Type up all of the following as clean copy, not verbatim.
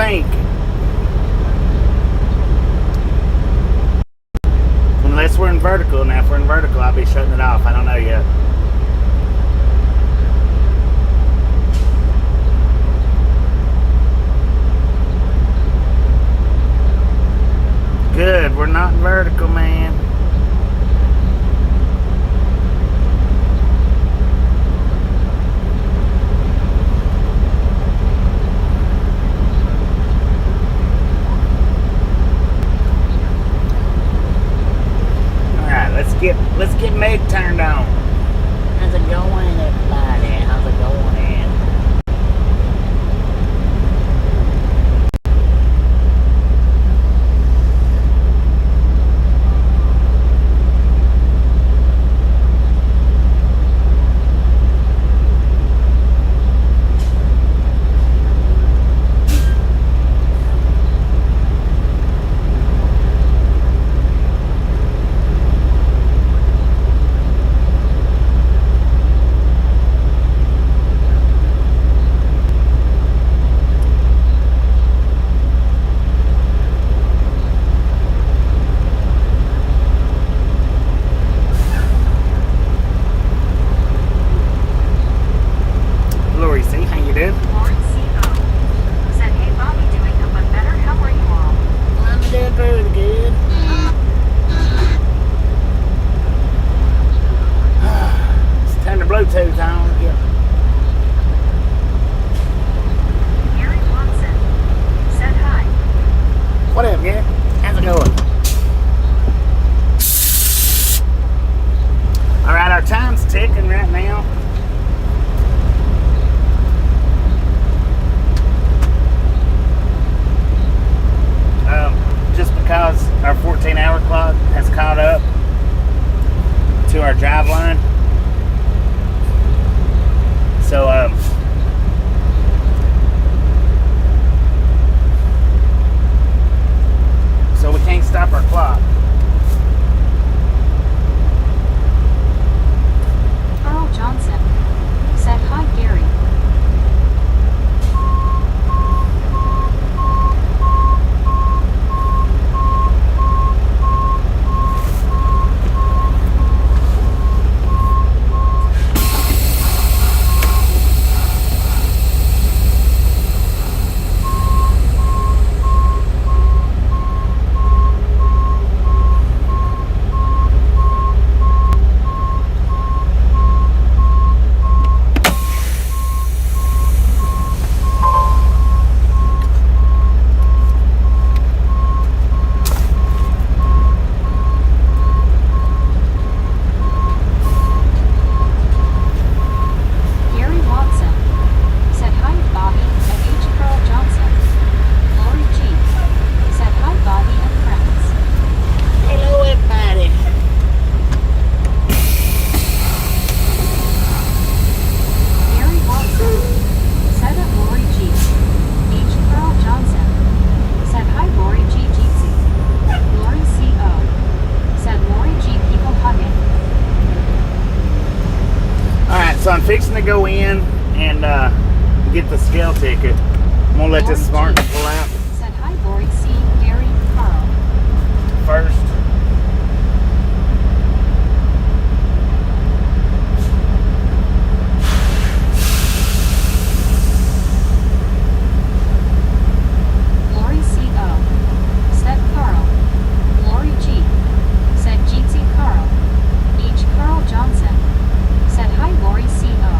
think. Unless we're in vertical. Now, if we're in vertical, I'll be shutting it off. I don't know yet. Good. We're not in vertical, man. Let's get Meg turned on. How's it going, everybody? How's it going? Our 14-hour clock has caught up to our drive line. So we can't stop our clock. Carl Johnson said, "Hi, Gary." So I'm fixing to go in and get the scale ticket. I'm gonna let this smart pull out. Said hi, Lori C, Gary, Carl. First. Lori C.O. said Carl. Lori G. said Jeetsy Carl. H. Carl Johnson said hi, Lori C.O.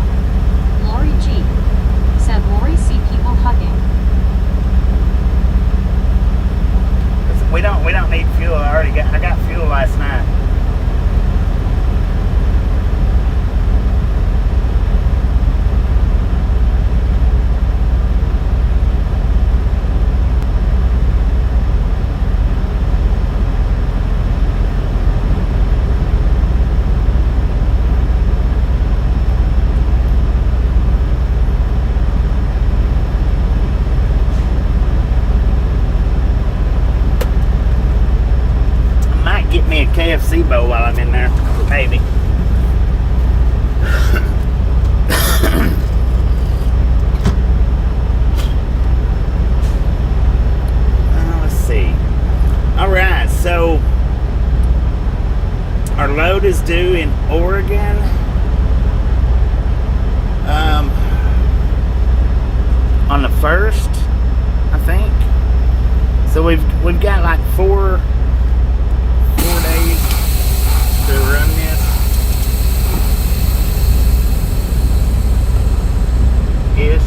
Lori G. said Lori C. people hugging. We don't need fuel. I got fuel last night. Get me a KFC bowl while I'm in there, maybe. Alright, so our load is due in Oregon. On the 1st, I think. So we've got like four days to run this. Ish.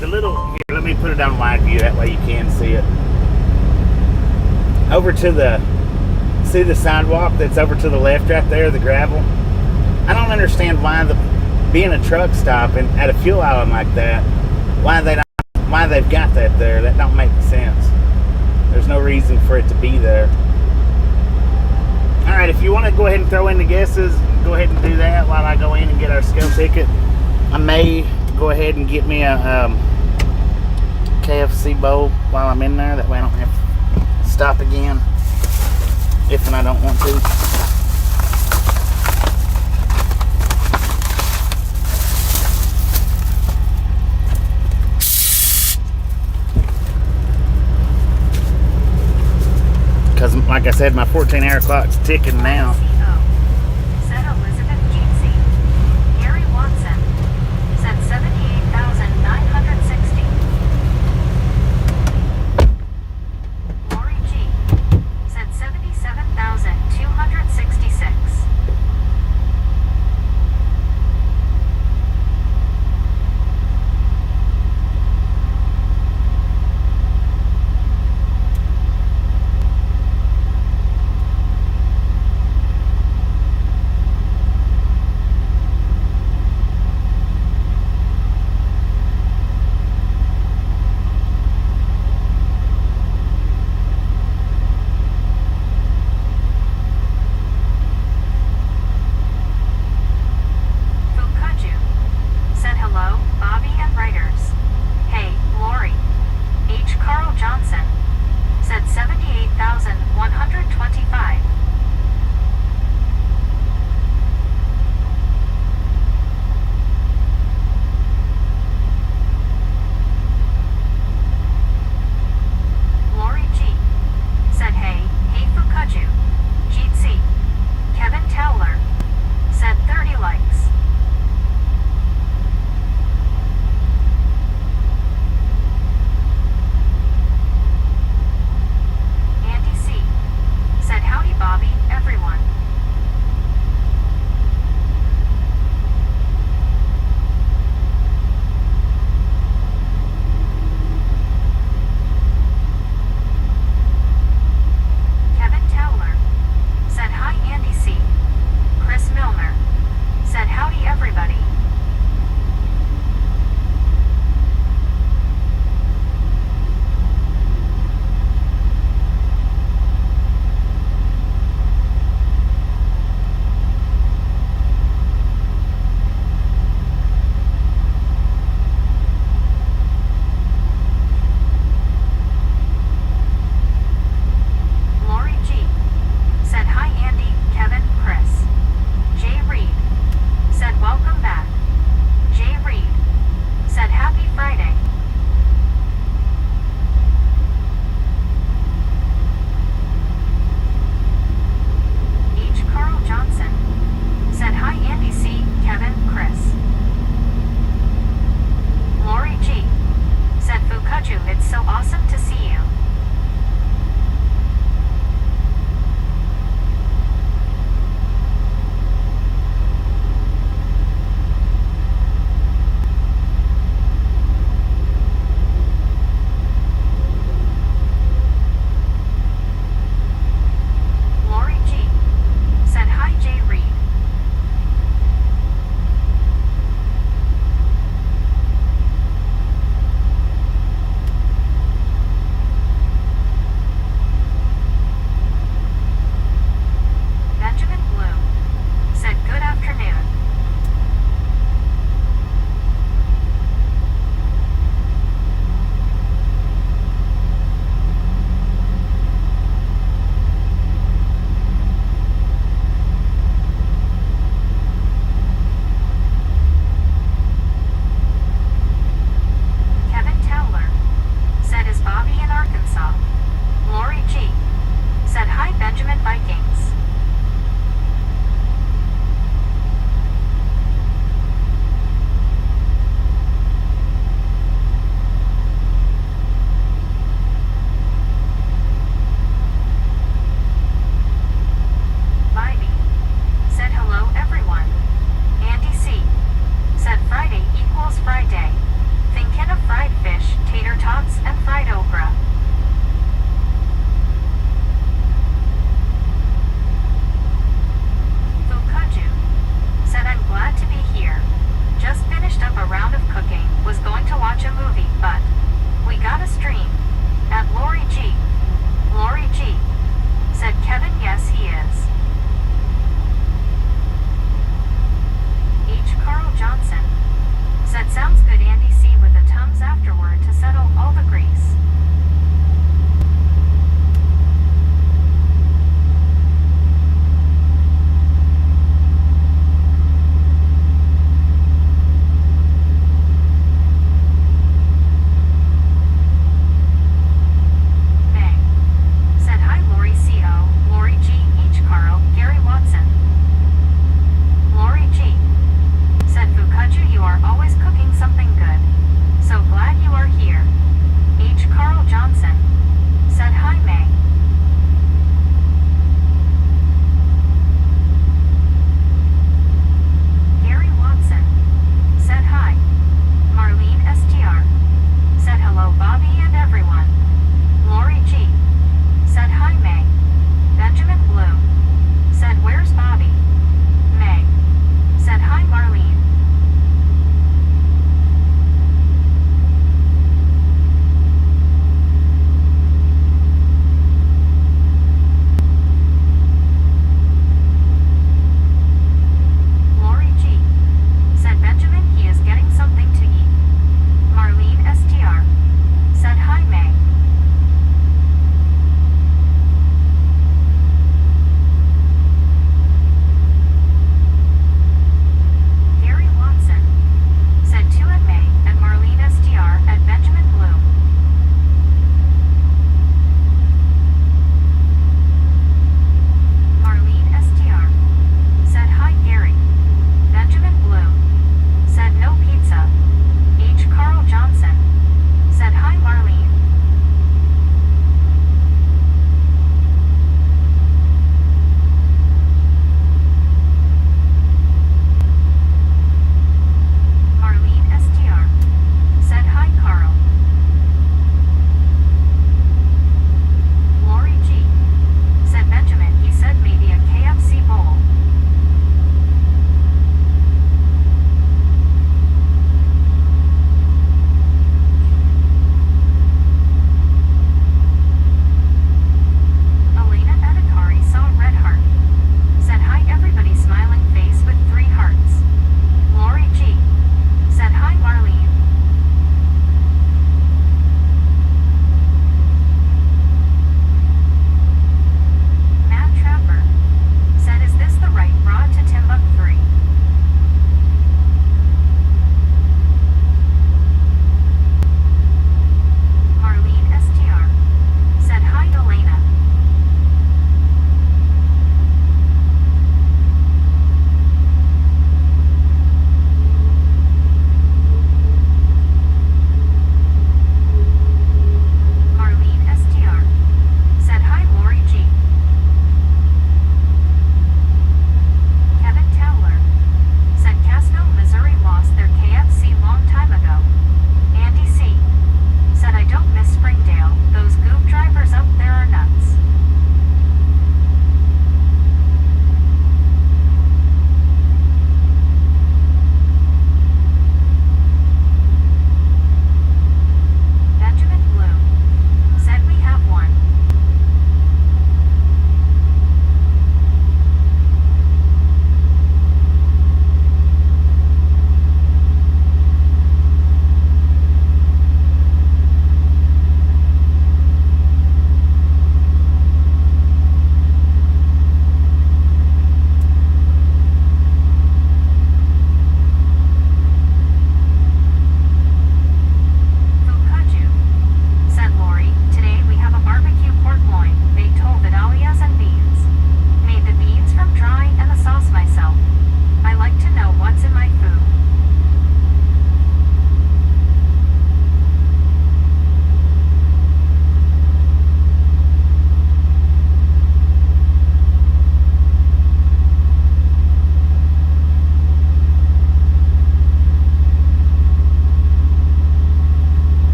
Here, let me put it on wide view, that way you can see it. Over to see the sidewalk that's over to the left right there, the gravel? I don't understand why being a truck stop and at a fuel island like that, why they've got that there. That don't make sense. There's no reason for it to be there. Alright, if you want to go ahead and throw in the guesses, go ahead and do that while I go in and get our scale ticket. I may go ahead and get me a KFC bowl while I'm in there. That way I don't have to stop again if and I don't want to. Because like I said, my 14-hour clock's ticking now. Said Elizabeth Jeetsy. Gary Watson. Said 78,960. Lori G. Said 77,266.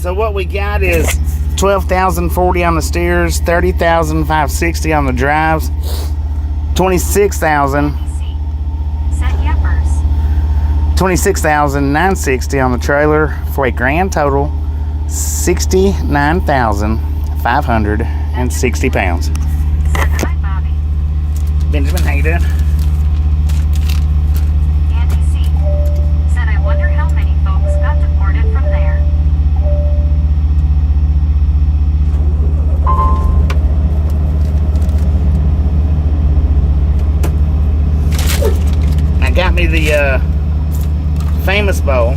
So what we got is 12,040 on the steers, 30,560 on the drives, 26,000. Set yuppers. 26,960 on the trailer for a grand total 69,560 pounds. Said hi, Bobby. Benjamin, how you doing? Andy C. Said I wonder how many folks got deported from there. I got me the famous bowl.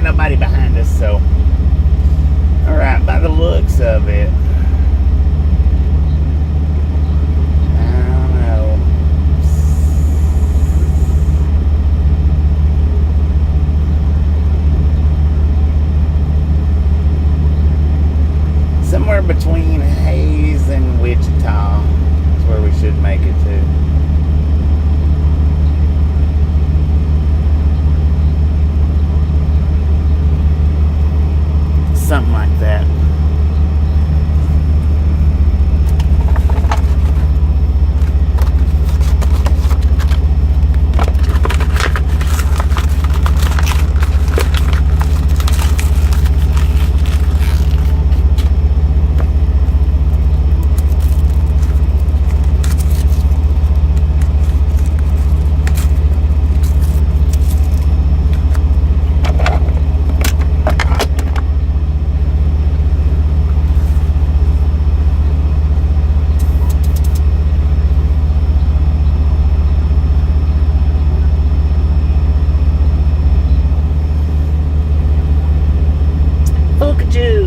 Nobody behind us, so all right, by the looks of it, I don't know. Somewhere between Hayes and Wichita is where we should make it to. Something like that.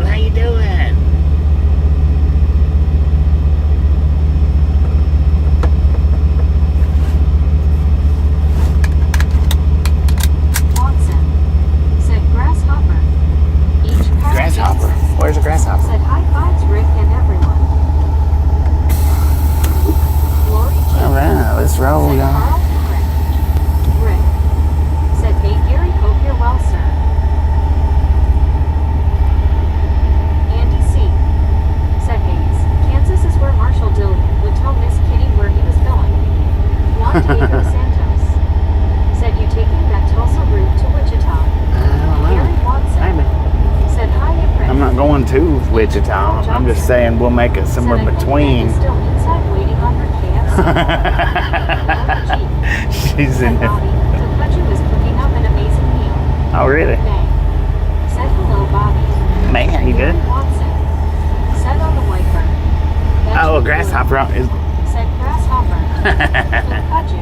How you doing? Watson said grasshopper. Each Grasshopper? Where's the grasshopper? Said high fives, Rick and everyone. Lori G. All right, let's roll, Said y'all. Carl Rick. Said hey Gary, hope you're well, sir. Andy C. Said Hayes, Kansas is where Marshall Dillon would tell Miss Kitty where he was going. Juan Diego Santos said you taking that Tulsa route to Wichita. I don't know. Gary Watson Maybe. said hi, Rick. I'm not going to Wichita. I'm just saying we'll make it somewhere Said I think between. Meg is still inside waiting on her KFC. She's Said in it. Bobby, Takachu is cooking up an amazing meal. Oh, really? May said hello, Bobby. May, how you Gary doing? Watson said on the wiper. Oh, a grasshopper is. Said grasshopper. Takachu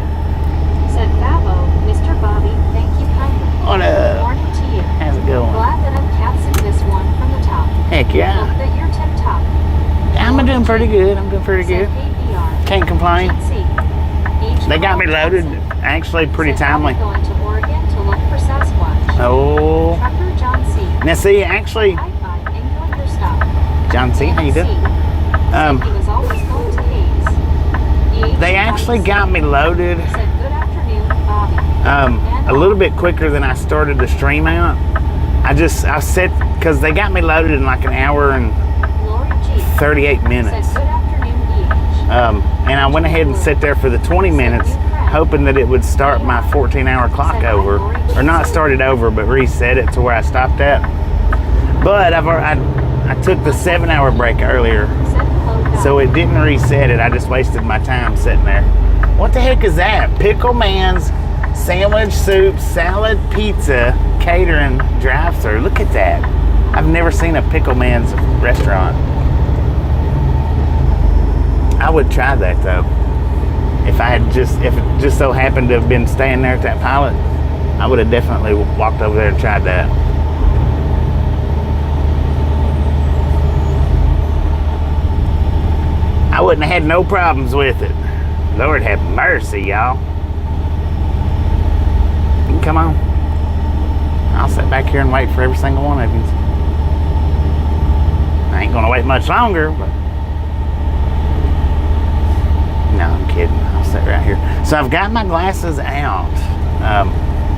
said Babo, Mr. Bobby, thank you kindly. What up? Morning to you. How's it going? Glad that I'm capsing this one from the top. Heck Hope yeah. that you're tip top. I'm doing pretty good. I'm doing pretty Said good. hey, BR. Can't complain. Each They got me Carl loaded. Johnson Actually, pretty said, "I'll be timely. going to Oregon to look for Sasquatch." Oh. Trucker John C. Now, see, actually, High five and your other stop. John C, how you doing? He was always going to Hayes. They actually got me loaded Said good afternoon, Bobby. a little bit quicker than I started the stream out. I set, because they got me loaded in like an hour and Lori 38 Said minutes. good afternoon, BH. And I went ahead and sat there for the 20 minutes, hoping that it would start my 14-hour clock over, or not start it over, but reset it to where I stopped at. But I took the 7-hour break earlier, Said hello, guys. so it didn't reset it. I just wasted my time sitting there. What the heck is that? Pickle Man's Sandwich, Soup, Salad, Pizza, Catering, Drive-Thru. Look at that. I've never seen a Pickle Man's restaurant. I would try that though. If it just so happened to have been staying there at that pilot, I would have definitely walked over there and tried that. I wouldn't have had no problems with it. Lord have mercy, y'all. You can come on. I'll sit back here and wait for every single one of you. I ain't gonna wait much longer, but no, I'm kidding. I'll sit right here. So I've got my glasses out.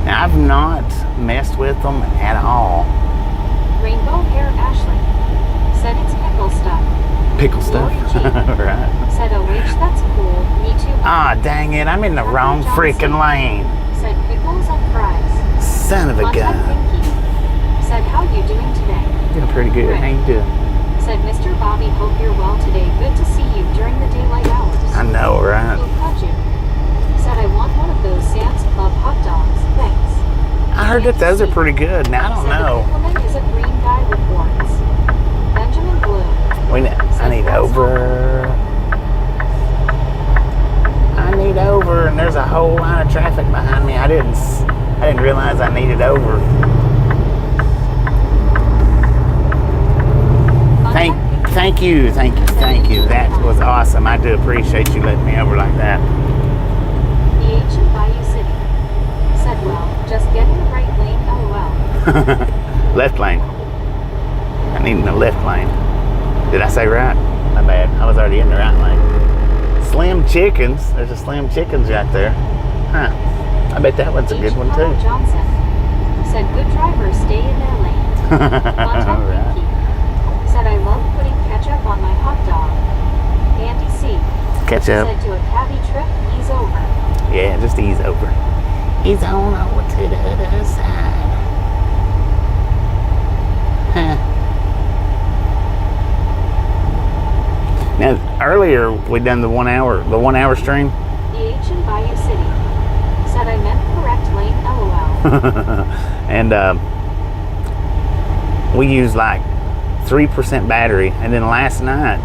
Now I've not messed with them at all. Rainbow Hair Ashley. Said it's pickle stuff. Pickle stuff. Right. Said OH, that's cool. Me too. Ah, dang it. I'm in the wrong freaking lane. Said pickles and fries. Son of a Contact gun. Pinky. Said how you doing today? Doing pretty good. How you doing? Said Mr. Bobby, hope you're well today. Good to see you during the daylight hours. I know, right? Who caught you? Said I want one of those Sam's Club hot dogs. Thanks. I heard that those are pretty good. Now, I don't Said know. the woman is a green guy with horns. Benjamin Bloom. I need over. I need over, and there's a whole line of traffic behind me. I didn't realize I needed over. Thank you. That was awesome. I do appreciate you letting me over like that. BH in Bayou City. Said well, just getting the right lane, LOL. Left lane. I need in the left lane. Did I say right? My bad. I was already in the right lane. Slim Chickens. There's a Slim Chickens right there. Huh. I bet that one's a good one too. Johnson. Said good drivers stay in their lane. Contact Right. Pinky. Said I love putting ketchup on my hot dog. Andy C. Ketchup. Said to a cabbie trip, ease over. Yeah, just ease over. Ease on over to the other side. Huh. Now, earlier we done the 1 hour stream. BH in Bayou City. Said I meant correct lane, LOL. And we used like 3% battery, and then last night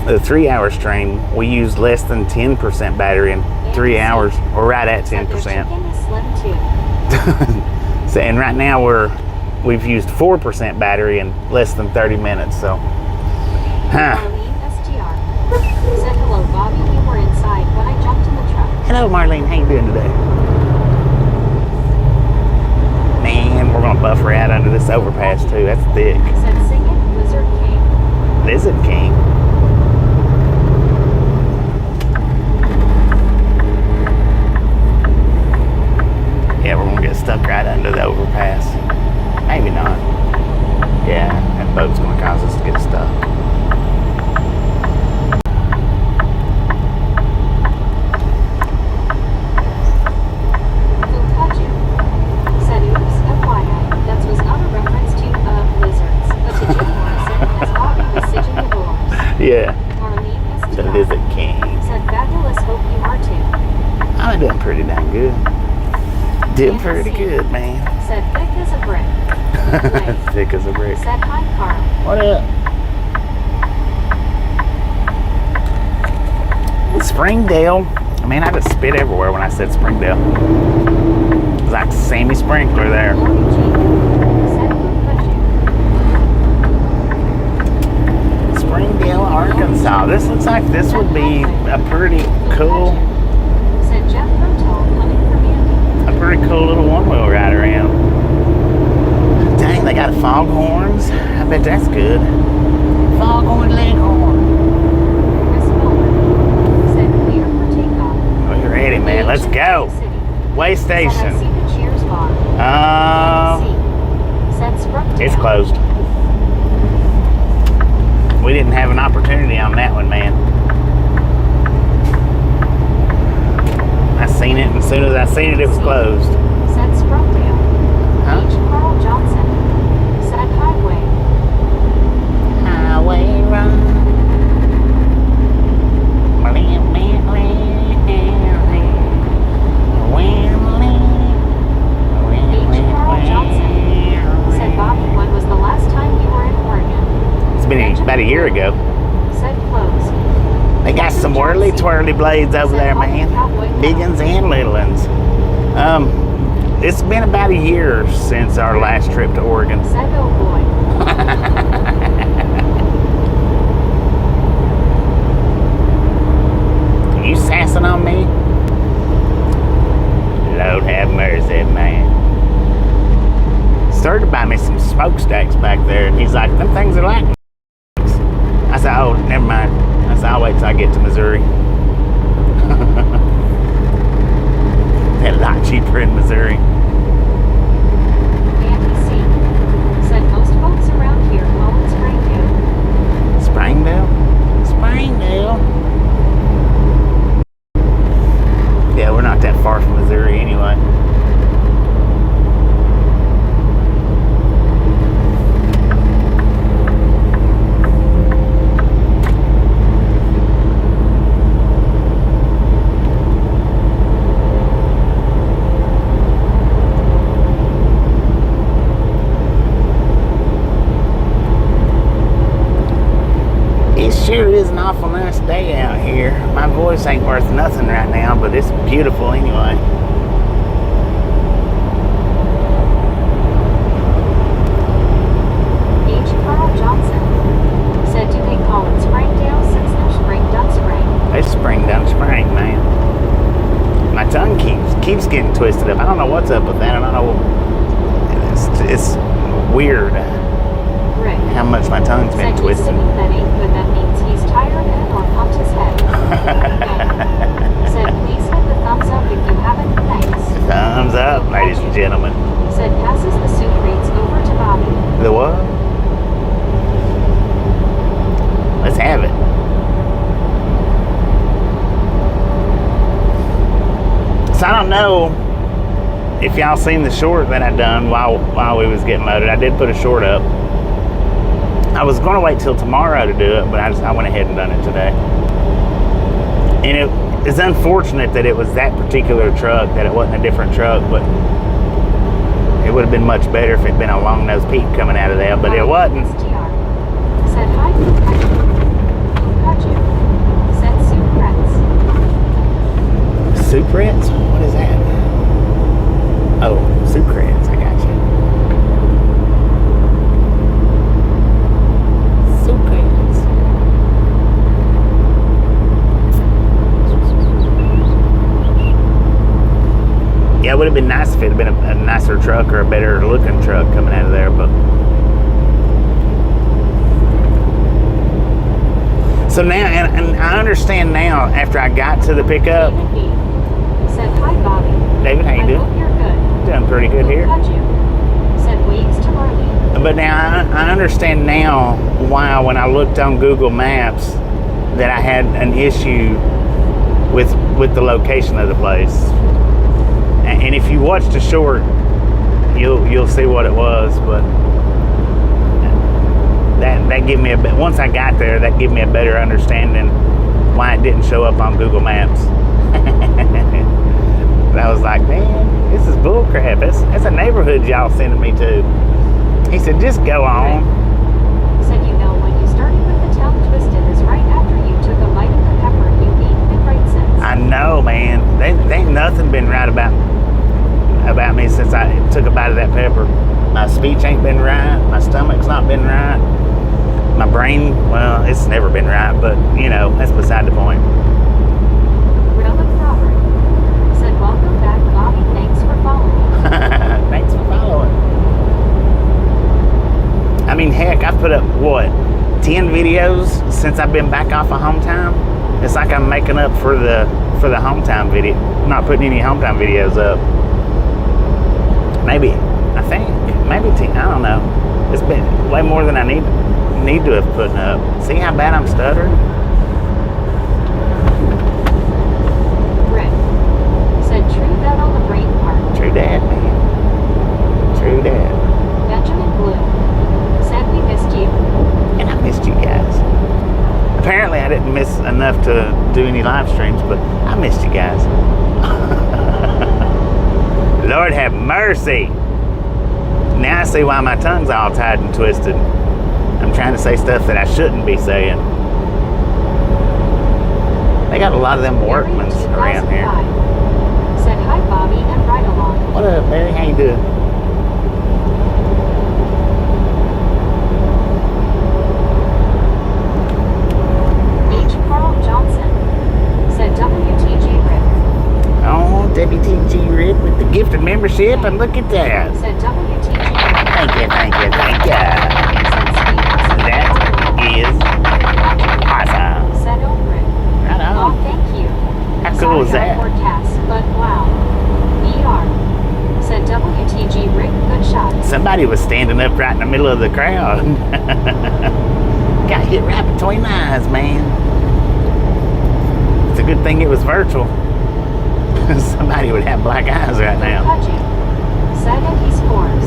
the 3-hour stream we used less than 10% battery in 3 hours, or right at 10%. Said their chicken is slim too. So, and right now we've used 4% battery in less than 30 minutes. So, huh. Marlene STR. Said hello, Bobby. You were inside when I jumped in the truck. Hello, Marlene. How you doing today? Man, we're gonna buff right under this overpass too. That's thick. Said sing it, Lizard King. Lizard King. Yeah, we're gonna get stuck right under the overpass. Maybe not. Yeah, that boat's gonna cause us to get stuck. Who caught you? Said oops, FYI. That was not a reference to lizards, but to Jim Morrison as Bobby was sitting the doors. Yeah, Marlene the STR. Lizard King. Said fabulous, hope you are too. I'm doing pretty dang good. Doing pretty good, man. Said thick as a brick. Thick as a brick. Said hi, Carl. What up? Springdale. I mean, I just spit everywhere when I said Springdale. It's like Sammy Sprinkler there. Lori G. Said who caught you? Springdale, Arkansas. This looks like this would be a pretty cool, Said Jeff Bertol coming from Andy. a pretty cool little one-wheel ride around. Dang, they got foghorns. I bet that's good. Foghorn Leghorn. Chris Muller. Said clear for takeoff. Oh, you're ready, man. Let's go. Way Said I station. see the Cheers bar. Said It's Springdale. closed. We didn't have an opportunity on that one, man. I seen it, and as soon as I seen it, it was closed. Said Springdale. Huh? H. Carl Johnson. Said highway. Highway run. Said Bobby, when was the last time you were in Oregon? It's been about a year ago. Said closed. They got some whirly twirly blades over there, man. Big uns and little uns. It's been about a year since our last trip to Oregon. Said oh boy. You sassing on me? Lord have mercy, man. Started to buy me some smokestacks back there, and he's like, them things are like. I said, oh, never mind. I said, I'll wait till I get to Missouri. They're a lot cheaper in Missouri. Andy C. Said most folks around here call it Springdale. Springdale? Springdale? Yeah, we're not that far from Missouri anyway. Sure is an awful nice day out here. My voice ain't worth nothing right now, but it's beautiful anyway. H. Carl Johnson said, do they call it Springdale since there's spring done spring? It's spring done spring, man. My tongue keeps getting twisted up. I don't know what's up with that. I don't know. It's weird Rick how much my tongue's been said twisted. that ain't good. That means he's tired and or pumped his head. Said please hit the thumbs up if you haven't. Thanks. Thumbs up, ladies and gentlemen. Said passes the soup rates over to Bobby. The what? Let's have it. So I don't know if y'all seen the short that I done while we was getting loaded. I did put a short up. I was going to wait till tomorrow to do it, but I went ahead and done it today. And it's unfortunate that it was that particular truck, that it wasn't a different truck, but it would have been much better if it'd been a long-nosed Pete coming out of there, but it wasn't. Said hi, who cut you? Said Sucrets. Sucrets? What is that? Oh, Sucrets, I got you. Sucrets. Yeah, it would have been nice if it had been a nicer truck or a better looking truck coming out of there, but so now, and I understand now after I got to the pickup. David B. Said hi, Bobby. David, how you doing? I hope you're good. Doing pretty good here. Cut you? Said weeks to early. But now I understand now why when I looked on Google Maps that I had an issue with the location of the place. And if you watch the short, you'll see what it was. But that gave me a bit. Once I got there, that gave me a better understanding why it didn't show up on Google Maps. And I was like, man, this is bull crap. That's a neighborhood y'all sending me to. He said, just go on. Said when you started with the tongue twisted is right after you took a bite of the pepper and you ain't been right since. I know, man. They ain't nothing been right about me since I took a bite of that pepper. My speech ain't been right. My stomach's not been right. My brain, well, it's never been right, but, that's beside the point. Relic Robert said, welcome back, Bobby. Thanks for following. Thanks for following. I mean, heck, I've put up, 10 videos since I've been back off of home time? It's like I'm making up for the home time video. I'm not putting any home time videos up. Maybe 10, I don't know. It's been way more than I need. didn't need to have put up. See how bad I'm stuttering? Rick said, true that on the brain part. True that, man. True that. Benjamin Blue said, we missed you. And I missed you guys. Apparently I didn't miss enough to do any live streams, but I missed you guys. Lord have mercy. Now I see why my tongue's all tied and twisted. I'm trying to say stuff that I shouldn't be saying. They got a lot of them workmans around here. Said hi Bobby and ride along. What up, Barry? How you doing? H. Carl Johnson said WTG Rick. Oh, WTG Rick with the gifted membership, and look at that. Said WTG Rick. Thank you, thank you, thank you. That is awesome. Said Rick. Right Oh, on. thank you. How cool is that? Forecast, but wow. ER said WTG Rick, good shot. Somebody was standing up right in the middle of the crowd. Got hit right between the eyes, man. It's a good thing it was virtual. Somebody would have black eyes right now. Pudgy said that he scores.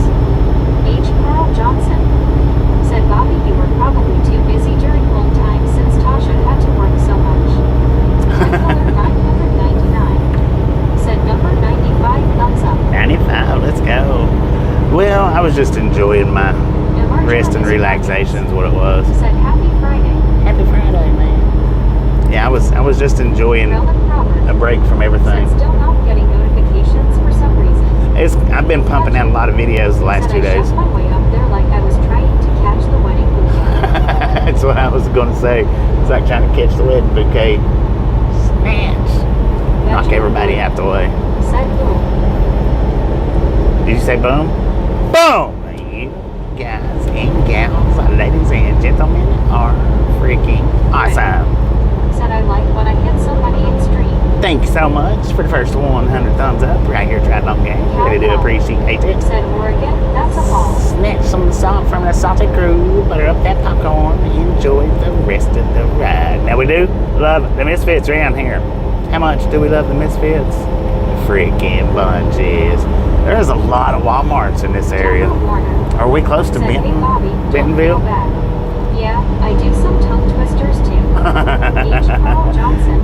H. Carl Johnson said, Bobby, you were probably too busy during home time since Tasha had to work so much. Color 999 said number 95, thumbs up. 95, let's go. Well, I was just enjoying my rest and relaxation is what it was. Said happy Friday. Happy Friday, man. Yeah, I was just enjoying a break from everything. Said still not getting notifications for some reason. I've been pumping out a lot of videos the last 2 days. I shoved my way up there like I was trying to catch the wedding bouquet. That's what I was going to say. It's like trying to catch the wedding bouquet. Snatch. Knock everybody out the way. Said boom. Did you say boom? Boom! You guys and gals, ladies and gentlemen, are freaking awesome. Said I like when I hit somebody in stream. Thank you so much for the first 100 thumbs up right here at Triathlon Gang. Really do appreciate it. Said Oregon, that's a ball. Snatch some salt from the salty crew, butter up that popcorn, enjoy the rest of the ride. Now we do love the Misfits around here. How much do we love the Misfits? Freaking bunches. There's a lot of Walmarts in this area. Are we close to Said, hey Bobby, Bentonville? don't feel bad. Yeah, I do some tongue twisters too. H. Carl Johnson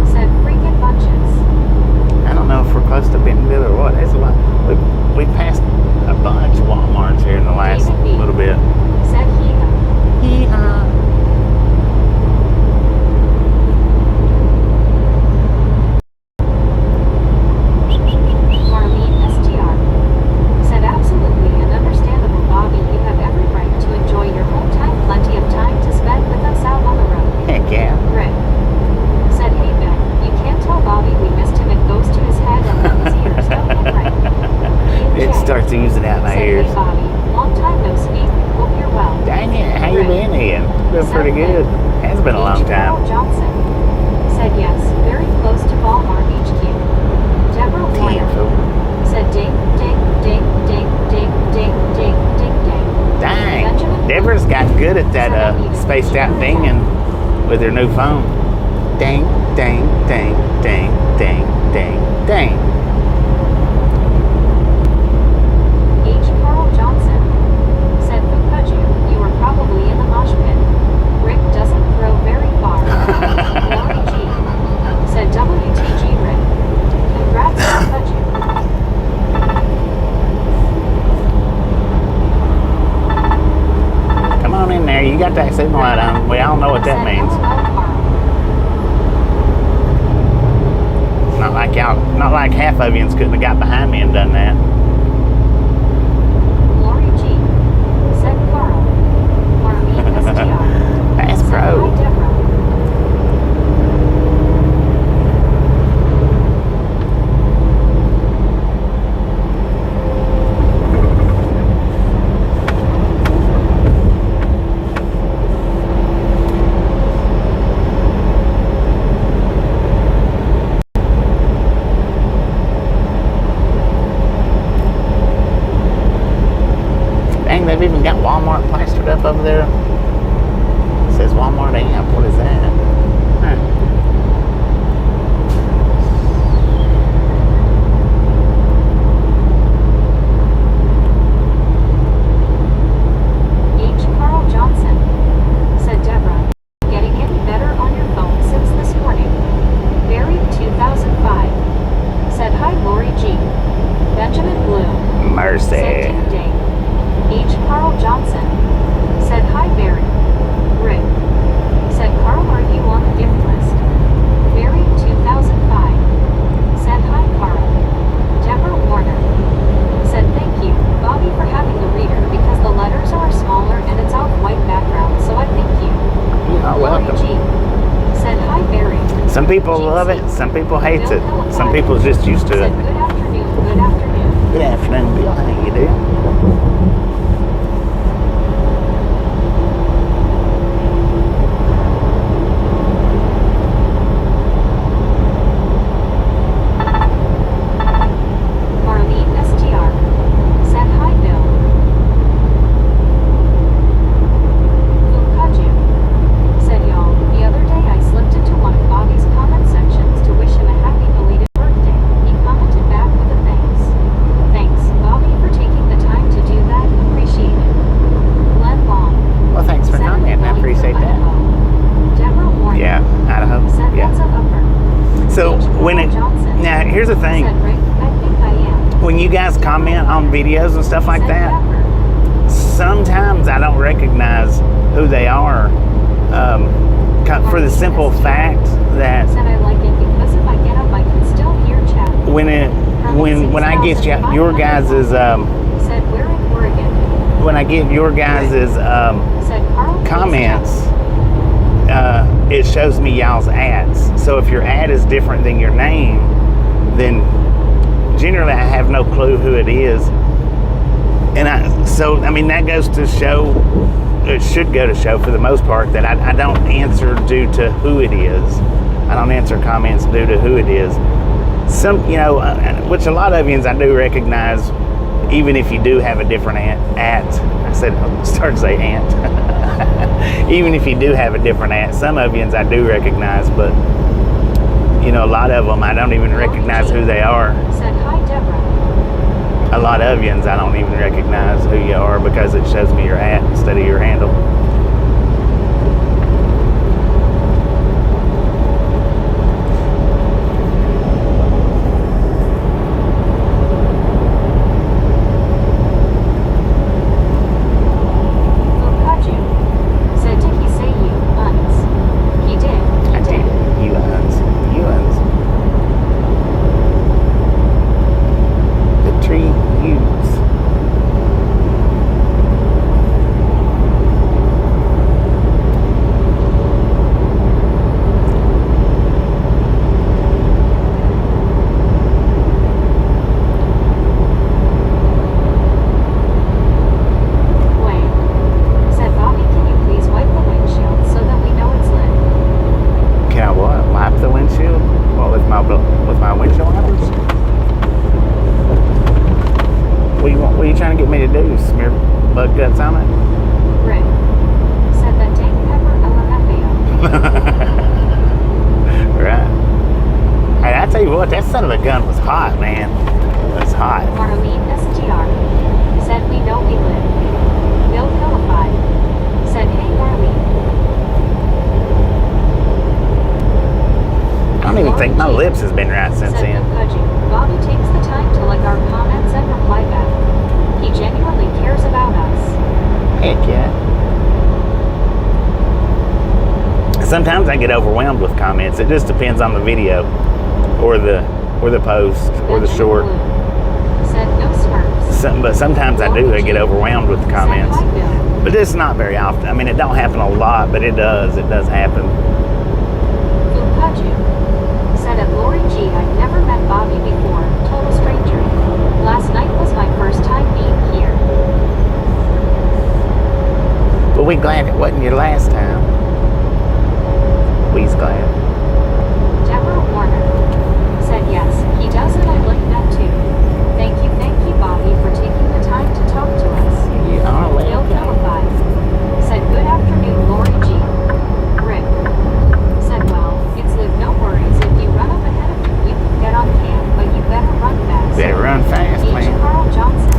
said freaking bunches. I don't know if we're close to Bentonville or what. There's a lot. We passed a bunch of Walmarts here in the last little bit. Said hee-haw. Hee-haw. Marlene STR said absolutely and understandable, Bobby. You have every right to enjoy your home time. Plenty of time to spend with us out on the road. Heck yeah. Rick said, hey Ben, you can't tell Bobby we missed him. It goes to his head and then his ears. Don't get right. It starts oozing out my said, ears. hey Bobby, long time no speak. Hope you're well. Dang it, how you been, Ian? Doing pretty good. Has been a long Carl time. Johnson said yes, very close to Walmart HQ. Deborah Warner said ding, ding, ding, ding, ding, ding, ding, ding, ding. Dang. Benjamin Deborah's gotten good at that spaced out dinging with her new phone. Ding, ding, ding, ding, ding, ding, ding. H. Carl Johnson said Fukaju, you were probably in the mosh pit. Rick doesn't throw very far. Lori G said WTG Rick. Congrats Fukaju. Come on in there. You got that signal light on. We all know what that means. Not like half of you couldn't have got behind me and done that. Lori G said Carl. Marlene STR. Bass Said, Pro. hi Deborah. Dang, they've even got Walmart plastered up over there Some people love it, some people hate it. Some people just used to Said, it. good afternoon, good afternoon. Good afternoon, Bill. How you doing? Marlene STR. Said hi, Bill. Fukaju. Said y'all, the other day I slipped into one of Bobby's comment sections to wish him a happy belated birthday. He commented back with a thanks. Thanks, Bobby, for taking the time to do that. Appreciate it. Glenn Long. Well, thanks for Said commenting. I Billy appreciate from that. Idaho. Deborah Warren. Yeah, Idaho. Said Yeah. that's a upper. So when it Johnson. now here's the thing. Said Rick, I think I am. When you guys comment on videos and stuff like Said that, Pepper. sometimes I don't recognize who they are, for the simple fact that Said I like it because if I get up I can still hear chat. when I get your guys's Said we're in Oregon. when I get your guys's Said Carl comments, it shows me y'all's ads. So if your ad is different than your name, then generally I have no clue who it is. And I mean, that goes to show, it should go to show for the most part, that I don't answer due to who it is. I don't answer comments due to who it is. Some, you know, which a lot of yous I do recognize, even if you do have a different at. I started to say ant. Even if you do have a different at, some of yous I do recognize, but you know, a lot of them I don't even recognize who they are. Said hi, Deborah. A lot of yous I don't even recognize who you are because it shows me your at instead of your handle. Fukaju. Said did he say you? Uns. He did. He I did. did. You uns. The tree U's. Wait. Said Bobby, can you please wipe the windshield so that we know it's lit? Can I what? Wipe the windshield? What, with my windshield wipers? What are you trying to get me to do? Smear bug guts on it? Rick. Said that dang pepper LMFAO. Right. Hey, I tell you what, that son of a gun was hot, man. It was hot. Marlene STR. Said we know we live. Bill Philippi. Said hey Marlene. I don't even think my lips has been right since Said then. Fukaju. Bobby takes the time to like our comments and reply back. He genuinely cares about us. Heck yeah. Sometimes I get overwhelmed with comments. It just depends on the video or the post or the short. Said no smurfs. But sometimes I get overwhelmed with the comments. Said hi Bill. But it's not very often. I mean, it don't happen a lot, but it does. It does happen. Fukaju. Said at Lori G. I've never met Bobby before. Total stranger. Last night was my first time being here. But we glad it wasn't your last time. We's glad. Deborah Warner. Said yes, he does and I like that too. Thank you Bobby for taking the time to talk to us. You are Bill welcome. Philippi. Said good afternoon Lori G. Rick. Said well, it's live no worries if you run up ahead of me you can get on cam, but you better run fast. Better run fast, H. man. Carl Johnson.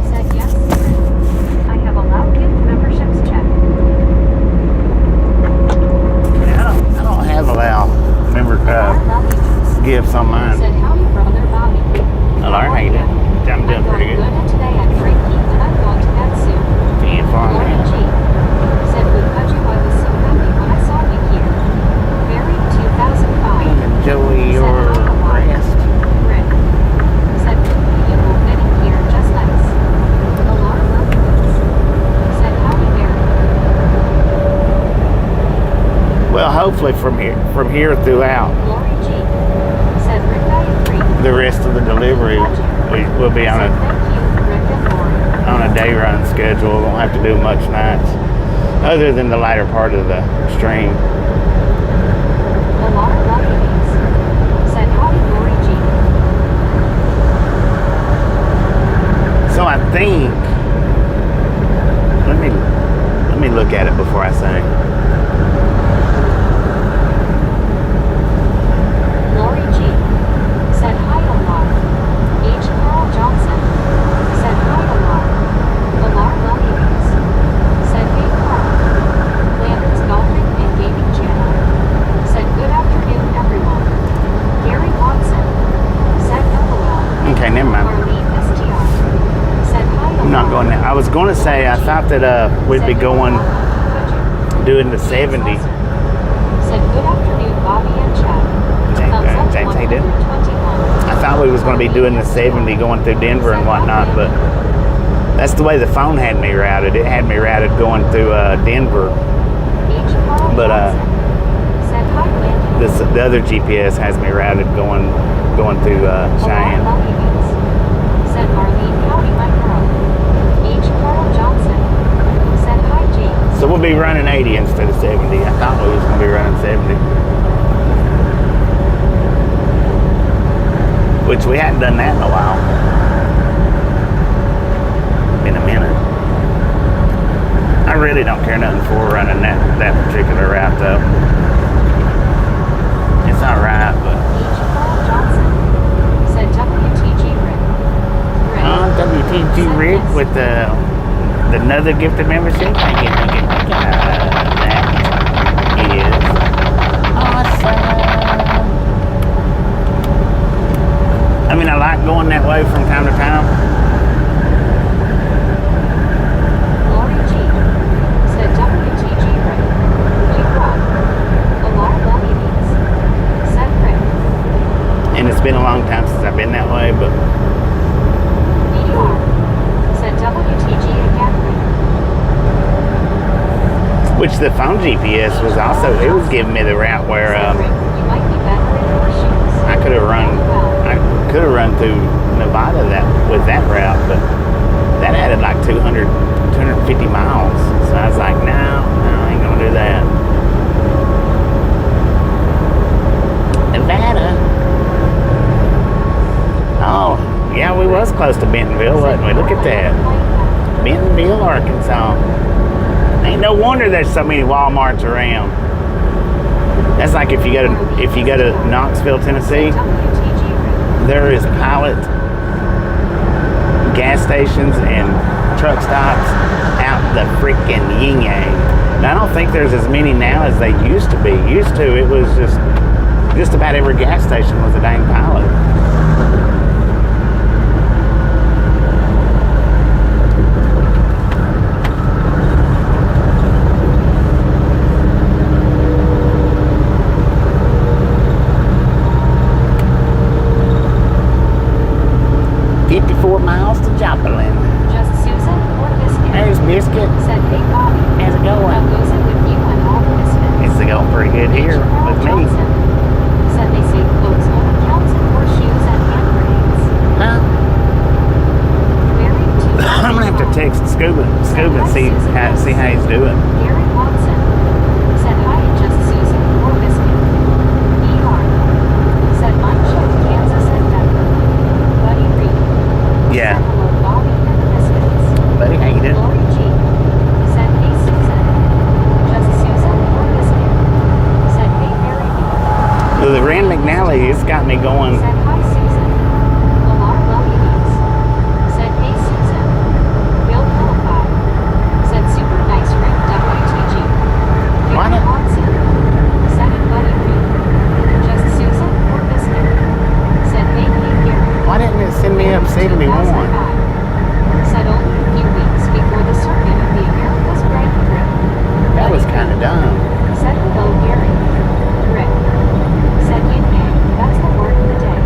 Said yes sir. I have allowed gift memberships checked. I don't have allow member gifts on mine. Said howdy brother Bobby. Hello, how you doing? I'm doing pretty good. And today I'm drinking and I'm going to bed soon. Being fine, Lori man. G. Said Fukaju I was so happy when I saw you here. Buried 2005. Enjoy your rest. Rick. Said you will fit in here just nice. Alarm Wilkins. Said howdy Barry. Well, hopefully from here throughout Lori G. Said Rick I agree. the rest of the delivery, we'll be on Said thank you, Rick and Lori. a day run schedule. We won't have to do much nights, other than the lighter part of the stream. A lot of lucky bees. Said howdy, Lori G. So I think let me look at it before I say. Lori G. Said hi a lot. H. Carl Johnson. Said hi a lot. Alar lucky bees. Said hey Carl. Landon's Golfing and Gaming Channel. Said good afternoon everyone. Gary Watson. Said LOL. Okay, never mind. Marlene STR. Said hi a I'm not lot. going there. I was going to say I thought that we'd be going doing the 70. Said good afternoon Bobby and Chad. James, how you doing? 121. I thought we was going to be doing the 70 going through Denver and whatnot, but that's the way the phone had me routed. It had me routed going through Denver, but Said hi Landon. the other GPS has me routed going through Cheyenne. Said Marlene, howdy my girl. H. Carl Johnson. Said hi James. So we'll be running 80 instead of 70. I thought we was going to be running 70. Which we hadn't done that in a while. In a minute. I really don't care nothing for running that particular route though. It's alright, but H. Carl Johnson. Said WTG Rick. WTG Rick with another gifted membership. Thank you. That is awesome. I mean, I like going that way from time to time. Lori G. Said WTG Rick. You rock. A lot of lucky bees. Said Rick. And it's been a long time since I've been that way, but BDR. Said WTG again Rick. which the phone GPS was also, it was giving me the route where Said Rick, you might be better in horseshoes. I could have run through Nevada with that route, but that added like 250 miles. So I was like, no, I ain't gonna do that. Nevada. Oh, yeah, we was close to Bentonville, wasn't we? Look at that. Bentonville, Arkansas. Ain't no wonder there's so many Walmarts around. That's like if you go to Knoxville, Tennessee, there is Pilot gas stations and truck stops out the freaking yin yang. Now, I don't think there's as many now as they used to be. Used to, it was just about every gas station was a dang Pilot. 54 miles to Joplin. Just Susan or Biscuit. There's Biscuit. Said hey Bobby. How's it How going? goes it with you and all the misfits? It's going pretty good here H. Carl with me. Johnson. Said they say clothes only counts in horseshoes and hand grenades. Huh? Married to I'm gonna have to text Scuba and see how he's doing. Gary Watson. Said hi just Susan or Biscuit. ER. Said mine showed Kansas and Denver. Buddy Reed. Yeah. Said hello Bobby and Biscuits. Buddy, how you doing? Lori G. Said hey Susan. Just Susan or Biscuit. Said hey Mary B. So the Rand McNally has got me going. Said hi Susan. Alar Luggies. Said hey Susan. Bill Philippi. Said super nice Rick WTG. Why Gary not? Watson. Said Buddy Reed. Just Susan or Biscuit. Said hey Gary. Why didn't it send me up 71? 2005. Said only a few weeks before the circuit of the America's Grand Prix. That was kind of dumb. Said hello Gary. Rick. Said yin yang, that's the word of the day.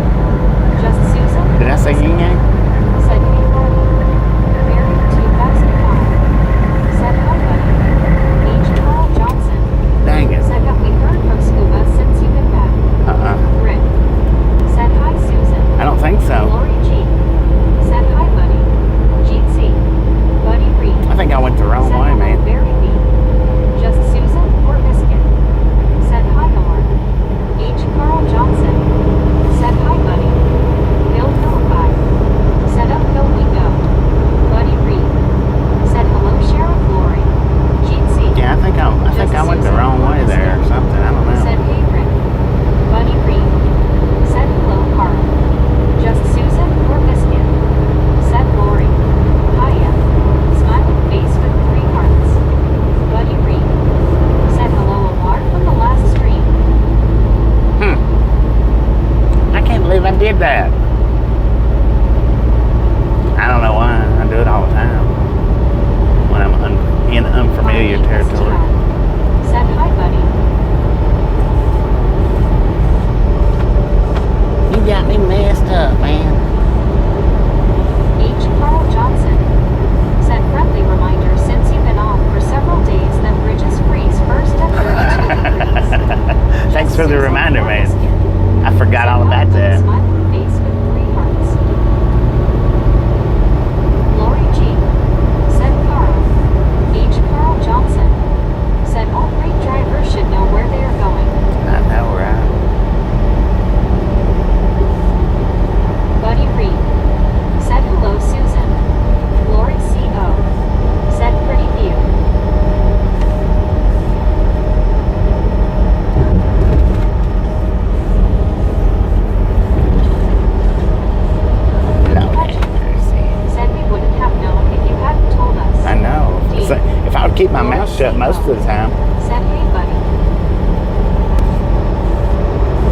mouth shut most of the time. Said, hey, buddy.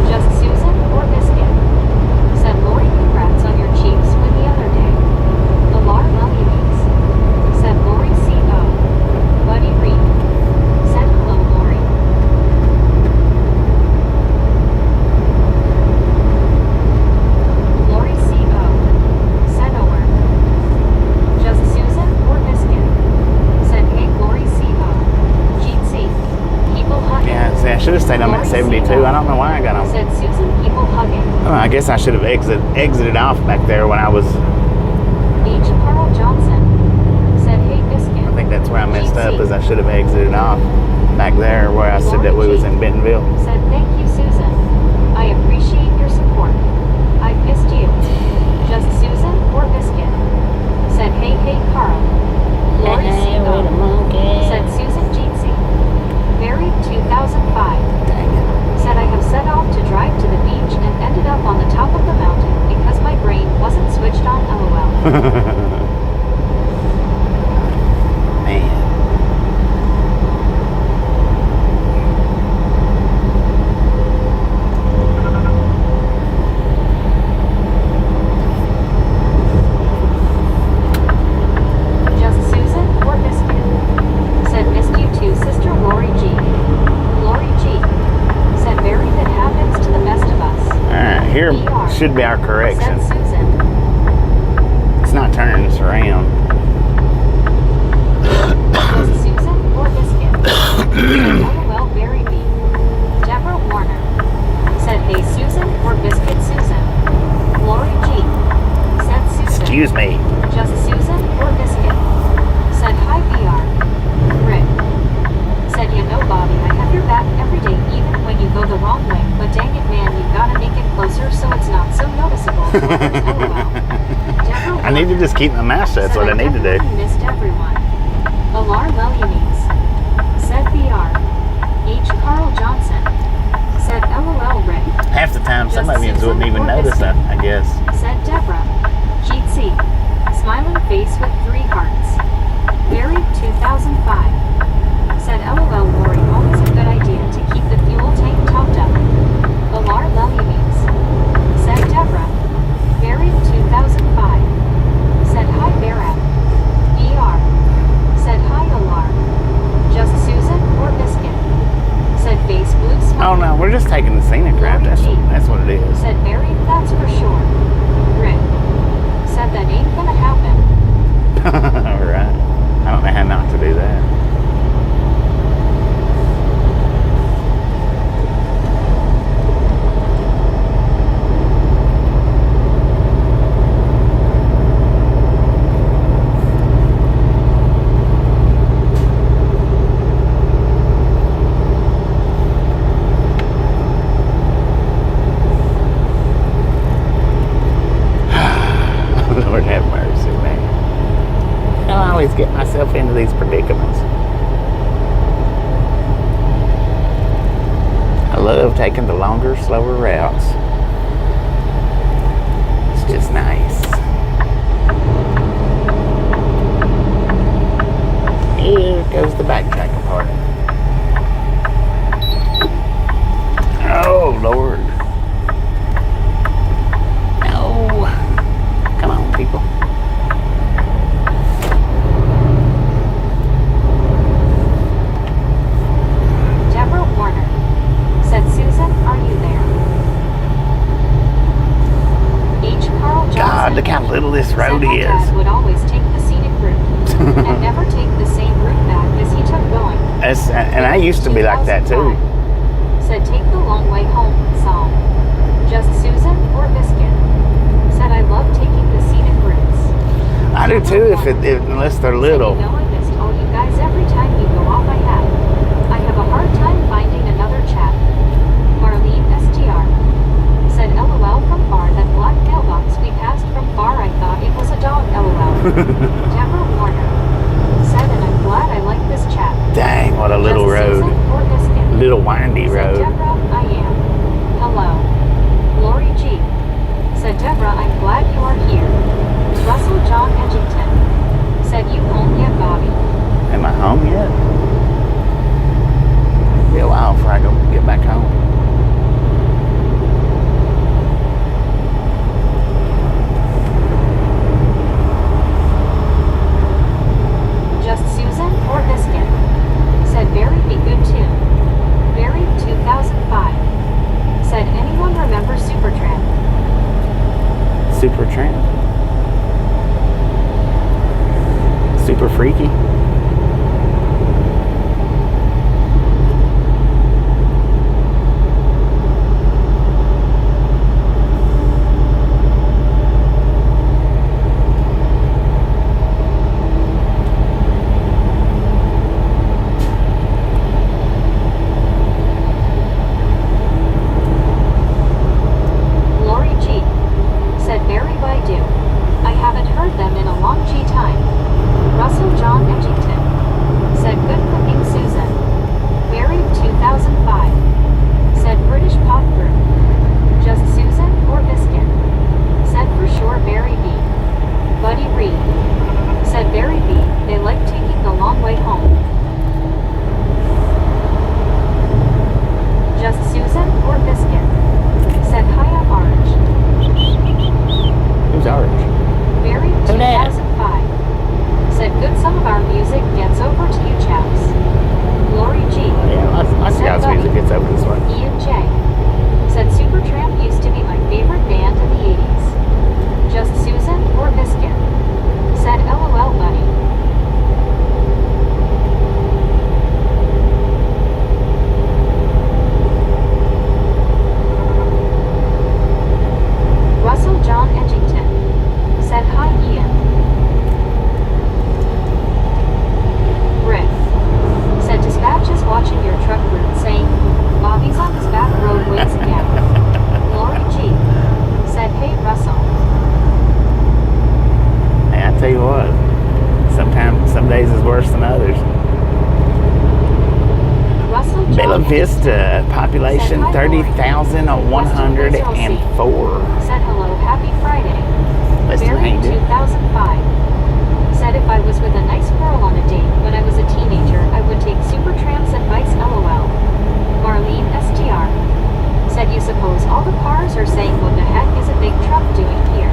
Just Susan or Biscuit? Said Lori, congrats on your Chiefs win the other day. The Lar Lemmings. Said Lori C.O. Buddy Reed. Said hello, Lori. Lori C.O. Said over. Just Susan or Biscuit? Said hey, Lori C.O. Jeetsy. People hugging. Yeah, see, I should have stayed on that 72. I don't know why I got on. Said Susan, people hugging. I guess I should have exited off back there when I was. H. Carl Johnson. Said hey, Biscuit. I think that's where I messed up, is I should have exited off back there where I said that we was in Bentonville. Said thank you, Susan. I appreciate your support. I've missed you. Just Susan or Biscuit? Said hey, hey, Carl. Lori C.O. Said Susan Jeetsy. Buried 2005. Dang it. Said I have set off to drive to the beach and ended up on the top of the mountain because my brain wasn't switched on, LOL. Man. Just Susan or Biscuit? Said missed you too, sister Lori G. Lori G. Said very that happens to the best of us. Alright, here should be our correction. Said Susan. It's not turning us around. Just Susan or Biscuit? Said LOL Barry B. Deborah Warner. Said hey Susan or Biscuit Susan? Lori G. Said Susan. Excuse me. Just Susan or Biscuit? Said hi BR. Rick. Said you know Bobby, I have your back every day even when you go the wrong way, but dang it man, you gotta make it closer so it's not so noticeable. I need to just keep my mouth shut. That's what I need to do. Missed everyone. Alar Lemmings. Said BR. H. Carl Johnson. Said LOL Rick. Half the time, some Just of you Susan wouldn't even or notice Biscuit? that, I guess. Said Deborah. Jeetsy. Smiling face with 3 hearts. Buried 2005. Said LOL Lori, always a good idea to keep the fuel tank topped up. Alar Lemmings. Said Deborah. Buried 2005. Said hi Barab. BR. Said hi Alar. Just Susan or Biscuit? Said face blue smile. Oh no, we're just taking the scenic route. That's what it is. Said buried, that's for sure. Rick. Said that ain't gonna happen. Alright. I don't know how not to do that. Lord have mercy, man. I always get myself into these predicaments. I love taking the longer, slower routes. It's just nice. Here goes the backtracking part. Oh, Lord. No. Come on, people. Deborah Warner. Said Susan, are you there? H. Carl Johnson. God, look how little this road said my is. dad would always take the scenic route and never take the same route back as he took going. And I used to be like that too. Said take the long way home song. Just Susan or Biscuit? Said I love taking the scenic routes. I do too, unless they're little. You know I missed all you guys every time you go off. I have a hard time finding another chat. Marlene STR. Said LOL from far, that black mailbox we passed from far, I thought it was a dog, LOL. Deborah Warner. Said and I'm glad I like this chat. Dang, what a little Just road. Susan or Biscuit? Little windy Said road. Deborah, I am. Hello. Lori G. Said Deborah, I'm glad you are here. Russell John Edgington. Said you home yet, Bobby? Am I home yet? y'all before I go get back home. Just Susan or Biscuit? Said Barry be good too. Barry 2005. Said anyone remember Supertramp? Supertramp. Super freaky. Lori G. Said Barry Baidu. I haven't heard them in a long G time. Russell John Edgington. Said good cooking Susan. Barry 2005. Said British pop group. Just Susan or Biscuit? Said for sure Barry B. Buddy Reed. Said Barry B. They like taking the long way home. Just Susan or Biscuit? Said Hiya Orange. Who's orange? Barry Who dat? 2005. Said good some of our music gets over to you chaps. Lori G. Yeah, lots of guys' music gets over this way. Ian J. Said Supertramp used to be my favorite band in the 80s. Just Susan or Biscuit? Said LOL Buddy. Russell John Edgington. Said hi Ian. Rick. Said dispatch is watching your truck route saying, Bobby's on his back road waits again. Lori G. Said hey Russell. Hey, I tell you what, some days is worse than others. Russell Bella John Vista, population 30,104. Said hello, happy Friday. Listen, how Barry you doing? 2005. Said if I was with a nice girl on a date when I was a teenager, I would take Supertramp's advice LOL. Marlene STR. Said you suppose all the cars are saying what the heck is a big truck doing here?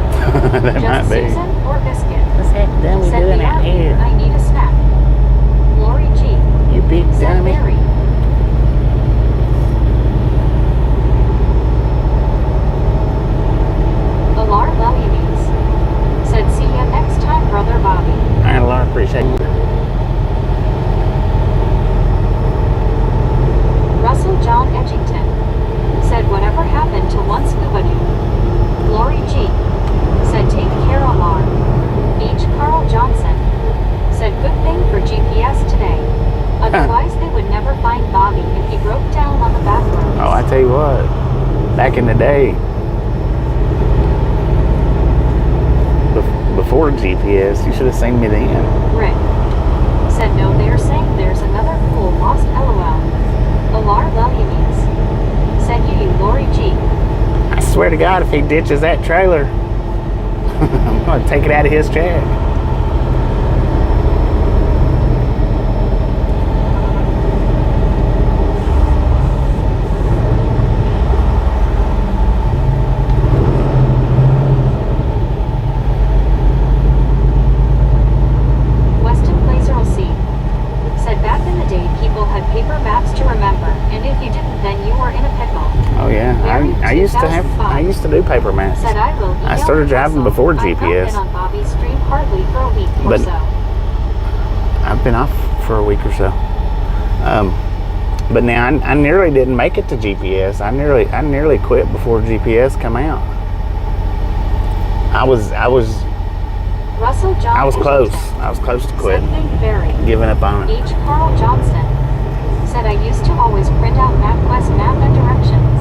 That might Just be. Susan or Biscuit? What's that dummy Said doing out BRB, here? I need a snack. Lori G. You big Said dummy. Barry. Alar Lalianes. Said see ya next time, brother Bobby. I appreciate you. Russell John Edgington. Said whatever happened to one scuba dude. Lori G. Said take care Alar. Beach Carl Johnson. Said good thing for GPS today. Otherwise they would never find Bobby if he broke down on the back roads. Oh, I tell you what, back in the day, before GPS, you should have seen me then. Rick. Said no, they're saying there's another fool lost LOL. Alar Lalianes. Said you Lori G. I swear to God, if he ditches that trailer, I'm going to take it out of his check. Weston Glazer C. Said back in the day people had paper maps to remember, and if you didn't then you were in a pickle. Oh yeah, I used to do paper maps. Said I will I started driving before GPS. I've not been on Bobby's stream hardly for a week or But- so. I've been off for a week or so. But now I nearly didn't make it to GPS. I nearly quit before GPS come out. I was Russell John close. Edgington. I was close to Said quitting, think Barry. giving up on it. H. Carl Johnson. Said I used to always print out MapQuest map and directions.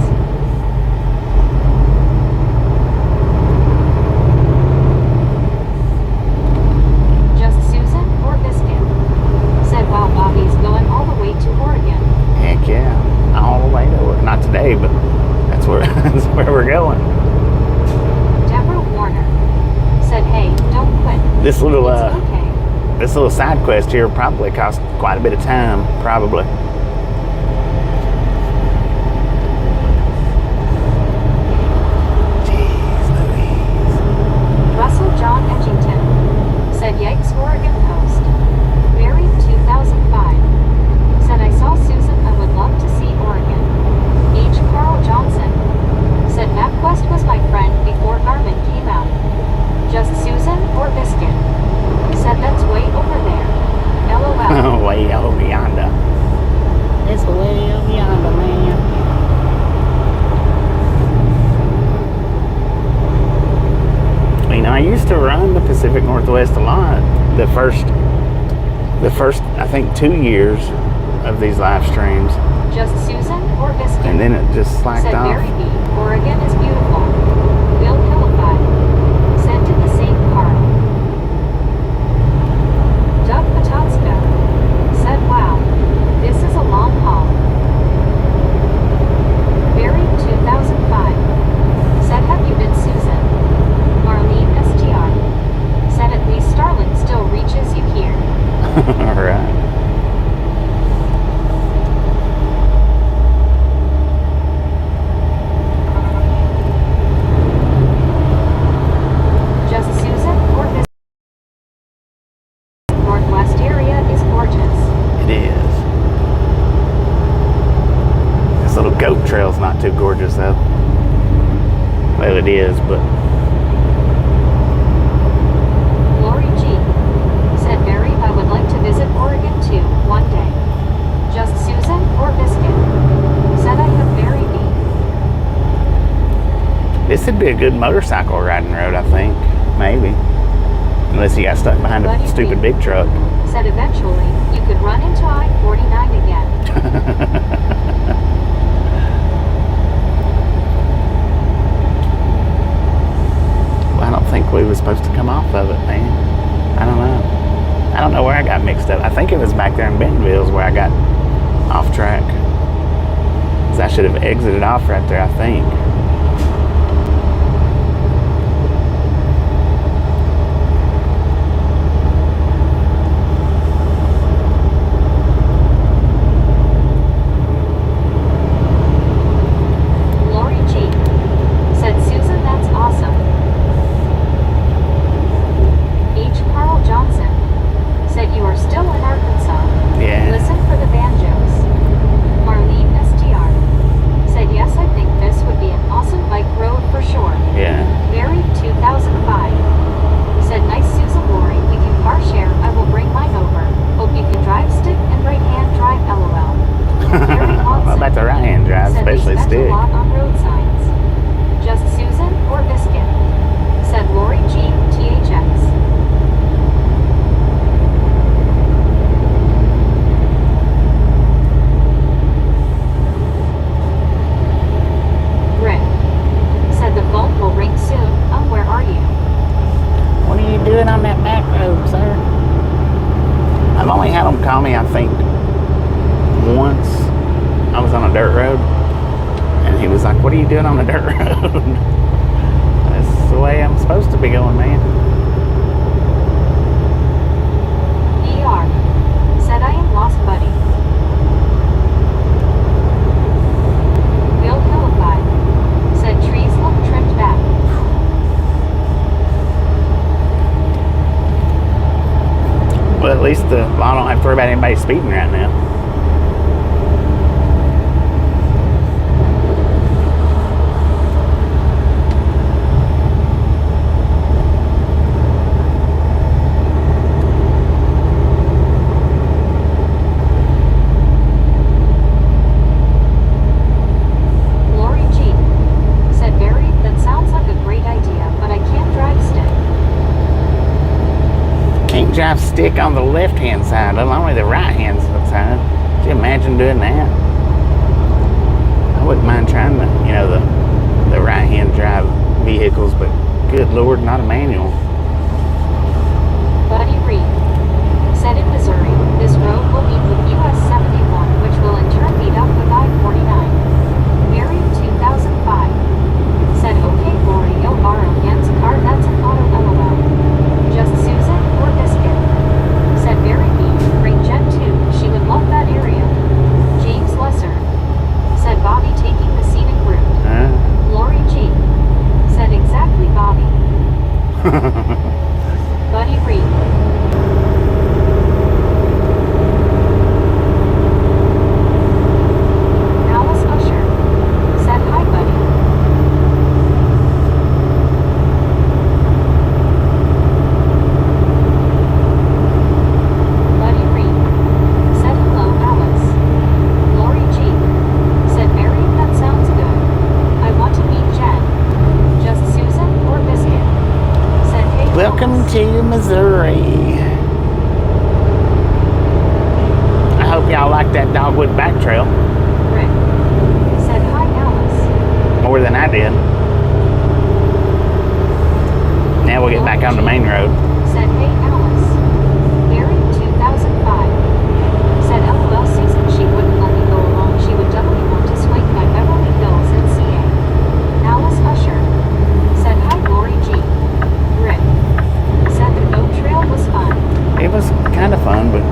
Just Susan or Biscuit? Said wow, Bobby's going all the way to Oregon. Heck yeah, all the way to it. Not today, but that's where that's where we're going. Deborah Warner. Said hey, don't quit. This little It's okay. this little side quest here probably cost quite a bit of time, probably. in the Pacific Northwest a lot. The first, I think, 2 years of these live streams, Just Susan or Biscuit? and then it just slacked Said off. Mary B. Oregon is beautiful. Bill Philippi. Said to the same Carl. Doug Pototska. Said wow. This is a long haul. Barry 2005. Said have you been Susan? Marlene STR. Said at least Starlink still reaches you here. All right. Just Susan or Biscuit? Northwest area is gorgeous. It is. This little goat trail's not too gorgeous though. Well, it is, but Lori G. Said Barry, I would like to visit Oregon too, one day. Just Susan or Biscuit? Said I have Barry B. this would be a good motorcycle riding road, I think. Maybe. Unless you got stuck behind a stupid big truck. Said eventually you could run into I-49 again. Well, I don't think we were supposed to come off of it, man. I don't know. I don't know where I got mixed up. I think it was back there in Bentonville where I got off track. 'Cause I should have exited off right there, I think. Lori G. Said Susan, that's awesome. H. Carl Johnson. Said you are still in Arkansas. Yeah. Listen for the banjos. Marlene STR. Said yes, I think this would be an awesome bike road for sure. Yeah. Barry 2005. Said nice Susan Lori, we can car share, I will bring mine over. Hope you can drive stick and right hand drive LOL. Barry What Watson. about the right hand drive, Said we especially spent stick? a lot on road signs. Just Susan or Biscuit? Said Lori G. THX. Rick. Said the phone will ring soon. Where are you? What are you doing on that back road, sir? I've only had them call me, I think, once. I was on a dirt road, and he was like, what are you doing on the dirt road? That's the way I'm supposed to be going, man. ER. Said I am lost, buddy. Bill Philippi. Said trees look trimmed back. Well, at least I don't have to worry about anybody speeding right now. Lori G. Said Barry, that sounds like a great idea, but I can't drive stick. Can't drive stick on the left-hand side, only the right-hand side. Could you imagine doing that? I wouldn't mind trying the right-hand drive vehicles, but good Lord, not a manual. Buddy Reed. Said in Missouri, this road will meet with US 71, which will in turn meet up with I-49. Mary 2005. Said okay Lori, you'll borrow Jens' car, that's an auto LOL. Just Susan or Biscuit? Said Barry B. Bring Jen too, she would love that area. James Lesser. Said Bobby taking the scenic route. Lori G. Said exactly Bobby. Buddy Reed. Alice Usher. Said hi buddy. Buddy Reed. Said hello Alice. Lori G. Said Mary, that sounds good. I want to meet Jen. Just Susan or Biscuit? Said hey. Well, Missouri. I hope y'all like that Dogwood back trail Rick said, "Hi, Alice." more than I did. Now we'll get back on the main road. Said, "Hey, Alice." Barry 2005 said, "LOL, Susan, she wouldn't let me go along. She would definitely want to swing by Beverly Hills and CA." Alice Usher said, "Hi, Lori G." Rick said, "The boat trail was fun." It was kind of fun, but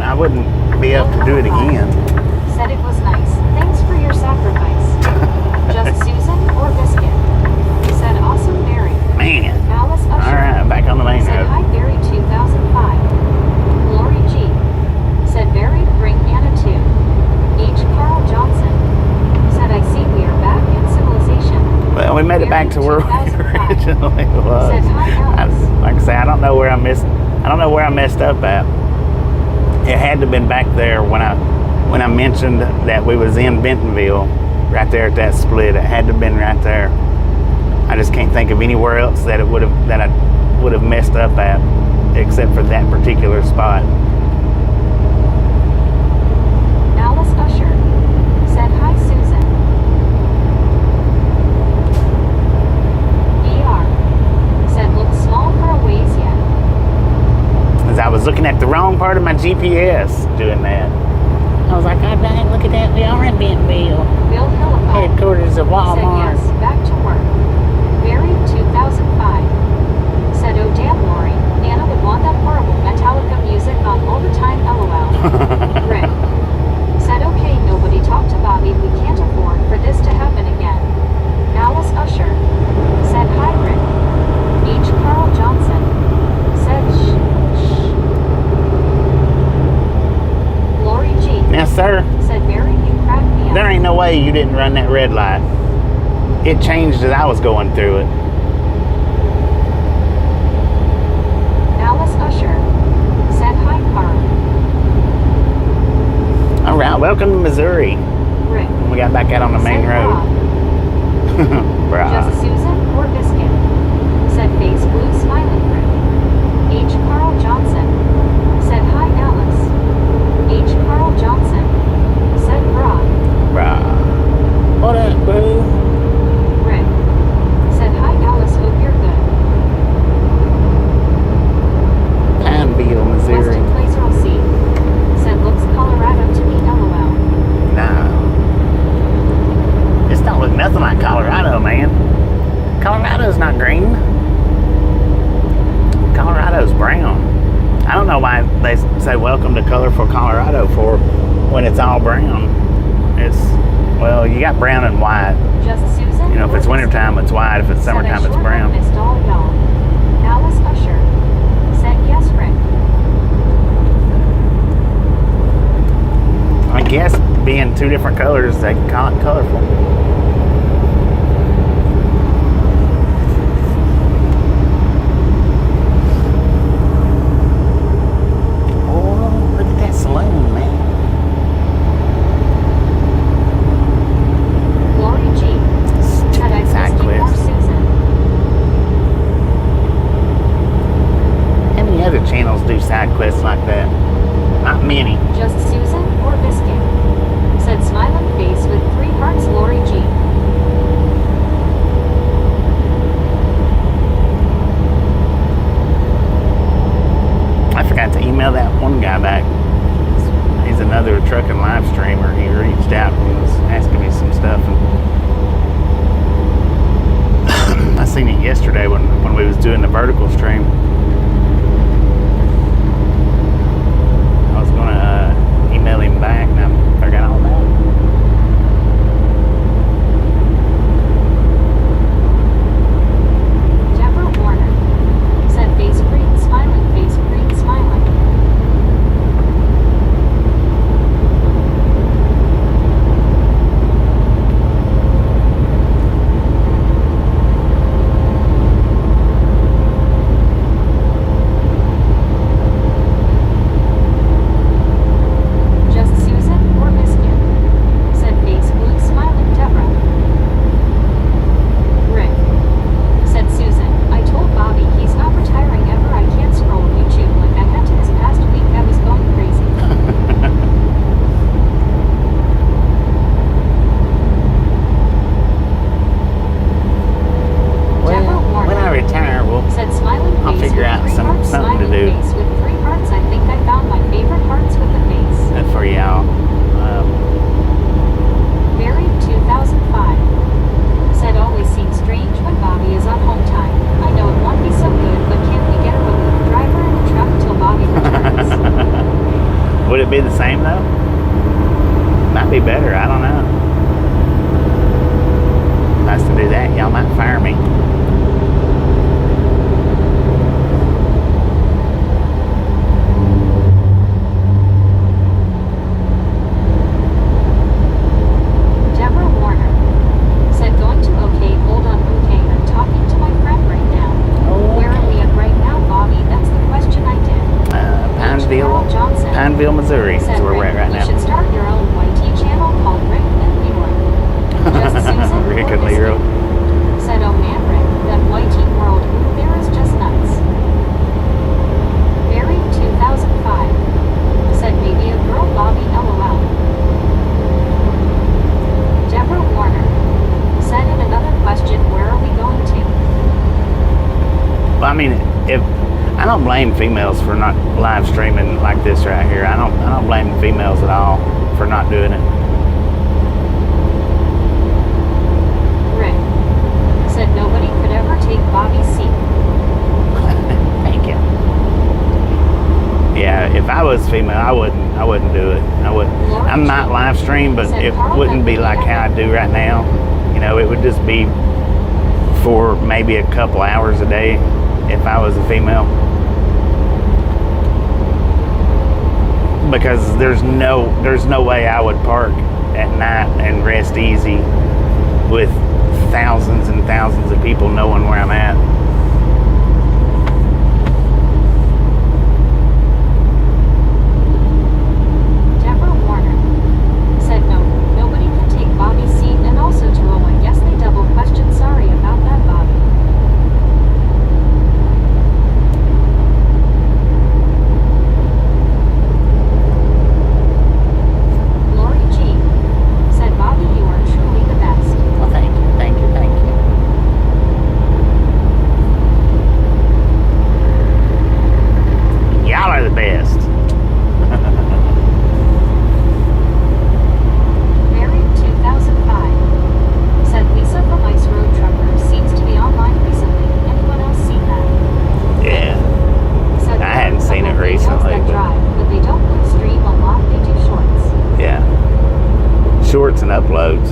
I wouldn't be able to do it again. Said it was nice. Thanks for your sacrifice. Just Susan or Biscuit? Said awesome Barry. Man. Alice Usher. All right, back on the main Said, road. "Hi, Barry 2005. Lori G. Said, "Barry, bring Anna too." H. Carl Johnson said, "I see we are back in civilization." Well, we made it back to where we 2005. originally was. Said, "Hi, Alice." Like I say, I don't know where I messed up at. It had to have been back there when I mentioned that we was in Bentonville, right there at that split. It had to have been right there. I just can't think of anywhere else that I would have messed up at, except for that particular spot. Alice Usher said, "Hi, Susan." ER said, "Looks small for a ways yet." As I was looking at the wrong part of my GPS doing that. I was like, God dang, look at that. We are in Bentonville. Bill Hillipop Headquarters of said, Walmart. "Yes, back to work." Barry 2005 said, "Oh damn, Lori, Anna would want that horrible Metallica music on all the time, LOL." Rick said, "Okay, nobody talk to Bobby. We can't afford for this to happen again." Alice Usher said, "Hi, Rick." H. Carl Johnson said, "Shh." Lori G. Yes, sir. said, "Barry, you cracked me up." There ain't no way you didn't run that red light. It changed as I was going through it. Alice Usher said, "Hi, Carl." All right, welcome to Missouri. Rick We got back out on the main said, road. "Rob." Bruh. Just Susan or Biscuit? Said face blue smiling Rick. H. Carl Johnson said, "Hi, Alice." H. Carl Johnson said, "Rob." Bruh. What up, bro? Rick said, "Hi, Alice, hope you're good." Pineville, Missouri. Weston Placer C said, "Looks Colorado to me, LOL." No. This don't look nothing like Colorado, man. Colorado's not green. Colorado's brown. I don't know why they say welcome to colorful Colorado for when it's all brown. Well, you got brown and white. Just Susan. You know, if it's wintertime, it's white. If it's summertime, said, "I it's sure brown. have missed all y'all." Alice Usher said, "Yes, Rick." I guess being two different colors, they can call it colorful. Oh, look at that saloon, man. Lori G said, "I Side missed you more, quest. Susan." How many other channels do side quests like that? Not many. Just Susan or Biscuit? Said smiling face with 3 hearts, Lori G. I forgot to email that one guy back. He's another trucking live streamer. He reached out and was asking me some stuff. And I seen it yesterday when we was doing the vertical stream. I was gonna email him back, and I forgot all about it. Deborah Warner said face green smiling, face green smiling. I mean, if I don't blame females for not live streaming like this right here. I don't blame females at all for not doing it. Rick said nobody could ever take Bobby's seat. Thank you. Yeah, if I was female, I wouldn't do it. I might live stream, but it wouldn't be like how I do right now. You know, it would just be for maybe a couple hours a day if I was a female. Because there's no way I would park at night and rest easy with thousands and thousands of people knowing where I'm at. Deborah Warner said nobody can take Bobby's seat, and also Jerome, I guess they double questioned. Sorry about that, Bobby. Lori G said, Bobby, you are truly the best. Well, thank you. Y'all are the best. Married 2005 said Lisa from Ice Road Truckers seems to be online recently. Anyone else seen that? Yeah. Said I hadn't seen it recently, That but- drive, but they don't do stream a lot. They do shorts. Yeah. Shorts and uploads.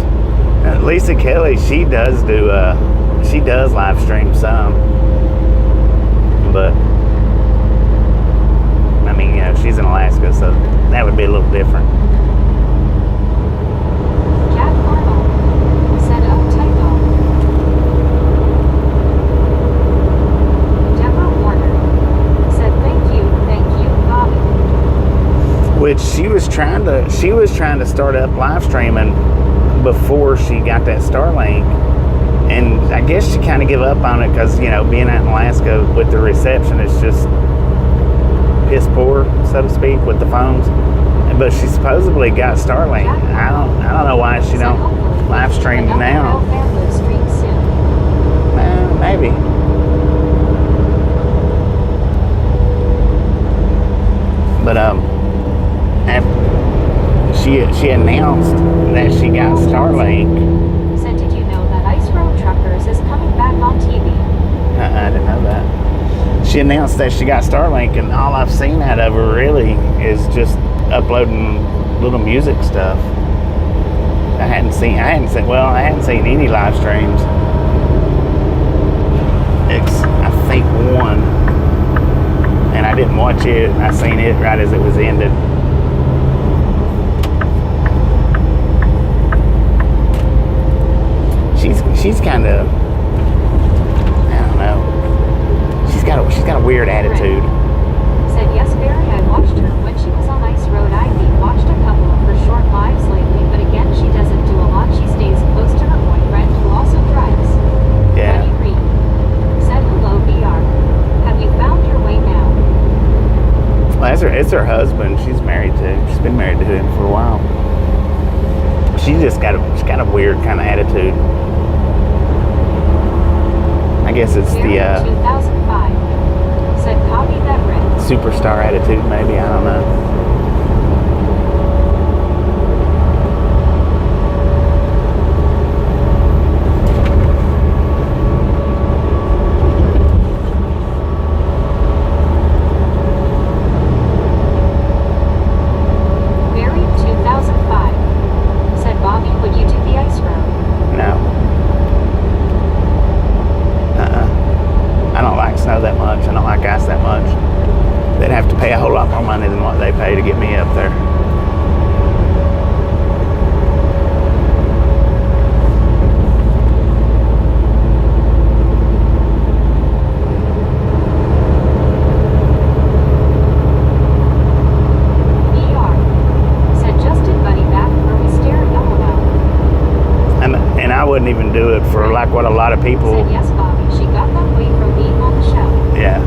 Lisa Kelly, she does live stream some. But I mean, you know, she's in Alaska, so that would be a little different. Cat Arnold said, oh, typo. Deborah Warner said, thank you, Bobby. Which she was trying to start up live streaming before she got that Starlink, and I guess she kind of gave up on it because, you know, being out in Alaska with the reception, it's just piss poor, so to speak, with the phones. But she supposedly got Starlink. I don't know why she don't live stream now. Stream soon. Well, maybe. But she announced that she got Starlink. Said, did you know that Ice Road Truckers is coming back on TV? I didn't know that. She announced that she got Starlink, and all I've seen out of her really is just uploading little music stuff. I hadn't seen any live streams. I think one, and I didn't watch it. I seen it right as it was ended. She's kind of, I don't know. She's got a weird attitude. Said, yes, Barry, I watched her when she was on Ice Road. I've watched a couple of her short lives lately, but again, she doesn't do a lot. She stays close to her boyfriend, who also drives. Yeah. Buddy Reed said, hello, VR. Have you found your way now? Well, it's her husband. She's married to. She's been married to him for a while. She's got a weird kind of attitude. I guess it's Barry, the 2005 said, copy that, Rick. superstar attitude, maybe. I don't know. Barry, 2005 said, Bobby, would you do the Ice Road? No. I don't like snow that much. I don't like ice that much. They'd have to pay a whole lot more money than what they pay to get me up there. VR said, Justin, buddy, back where we stared. Oh, no. And I wouldn't even do it for like what a lot of people. Said, yes, Bobby, she got that way from being on the show. Yeah.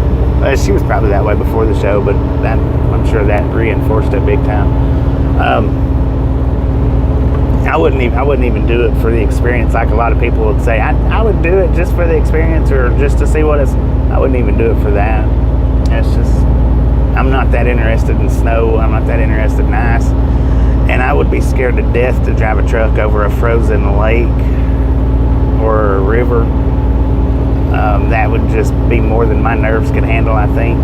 She was probably that way before the show, but I'm sure that reinforced it big time. I wouldn't even do it for the experience, like a lot of people would say. I would do it just for the experience or just to see what it's. I wouldn't even do it for that. It's just, I'm not that interested in snow. I'm not that interested in ice. And I would be scared to death to drive a truck over a frozen lake or a river. That would just be more than my nerves could handle, I think.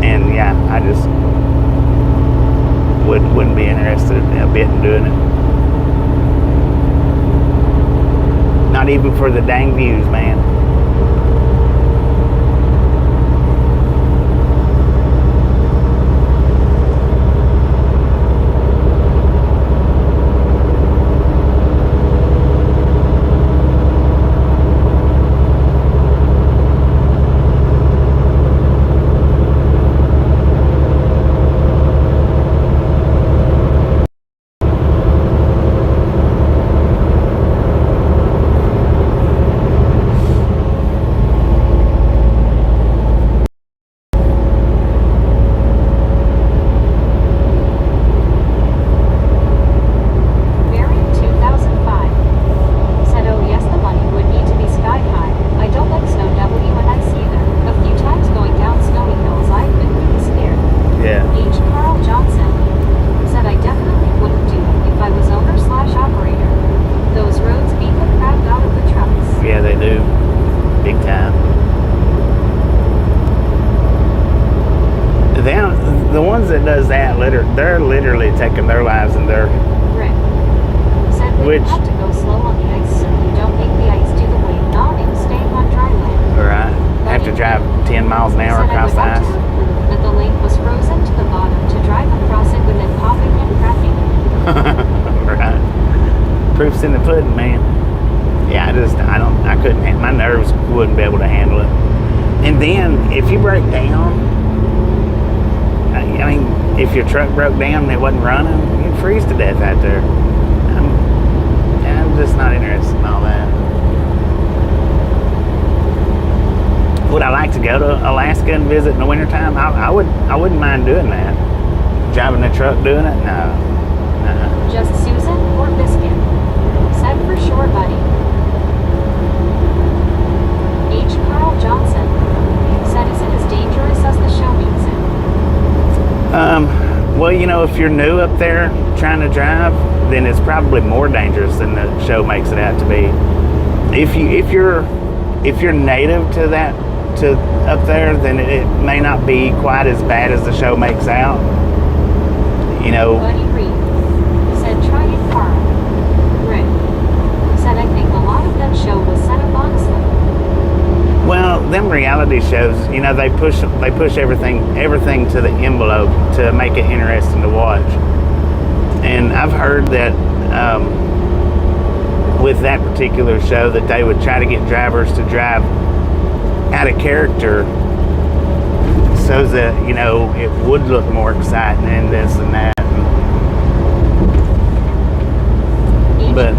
And yeah, I just wouldn't be interested a bit in doing it. Not even for the dang views, man. That does that, they're literally taking their lives in their... Rick said we Which... have to go slow on the ice so we don't make the ice do the weight, not in staying on dry land. Right. I have to drive 10 miles an hour across the ice. That the lake was frozen to the bottom to drive across it with it popping and cracking. Right. Proof's in the pudding, man. Yeah, I couldn't, my nerves wouldn't be able to handle it. And then, if you break down, I mean, if your truck broke down and it wasn't running, you'd freeze to death out there. I'm just not interested in all that. Would I like to go to Alaska and visit in the wintertime? I wouldn't mind doing that. Driving the truck doing it? No. Just Susan or Biscuit? Said for sure, buddy. H. Carl Johnson said, is it as dangerous as the show makes it? Well, you know, if you're new up there trying to drive, then it's probably more dangerous than the show makes it out to be. If you're native to up there, then it may not be quite as bad as the show makes out. You know. Buddy Reed said, try it, Carl. Rick said, I think a lot of that show was set up honestly. Well, them reality shows, you know, they push everything to the envelope to make it interesting to watch. And I've heard that with that particular show that they would try to get drivers to drive out of character so that, you know, it would look more exciting and this and that. But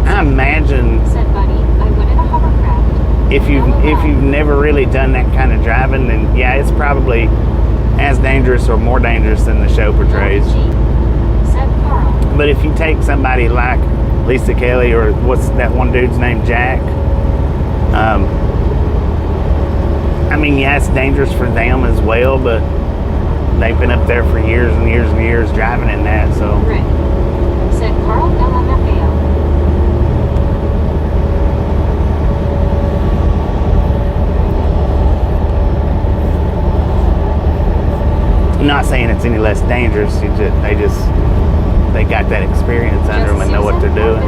I imagine, said Buddy, I would in a hovercraft. If you've never really done that kind of driving, then yeah, it's probably as dangerous or more dangerous than the show portrays. Said Carl. But if you take somebody like Lisa Kelly or what's that one dude's name, Jack, I mean, yeah, it's dangerous for them as well, but they've been up there for years and years and years driving in that, so. Rick said Carl LMFAO. I'm not saying it's any less dangerous. They got that experience under them and know what they're doing.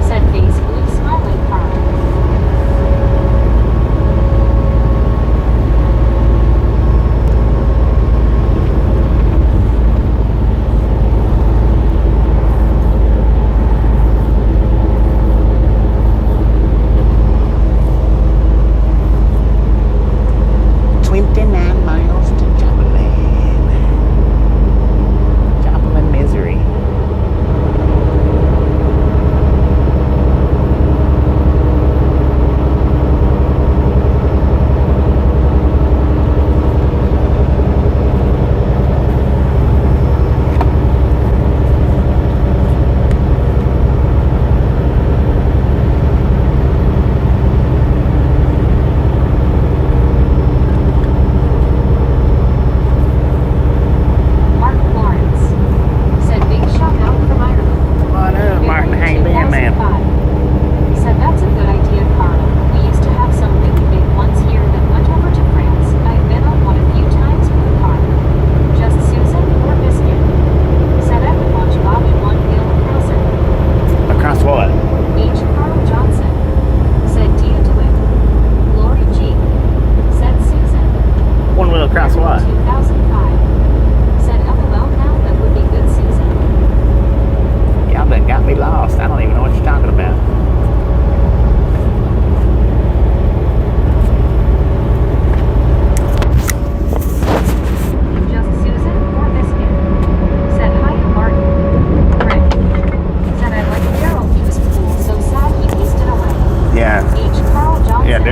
Said face blue smiling Carl.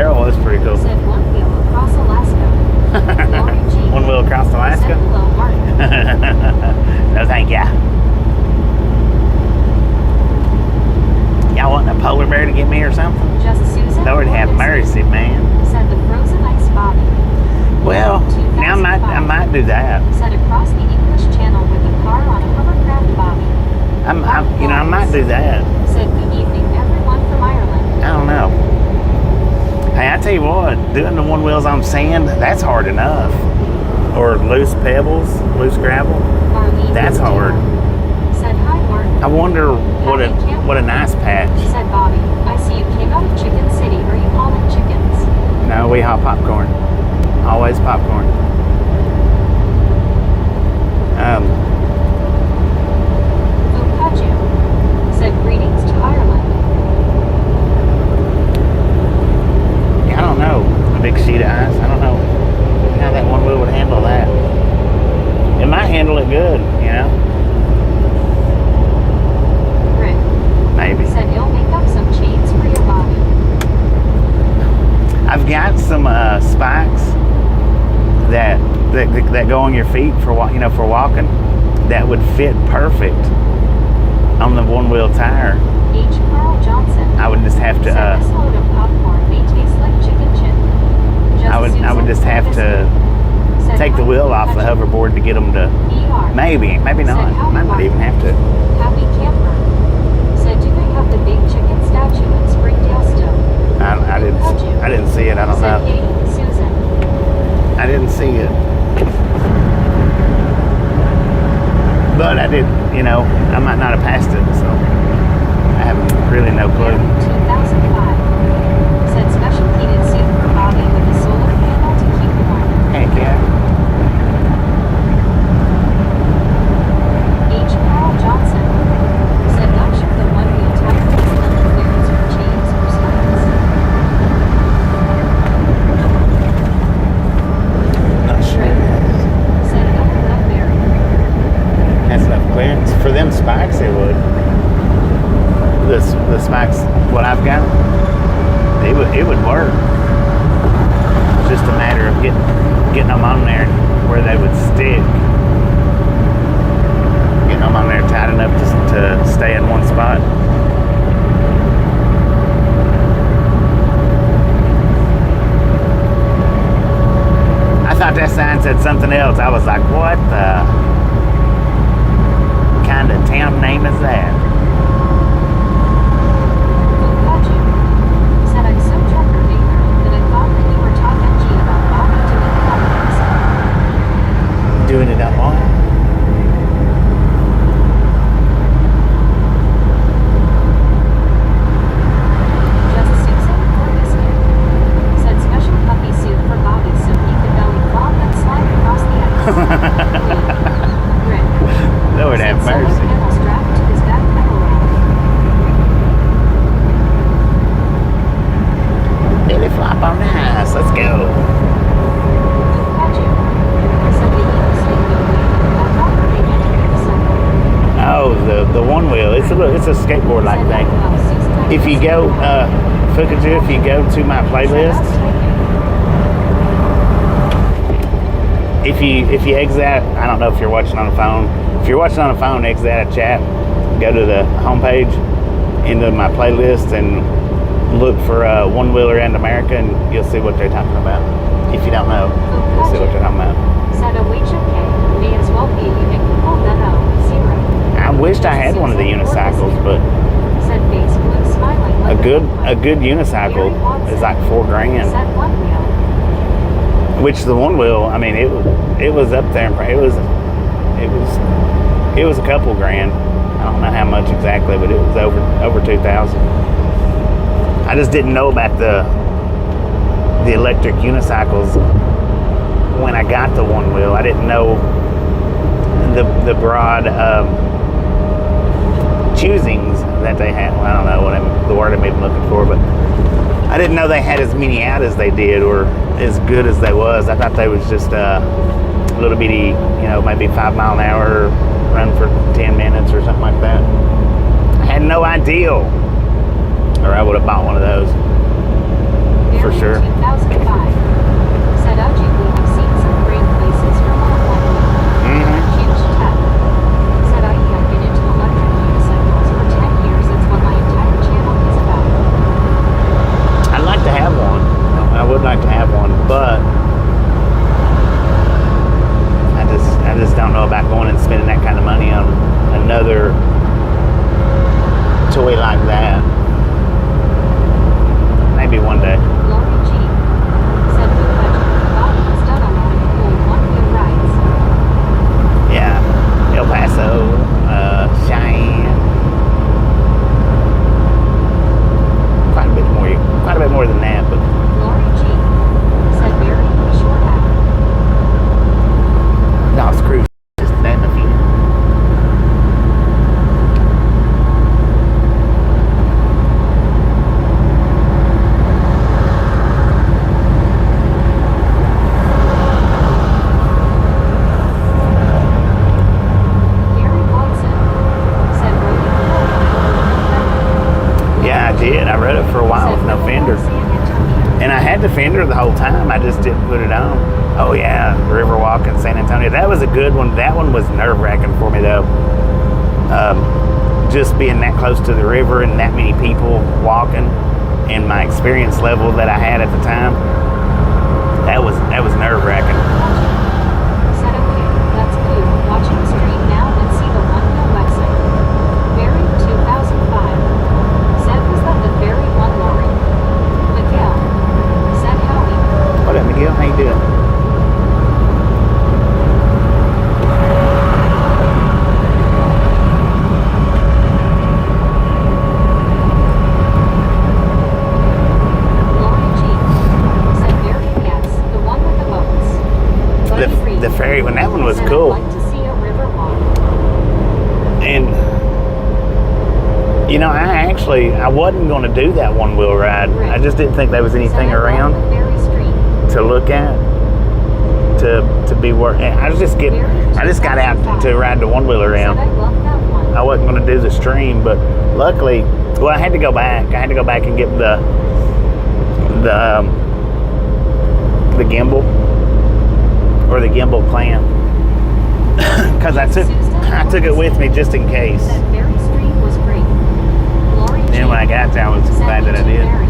barrel was pretty cool. Said one wheel across Alaska. Lori G. One wheel across Said Alaska. hello, Martin. No, thank ya. Y'all want a polar bear to get me or something? Just Susan. Lord have mercy, man. Said the frozen ice Bobby. Well, now I might do that. Said across the English Channel with the car on a hovercraft Bobby. I might do that. Said good evening everyone from Ireland. I don't know. Hey, I tell you what, doing the one wheels on sand, that's hard enough. Or loose pebbles, loose gravel. Marlene That's hard. Said hi Martin. I wonder what a nice patch. Said Bobby, I see you came out of Chicken City. Are you hauling chickens? No, we haul popcorn. Always popcorn. Vokaju said greetings to Ireland. I don't know. A big sheet of ice. I don't know how that one wheel would handle that. It might handle it good, you know? Rick Maybe. said he'll make up some chains for your body. I've got some spikes that go on your feet for for walking that would fit perfect on the one wheel tire. H. Carl Johnson I would just have to said this load of popcorn may taste like chicken chip. I would just have to take the wheel off the hoverboard to get them to maybe not. Might not even have to. Happy camper said do they have the big chicken statue in Springdale still? I didn't see it. I don't Said know. hey Susan. I didn't see it. But I did, I might not have passed it, so I have really no clue. 2005 said special heated suit for Bobby with a solar panel to keep warm. Heck yeah. H. Carl Johnson said not sure the one wheel tire is under clearance for chains or spikes. Not sure. Said up there. That's enough clearance. For them spikes, it would. The spikes, what I've got, it would work. It's just a matter of getting them on there where they would stick. Getting them on there tight enough to stay in one spot. I thought that sign said something else. I was like, what the kind of town name is that? Vokaju said I'm so trucker ignorant that I thought that you were talking G about Bobby doing Doing the it on what? Just Susan or Biscuit said special puppy suit for Bobby so he could belly flop and slide across the ice. Rick Lord said have solar mercy. panel strapped to his back pedal rail. Billy flop on ice. Let's go. Vokaju said the Eagle skateboard wheel. I thought they needed it somewhere. Oh, the one wheel. It's a skateboard like Said thing. well, Susan, If you go, Fukaju, if you go to my playlist, if you exit, I don't know if you're watching on the phone. If you're watching on the phone, exit out of chat, go to the homepage, into my playlist, and look for One Wheeler and America, and you'll see what they're talking about. If you don't know, you'll see what they're talking about. said a wage of K may as well be ubiquitous than a zero. I wished I had one of the unicycles, but Said face blue smiling a like good unicycle is like $4,000. Said one wheel. Which the one wheel, I mean, it was up there. It was a couple grand. I don't know how much exactly, but it was over 2,000. I just didn't know about the electric unicycles when I got the one wheel. I didn't know the broad choosings that they had. Well, I don't know the word I'm even looking for, but I didn't know they had as many out as they did, or as good as they was. I thought they was just a little bitty, maybe 5 mile an hour run for 10 minutes or something like that. I had no idea, or I would have bought one of those. for sure. 2005. Said Ojib, we have seen some great places from our one wheel. Mm-hmm. Huge tech. Said I've been into electric unicycles for 10 years. It's what my entire channel is about. I'd like to have one. I would like to have one, but I just don't know about going and spending that kind of money on another toy like that. Maybe one day. Lori G. Said good budget. Bob has done a lot of cool one-wheel rides. Yeah, El Paso, Cheyenne. Quite a bit more than that, but Lori G. Said very short out. Dawes Creek just name a few. Gary Watson. Said rodeo. Yeah, I did. I rode it for a while with no fender. And I had the fender the whole time. I just didn't put it on. Oh yeah, Riverwalk in San Antonio. That was a good one. That one was nerve-wracking for me though. Just being that close to the river and that many people walking, and my experience level that I had at the time, that was nerve-wracking. Said okay, that's cool. Watching the stream now and see the one-wheel website. Very 2005. Said was that the very one Lori? Miguel. Said Howie. What up, Miguel? How you doing? Lori G. Said very yes, the one with the boats. Buddy Reed. The ferry one, that one was Said cool. I'd like to see a river walk. And you know, I wasn't going to do that one-wheel ride. I just didn't think there was anything Said I love around the ferry street. to look at, to be worth. I just got out to ride the one-wheel around. Said I love that one. I wasn't going to do the stream, but luckily, well, I had to go back. I had to go back and get the gimbal, or the gimbal clamp, because I took it with me just in case. That ferry street was great. Lori G. And when I got there, I was Said glad that I you too, did. Mary.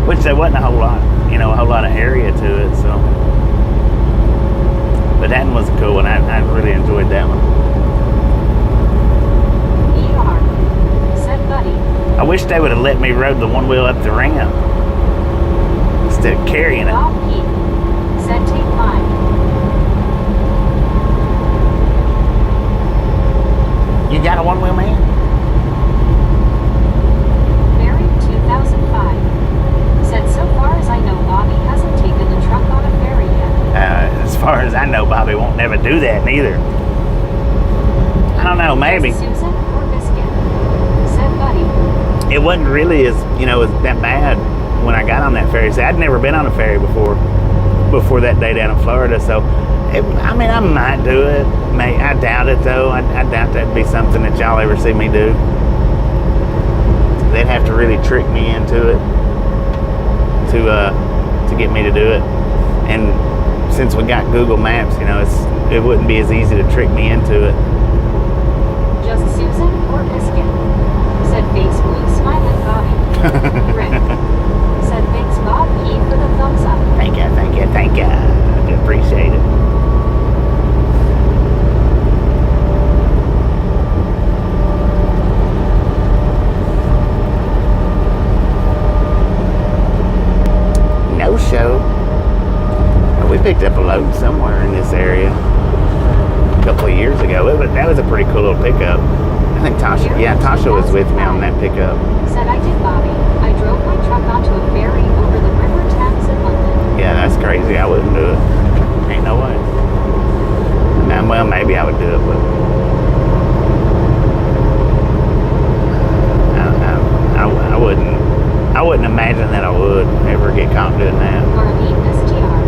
Which there wasn't a whole lot of area to it, so. But that one was a cool one. I really enjoyed that one. ER. Said buddy. I wish they would have let me ride the one wheel up the ramp instead of carrying it. Bob P. Said take mine. You got a one wheel, man? Mary 2005. Said so far as I know, Bobby hasn't taken the truck on a ferry yet. As far as I know, Bobby won't never do that neither. I don't know, maybe. Susan or Biscuit. Said buddy. It wasn't really as that bad when I got on that ferry. See, I'd never been on a ferry before that day down in Florida, so I might do it. I doubt it though. I doubt that'd be something that y'all ever see me do. They'd have to really trick me into it to get me to do it. And since we got Google Maps, it wouldn't be as easy to trick me into it. Just Susan or Biscuit. Said face blue smiling Bobby. Rick. Said thanks Bob P for the thumbs up. Thank you. I do appreciate it. No show. We picked up a load somewhere in this area a couple of years ago. That was a pretty cool little pickup. I think Tasha was with me on that pickup. Said I did Bobby. I drove my truck onto a ferry over the River Thames in London. Yeah, that's crazy. I wouldn't do it. Ain't no way. Now, well, maybe I would do it, but I wouldn't imagine that I would ever get caught doing that. Marlene STR.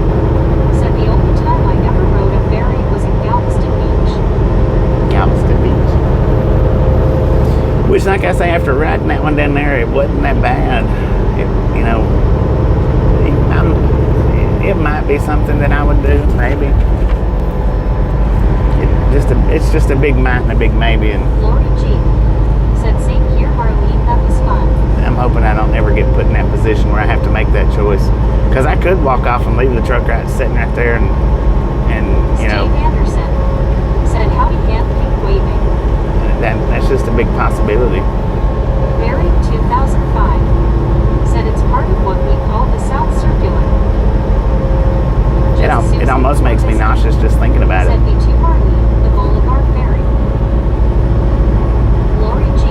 Said the only time I ever rode a ferry was in Galveston Beach. Galveston Beach. Which, like I say, after riding that one down there, it wasn't that bad. it might be something that I would do, maybe. It's just a big might and a big maybe, and Lori G. said, same here, Marlene, that was fun. I'm hoping I don't ever get put in that position where I have to make that choice. Because I could walk off and leave the truck right sitting right there, and you know, Steve Anderson said, howdy, hand pink waving. that's just a big possibility. Barry 2005 said it's part of what we call the South Circular. It almost makes me nauseous just thinking about it. Sent me to Marlene, the Boulevard Ferry. Lori G.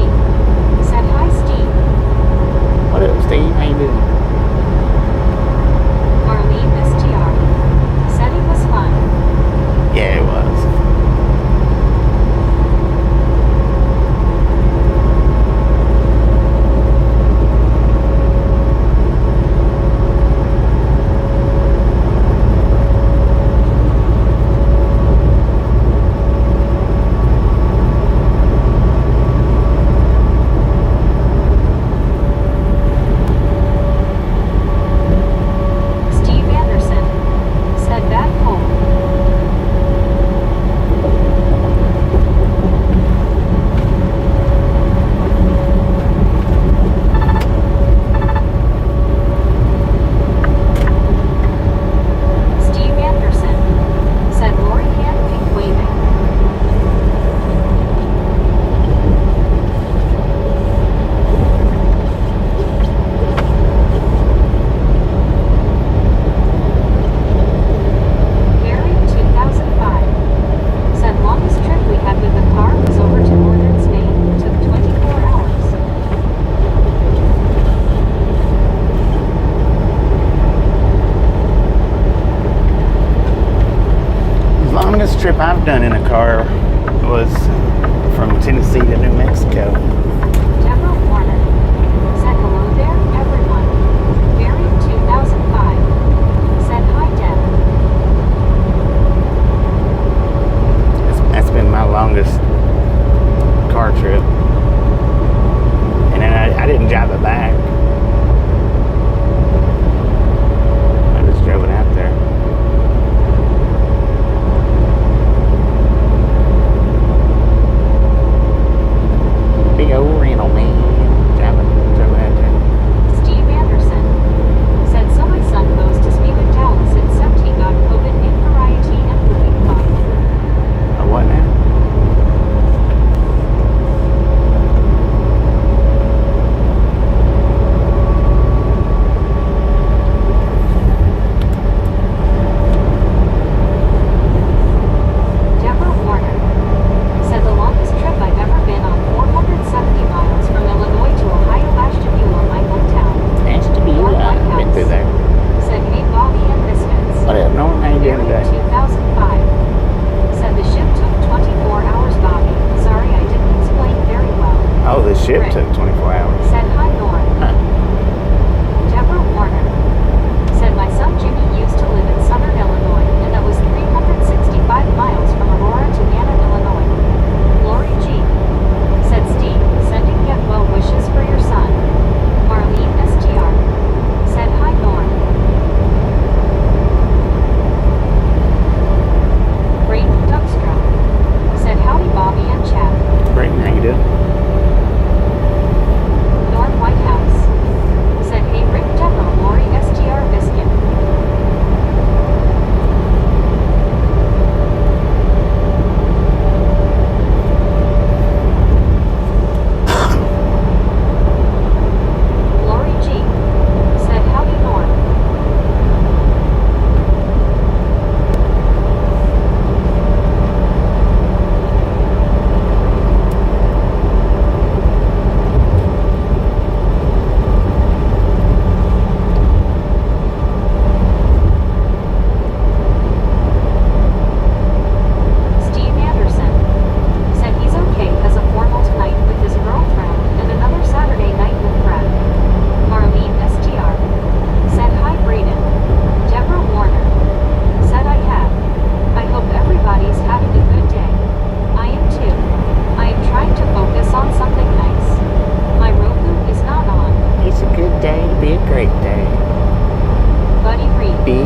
said, hi, Steve. What up, Steve? How you doing? Marlene STR said it was fun. Yeah, it was. Steve Anderson said, back home. Steve Anderson said, Lori, hand pink waving. Barry 2005 said, longest trip we had with the car was over to northern Spain. Took 24 hours. The longest trip I've done in a car was from Tennessee to New Mexico. Deborah Warner said, hello there, everyone. Barry 2005 said, hi, Deb. That's been my longest car trip. And then I didn't drive it back. I just drove it out there. Big old rental man. Drove it out there. Steve Anderson said, so my son goes to speak with Dallas except he got COVID in variety and moving fine. Oh, what now? Deborah Warner said, the longest trip I've ever been on, 470 miles from Illinois to Ohio, Ashtabula, my hometown. Ashtabula. I've been through there. Said, hey, Bobby and Biscuits. What up, Norman? How you doing Barry today? 2005 said, the ship took 24 hours, Bobby. Sorry, I didn't explain very well. Oh, the ship Rick took 24 hours. said, hi, Norm. Huh. Deborah Warner said, my son Jimmy used to live in southern Illinois, and that was 365 miles from Aurora to Anna, Illinois. Lori G. said, Steve, sending get well wishes for your son. Marlene STR said, hi, Norm. Brayden Duckstra said, howdy, Bobby and Chad. Brayden, how you doing? Norm Whitehouse said, hey, Rick Deborah, Lori STR Biscuit. Lori G. said, howdy, Norm. Steve Anderson said he's okay because a formal tonight with his girlfriend and another Saturday night with Brad. Marlene STR said, hi, Brayden. Deborah Warner said, I have. I hope everybody's having a good day. I am too. I am trying to focus on something nice. My Roku is not on. It's a good day to be a great day. Buddy Reed Be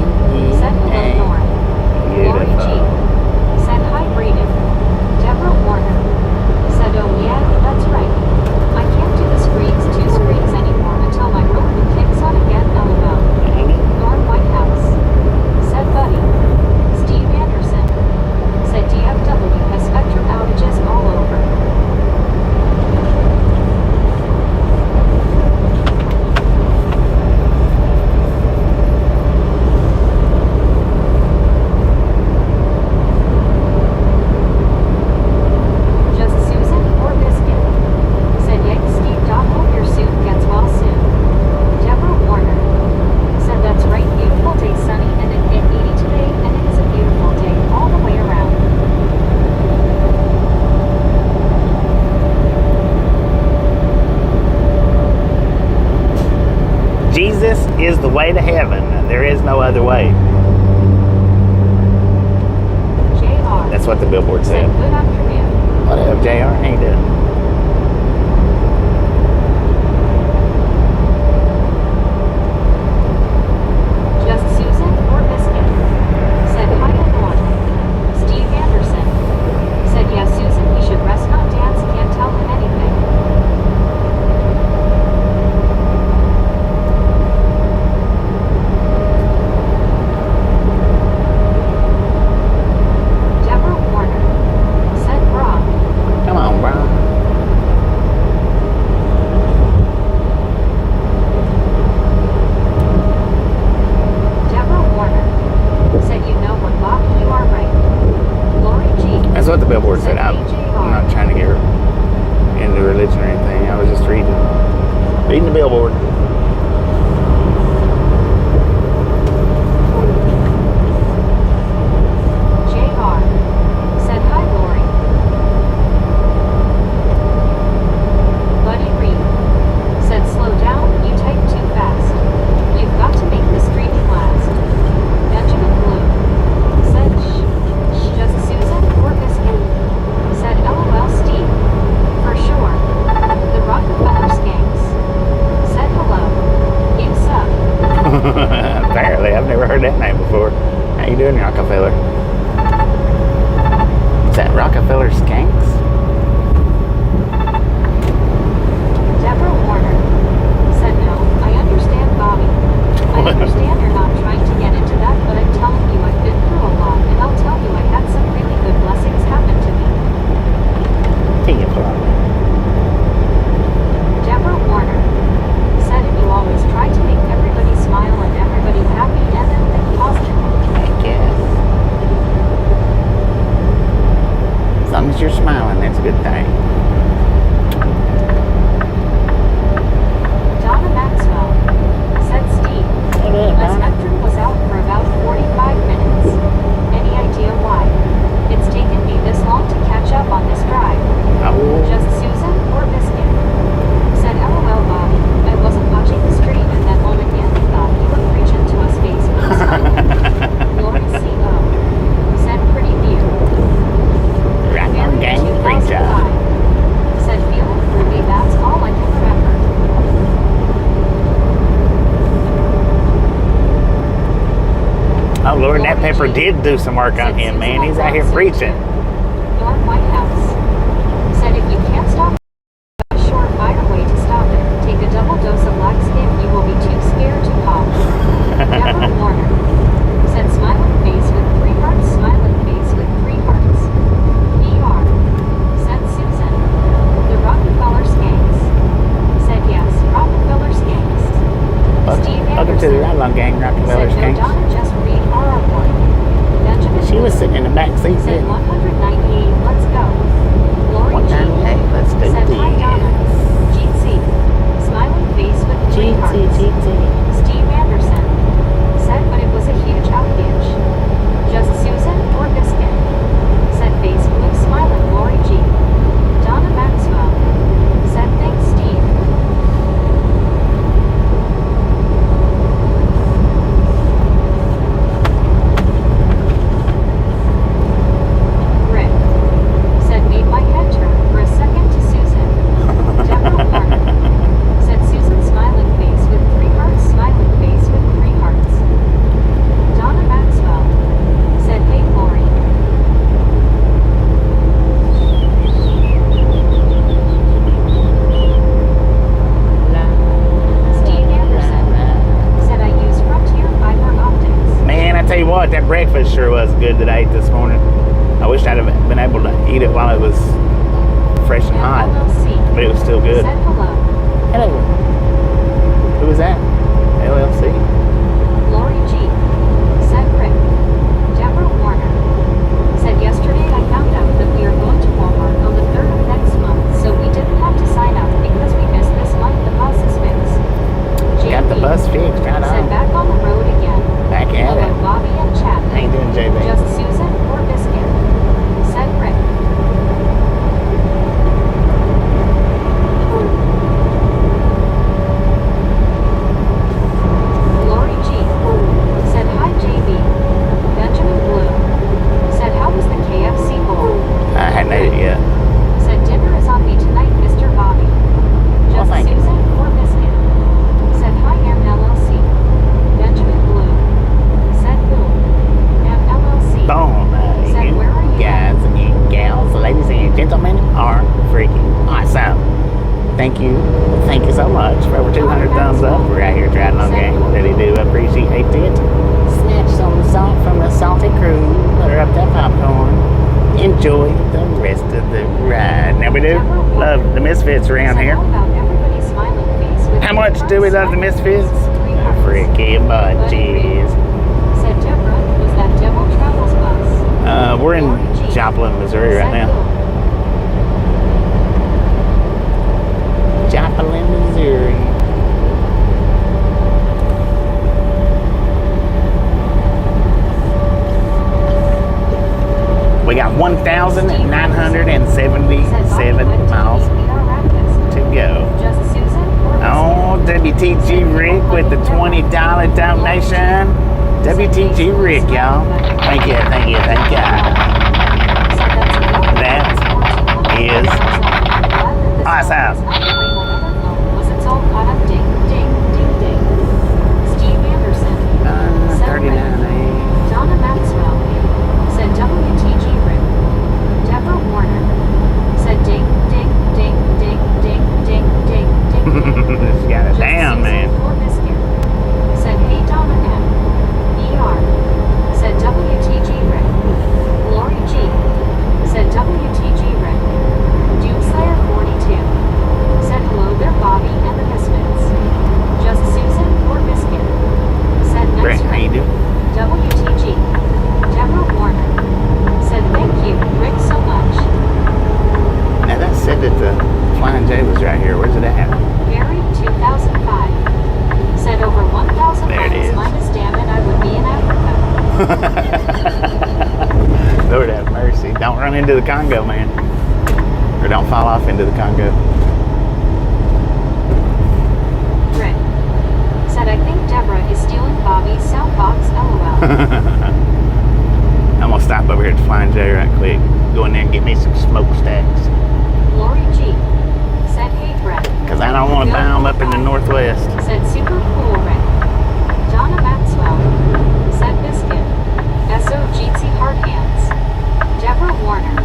way to heaven. There is no other way. JR. That's what the billboard Said said. good afternoon. What up, JR? How you doing? Just Susan or Biscuit. Said hi everyone. Steve Anderson. Said yes Susan he should rest not dance can't tell him anything. Deborah Warner. Said Brock. Come on, bro. Deborah Warner. Said you know what Bob you are right. Lori G. That's what the billboard said. I'm not trying to get into religion or anything. I was just reading the billboard. JR. Said hi Lori. Buddy Reed. Said slow down, you type too fast. You've got to make the streaming last. Benjamin Blue. Said just Susan or Biscuit. Said LOL Steve. For sure. The Rockefeller Skanks. Said hello. You suck. Apparently, I've never heard that name before. How you doing, Rockefeller? Is that Rockefeller Skanks? Deborah Warner. Said no, I understand Bobby. I understand you're not trying to get into that, but I'm telling you I've been through a lot, and I'll tell you I had some really good blessings happen to me. Deborah Warner. Said and you always try to make everybody smile and everybody happy and then think positive. Heck yeah. As long as you're smiling, that's a good thing. Donna Maxwell. Said Steve. What up, My Donna? spectrum was out for about 45 minutes. Any idea why? It's taken me this long to catch up on this drive. Oh, Just Susan or Biscuit? Said LOL Bobby. I wasn't watching the stream at that moment yet and thought you were preaching to us face with a smile. Lori C.O. Said pretty view. right on Married gang 2005. preacher. Said feeling groovy, that's all I can remember. Oh, Lord, that pepper did do some work on him, man. He's out here preaching. North White House. Said if you can't stop a surefire way to stop it, take a double dose of lax skin, you will be too scared to pop. Deborah Warner. Said smiling face with 3 hearts, smiling face with 3 hearts. ER. Said Susan. The Rockefeller Skanks. Said yes, Rockefeller Skanks. Steve Welcome to the Ride Along Gang, Rockefeller Said no, Skanks. Donna, just read our report. Benjamin She was sitting in the back seat. said 198, let's go. Lori G. 198, let's do Said hi Donna. this. GC. Smiling face with 3 hearts. Steve Anderson. Said but it was a huge outage. Just Susan or Biscuit. Said Facebook smiling Lori G. Donna Maxwell. Said thanks Steve. Rick. Said made my head turn for a second to Susan. Deborah Warner. Said Susan smiling face with 3 hearts, smiling face with 3 hearts. Donna Maxwell. Said hey Lori. Steve Anderson. Said I use Frontier Fiber Optics. Man, I tell you what, that breakfast sure was good that I ate this morning. I wish I'd have been able to eat it while it was fresh and hot, LLC. but it was still good. Said hello. Hello. Who was that? LLC? Lori G. Said Rick. Deborah Warner. Said yesterday I found out that we are going to Walmart on the 3rd of next month, so we didn't have to sign up because we missed this month the bus is fixed. Got the JB. bus fixed, right Said on. back on the road again. Back at Hello it. Bobby and Chad. How you doing, JB? Just Susan or Biscuit. Said Rick. Thank you. Thank you so much for over 200 thumbs up. We're out here trying on game. Really do appreciate it. Snatch some salt from the salty crew. Butter up that popcorn. Enjoy the rest of the ride. Now we do love the Misfits around here. How much do we love the Misfits? Freaky bunches. Said Deborah, was that Devil Travels bus? We're in Joplin, Missouri right now. Joplin, Missouri. We got 1,977 miles to go. Just Susan or Oh, WTG Rick with the $20 donation. WTG Rick, y'all. Thank you, thank you, thank you. That is awesome. Was it all caught up? Ding, ding, ding, ding. Steve Anderson. 39. Donna Maxwell. Said WTG Rick. Deborah Warner. Said ding, ding, ding, ding, ding, ding, ding, ding, ding. She got it down, man. Said hey Donna M. ER. Said WTG Rick. Lori G. Said WTG Rick. Doomslayer 42. Said hello there Bobby and the Misfits. Just Susan or Biscuit. Said Brent, nice how you Rick. doing? WTG. Deborah Warner. Said thank you, Rick, so much. Now that said that the Flying J was right here. Where's it at? Barry 2005. Said over 1,000 There it miles is. minus damn it, I would be in Africa. Lord have mercy. Don't run into the Congo, man. Or don't fall off into the Congo. Rick. Said I think Deborah is stealing Bobby's soundbox, lol. I'm gonna stop over here at the Flying J right quick. Go in there and get me some smokestacks. Lori G. Said hey Brett. Cause I don't want to buy them up in the Northwest. Said super cool Rick. Donna Maxwell. Said biscuit. S.O.G.T. hard hands. Deborah Warner.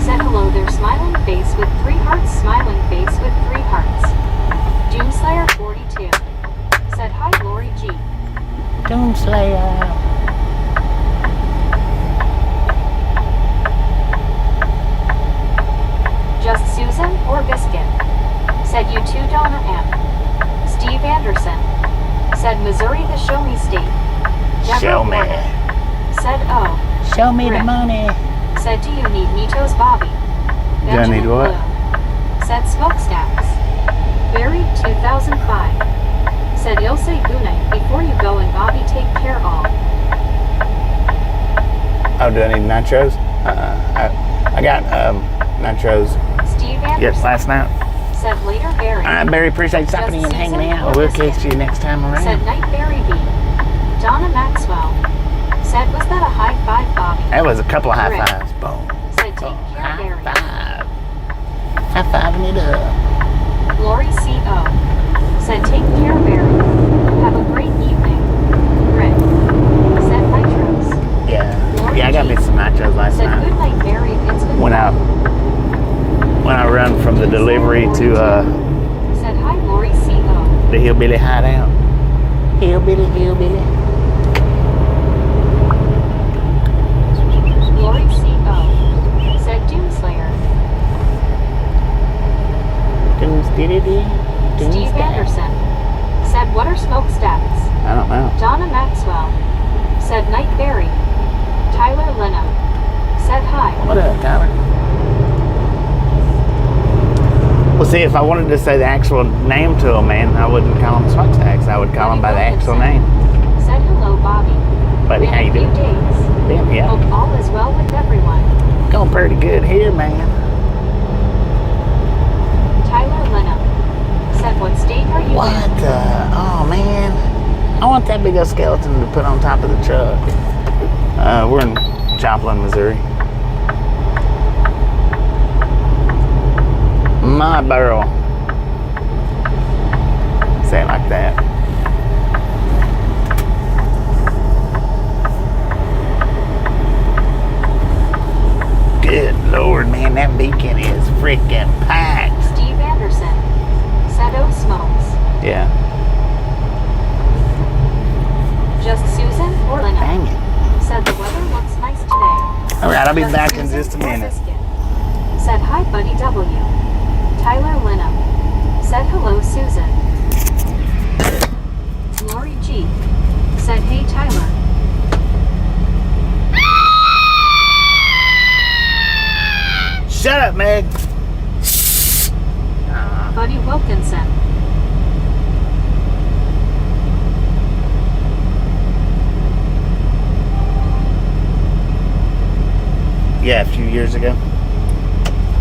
Said hello there smiling face with 3 hearts, smiling face with 3 hearts. Doomslayer 42. Said hi Lori G. Doomslayer. Just Susan or Biscuit. Said you too Donna M. Steve Anderson. Said Missouri the show me state. Deborah Show me. Warner. Said oh. Show me the Rick. money. Said do you need Nito's Bobby? Do I need what? Bloom. Said smokestacks. Barry 2005. Said Ilse Gune before you go and Bobby take care all. Oh, do I need nitros? I got nitros. Steve Anderson. Yes, last night. Said later Barry. All right, Barry, appreciate stopping in and hanging out. We'll catch you next time around. Said night Barry B. Donna Maxwell. Said was that a high five Bobby? That was a couple of high Rick. fives. Boom. Said take Boom. care High Barry. five. High fiving it up. Lori C.O. Said take care Barry. Have a great evening. Rick. Said nitros. Yeah. Lori Yeah, I got G. me some nachos last Said night. good night Barry. It's been When I run from the delivery to Said hi Lori C.O. the Hillbilly Hideout. Hillbilly. Lori C.O. Said Doomslayer. Steve Anderson. Said what are smokestacks? I don't know. Donna Maxwell. Said night Barry. Tyler Lenham. Said hi. What up, Tyler? Well, see, if I wanted to say the actual name to them, man, I wouldn't call them smokestacks. I would call them by the actual name. Said hello Bobby. Buddy, how you Been a doing? few days. Yeah. Hope all is well with everyone. Going pretty good here, man. Tyler Lenham. Said what state are you What in? the? Oh, man. I want that big old skeleton to put on top of the truck. We're in Joplin, Missouri. My barrel. Say it like that. Good Lord, man, that beacon is freaking packed. Steve Anderson. said O Smokes. Yeah. Just Susan or Lena? Dang it. Said the weather looks nice today. All right, I'll be Just back in Susan just a or minute. Biscuit? Said hi Buddy W. Tyler Lena. Said hello Susan. Lori G. Said hey Tyler. Shut up, Meg. Buddy Wilkinson. Yeah, a few years ago.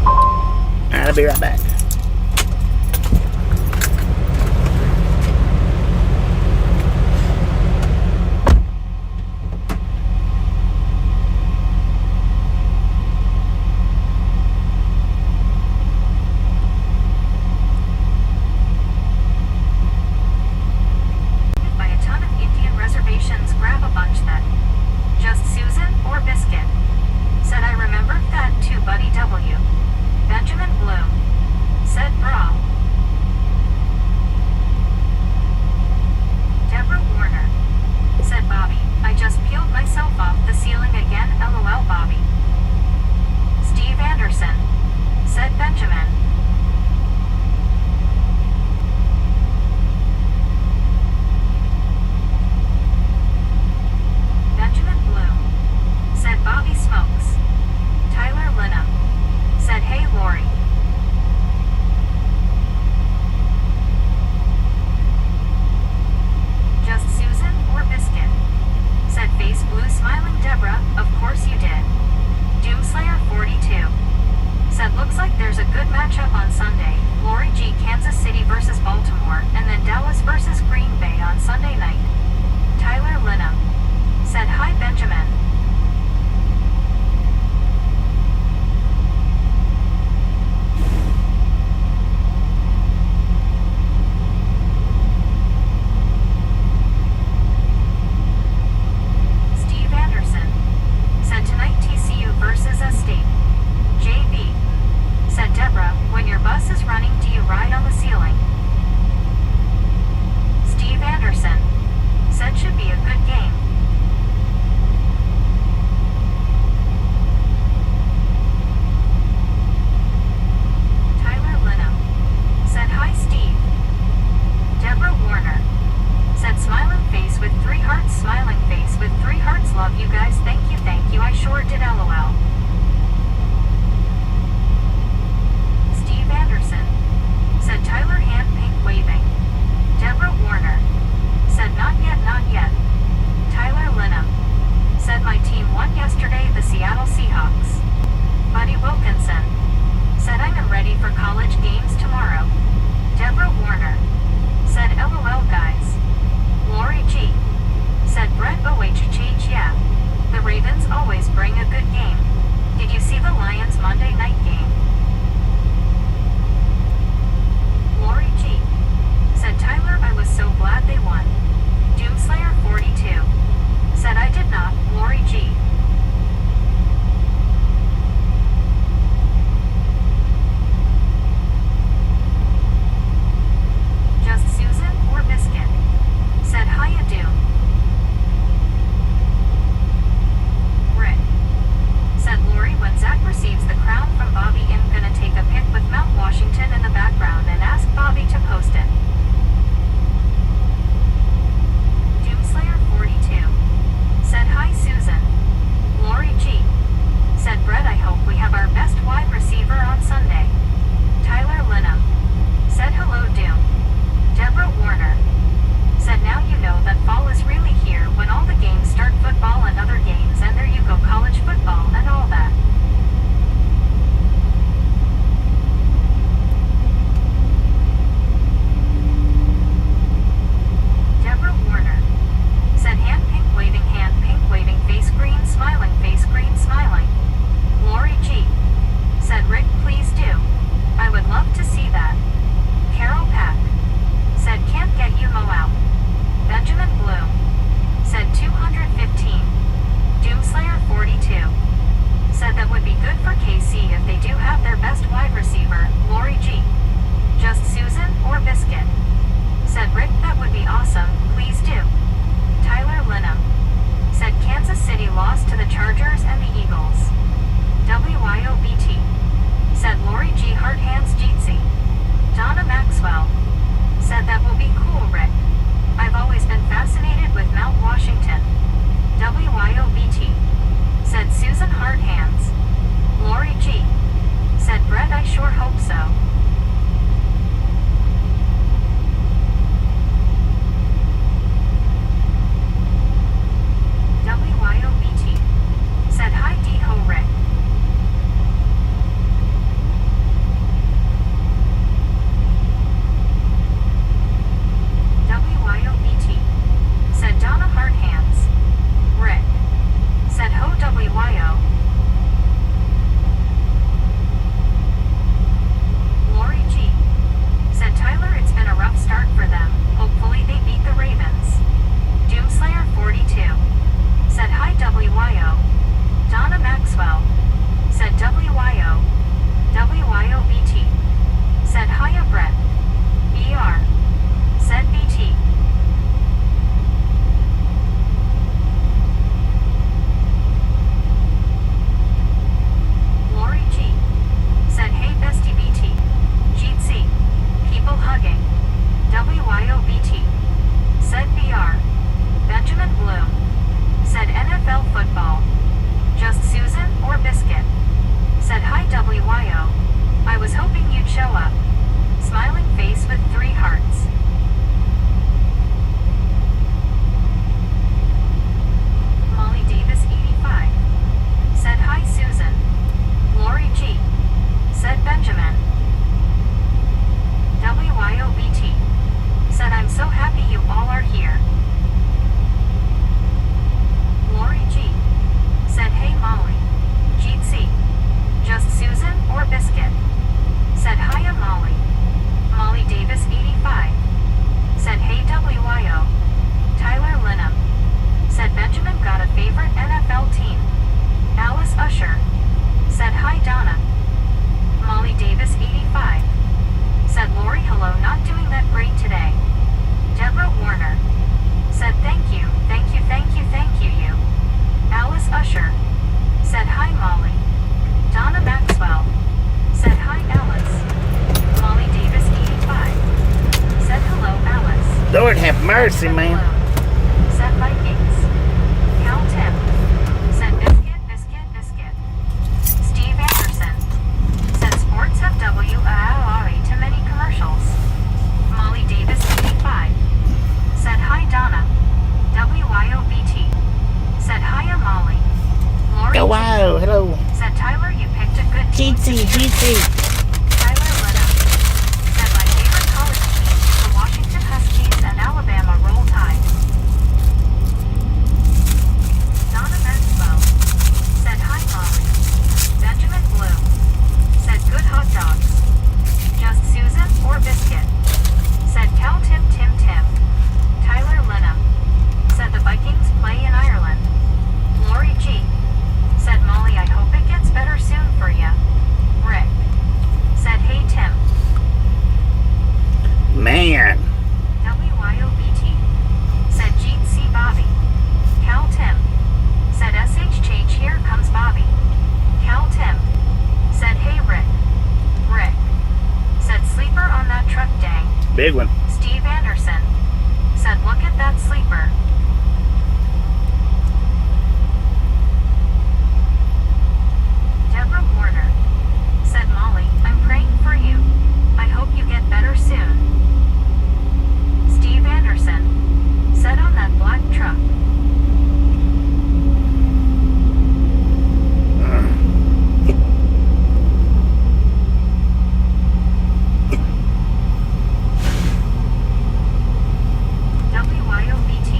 All right, I'll be right back. By a ton of Indian reservations, grab a bunch then. Just Susan or Biscuit? Said I remembered that too Buddy W. Benjamin Bloom. Said bra. Deborah Warner. Said Bobby, I just peeled myself off the ceiling again LOL Bobby. Steve Anderson. Said Benjamin. Benjamin Bloom. Said Bobby Smokes. Tyler Linham. Said hey Lori. Just Susan or Biscuit? Said face blue smiling Deborah, of course you did. Doomslayer 42. Said looks like there's a good matchup on Sunday. Lori G. Kansas City versus Baltimore, and then Dallas versus Green Bay on Sunday night. Tyler Linham. Said hi Benjamin. Steve Anderson. Said tonight TCU versus a state. JB. Said Deborah, when your bus is running do you ride on the ceiling? Steve Anderson. Said should be a good game. Tyler Linham. Said hi Steve. Deborah Warner. Said smiling face with 3 hearts, smiling face with 3 hearts, love you guys, thank you, I sure did LOL. Steve Anderson. Said Tyler hand pink waving. Deborah Warner. Said not yet. Tyler Linham. Said my team won yesterday, the Seattle Seahawks. Buddy Wilkinson. Said I'm ready for college games tomorrow. Deborah Warner. Said LOL guys. Lori G. Said Brett OHH yeah. The Ravens always bring a good game. Did you see the Lions Monday night game? Lori G. Said Tyler I was so glad they won. Doomslayer 42. Said I did not, Lori G. Just Susan or Biscuit? Said hiya Doom. Rick. Said Lori when Zach receives the crown from Bobby I'm gonna take a pic with Mount Washington in the background and ask Bobby to post it. Doomslayer 42. Said hi Susan. Lori G. Said Brett I hope we have our best wide receiver on Sunday. Tyler Linham. Said hello Doom. Deborah Warner. Said now you know that fall is really here when all the games start, football and other games, and there you go college football and all that. Deborah Warner. Said hand pink waving face green smiling Lori G. Said Rick please do. I would love to see that. Carol Pack. Said can't get you Mo out. Benjamin Bloom. Said 215. Doomslayer 42. Said that would be good for KC if they do have their best wide receiver, Lori G. Just Susan or Biscuit? Said Rick, that would be awesome, please do. Tyler Linham. Said Kansas City lost to the Chargers and the Eagles. WYOBT. Said Lori G. Harthands Jeetsy. Donna Maxwell. Said that will be cool, Rick. I've always been fascinated with Mount Washington. WYOBT. Said Susan Harthands. Lori G. Said Brett, I sure hope so. WYOBT. Said hi D-ho Rick. WYOBT. Said Donna Harthands. Rick. Said ho WYO. Lori G. Said Tyler, it's been a rough start for them. Hopefully they beat the Ravens. Doomslayer 42. Said hi WYO. Donna Maxwell. Said WYO. WYOBT. Said hiya Brett. BR. Said BT. Lori G. Said hey bestie BT. Jeetsy. People hugging. WYOBT. Said BR. Benjamin Bloom. Said NFL football. Just Susan or Biscuit? Said hi WYO. I was hoping you'd show up. Smiling face with 3 hearts. Molly Davis 85. Said hi Susan. Lori G. Said Benjamin. WYOBT. Said I'm so happy you all are here. Lori G. Said hey Molly. Jeetsy. Just Susan or Biscuit? Said hiya Molly. Molly Davis 85. Said hey WYO. Tyler Linham. Said Benjamin got a favorite NFL team. Alice Usher. Said hi Donna. Molly Davis 85. Said Lori hello, not doing that great today. Deborah Warner. Said thank you, thank you, thank you, thank you you. Alice Usher. Said hi Molly. Donna Maxwell. Said hi Alice. Molly Davis 85. Said hello Alice. Lord have mercy, man. Said Vikings. Cal Tim. Said biscuit, biscuit, biscuit. Steve Anderson. Said sports have too many commercials. Molly Davis 85. Said hi Donna. WYOBT. Said hiya Molly. Lori Go wow, hello. Said Tyler, you picked a good team. GT. Tyler Linham. Said my favorite college team is the Washington Huskies and Alabama Roll Tide. Donna Maxwell. Said hi Molly. Benjamin Bloom. Said good hot dogs. Just Susan or Biscuit? Said Cal Tim. Tyler Linham. Said the Vikings play in Ireland. Lori G. Said Molly, I hope it gets better soon for ya. Rick. Said hey Tim. Man. WYOBT. Said Jeet C. Bobby. Cal Tim. Said SHH, here comes Bobby. Cal Tim. Said hey Rick. Rick. Said sleeper on that truck dang. Big one. Steve Anderson. Said look at that sleeper. Deborah Warner. Said Molly, I'm praying for you. I hope you get better soon. Steve Anderson. Said on that black truck. WYOBT.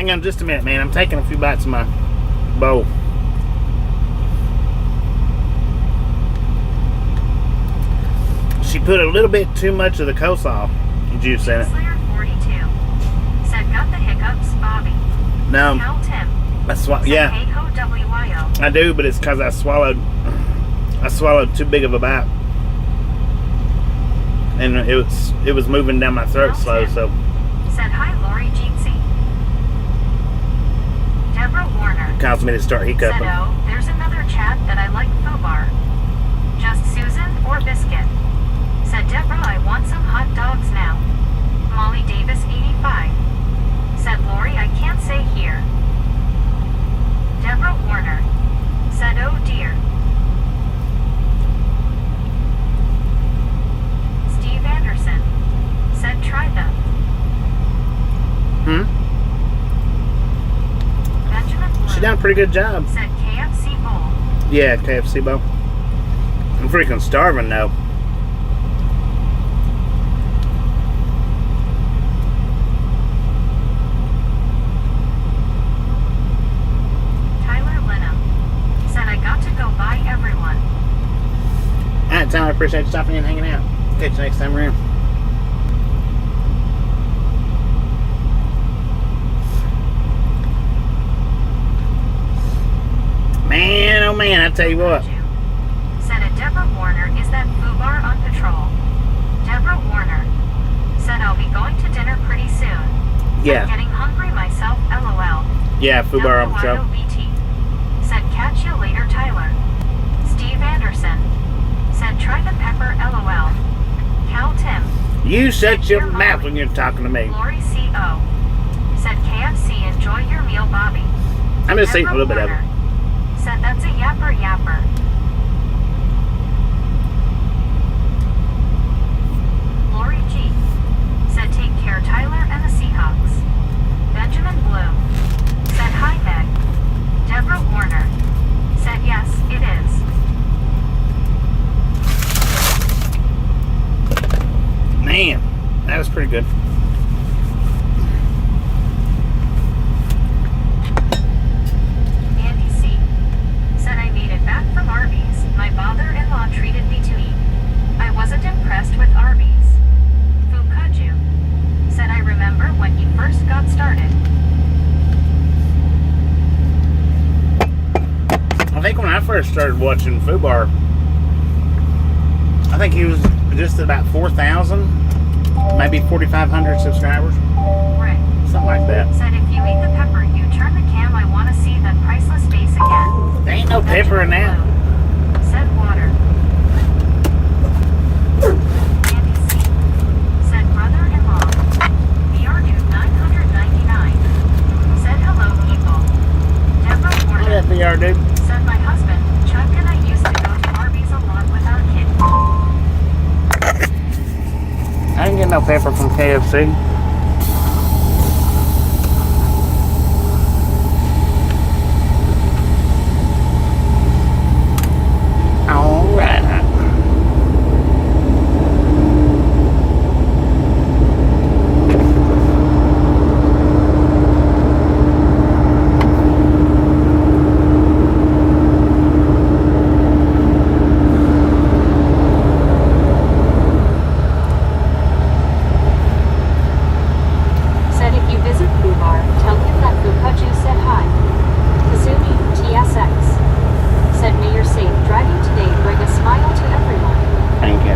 Hang on just a minute, man. I'm taking a few bites of my bowl. She put a little bit too much of the coleslaw juice in it. Slayer 42 said, got the hiccups, Bobby. No, Cal Tim yeah, said, hey ho WYO. I do, but it's because I swallowed too big of a bite, and it was moving down my throat slow. So Said, hi Lori Jeetsy. Deborah Warner it caused me to start said, hiccuping. oh, there's another chat that I like Fobar. Just Susan or Biscuit. Said Deborah, I want some hot dogs now. Molly Davis 85 said, Lori, I can't say here. Deborah Warner said, oh dear. Steve Anderson said, try them. Benjamin Blue She done a pretty good job. said KFC bowl. Yeah, KFC bowl. I'm freaking starving though. Tyler Lenham said, I got to go buy everyone. Alright, Tyler, I appreciate you stopping in and hanging out. Catch you next time we're in. Man, oh man, I tell you what. Said it, Deborah Warner, is that Fubar on patrol? Deborah Warner said, I'll be going to dinner pretty soon. Yeah. I'm getting hungry myself, LOL. Yeah, Fubar on patrol. Eduardo BT said, catch you later, Tyler. Steve Anderson said, try the pepper, LOL. Cal Tim You shut your Dear mouth Molly. when you're talking to me. Lori CO said, KFC, enjoy your meal, Bobby. I'm just eating a little bit of it. Warner said, that's a yapper yapper. Lori G said, take care, Tyler and the Seahawks. Benjamin Bloom said, hi, Meg. Deborah Warner said, yes, it is. Man, that was pretty good. Andy C said, I made it back from Arby's. My father-in-law treated me to eat. I wasn't impressed with Arby's. Fukaju said, I remember when he first got started. I think when I first started watching Fubar, I think he was just at about 4,000, maybe 4,500 subscribers, Rick something like that. said, if you eat the pepper, you turn the cam. I want to see that priceless face again. There ain't no pepper in that. Blue said, water. Andy C said, brother-in-law. BR dude 999 said, hello, people. Deborah Look Warner at that VR, dude. said, my husband, Chuck, and I used to go to Arby's a lot with our kids. I didn't get no pepper from KFC. All right. Said, if you visit Fubar, tell him that Fukaju said hi. Kazumi TSX said, may your safe driving today bring a smile to everyone. Thank you.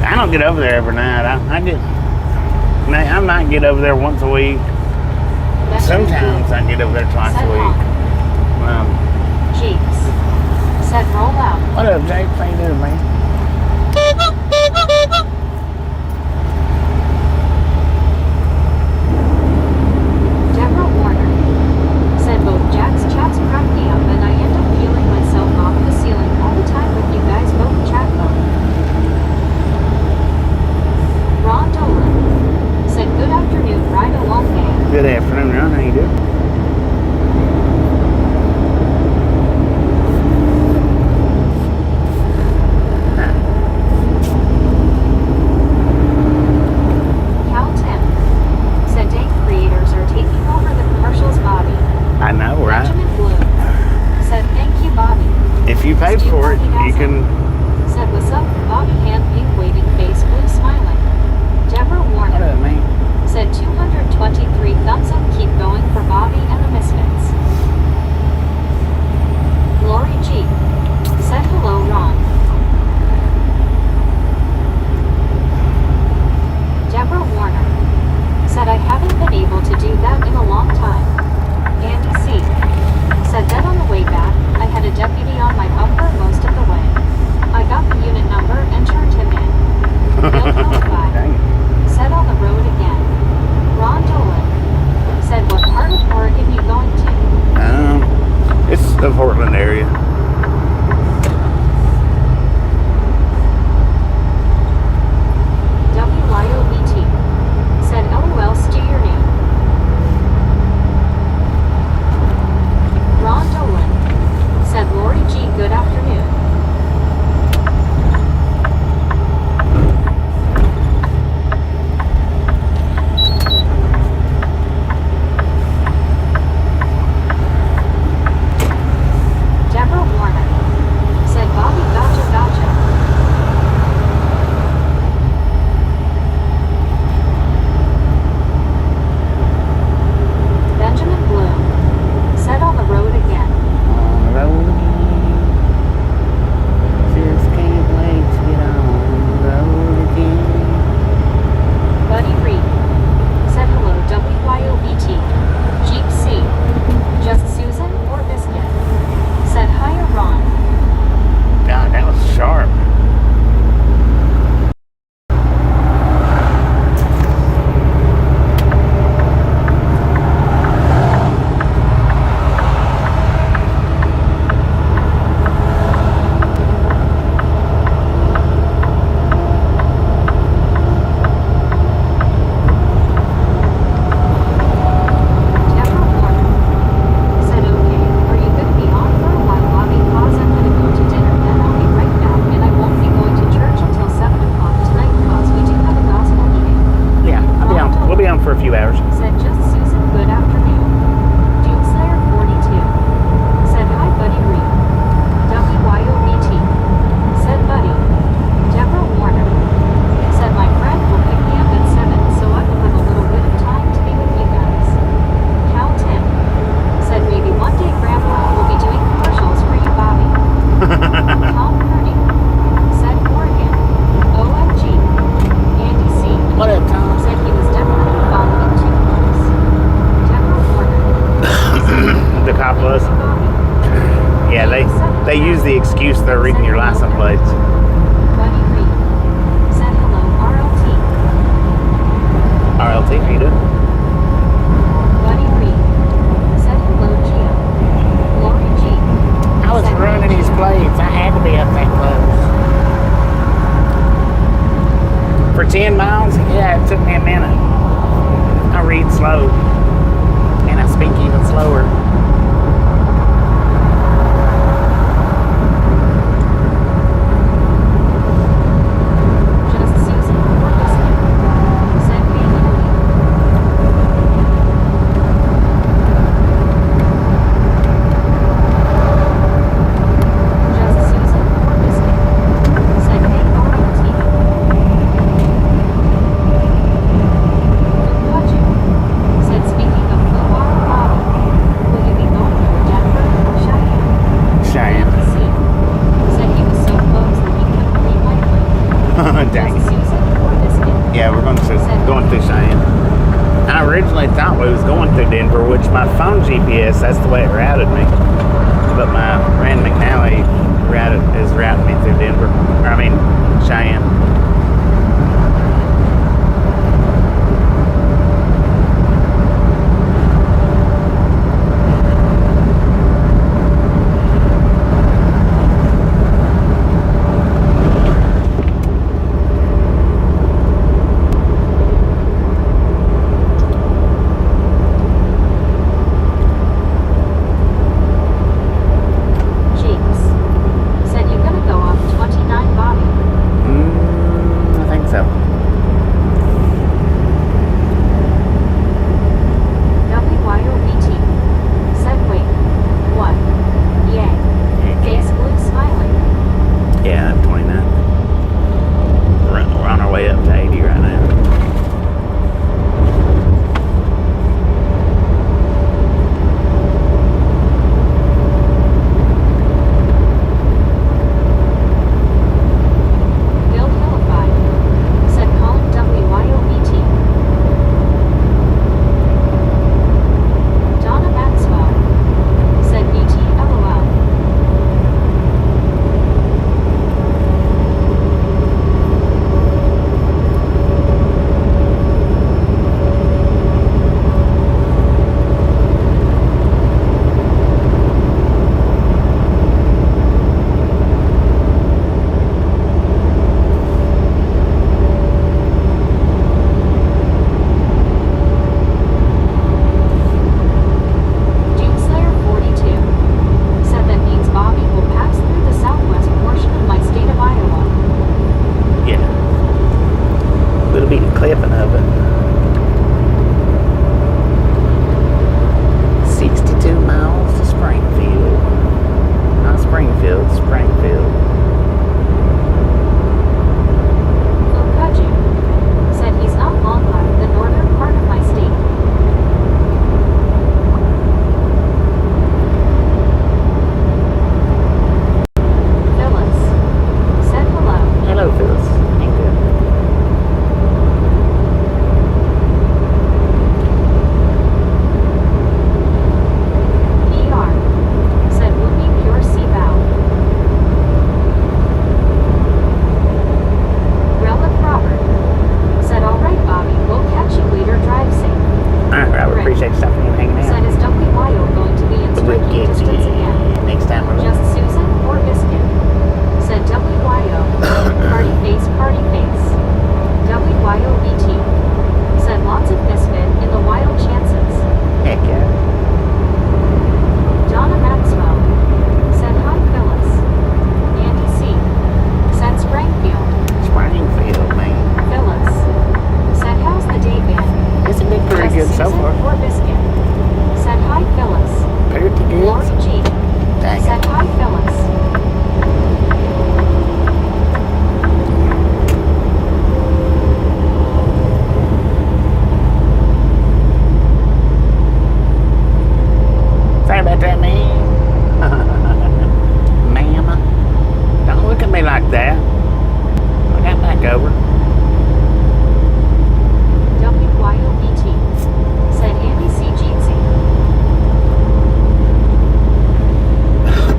I don't get over there every night. I might get over there once a week. Sometimes I get over there twice said a week. Jeeps said, roll out. What up, Jake? How you doing, man? Deborah Warner said, both Jack's chats crack me up and I end up feeling myself off the ceiling all the time with you guys both chat phone. Ron Dolan said, good afternoon, ride along gang. Good afternoon, Ron. How you doing? For 10 miles? Yeah, it took me a minute. I read slow. And I speak even slower. Just Susan or Biscuit, said manually. Just Susan or Biscuit, said A-R-O-T. Fukaju, said speaking of Fubar Bobby, will you be going through Denver or Cheyenne? Cheyenne. See, said he was so close that he couldn't read lightly. Dang. Just Susan or Biscuit, Yeah, we're going through Cheyenne. I originally thought we was going through Denver, which my phone GPS, that's the way it routed me. But my Rand McNally is routing me through Denver. Cheyenne. Jinx, said you gonna go off 29 Bobby. I think so. WYOBT, said wait, what? Yay. Face blue smiling. Yeah, 29. We're on our way up to 80 right now. Bill Philippi, said calling WYOBT. Donna Maxwell, said BT LOL. Doomslayer 42, said that means Bobby will pass through the southwest portion of my state of Iowa. Yeah. Little bitty clipping of it. 62 miles to Springfield. Not Springfield, Springfield. Fukaju, said he's not long left the northern part of my state. Phyllis, said hello. Hello, Phyllis. Ain't good. ER, said Whoopi Pure Sea Bow. Relic Robert, said alright Bobby, we'll catch you later, drive safe. Alright, Robert, Rick, appreciate you stopping in and hanging said out. is WYO going to be in We'll striking get distance you again? next time around. Just Susan or Biscuit, said WYO. Party face, party face. WYOBT, said lots of misfit in the wild chances. Heck yeah. Donna Maxwell, said hi Phyllis. Andy C, said Springfield. Springfield, man. Phyllis, said how's the day been? It's been pretty good Just so Susan far. or Biscuit, said hi Phyllis. Pretty good. Lori G, Dang said it. hi Phyllis. Sorry about that, man. Ma'am, don't look at me like that. I got back over. WYOBT, said Andy C. Jeetsy.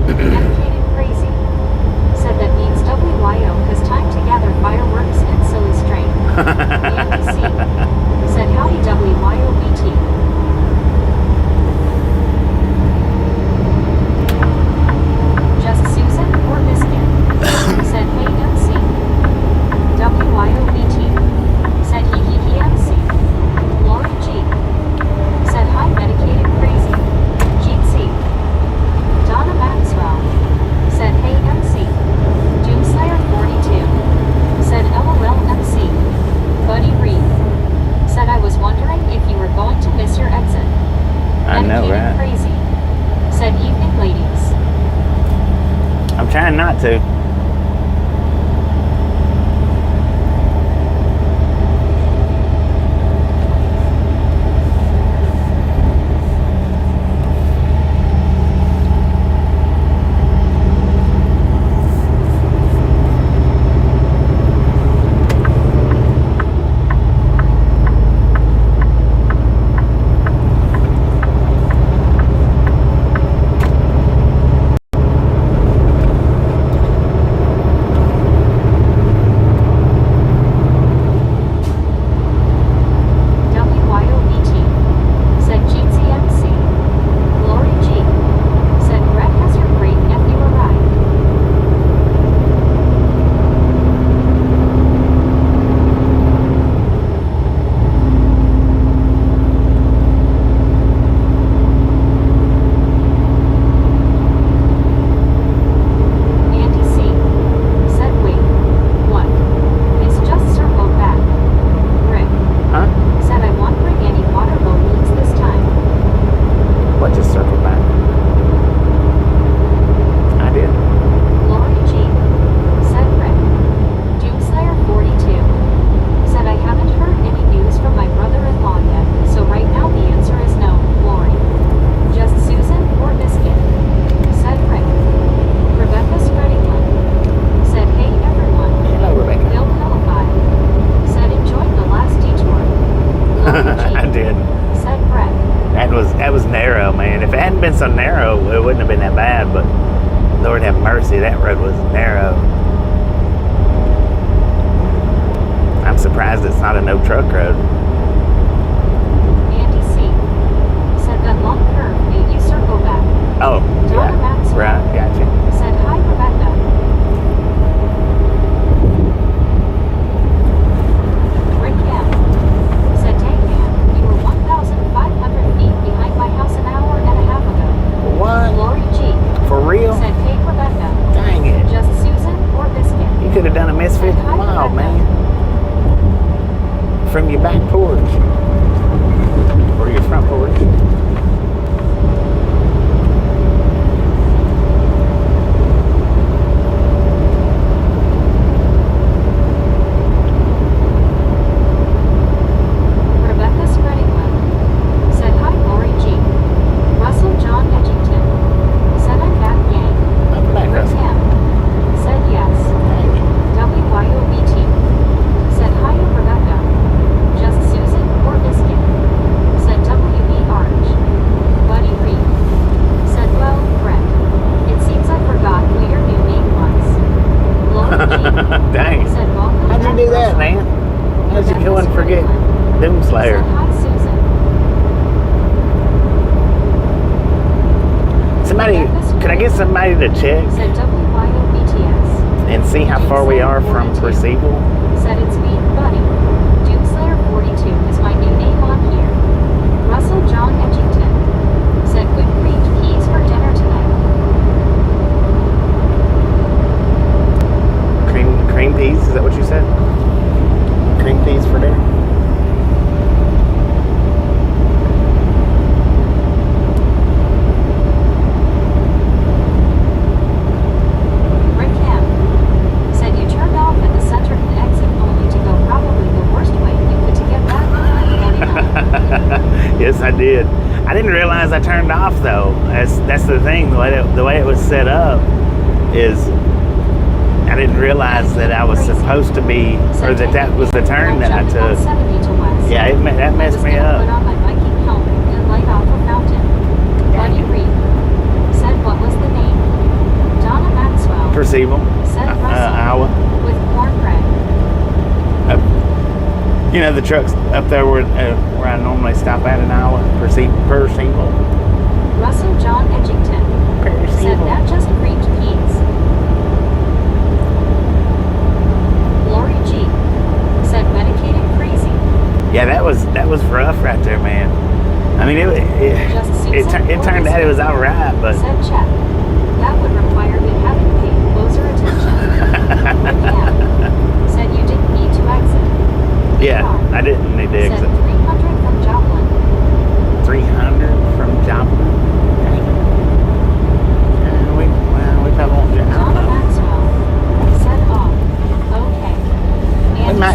Dedicated crazy, said that means WYO cause time to gather fireworks and silly string. Andy C. said howdy WYOBT. Just Susan or Biscuit, said hey MC. WYOBT. too. Been so narrow, it wouldn't have been that bad, but Lord have mercy, that road was narrow. I'm surprised it's not a no truck road. Andy C. said that long curve made you circle back. Oh, Donna yeah, Maxwell right, gotcha. said hi, Rebecca. Rick M. said, dang man, you were 1,500 feet behind my house an hour and a half ago. What? Lori G. For real? said, hey Rebecca. Dang it. Just Susan or Biscuit? You could have done a misfit Said hi, mile, Rebecca. man. From your back porch. Or your front porch. Rebecca Spreadingland said, hi Lori G. Russell John Edgington said, I'm back gang. Welcome back, Rick Russell. M. said yes. Dang it. WYOBT said, hi Rebecca. Just Susan or Biscuit? Said WB Arch. Buddy Reed said, well, Brett, it seems I forgot what your new name was. Lori G. Dang it. said, welcome How'd you back, do that, Russell. man? How'd you go and forget Said, Doomslayer? hi Susan. Somebody, could I get somebody to check Said WYOBTS. and see how far we are from Percival? Said it's me, Buddy. Doomslayer 42 is my new name on here. Russell John Edgington said, good grief, peas for dinner tonight. Cream peas, is that what you said? Cream peas for dinner? Rick M. said you turned off at the center exit only to go probably the worst way you could to get back on 49. Yes, I did. I didn't realize I turned off though. That's the thing. The way it was set up is I didn't realize that I was supposed to be, or that was the turn that I took. 70 to west. Yeah, that messed me I was up. gonna put on my Viking helmet and light off a fountain. Buddy Reed said, what was the name? Donna Maxwell Percival, said, Russell Iowa. with cornbread. You know the trucks up there where I normally stop at in Iowa. Percival. Russell John Edgington said, that just creamed peas. Lori G said, medicated crazy. Yeah, that was rough right there, man. I mean, it turned out it was all right, but Said check. That would require me having paid closer attention. Yeah. Said you didn't need to exit. yeah, I didn't need to Said exit. 300 from Joplin. 300 from Joplin. Dang. We probably won't. I don't Donna know. Maxwell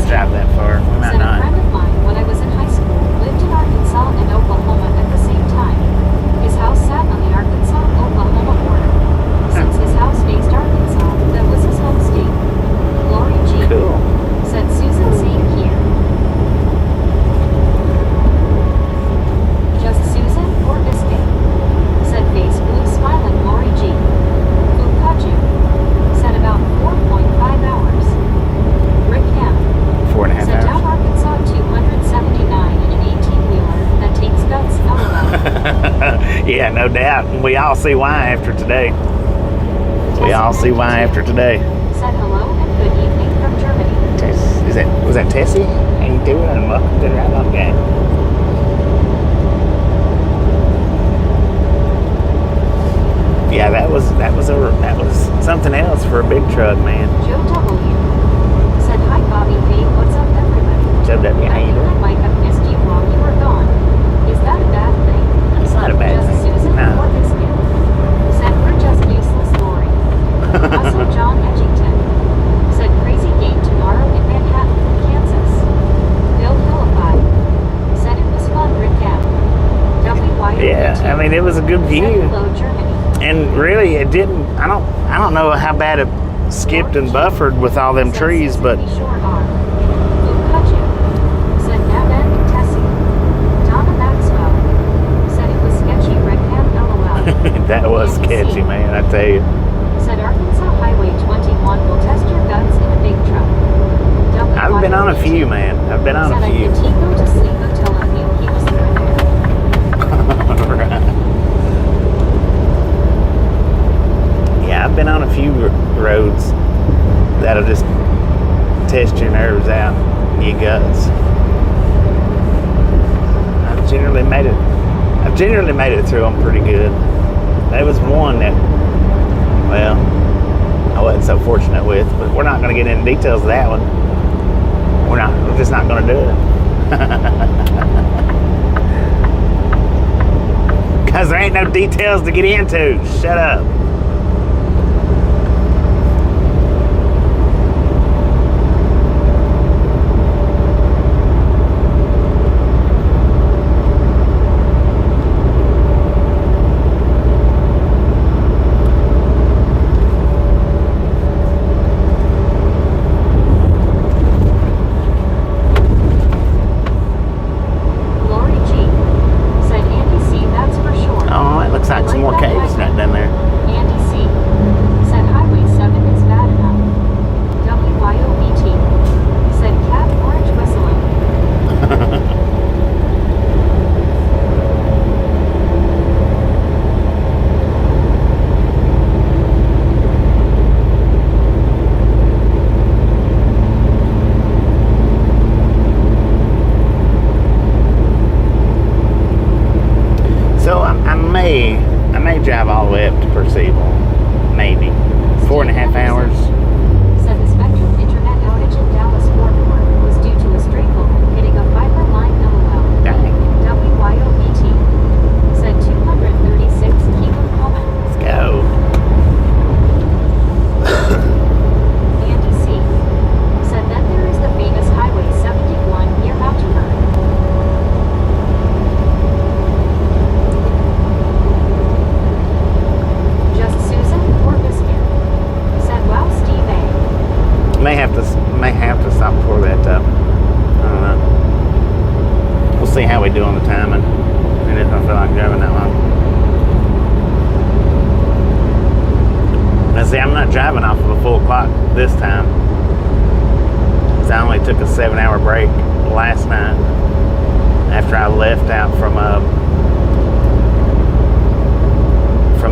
drive that far. We might Said a friend not. of mine when I was in high school lived in Arkansas and Oklahoma at the same time. His house sat on the Arkansas-Oklahoma border. Since his house faced Arkansas, that was his home state. Lori G. Cool. Said Susan, same here. Just Susan or Biscuit? Said face blue smiling Lori G. Who caught you? Said about 4.5 hours. Rick M. 4.5 Said down hours. Arkansas 279 in an 18-wheeler that takes guts, LOL. Yeah, no doubt. And we all see why after today. We all see why after today. Said hello and good evening from Germany. Was that Tessie? How you doing? And welcome to the Right On Game. Yeah, that was something else for a big truck, man. Joe W. Said hi Bobby, hey, what's up everybody? Joe W, how I you think I doing? might have missed you while you were gone. Is that a bad thing? It's not a bad Just thing. Susan No. or Biscuit? Said we're just useless Lori. Also John Edgington. Said crazy game tomorrow in Manhattan, Kansas. Bill Hillify. Said it was fun, Rick M. WYO. Yeah, I mean, it was a good Said view. hello Germany. And really, it didn't. I don't know how bad it skipped and buffered with all them Said trees, Susan but be sure are. Who cut you? Said Nab and Tessie. Donna Maxwell. Said it was sketchy, Rick M. LOL. that was sketchy, man. I tell you. Said Arkansas Highway 21 will test your guns in a big truck. I've been on a few, man. I've been on Said a few. I could go to sleep until I knew he was through there. Right. Yeah, I've been on a few roads that'll just test your nerves out, your guts. I've generally made it through them pretty good. There was one that, well, I wasn't so fortunate with, but we're not going to get into details of that one. We're just not going to do it. Because there ain't no details to get into. Shut up. Lori G. Said Andy C. That's for sure. Oh, it looks like some more caves right down there. Andy C. Said Highway 7 is bad enough. WYOBT. Said Cat Orange whistling. So I may drive all the way up to Percival. Maybe. 4.5 hours. Said the Spectrum internet outage in Dallas Fort Worth was due to a stray bullet hitting a fiber line, LOL. Dang. WYOBT. Said 236 keep 'em coming. Let's go. Andy C. Said then there is the famous Highway 71 near Mountainburg. Just Susan or Biscuit? Said wow Steve A. May have to stop before that. I don't know. We'll see how we do on the timing. And if I feel like driving that long. Now see, I'm not driving off of a full clock this time. So I only took a 7-hour break last night after I left out from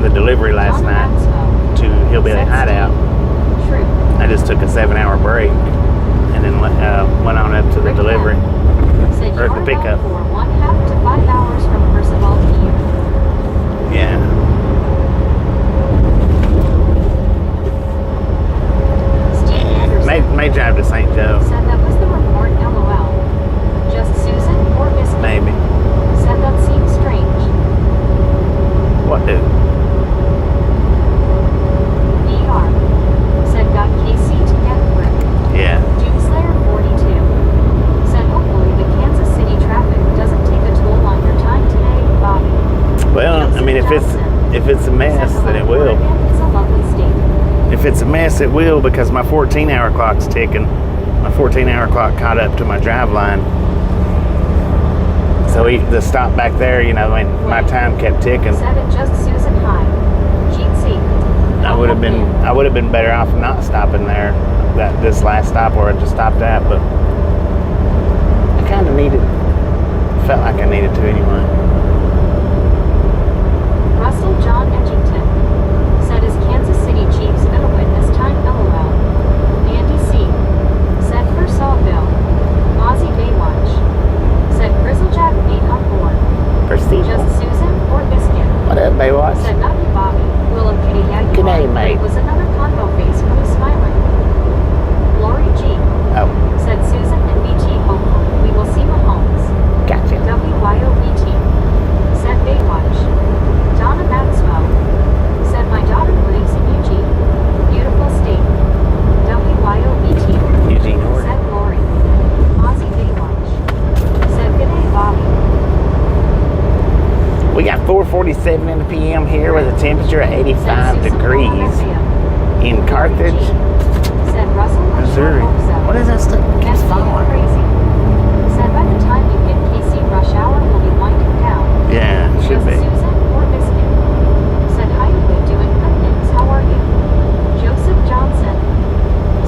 the delivery last Donna night Maxwell. to Hillbilly Said Hideout. Steve. True. I just took a 7-hour break and then went on up to the Rick delivery. M. Said Or you the are pickup. bound for 1/2 to 5 hours from Percival here. Yeah. Steve Anderson. May drive to St. Joe. Said that was the report, LOL. Just Susan or Biscuit? Maybe. Said that seems strange. What do? VR. Said got KC to get Rick. Yeah. Doomslayer 42. if it's a mess, then it will. Oregon is a lovely state. If it's a mess, it will, because my 14-hour clock's ticking. My 14-hour clock caught up to my drive line. So the stop back there, you know, and my time kept ticking. Said it just Susan High. GC. I would have been better off not stopping there. This last stop where I just stopped at, but I kind of felt like I needed to anyway. Russell John Edgington said his Kansas City Chiefs been a win this time, LOL. Andy C. said for Sawville. Ozzy Baywatch said Grizzlejack beat on board. Perceivable. Just Susan or Biscuit. What up, Baywatch? Said not you, Bobby. Will of Kitty, yeah, you Good are. day, mate. It was another convo face from the smiling. Lori G. Oh, said Susan and BT hopeful. We will see Mahomes. gotcha. WYOBT. Said Baywatch. Donna Maxwell. Said my daughter lives in Eugene. Beautiful state. WYOBT. Eugene Horde. Said Lori. Ozzy Baywatch. Said good day, Bobby. We got 4:47 in the p.m. here with a temperature of 85 degrees in Carthage, Said Russell Missouri. What is that stuff? Keeps falling. Crazy. Said by the time you hit KC rush hour, we'll be winding down. Yeah, it should Just be. Susan or Biscuit. Said hi, you doing good things. How are you? Joseph Johnson.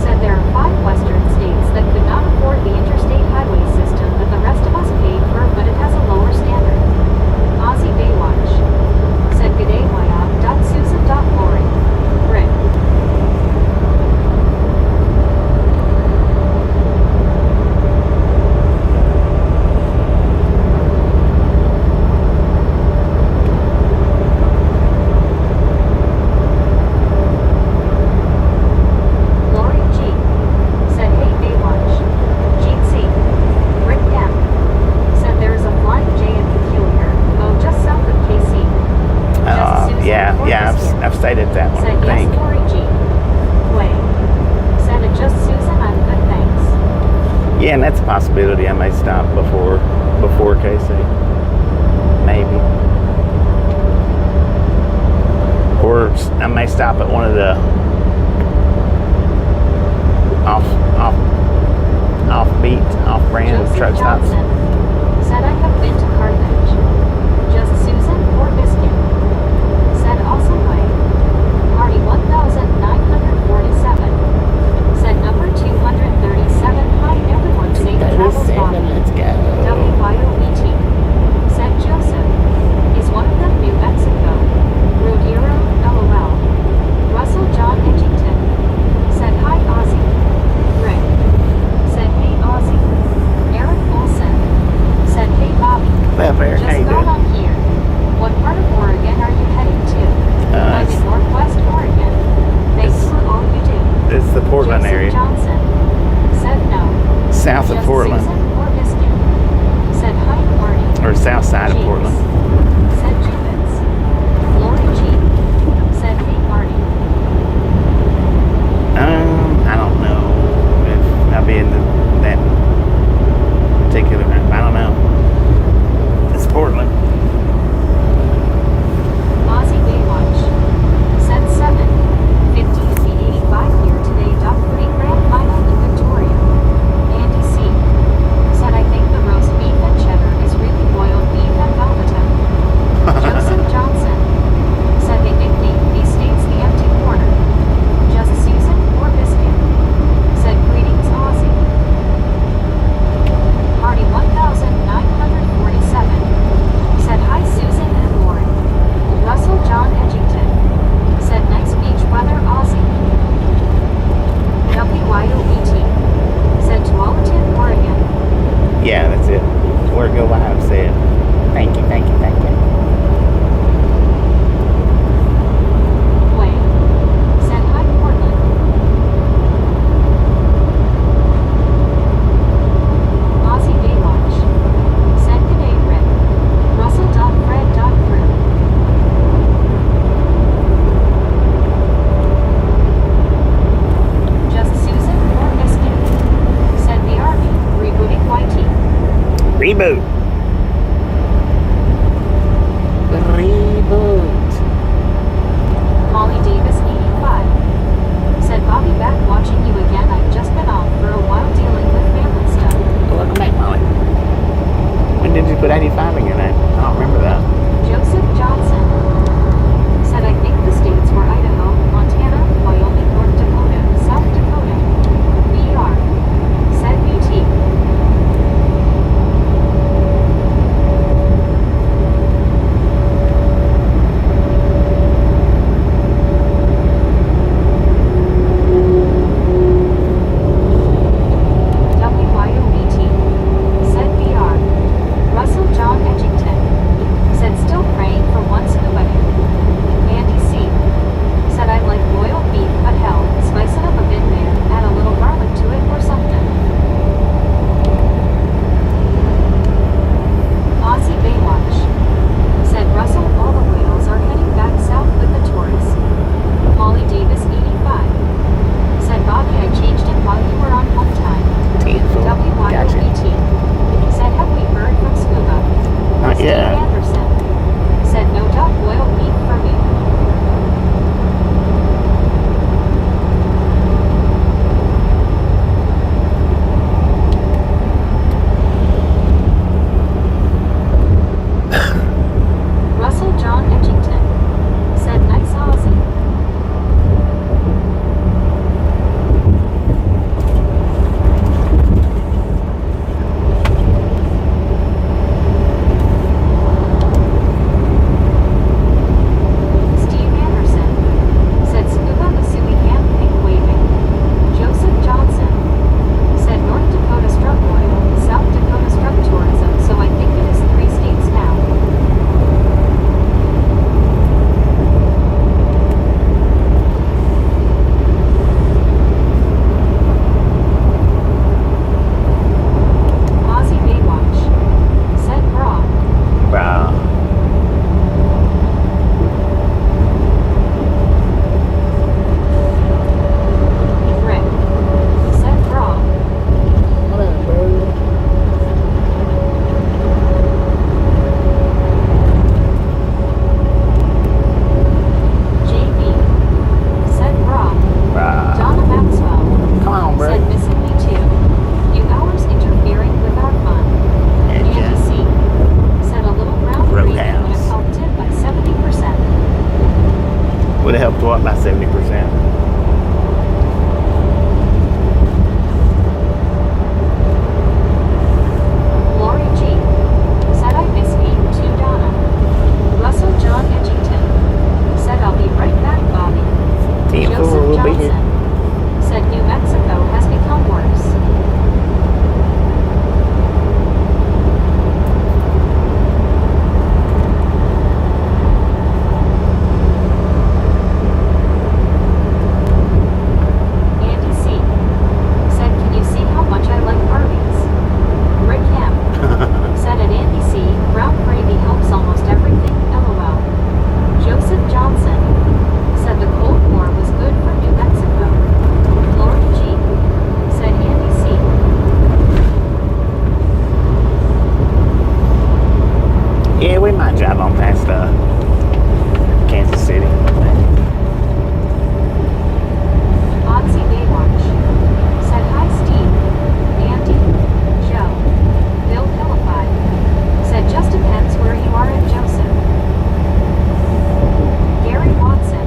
Said there are 5 western states that could not afford the interstate highway system that the rest of us paid for, but it has a lower standard. Ozzy Baywatch. Said good day, Susan.Lori. Rick. Lori G. said hey Baywatch. GC. Rick M. said there is a flying J in Peculiar, though just south of KC. Just Susan or Biscuit. I've stated that one, Said I think. yes, Lori G. Way. Said it just Susan, I'm good, thanks. Yeah, and that's a possibility. I may stop before KC. Maybe. Or I may stop at one of the off-brand Joseph truck stops. Johnson said I have been to Carthage. Just Susan or Biscuit. Said awesome way. Party 1947. Said number 237. Hi everyone, safe travels, 37, Bobby. let's go. WYOBT. Said Joseph. Is one of them New Mexico? Rodero, LOL. Russell John Edgington. Said hi Ozzy. Rick. Said hey Ozzy. Eric Olson. Said hey Bobby. Well, Eric, how you Just got doing? on here. What part of Oregon are you heading to? I'm in Northwest Oregon. Thanks for all you do. It's the Portland Joseph area. Johnson. Said no. South of Just Portland. Susan or Biscuit. Said hi Marty. Or south side of Jeez. Portland. Said Jubitz. Lori G. Said hey Marty. I don't know if I'll be in that particular. I don't know. It's Portland. Ozzy Baywatch. Said 7:50 here today. Free grand final in Victoria. Andy C. said I think the roast beef and cheddar is really boiled beef and velveeta. Joseph Johnson said they nicknamed these states the empty corner. Just Susan or Biscuit. Said greetings Ozzy. Party 1947. Said hi Susan and Lori. Russell John Edgington. Said nice beach weather Ozzy. WYOBT. Said Tualatin, Oregon. Yeah, that's it. Where Go Live said. Thank you, thank you, thank you. Way. Said hi Portland. Ozzy Baywatch. Said good day Rick. Russell.Fred.Crew. Just Susan or Biscuit. Said the Army. Rebooting YT. Reboot. Reboot. 85 in your name. I don't remember that. Joseph Johnson said, I think the states were Idaho, Montana, Wyoming, North Dakota, South Dakota. BR said BT. WYOBT said BR. Russell John Edgington said still praying for one scuba hit. Andy C said I like boiled beef, but hell, spice it up a bit man, add a little garlic to it or something. Aussie Baywatch said Russell, all the whales are heading back south with the tourists. Molly Davis 85 said Bobby, I changed it while you were on home time. Gotcha. WYOBT said have we heard from scuba? Not Steve yet. Anderson said no doubt boiled beef for me. Russell John Edgington said nice Aussie. Steve Anderson said scuba Missouri ham pink waving. Joseph Johnson said North Dakota struck oil, South Dakota struck tourism, so I think it is 3 states now. Aussie Baywatch said bra. Wow. Rick said bra. What up, bro? JB said bra. Wow. Donna Maxwell Come on, bro. said missing me too. You hours interfering with our fun. Andy Yeah. C said a little brown breathing would have Roadhouse. helped it by 70%. Would have helped what by 70%? Lori G said I miss me too, Donna. Russell John Edgington said I'll be right back, Bobby. 10-4, Joseph we'll be Johnson here. said New Mexico has become worse. Andy C said, can you see how much I like Arby's? Rick M said at Andy C, brown gravy helps almost everything, LOL. Joseph Johnson said the Cold War was good for New Mexico. Lori G said Andy C. Yeah, we might drive on past Kansas City. Odsy Baywatch said hi Steve, Andy, Joe. Bill Philippi said just depends where you are at Joseph. Gary Watson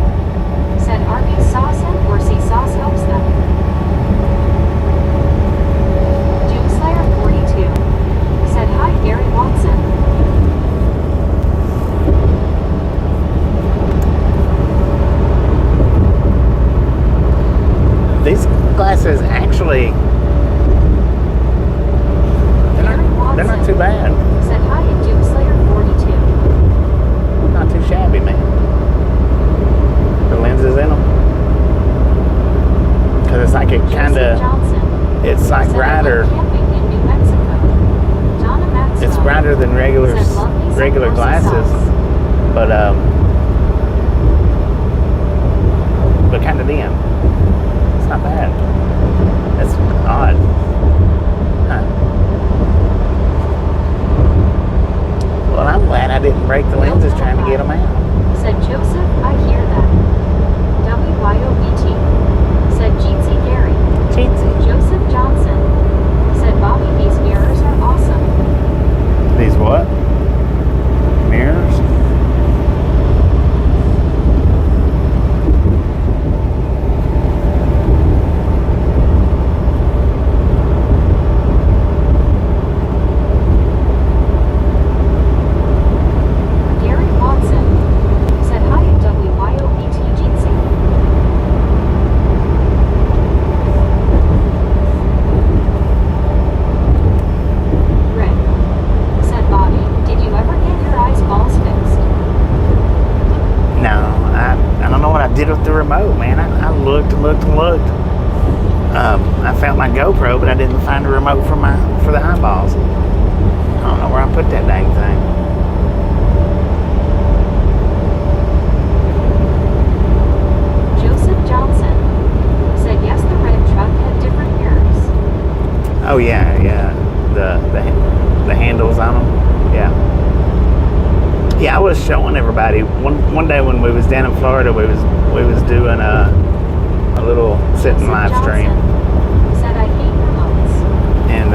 said Arby's sauce him or see sauce helps them. Doomslayer 42 said hi Gary Watson. These glasses actually, they're not too bad. Said hi at Doomslayer 42. Not too shabby, man. The lenses in them. Because it's like it kind Joseph of, Johnson it's like said I went brighter. camping in New Mexico. Donna Maxwell It's brighter than regular said love me some regular Percy glasses, sauce. but kind of dim. It's not bad. That's odd. Huh. Well, I'm glad I didn't break the lenses trying to get them out. Said Joseph, I hear that. WYOBT said Jeetsy Gary. Cheatsy. Joseph Johnson said Bobby, these mirrors are awesome. These what? the handles on them. Yeah. Yeah, I was showing everybody one day when we was down in Florida. We was doing a little sitting live stream, Said I hate remotes. and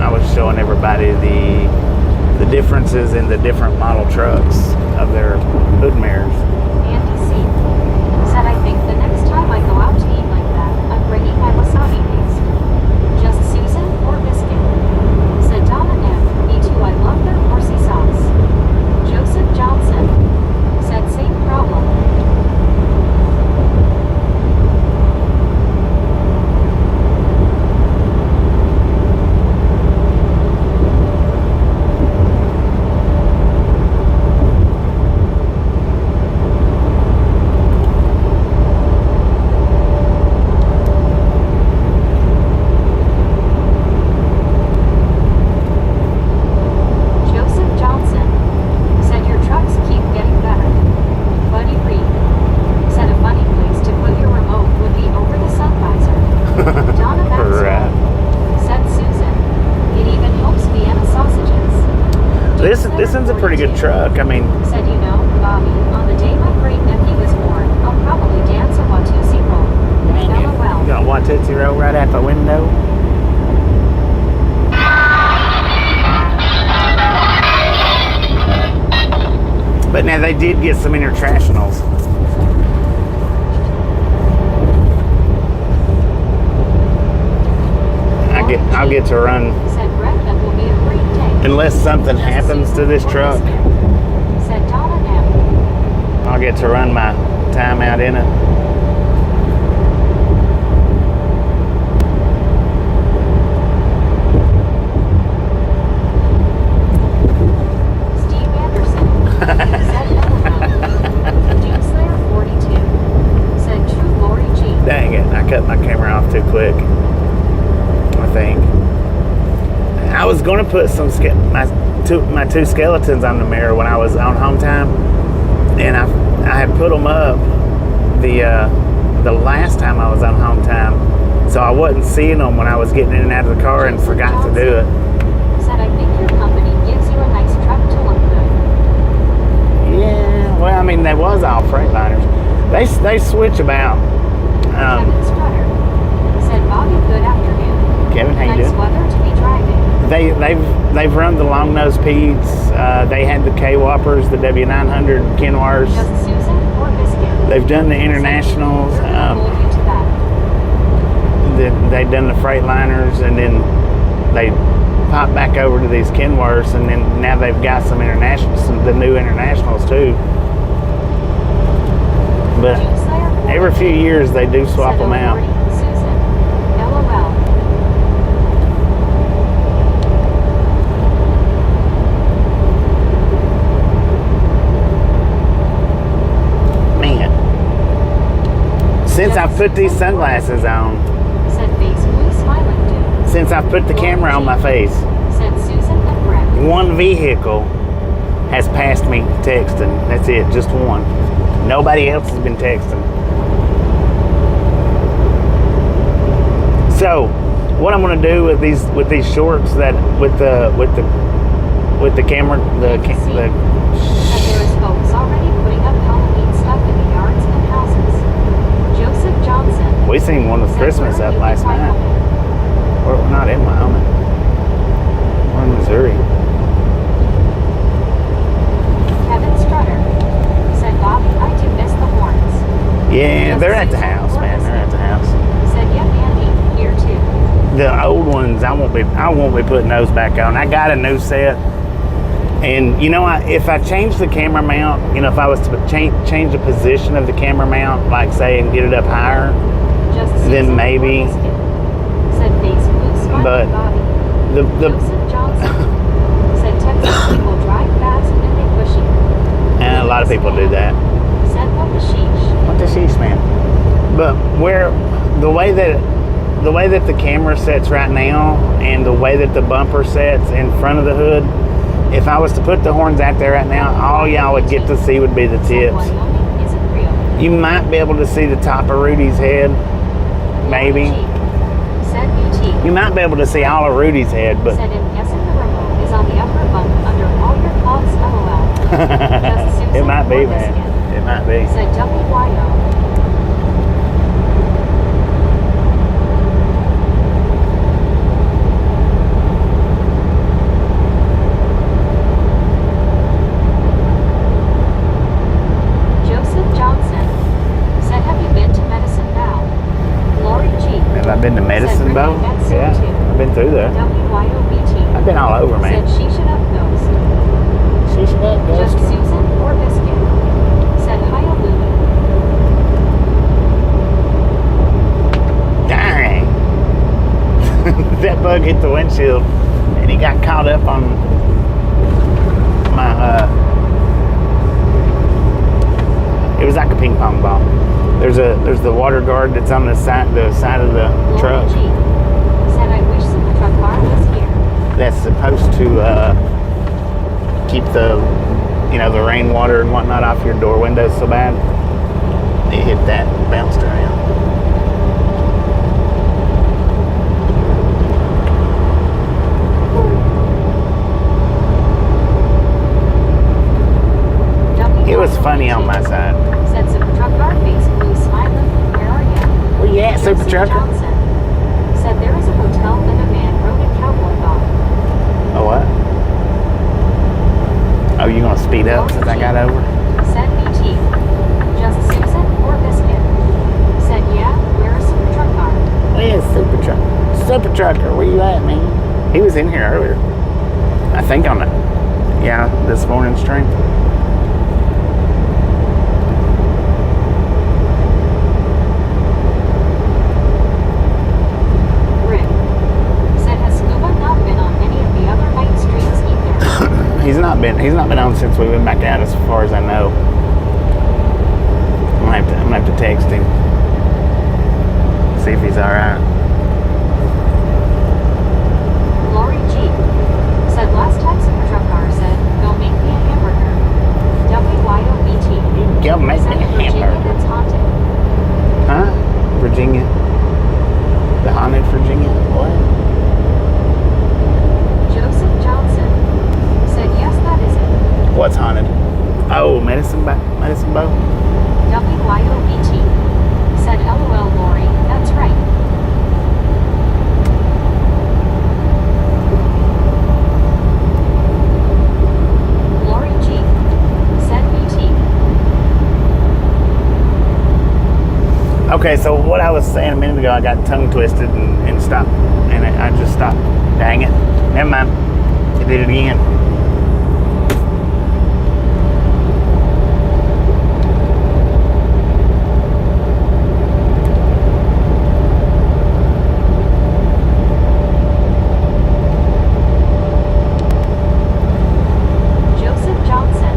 I was showing everybody the differences in the different model trucks of their hood mirrors. Andy C. Said I think the next time I go out to eat like that, I'm bringing my wasabi paste. Just Susan or biscuit. Said Donna F. Me too, I love their horsey sauce. Joseph Johnson. Said same problem. Joseph Johnson said your trucks keep getting better. Buddy Reed said a funny place to put your remote would be over the sun visor. Donna Maxwell Right. said Susan. It even helps Vienna sausages. This one's a pretty good truck. I mean, Said you know, Bobby, on the day my great nephew was born, I'll probably dance a Watusi roll. you LOL. got one Tootsie Roll right out the window. But now they did get some internationals. I'll get to run Said Brett, that will be a great day. unless something happens to this truck. Said Donna M. I'll get to run my time out in it. Steve Anderson. Said Doomslayer 42. Said True Lori G. Dang it, I cut my camera off too quick, I think. I was going to put my two skeletons on the mirror when I was on home time, and I had put them up the last time I was on home time, so I wasn't seeing them when I was getting in and out of the car and forgot to do it. Said I think your company gives you a nice truck to look good. Yeah, well, I mean, they was all Freightliners. They switch about. Kevin Strutter. Said Bobby, good afternoon. Kevin, how you Nice doing? weather to be driving. They've run the long nose Pedes. They had the K Whoppers, the W900 Kenwars. Just Susan or biscuit. They've done the internationals. We're gonna hold you to that. They've done the Freightliners, and then they popped back over to these Kenworths, and then now they've got the new internationals too. But Doomslayer every few years they do swap said them out. O'Rourke, Susan. LOL. Man, since I put these sunglasses on, Said face blue smiling dude. since I put the camera on my face, Said Susan and Brett. one vehicle has passed me texting. That's it, just one. Nobody else has been texting. So, what I'm going to do with these shorts that with the camera Said there is folks already putting up Halloween stuff in the yards and houses. Joseph Johnson. we seen one with said, Christmas "Where up are you last in night. Wyoming?" We're not in Wyoming. We're in Missouri. Kevin Strutter. Said Bobby, I do miss the horns. Yeah, they're at the house, man. They're at the house. Said yep, Andy, here too. The old ones, I won't be putting those back on. I got a new set, and you know, if I change the camera mount, you know, if I was to change the position of the camera mount, like say, and get it up higher, Just then Susan maybe. or biscuit. Said face blue smiling But Bobby. the Joseph Johnson. Said Texas people drive fast and they push you. and a lot of people do that. Said what the sheesh. What the sheesh, man? But the way that the camera sets right now, and the way that the bumper sets in front of the hood, if I was to put the horns out there right now, all y'all would get to see would be the Said tips. Wyoming isn't real. You might be able to see the top of Rudy's head, maybe. Said UT. You might be able to see all of Rudy's head, but Said in guessing the Just Susan It might be, or man. Biscuit, It might be. said WYO. Joseph Johnson said, have you been to Medicine Bow? Lori G. Have I been to Medicine Bow? Yeah, I've been through there. WYOBT. I've been all over, man. Said she should up ghost. She should have Just Susan or Biscuit. Said Hialulu. Dang. That bug hit the windshield and he got caught up on my it was like a ping pong ball. There's the water guard that's on the side of the truck. Lori G. Said I wish the truck car was here. That's supposed to keep the the rainwater and whatnot off your door windows so bad. It hit that and bounced around. It was funny on my side. Said Super Truck car face blue smiling. Where are you? Where you at, Super Joseph Trucker? Johnson said there is a hotel that a man rode a cowboy dog. Oh, what? Oh, you gonna speed up since I got over? Said BT. Just Susan or Biscuit. Said yeah, where is Super Truck car? Where's Super Trucker? Super Trucker, where you at, man? He was in here earlier. I think on this morning's train. Rick. Said has Scuba not been on any of the other night streets either? He's not been on since we went back out, as far as I know. I'm gonna have to text him. See if he's alright. Lori G. Said last time Super Truck car said, go make me a hamburger. WYOBT. Go make Said me a Virginia hamburger. that's haunted. Huh? Virginia? The haunted Virginia? What? Joseph Johnson said yes, that is it. What's haunted? Oh, Medicine Bow? WYOBT. Said LOL Lori, that's right. Lori G. Said BT. Okay, so what I was saying a minute ago, I got tongue twisted and stopped. And I just stopped. Dang it. Never mind. I did it again. Joseph Johnson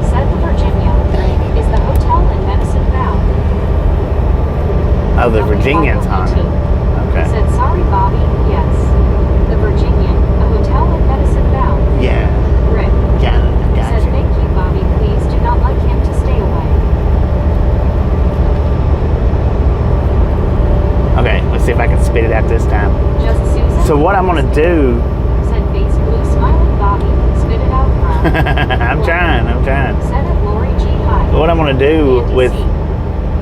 said the Virginia is the hotel in Medicine Bow. Oh, the Virginian's haunted. Okay. Said sorry Bobby, yes. The Virginian, a hotel in Medicine Bow. Yeah. Rick. Got Said you. thank you Bobby, please do not like him to stay away. Okay, let's see if I can spit it out this time. Just Susan. So what I'm gonna do, Said face blue smiling Bobby, spit it out loud. I'm trying. Said it Lori G. High. What I'm gonna do Andy with, C.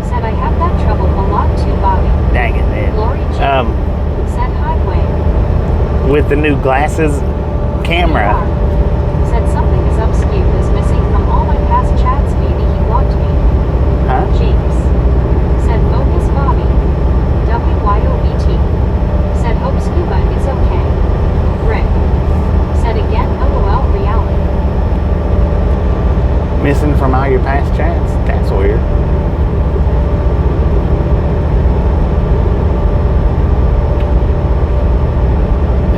Said I have that trouble a lot too Bobby. dang it, man. Lori G. Said highway. With the new glasses camera. Said something is upskewed is missing from all my past chats. Maybe he blocked me. Huh? Jeeps. Said focus Bobby. WYOBT. Said hope scuba is okay. Rick. Said again LOL reality. Missing from all your past chats? That's weird.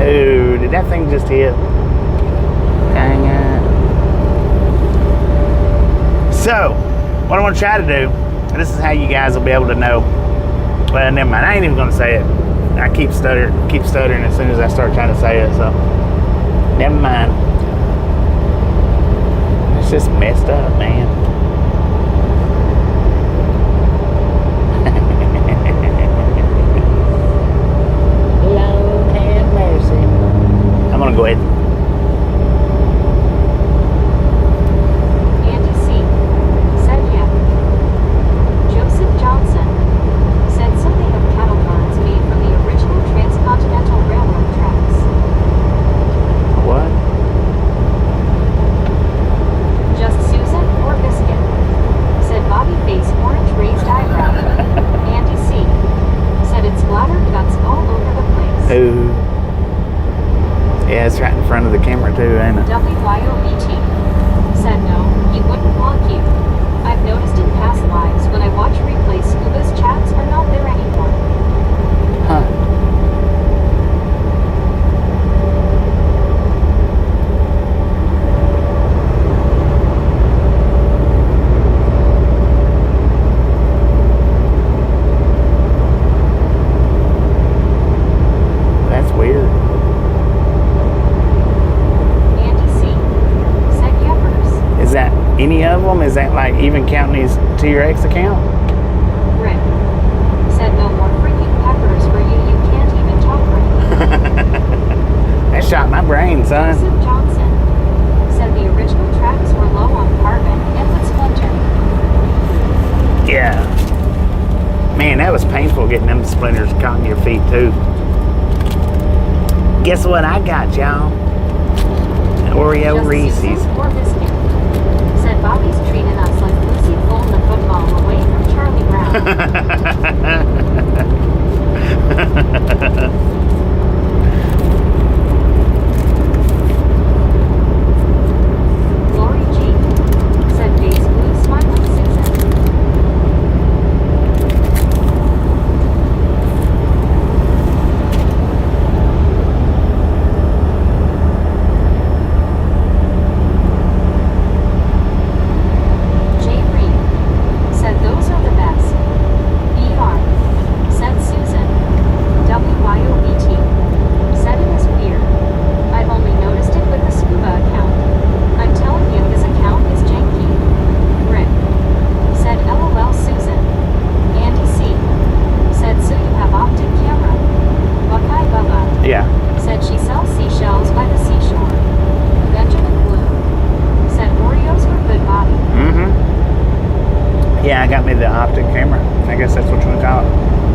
Ooh, did that thing just hit? Dang it. So, what I want to try to do, and this is how you guys will be able to know. Well, never mind. I ain't even going to say it. I keep stuttering as soon as I start trying to say it, so never mind. It's just messed up, man. Lord have mercy. I'm gonna go ahead. right in front of the camera too, ain't it? WYOBT said no, he wouldn't block you. I've noticed in past lives when I watch replays, Scuba's chats are not there anymore. Huh. That's weird. Andy C said yuppers. Is that any of them? Is that like even counting these to your ex account? Rick said no more freaking peppers for you. You can't even talk right. That shot my brain, son. Joseph Johnson said the original tracks were low on carbon and would splinter. Yeah. Man, that was painful getting them splinters caught in your feet too. Guess what I got, y'all? An Oreo Just Reese's. Susan or biscuit. Said Bobby's treating us like Lucy pulling the football away from Charlie Brown. Lori G said face blue smiling Susan. Jay Reed said those are the best. BR said Susan. WYOBT said it is weird. I've only noticed it with the Scuba account. I'm telling you, his account is janky. Rick said LOL Susan. Andy C said so you have optic camera. Buckeye Bubba Yeah. said she sells seashells by the seashore. Benjamin Blue said Oreos were good body. Mm-hmm. Yeah, I got me the optic camera. I guess that's what you would call it.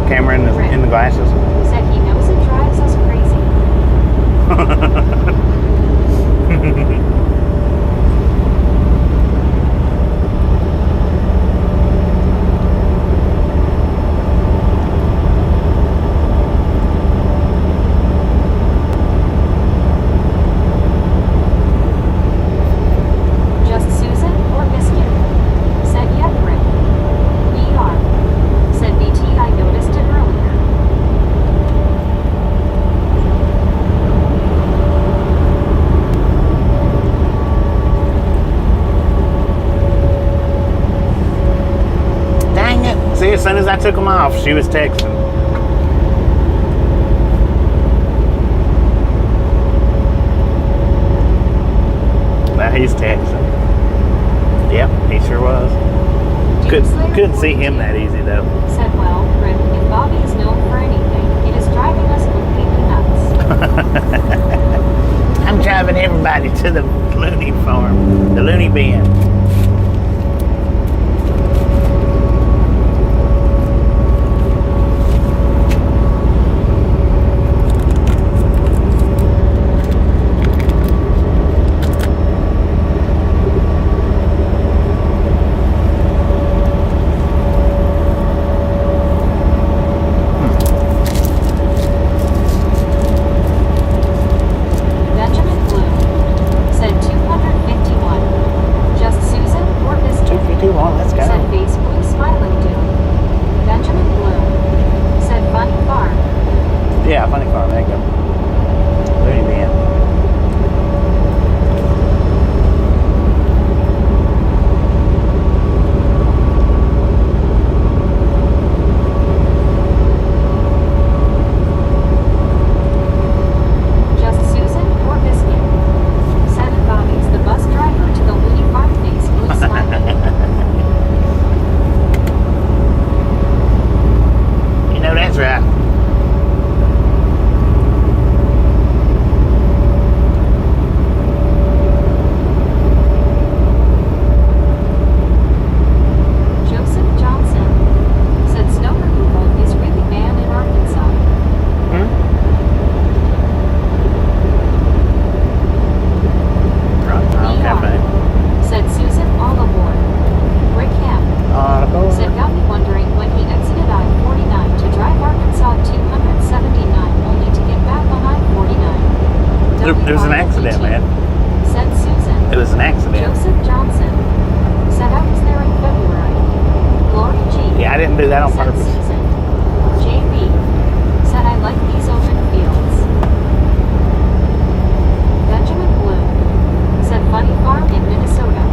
Camera in the glasses. Said he knows it drives us crazy. Just Susan or biscuit? Said yep, Rick. BR said BT, I noticed it earlier. Dang it. See, as soon as I took them off, she was texting. Now he's texting. Yep, he sure was. Couldn't see him that easy though. Said, well, Rick, if Bobby is known for anything, it is driving us completely nuts. I'm driving everybody to the loony farm, the loony bin. Benjamin Blue said 251. Just Susan accident, man. Said Susan. It was an accident. Joseph Johnson. Said I was there in February. Lori G. Yeah, I didn't do that on Said purpose. Susan. JB. Said I like these open fields. Benjamin Bloom. Said Funny Farm in Minnesota.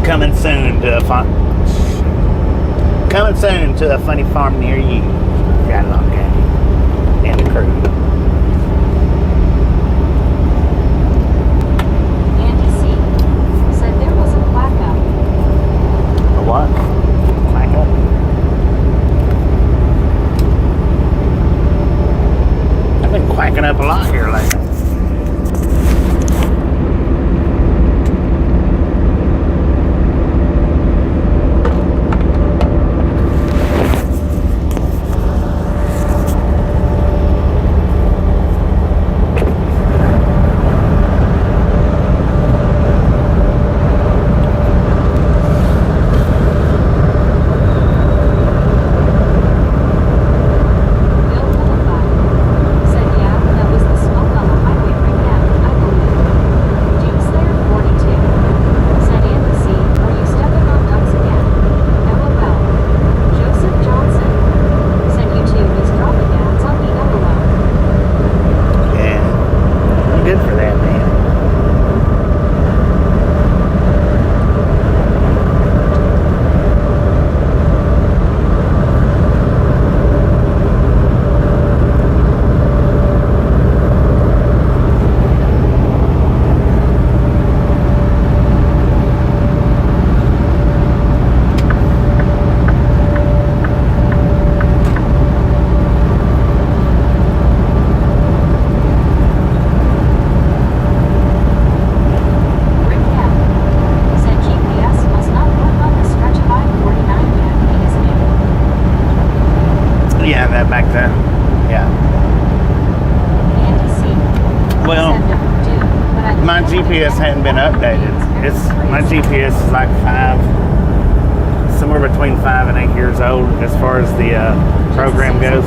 Coming soon to a funny farm near you. Got it on game. And the crew. Andy C. Said there was a plaque up. A what? Back up. I've been quacking up a lot here lately. Bill Philippi. Said yeah, that was the smoke on the highway right now, I believe. Jim Slayer 42. Said Andy C. Are you stepping on ducks again? LOL. Joseph Johnson. Said YouTube is dropping ads on the LOL. Yeah. I'm good for that, man. Rick F. Said GPS must not work on the stretch of I-49 yet, isn't it? Yeah, that back there. Yeah. Andy C. Well, Said no, dude, but I my GPS hadn't been updated. My GPS is like somewhere between 5 and 8 years old as far as the program goes.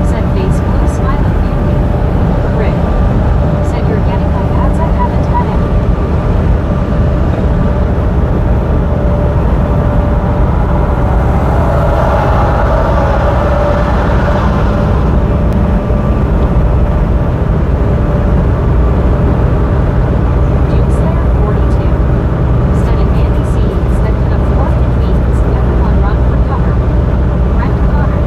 Said face blue smiling beauty. Rick. Said you're getting my ads, I haven't had any. Jim Slayer 42. Said if Andy sees that could afford convenience, everyone run for cover. Brent Connor.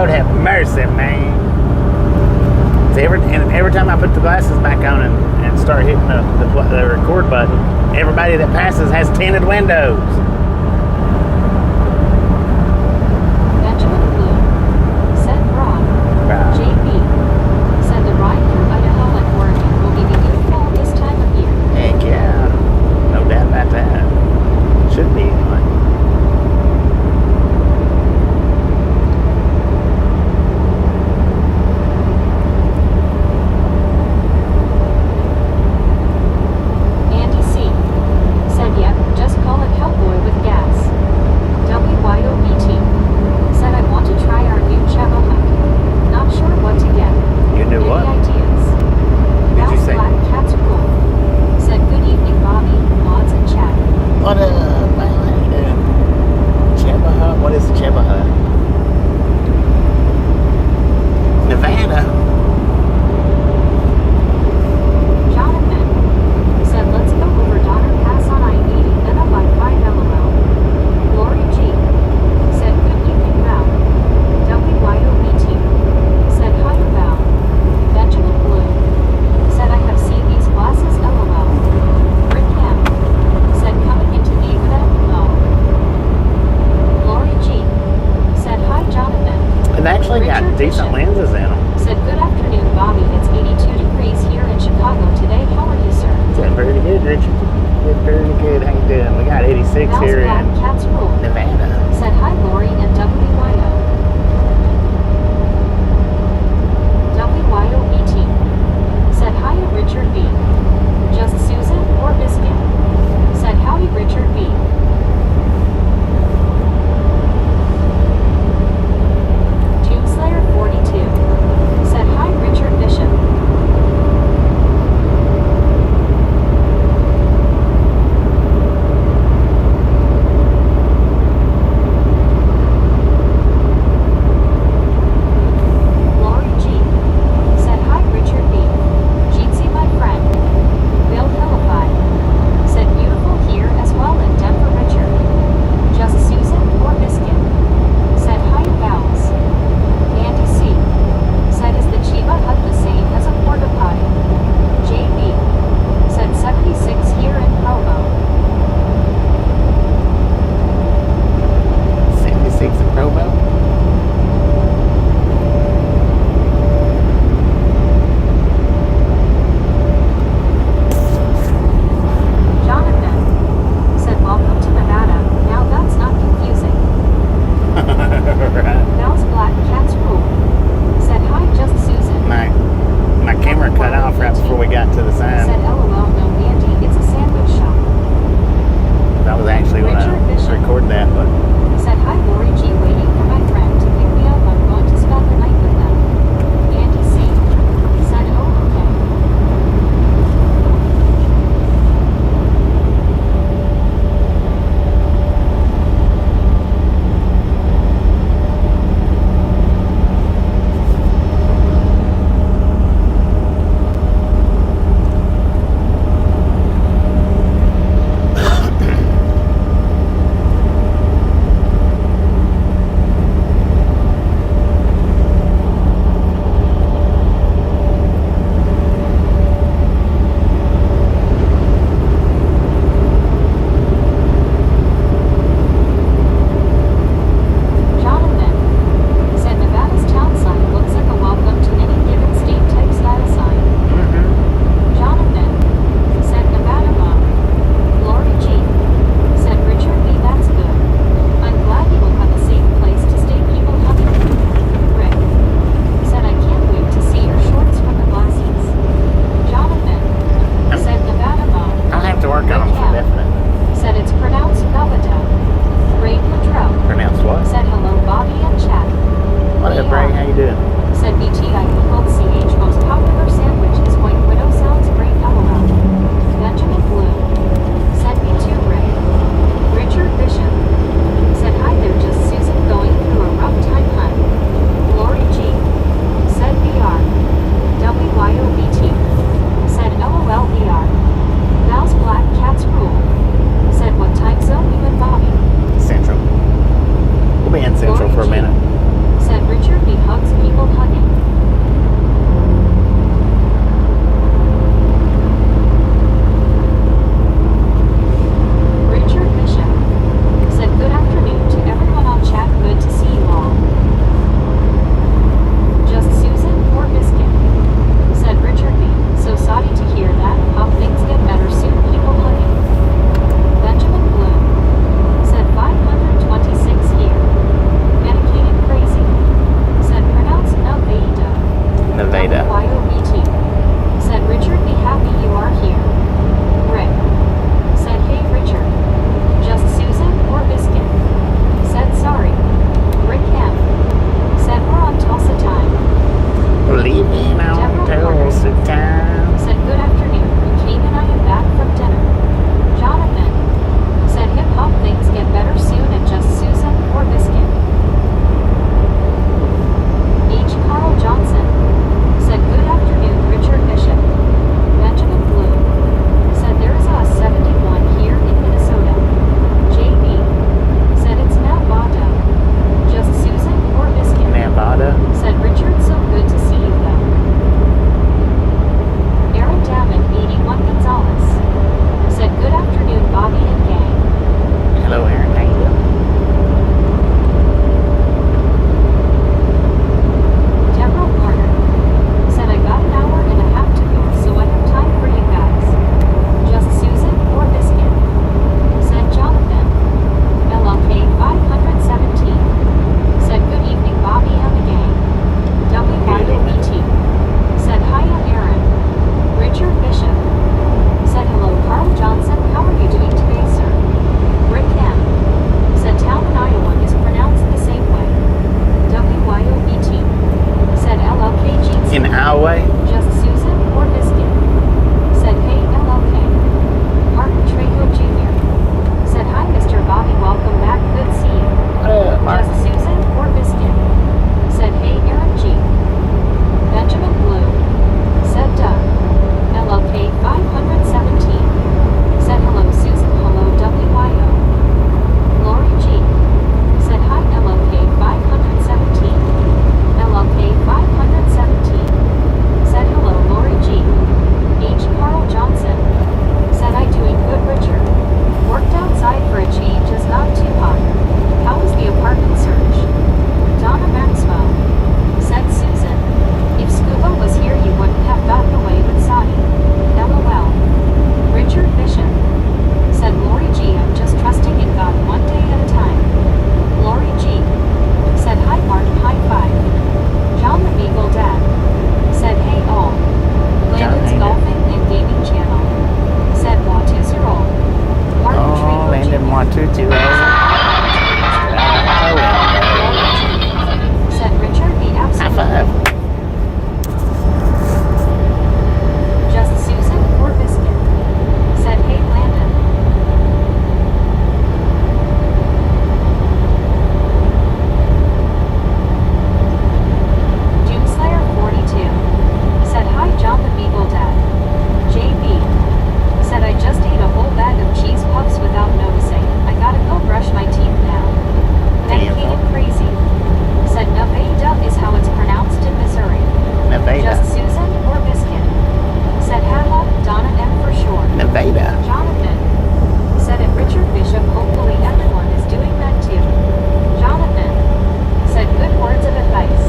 Lord have mercy, man. See, every time I put the glasses back on and start hitting the record button, everybody that passes has tinted windows. Benjamin Blue. Said Broad. Right. JB. Said the ride through Idaho and Oregon will be beautiful this time of year. Heck yeah. No doubt about that. Should be anyway. Andy C. Said yep, just call it Cowboy with gas. WYOBT. Said I want to try our new Chevrolet. Not sure what to get. You knew Any what? ideas? Did you Mouse say? Black Cat's cool. Said good evening, Bobby, Mods and chat. What up, man? How you doing? Chevrolet? What is Chevrolet? Nevada. Jonathan. Said let's go over Donner Pass on I-80, then up by 5 LOL. Lori G. Said good evening, Val. WYOBT. Said hi, Val. Benjamin Blue. Said I have seen these glasses LOL. Rick M. Said coming into Nevada, no. Lori G. Said hi, Jonathan. It actually got Richard decent Bishop. lenses in them. Said good afternoon, Bobby. It's 82 degrees here in Chicago today. How are you, sir? Doing pretty good, Richard. Doing pretty good. How you doing? We got 86 Val's here Black in Cats Rule. Nevada. Said hi, Lori and WYO. WYOBT. Said hi to Richard B. Just Susan or Biscuit. Said howdy, Richard B. Tombslayer 42. Said hi, Richard Bishop. Lori G. Said hi, Richard B. Jeetsy, my friend. Bill Hillify. Said beautiful here as well in Denver, Richard. Just Susan or Biscuit. Said hi to Vowels. Andy C. Said is the Chiba hut the same as a porta potty? JB. Said 76 here in Provo. 76 in Provo. Jonathan. Said welcome to Nevada. Now that's not confusing. Right. Val's Black Cats Rule. Said hi, just Susan. My camera cut off right before we got to the Said sign. LOL, no Andy, it's a sandwich shop. That was actually when Richard I Bishop. recorded that, but Said hi, Lori G, waiting for my friend to pick me up. I'm going to spend the night with them. Andy C. Said oh, okay. Jonathan. Said Nevada's town sign looks like a welcome to any given state type style sign. Jonathan. Said Nevada Mom. Lori G. Said Richard B. That's good. I'm glad you will have a safe place to stay, people humming. Rick. Said I can't wait to see your shorts from the glasses. Jonathan. Said Nevada Mom. I'll have to work on them for definite. Said it's pronounced Nevada. Ray Pedro. Pronounced what? Said hello, Bobby and chat. What up, Ray? How you doing? Said BTI Googled CH most popular sandwich is White Widow sounds great LOL. Benjamin Blue. Said me too, Ray. Richard Bishop. Said hi there, just Susan going through a rough time, hun. Lori G. Said VR. WYOBT. Said LOL VR. Val's Black Cats Rule. Said what time zone you and Bobby? Central. We'll be in Central for a minute. Said Richard B. people hugging. Richard Bishop said good afternoon to everyone on chat. Good to see you all. Just Susan or Biscuit, said Richard B. So sorry to hear that. Hope things get better soon. People hugging. Benjamin Bloom said 526 here. Medicated crazy. Said pronounced Nevada. Nevada. YOBT. Said Richard be happy you are here. Rick said hey Richard. Just Susan or Biscuit. Said sorry. Rick M. said we're on Tulsa time. Leaving on Tulsa time. Said good afternoon. Kane and I am back from dinner. Jonathan said hip hop things get better soon and just Susan or Biscuit. H. Carl Johnson said good afternoon Richard Bishop. Benjamin Bloom said there is a 71 here in Minnesota. JB said it's Nevada. Just Susan or Biscuit. Nevada. Said Richard so good to see you though. Aaron Damon 81 Gonzalez said good afternoon Bobby and gang. Hello, Aaron. How you doing? Deborah Warner said I got an hour and a half to go so I have time for you guys. Just Susan or Biscuit. Said Jonathan. LLK 517 said good evening Bobby and the gang. WYOBT said hi I'm Aaron. Richard Bishop said hello Carl Johnson. How are you doing today sir? Rick M. said town in Iowa is pronounced the same way. WYOBT said LLK jeans. In Iowa. Just Susan or Biscuit. Said hey LLK. Martin Trejo Jr. said hi Mr. Bobby welcome back good see you. Mark. Just Susan or Biscuit. Said hey Aaron G. Benjamin Blue said Doug. LLK 517 said hello Susan hello WYO. Lori G. said hi LLK 517. LLK 517 said hello Lori G. H. Carl Johnson said I doing good Richard. Worked outside for a change is not too hot. How was the apartment search? Donna Maxwell said Susan. If Scuba was here you wouldn't have gotten away with Saudi. LOL. Richard Bishop said Lori G. I'm just trusting in God one day at a time. Lori G. said hi Martin high five. John the Beagle Dad said hey all. Landon's Golfing and Gaming Channel said Watu Zero. Martin Oh, Trejo Landon Jr. Watutu. said Richard be High absolutely. five. Just Susan or Biscuit. Said hey Landon. Doomslayer 42 said hi John the Beagle Dad. JB said I just ate a whole bag of cheese puffs without noticing. I gotta go brush my teeth now. Medicated crazy. Said Nevada is how it's pronounced in Missouri. Nevada. Just Susan or Biscuit. Said haha Donna M for sure. Nevada. Jonathan said it Richard Bishop hopefully everyone is doing that too. Jonathan said good words of advice.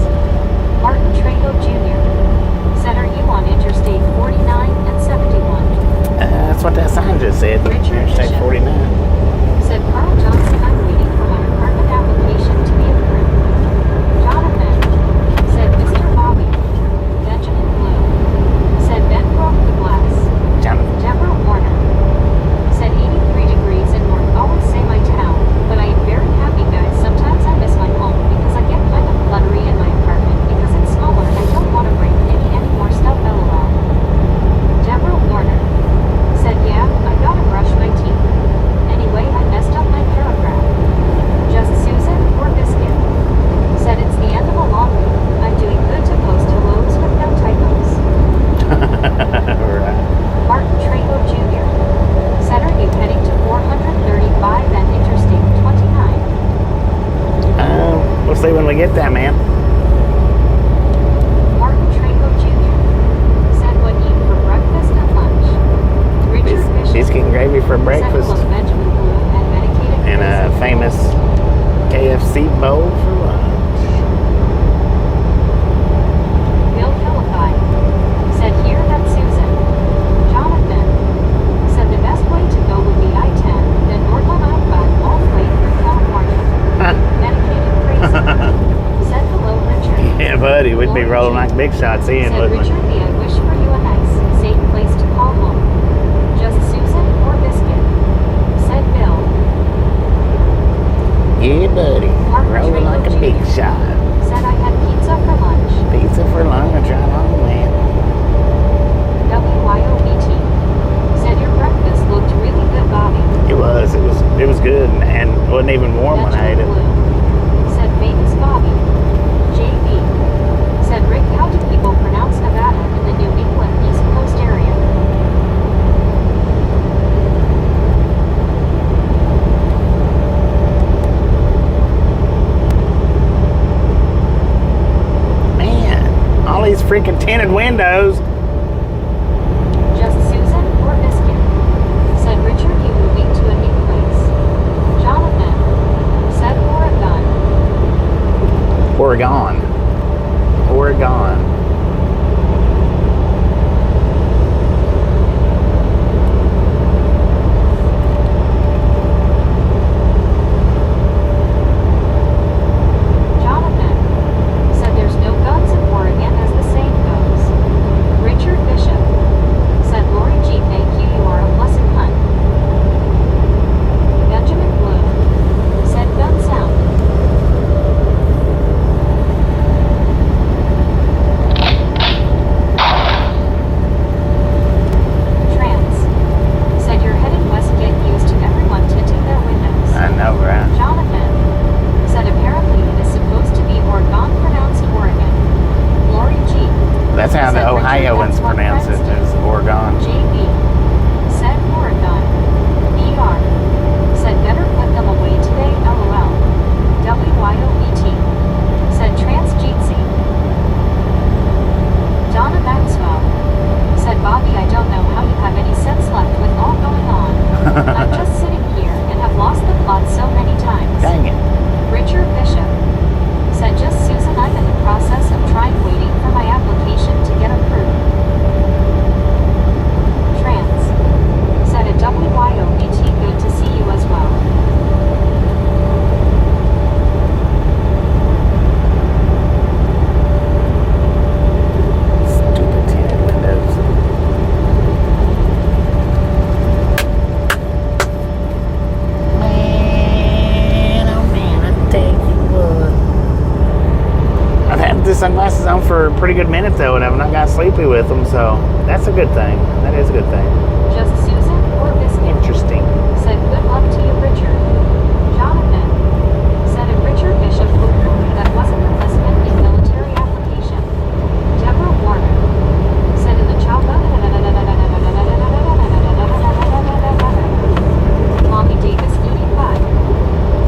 Martin Trejo Jr. said are you on Interstate 49 and 71? That's what that sign just said. Richard Interstate Bishop. 49. Said Carl Johnson I'm waiting for my apartment application to be approved. Jonathan said Mr. Bobby. Benjamin Blue said Ben broke the glass. Jonathan. Deborah Warner said 83 degrees in North. Always say my town, but I am very happy guys. Sometimes I miss my home because I get kind of cluttery in my apartment because it's smaller and I don't want to bring any more stuff LOL. Deborah Warner said yeah, I gotta brush my teeth. Anyway, I messed up my paragraph. Just Susan or Biscuit said it's the end of a long week. I'm doing good to post hellos with no typos. Right. Martin Trejo Jr. said are you heading to 435 and Interstate 29? We'll see when we get there, man. for said breakfast hello Benjamin Blue and medicated and a Chris. famous KFC bowl for lunch. Bill Kellify said here that's Susan. Jonathan said the best way to go would be I-10, then north on I-5 all the way through California. Medicated crazy. Said hello Richard. Yeah, buddy, we'd be Lori rolling G. like big shots in, Said wouldn't we? Richard B. I wish for you a nice, safe place to call home. Just Susan or Biscuit. Said Bill. Yeah, buddy, Mark rolling like a Trego big Jr. shot. Said I had pizza for lunch. Pizza for lunch, right on, man. WYOBT. Said your breakfast looked really good, Bobby. It was good, and wasn't even warm when I ate Benjamin it. Blue. Said famous Bobby. JB. Said Rick, how do people pronounce Nevada in the New England East Coast area? Man, all these freaking tinted windows. Just Susan or Biscuit? Said Richard, you moving to a new place. Jonathan. Said Oregon. Oregon. Jonathan said there's no guns in Oregon as the saying goes. Richard Bishop said Lori G, thank you, you are a blessed hunt. Benjamin Blue said gun sound. Trans said your heading west, get used to everyone tinting their windows. I know, right? Jonathan said apparently it is supposed to be Oregon, pronounced Oregon. Lori G. That's how the said Richard, Ohioans that's what pronounce it, friends is Oregon. do. JB said Oregon. ER said better put them away today, LOL. WYOBT said Transjeetsy. Donna Maxwell said Bobby, I don't know how you have any sense left with all going on. I'm just sitting here and have lost the plot so many times. Dang it. Richard Bishop said just Susan, I'm in the process of waiting for my application to get approved. Trans said at WYOBT, good to see you as well. Stupid tinted windows. Man, oh man, I tell you what. I've had the sunglasses on for a pretty good minute though, and I've not got sleepy with them, so that's a good thing. That is a good thing. Just Susan or Biscuit? Interesting. Said good luck to you, Richard. Jonathan said if Richard Bishop that wasn't the husband in military application. Deborah Warner said in the chopper. Mommy Davis 85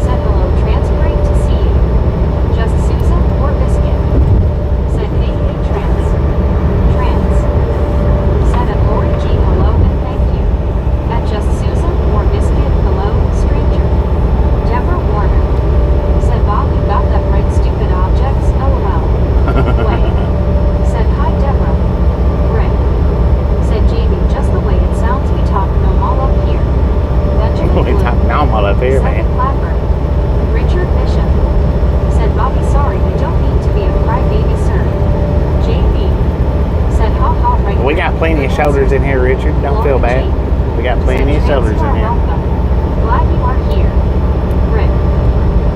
said hello, trans, great to see you. Just Susan or Biscuit? Said hey trans. Trans said at Lori G, hello and thank you. At just Susan or Biscuit, hello, stranger. Deborah Warner said Bob, you got that right, stupid objects, LOL. Wait. Said hi Deborah. Rick said Jamie, just the way it sounds, we talk normal up here. Benjamin We Blue talk normal up here, said man. Clapper. Richard Bishop said Bobby, sorry, you don't need to be a crybaby, sir. JB said ha ha, right. We got plenty of shoulders in here, Richard. Don't feel bad. We got plenty of shoulders in here. Glad you are here. Rick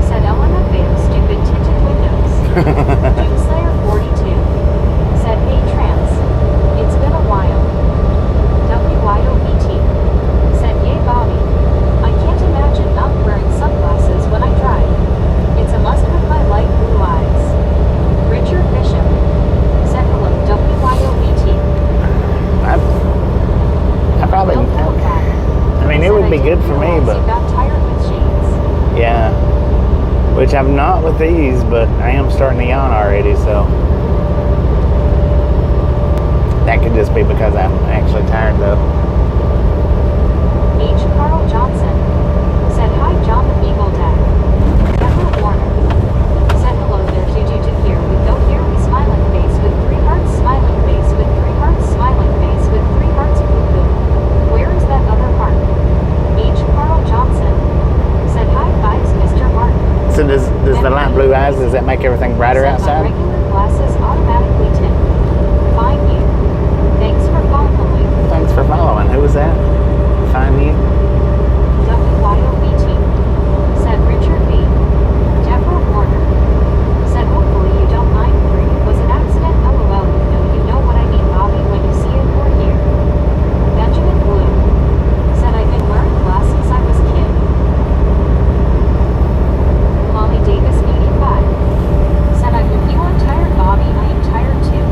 said LMFAO, stupid tinted windows. Doomslayer 42 said hey trans. It's been a while. WYOBT said yay Bobby. I can't imagine not wearing sunglasses when I drive. It's a must with my light blue eyes. Richard Bishop said hello WYOBT. I probably, Bill Halifax I mean, it said, would be I good didn't for me, realize but you got tired with shades. yeah. Which I'm not with these, but I am starting to yawn already, so that could just be because I'm actually tired though. H. make everything brighter Said my outside. regular glasses automatically tint. Find you. Thanks for following. Thanks for following. Who was that? Find you. WYOBT. Said Richard B. Deborah Warner. Said hopefully you don't mind. It was an accident. LOL. You know what I mean, Bobby, when you see it or hear. Benjamin Blue. Said I've been wearing glasses since I was a kid. Molly Davis 85. Said I hope you are tired, Bobby. I am tired too.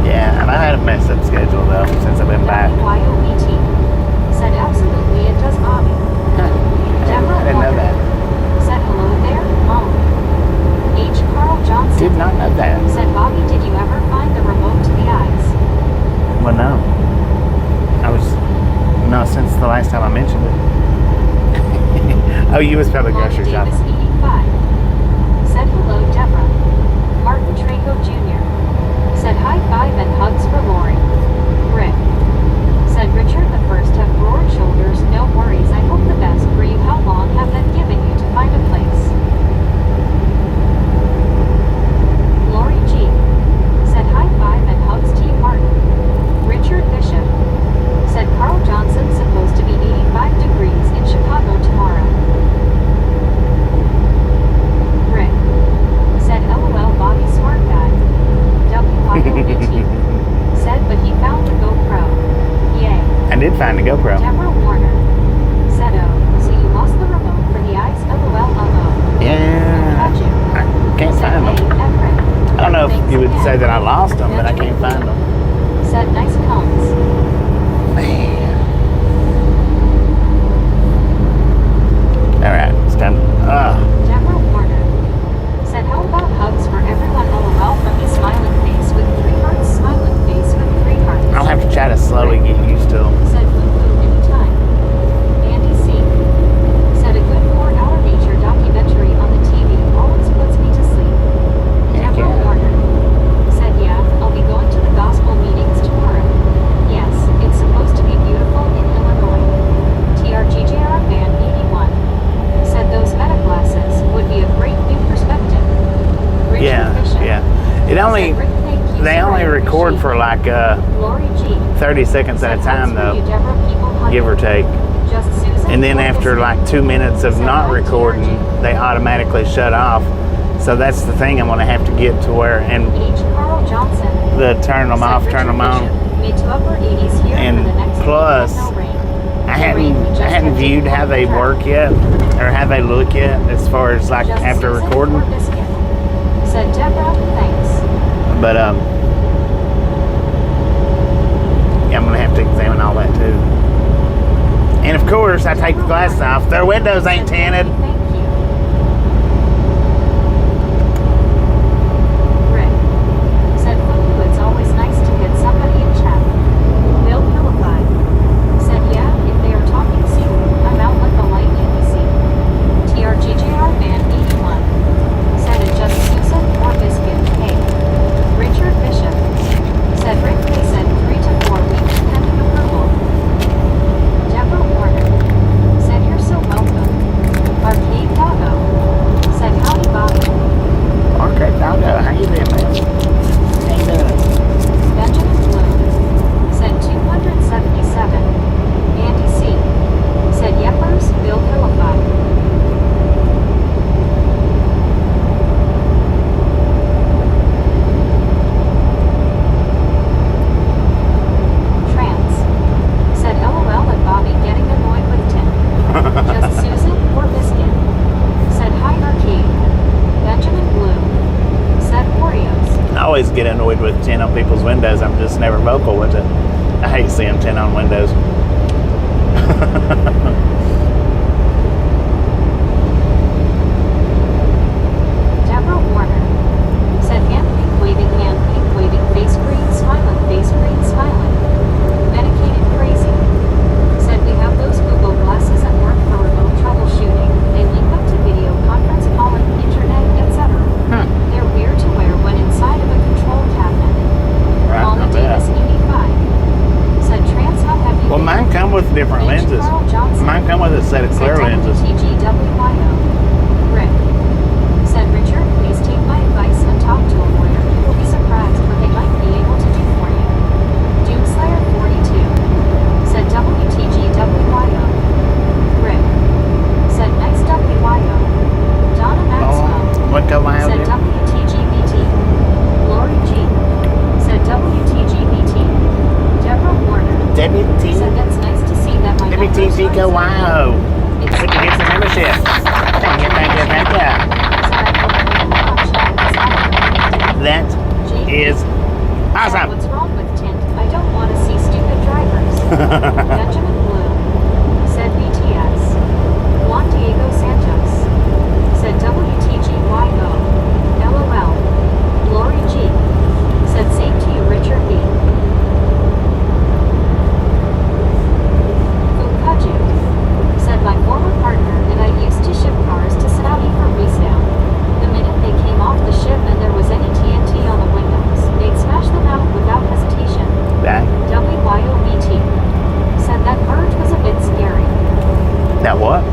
Yeah, and I had a messed up schedule though since I've been back. WYOBT. Said absolutely it does, Bobby. I didn't know that. Said hello there, Mom. H. Carl Johnson. Did not know that. Said Bobby, did you ever find the remote to the eyes? Well, no. No, since the last time I mentioned it. Oh, you was probably Molly grocery Davis shopping. 85. Said hello, Deborah. Martin Trejo Jr. Said high five and hugs for Lori. Rick. Said Richard the first have broad shoulders, no worries, I hope the best for you. How long have they given you to find a place? Lori G. Said high five and hugs to you, Martin. Richard Bishop. Said Carl Johnson's supposed to be 85 degrees in Chicago tomorrow. Rick. Said LOL, Bobby smart guy. WYOBT. Said but he found the GoPro. Yay. I did find the GoPro. Deborah Warner. Said oh, so you lost the remote for the eyes? LOL. Yeah. Got you. I can't Said find hey, them. Everett. I don't know if Thanks you would again. say that I lost them, but I can't find them. Said nice cones. Man. All right, it's time. Deborah Warner. Said how about hugs for everyone? LOL from his smiling face with 3 hearts. Smiling face with 3 hearts. I'll have to try to slowly get used to them. Said boo boo anytime. Andy C. Said a good 4-hour nature documentary on the TV always puts me to sleep. Heck Deborah yeah. Warner. Said yeah, I'll be going to the gospel meetings tomorrow. Yes, it's supposed to be beautiful in Illinois. TRGJR Band 81. Said those meta glasses would be a great new perspective. Richard Yeah, Bishop. yeah. It only Said, Rick, thank you, they sir, only I record appreciate for it. like Lori G. 30 seconds at a Said, time hugs for you, though, Deborah, people hugging. give or take. Just Susan. And then after Wilkerson. like 2 minutes of Said, not hi, recording, TRG. they automatically shut off. So that's the thing I'm gonna have to get to where and H. Carl Johnson. the turn them Said off, Richard turn them on. Bishop, mid to upper 80s here And for the next plus, week and no rain. I The rain we just hadn't had to viewed do how on they the track. work yet, or how they look yet, as far as like Just after Susan recording. or Biscuit. Said Deborah, thanks. But yeah, I'm gonna have to examine all that too. And of course, I take the glasses off. Their windows ain't Said, tinted. Thank you. Rick. Said Fuku, it's always nice to get somebody in chat. Bill Philippi. Said yeah, if they are talking secret, I'm out like a light NBC. TRGJR Band 81. Said it just Susan or Biscuit. Hey. Richard Bishop. Said Rick, they said 3 to 4 weeks pending approval. Deborah Warner. Said you're so welcome. Arcade Doggo. Said howdy Bobby. Okay, Doggo, how you doing, man? How you doing? Benjamin Blue. Said 277. Andy C. Said Yeppers, Bill Philippi. Trans. Said LOL at Bobby getting annoyed with Tim. Just Susan or Biscuit. Said hi Arcade. Benjamin Blue. Said Oreos. I always get annoyed with tint on people's windows. I'm just never vocal with it. I hate seeing tint on windows. Deborah Warner. Said hand pink waving, face green, smiling. Medicated crazy. Said we have those Google glasses at work for remote troubleshooting. They link up to video conference calling, internet, etc. They're weird to wear when inside of a control cabinet. Right, Molly not bad. Davis 85. Said trans, how have you Well, been? mine come with different H. lenses. Carl Johnson. Mine come with a set of Said clear lenses. WTGWYO. Flamenco Wow. Put your gifts in membership. Thank you. That is awesome. What's wrong with tint? I don't want to see stupid drivers. Benjamin Blue said BTS. Juan Diego Santos said WTGYO. LOL. Lori G said same to you, Richard B. Fukaju said my former partner and I used to ship cars to Saudi for resale. The minute they came off the ship and there was any TNT on the windows, they'd smash them out without hesitation. That WYOBT said that merge was a bit scary. what?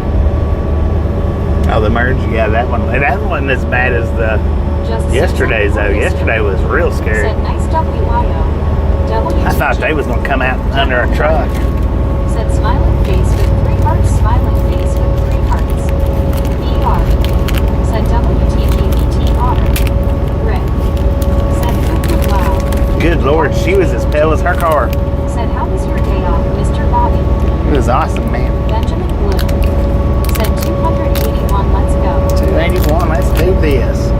Oh, the merge. Yeah, that one. That wasn't as bad as the Just yesterday's though. Yesterday was real scary. Said nice WYO. I thought they was gonna come out under a truck. Said smiling face with 3 hearts. Smiling face with 3 hearts. ER. Said WTGBT Otter. Rick. Said cuckoo wow. Good Lord, she was as pale as her car. Said how was your day off, Mr. Bobby? It was awesome, man. Benjamin Blue. Said 281. Let's go. 281. Let's do this.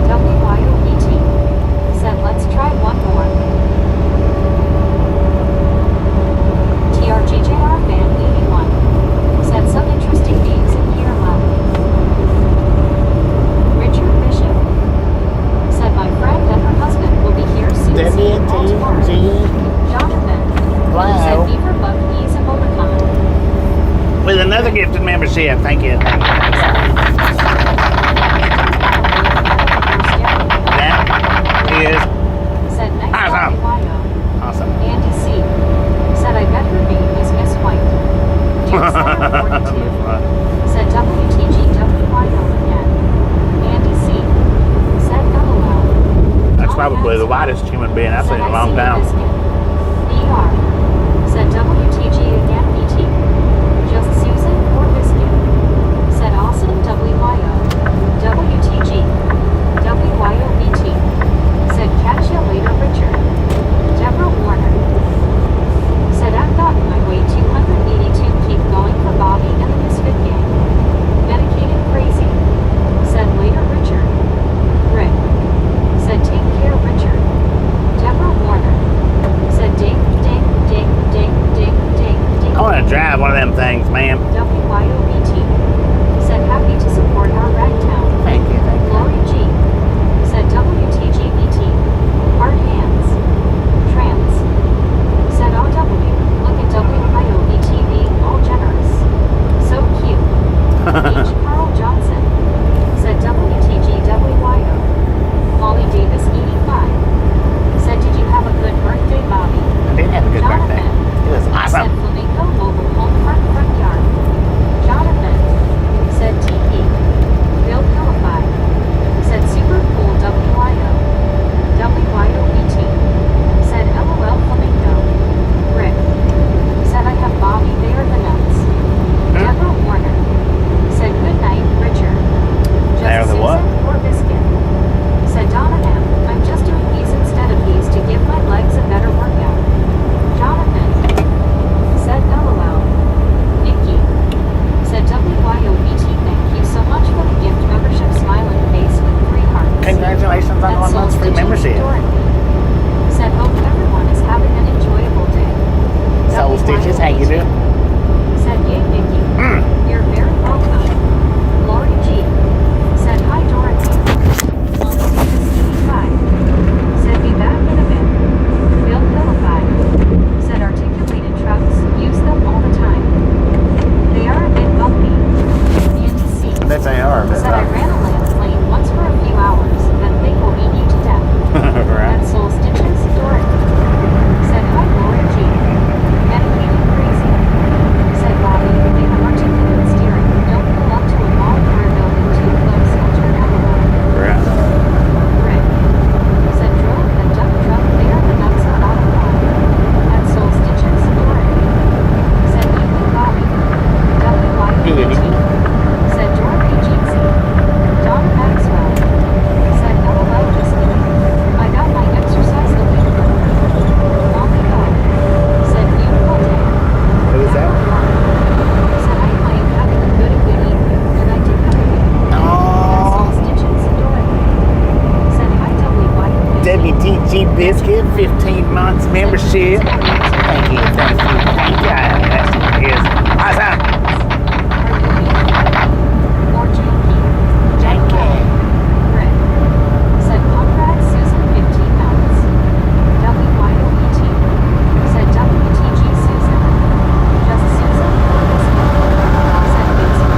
WYOBT. Said let's try one more. TRGJR Fan 81. Said some interesting names in here love. Richard Bishop. Said my friend and her husband will be here soon. See you all tomorrow. Jonathan. Said Wow. Beaver Buck Ease emoticon. With another gifted membership. Thank you. That is Said next awesome. WYO. awesome. Andy C. Said I bet her name is Miss White. Duke Center 42. Said WTGWYO again. Andy C. Said LOL. That's probably the whitest human being I've seen in a long time. ER. Said WTG again BT. Just Susan or Biscuit. Said awesome WYO. WTG. WYOBT. Said catch ya later Richard. Deborah Warner. Said I've gotten my way 282. Keep going for Bobby and the Misfit Gang. Medicated crazy. Said later Richard. Rick. Said take care Richard. Deborah Warner. Said ding ding ding ding ding ding ding. I want to drive one of them things, ma'am. WYOBT. Said happy to support our ragtown. Thank you. Lori G. Said WTGBT. Hard hands. Trans. Said OW. Look at WYOBTV. All generous. So cute. H. Carl Johnson. Said WTGWYO. Molly Davis 85. Said did you have a good birthday, Bobby? I did have a good birthday. It was Said awesome. Flamingo Mobile Home Park Front Yard. Jonathan. Said TP. Bill Pilify. Said super cool WYO. WYOBT. Said LOL Flamingo. Rick. Said I have Bobby, they are the nuts. Deborah Warner. Said good night, Richard. Just They're the what? Susan or Biscuit. Said Donna M. I'm just doing these instead of these to give my legs a better workout. Jonathan. Said LOL. Nikki. Said WYOBT. Thank you so much for the gift membership. Smiling face with 3 hearts. Congratulations on And 1 month's free Soul membership. Stitches Dorothy. Said hope everyone is having an enjoyable day. Soul Stitches, how you doing? Said yay Nikki. You're very welcome. Lori G. Said hi Dorothy. Soul Stitches 85. Said be back in a bit. Bill Pilify. Said articulated trucks, use them all the time. They are a bit bumpy. Andy C. That's AR. Said I ran a land plane once for a few hours, that thing will eat you to death. Right. And Soul Stitches, Dorothy. Said hi Lori G. Medicated crazy. Said Bobby, they have articulated steering. Don't pull up to a long career building too close and turn out a lot. Right. Rick. Said drove the duck truck, they are the nuts of bottom line. And Soul Stitches, Dorothy. Biscuit, 15 months membership. Thank you. Yeah, that's what it is. Awesome. Or JP. JK. Rick. Said Conrad Susan 15 months. WYOET. Said WTG Susan. Just Susan. Said Basic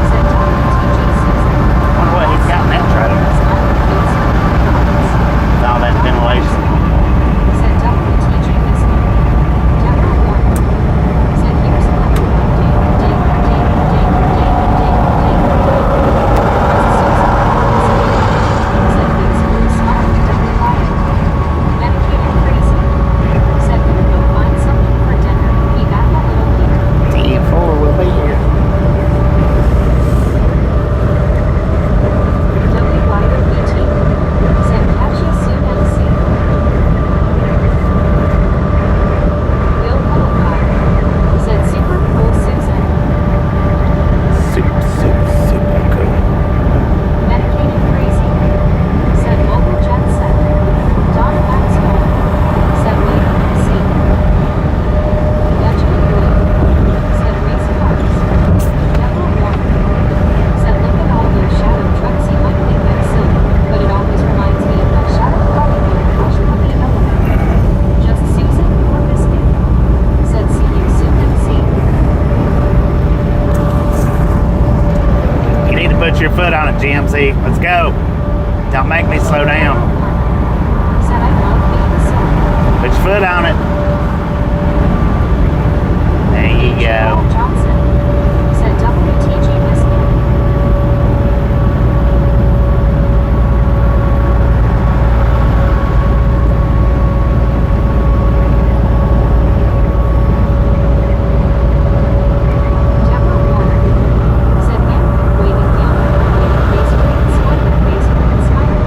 Said WTG Susan. Wonder what he's got in that truck. With all that ventilation. Said WTG Biscuit. Deborah Warner. Said here's another Said things really smart. Medicated crazy. Said we would go find something for dinner. Be back a little later. D4 will be here. WYOBT. Said catch you soon MC. Bill Huddlecott. Said super cool Susan. Super cool. Medicated crazy. Said mobile jet set. Donna Maxwell. Said wait and see. Benjamin Blue. Said Reese Parks. Deborah Warner. Said look at all those shadow trucks. You might think that's silly, but it always reminds me of that shadow Hollywood Hush Puppy element. Just Susan or Biscuit. Said see you soon MC. You need to put your foot on it, GMC. Let's go. Don't make me slow down. Said I love being silly. Put your foot on it. There you Carol go. Johnson. Said WTG Biscuit. Deborah Warner. Said man, waving down, waving face green, smiling face green, smiling.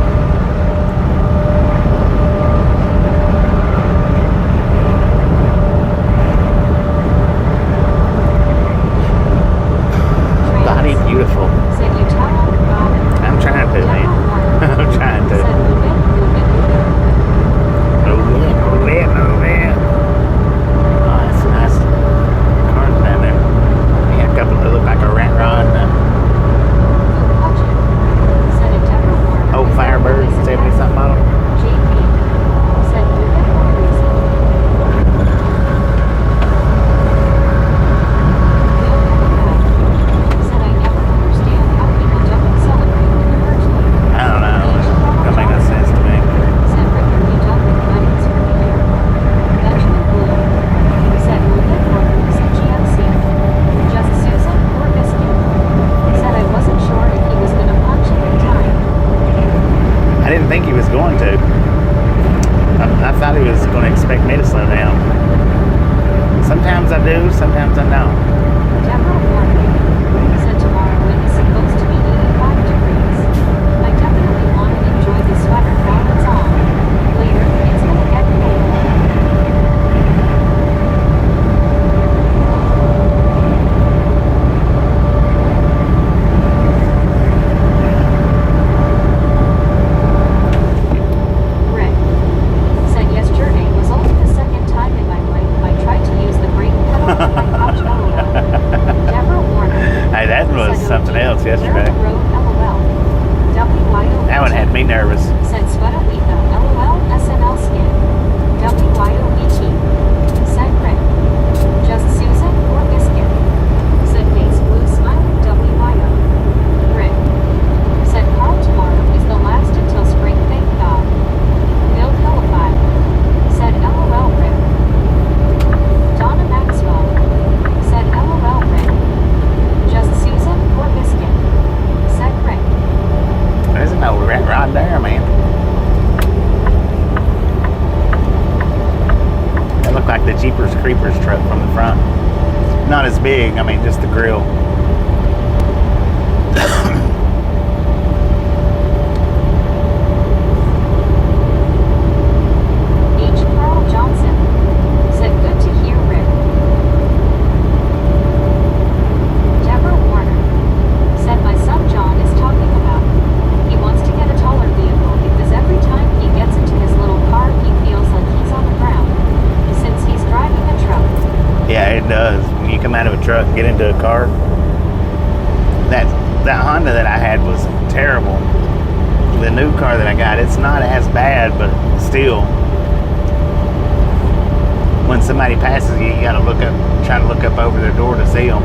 Body beautiful. Said you tell on Bob. I'm trying to, man. Deborah Warner. I'm trying Said to. move it, move it, move it. Move it. Oh, that's nice. Cars down there. They got a couple that look like a rat rod. Said a Deborah Warner. Old Firebird, 70-something model. JP. Said move it or reason. Bill Huddlecott. Said I never understand how people don't celebrate when your birthday. I don't know. Don't make no sense to me. Said Ricker, you don't make weddings for the year. Benjamin Blue. Said move it or reason GMC. Just Susan or Biscuit. Said I wasn't sure if he was gonna punch it in time. I didn't think he was going to. I thought he was going to expect me to slow down. Sometimes I do, sometimes I don't. Deborah Warner. Said tomorrow it is supposed to be 85 degrees. I definitely want to enjoy the sweater while it's on. Later, it's gonna get cold. Rick. Said yesterday was only the second time in my life I tried to use the brake pedal on my couch LOL. Deborah Warner. Hey, that was Said something OG, else Where yesterday. the road LOL. WYO. That one had me nervous. Said Sweatawita LOL SNL skin. WYOET. Said Rick. Just Susan or Biscuit. Said face blue smiling WYO. Rick. Said Carl tomorrow is the last until spring, thank God. Bill Huddlecott. Said LOL Rick. Donna Maxwell. Said LOL Rick. Just Susan or Biscuit. Said Rick. There's no rat rod there, man. That looked like the Jeepers Creepers truck from the front. Not as big, I mean, just the grill. H. Carl Johnson. Said good to hear Rick. Deborah Warner. Said my son John is talking about. He wants to get a taller vehicle. get into a car. That Honda that I had was terrible. The new car that I got, it's not as bad, but still, when somebody passes you, you gotta try to look up over their door to see them,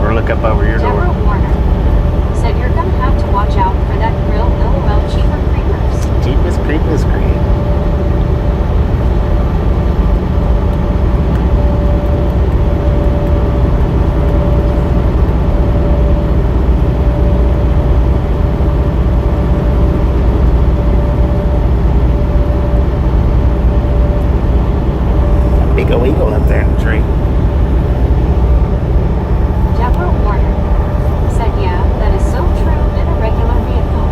or look up over your door. Deborah Warner said you're gonna have to watch out for that grill. LOL, cheaper creepers. Cheapest creepers creep. Big old eagle up there in the tree. Deborah Warner said, yeah, that is so true in a regular vehicle.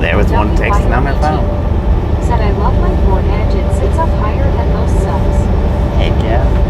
There was one texting on their phone. Said, I love my Ford Edge. It sits up higher than most subs. Heck yeah.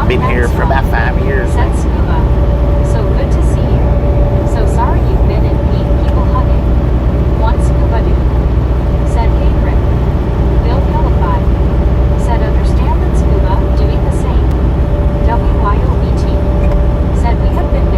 Been here for about 5 years. So good to see you. So sorry you've been in pain. People hugging. One scuba dude said, hey Rick. Bill Pilified said, understand that scuba doing the same. WYOBT said, we have been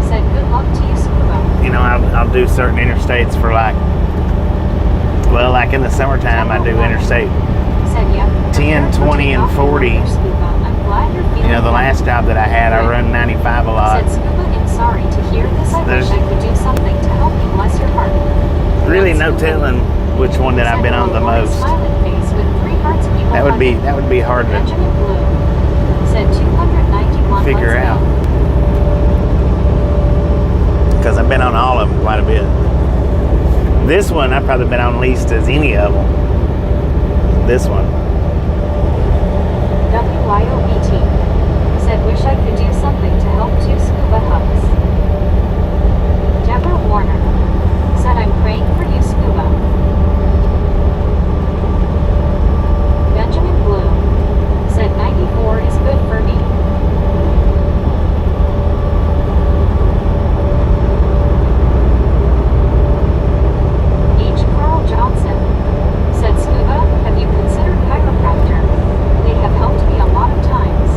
Said good luck to you, Scuba. You know, I'll do certain interstates for like in the summertime, I do interstate Said yeah. 10, 20, and 40. I'm glad you're feeling You know, the last job that I had, I run 95 a lot. Said Scuba, I'm sorry to hear this. I There's- wish I could do something to help you. Bless your heart. Really no telling which one that I've been on the most. Smiling face with 3 hearts people That would be hard to Benjamin Blue said 291. figure Let's out. go. Because I've been on all of them quite a bit. This one I've probably been on least as any of them. This one. WYOBT said wish I could do something to help two Scuba hugs. Deborah Warner said I'm praying for you, Scuba. Benjamin Blue said 94 is good for me. H. Carl Johnson said Scuba, have you considered chiropractor? They have helped me a lot of times.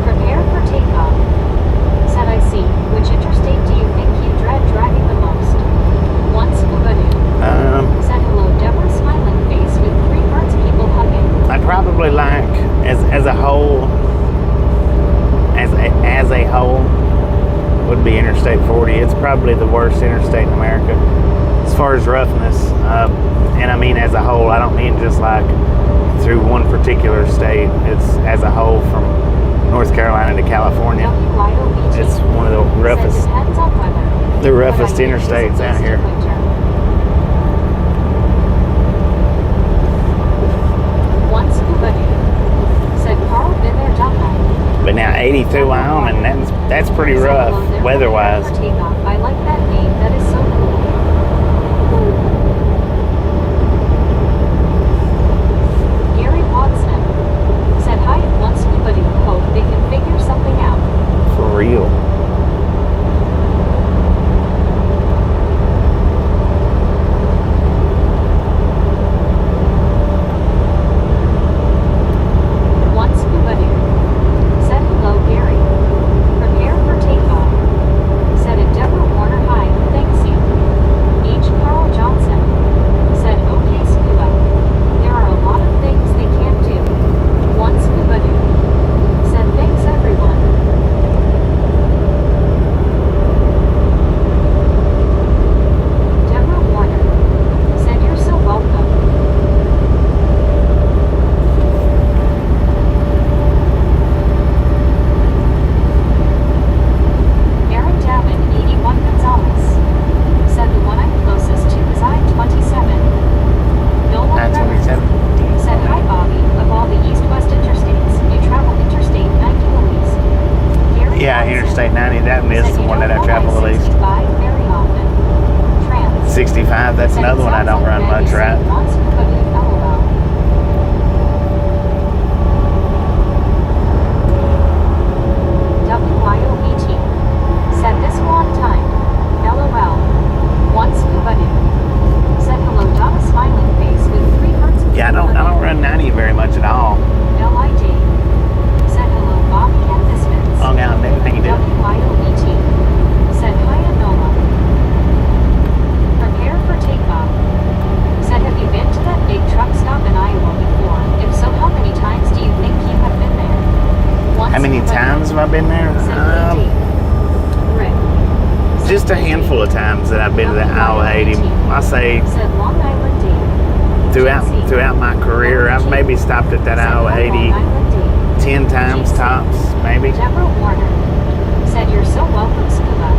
Prepare for takeoff. Said I see. Which interstate do you think you dread driving the most? One Scuba dude. Said hello, Deborah, smiling face with 3 hearts people hugging. I probably like as a whole would be Interstate 40. It's probably the worst interstate in America as far as roughness. And I mean as a whole. I don't mean just like through one particular state. It's as a whole from North Carolina to California. WYOBT It's one of the said roughest depends on weather. the roughest But I use interstates out east here. winter. One Scuba dude said Carl been there, done that. But now 82 Wyoming, that's pretty Said, rough "Hello, they're weather-wise. prepared for takeoff." I like that name. That is so cool. Gary Watson said hi at one Scuba dude. Hope they can figure something out. For real. One Scuba dude said hello, Gary. Prepare for takeoff. Said it, Deborah Warner. Hi, thanks you. H. Carl Johnson said okay, Scuba. There are a lot of things they can't do. One Scuba dude said thanks everyone. Deborah Warner said you're so welcome. Aaron Davin, 81 Gonzalez, said the one I'm closest to is I-27. Nolan I-27. Rivers said hi Bobby, of all the east-west interstates, you travel Interstate 90 the least. Gary Yeah, Watson Interstate 90, that is said the you one don't that I run travel the least. I-65 very often. Trans 65, that's said another one I don't run much, right? One Scuba dude, LOL. WYOBT said this one time. LOL. One Scuba dude said hello, Donna, smiling face with 3 hearts. Yeah, I don't run 90 very much at all. LID said hello, Bobby and Misfits. Hung out there, how you doing? WYOBT said hi, Anola. Prepare for takeoff. Said have you been to that big truck stop in Iowa before? If so, how many times do you think you have been there? One How many Scuba times have I been there? dude said AD. Rick Just a handful of times that I've been to the Iowa 80. I say said Long Island D. throughout my career, I've maybe stopped at that Said Iowa hi, 80 Long Island D. 10 times tops, maybe. Deborah Warner said you're so welcome, Scuba.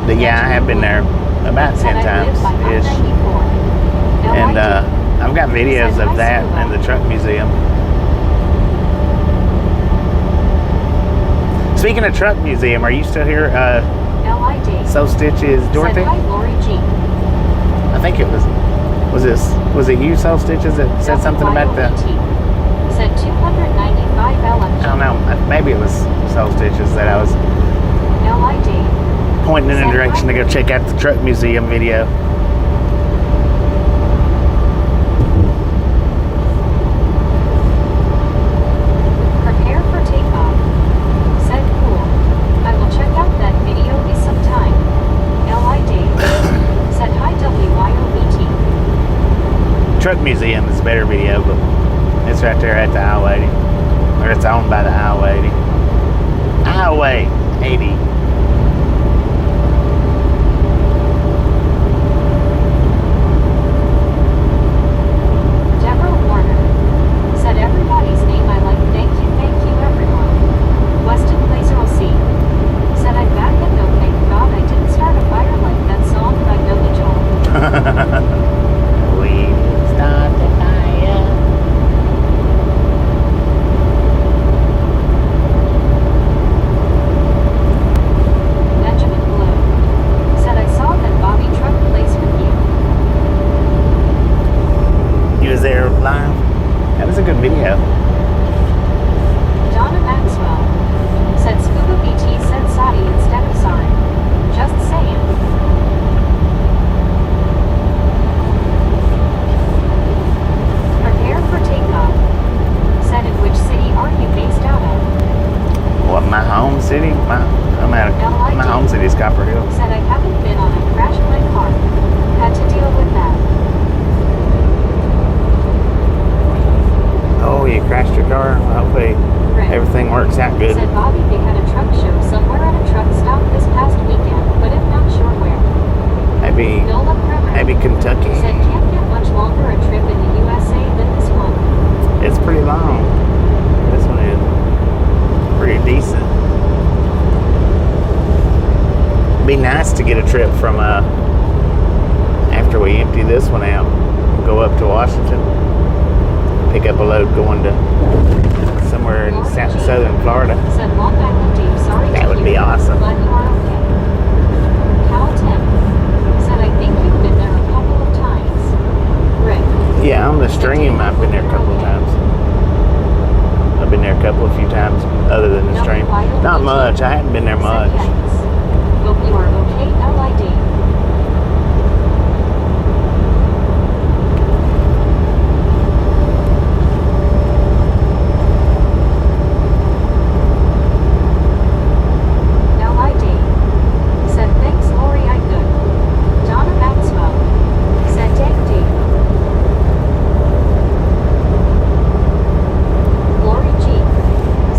But yeah, I have been there about 10 Said I times live by ish. I-94. And LID I've got videos said of hi, that Scuba. in the truck museum. Speaking of truck museum, are you still here? LID So Stitches, Dorothy? said hi, Lori G. I think it was it you, Soul Stitches, that said something about the, WYOBT said 295 LMG. I don't know, maybe it was Soul Stitches that I was LID pointing in a direction to go check out the truck museum video. Museum is a better video, but it's right there at the I-80. Or it's owned by the I-80. I-80. Deborah Warner said everybody's name I like. Thank you everyone. Weston Blazer will see. Said I'm back and no thank God I didn't start a fire like that song by Billy Joel. We start the fire. Benjamin Blue said I saw that Bobby truck place with you. He was there live. That was a good video. Donna Maxwell said Scuba BT said Saudi instead of sorry. Just saying. Prepare for takeoff. Said in which city are you based out of? What, my home city? My home city is Copper Hill. Said I haven't been on it. Crashed my car. Had to deal with that. Oh, you crashed your car? Hopefully Rick everything works out good. said Bobby they had a truck show somewhere at a truck stop this past weekend, but I'm not sure where. Maybe Nola Kremer Kentucky. said can't get much longer a trip in the USA than this one. It's pretty long. This one is pretty decent. Be nice to get a trip from after we empty this one out, go up to Washington, pick up a load going to somewhere in southern Florida. Said Long Island Dave, sorry That to would hear be that, awesome. But you are okay. Cal Tim said I think you've been there a couple of times. Rick Yeah, on the stream I've been there a couple of times. I've been there a few times other than the stream. Not much. I hadn't been there said much. yes. Hope you are okay, LID. LID said thanks Lori I good. Donna Maxwell said take D. Lori G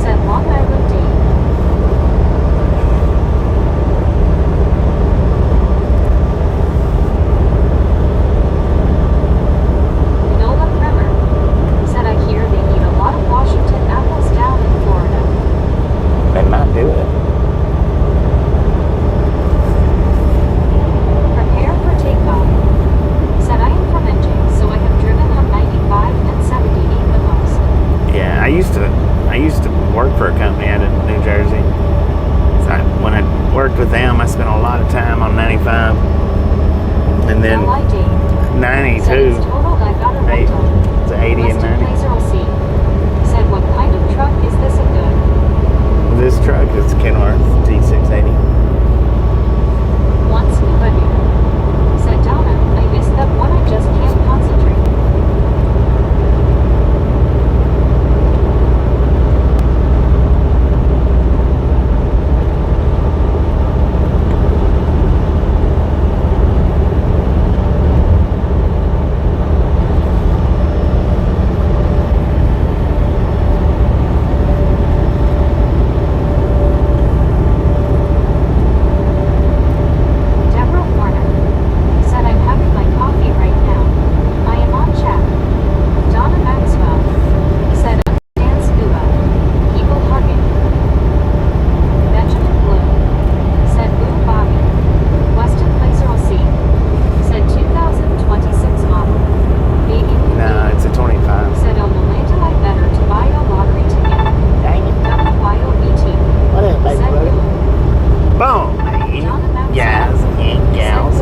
said Long Island D. Nola Kremer said I hear they eat a lot of Washington apples down in Florida. They might do it. Prepare for takeoff. Said I am from NJ, so I have driven on 95 and 78 the most. Yeah, I used to work for a company out in New Jersey. So when I worked with them, I spent a lot of time on 95, and then LID. Said 92 it's total I got a rental. to 80 and Weston 90. Blazer will see. Said what kind of truck is this a good? This truck is Kenworth T680. Once scuba here. Said Donna, I missed that one I just can't concentrate. Deborah Warner said I'm having my coffee right now. I am on chat. Donna Maxwell said understand scuba. People hugging. Benjamin Blue said boom Bobby. Weston Blazer will see. Said 2026 model. Baby. No, it's a 25. Said on the land I better to buy a lottery ticket. Dang it. WYOBT. What is it, Said baby? boom. Boom, guys and gals,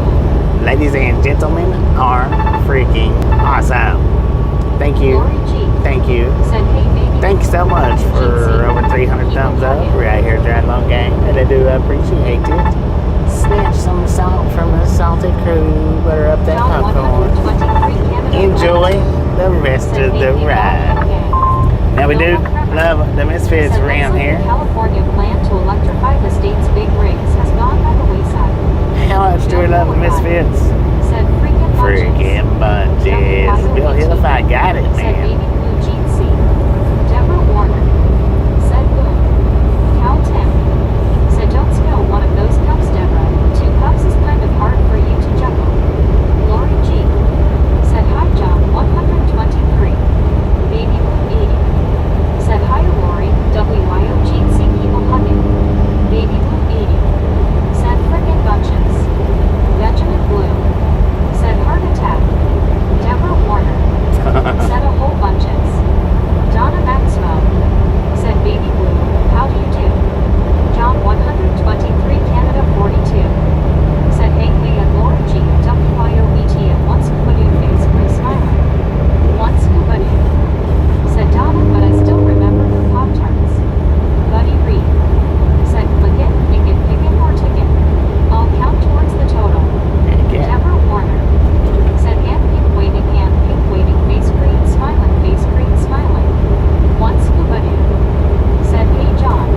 ladies and gentlemen, are freaking awesome. Thank you. Lori G Thank you. said hey baby. Thanks so much for over 300 thumbs up right here at Dreadlong Gang. And I do appreciate it. Snatch some salt from the salted crew. Butter up that John popcorn. 123 Canada Enjoy the rest of the ride. Now we do love the Misfits around here. California plan to electrify the state's big rigs has gone by the wayside. How much do we love the Misfits? Said freaking freaking bunches. Bill Hill, I got it, Said man. baby blue Jean C. Deborah Warner. Said boom. Cal Tim. Said don't spill one of those cups, Deborah. 2 cups is kind of hard for you to juggle. Lori G. Said hi John 123. Baby blue 80. Said hi Lori. WIOGC people hugging. Baby blue 80. Said frickin' bunches. Benjamin Blue. Said heart attack. Deborah Warner. Said a whole bunches. Donna Maxwell. Said baby blue. How do you do? John 123 Canada 42. Said hey hey and Laura G. WIOET and one scuba dude face pretty smiling. One scuba dude. Said Donna but I still remember the Pop-Tarts. Buddy Reed. Said click it, pick it, or ticket. I'll count towards the total. Deborah Warner. Said hand pink waving, face green smiling. One scuba dude. Said hey John.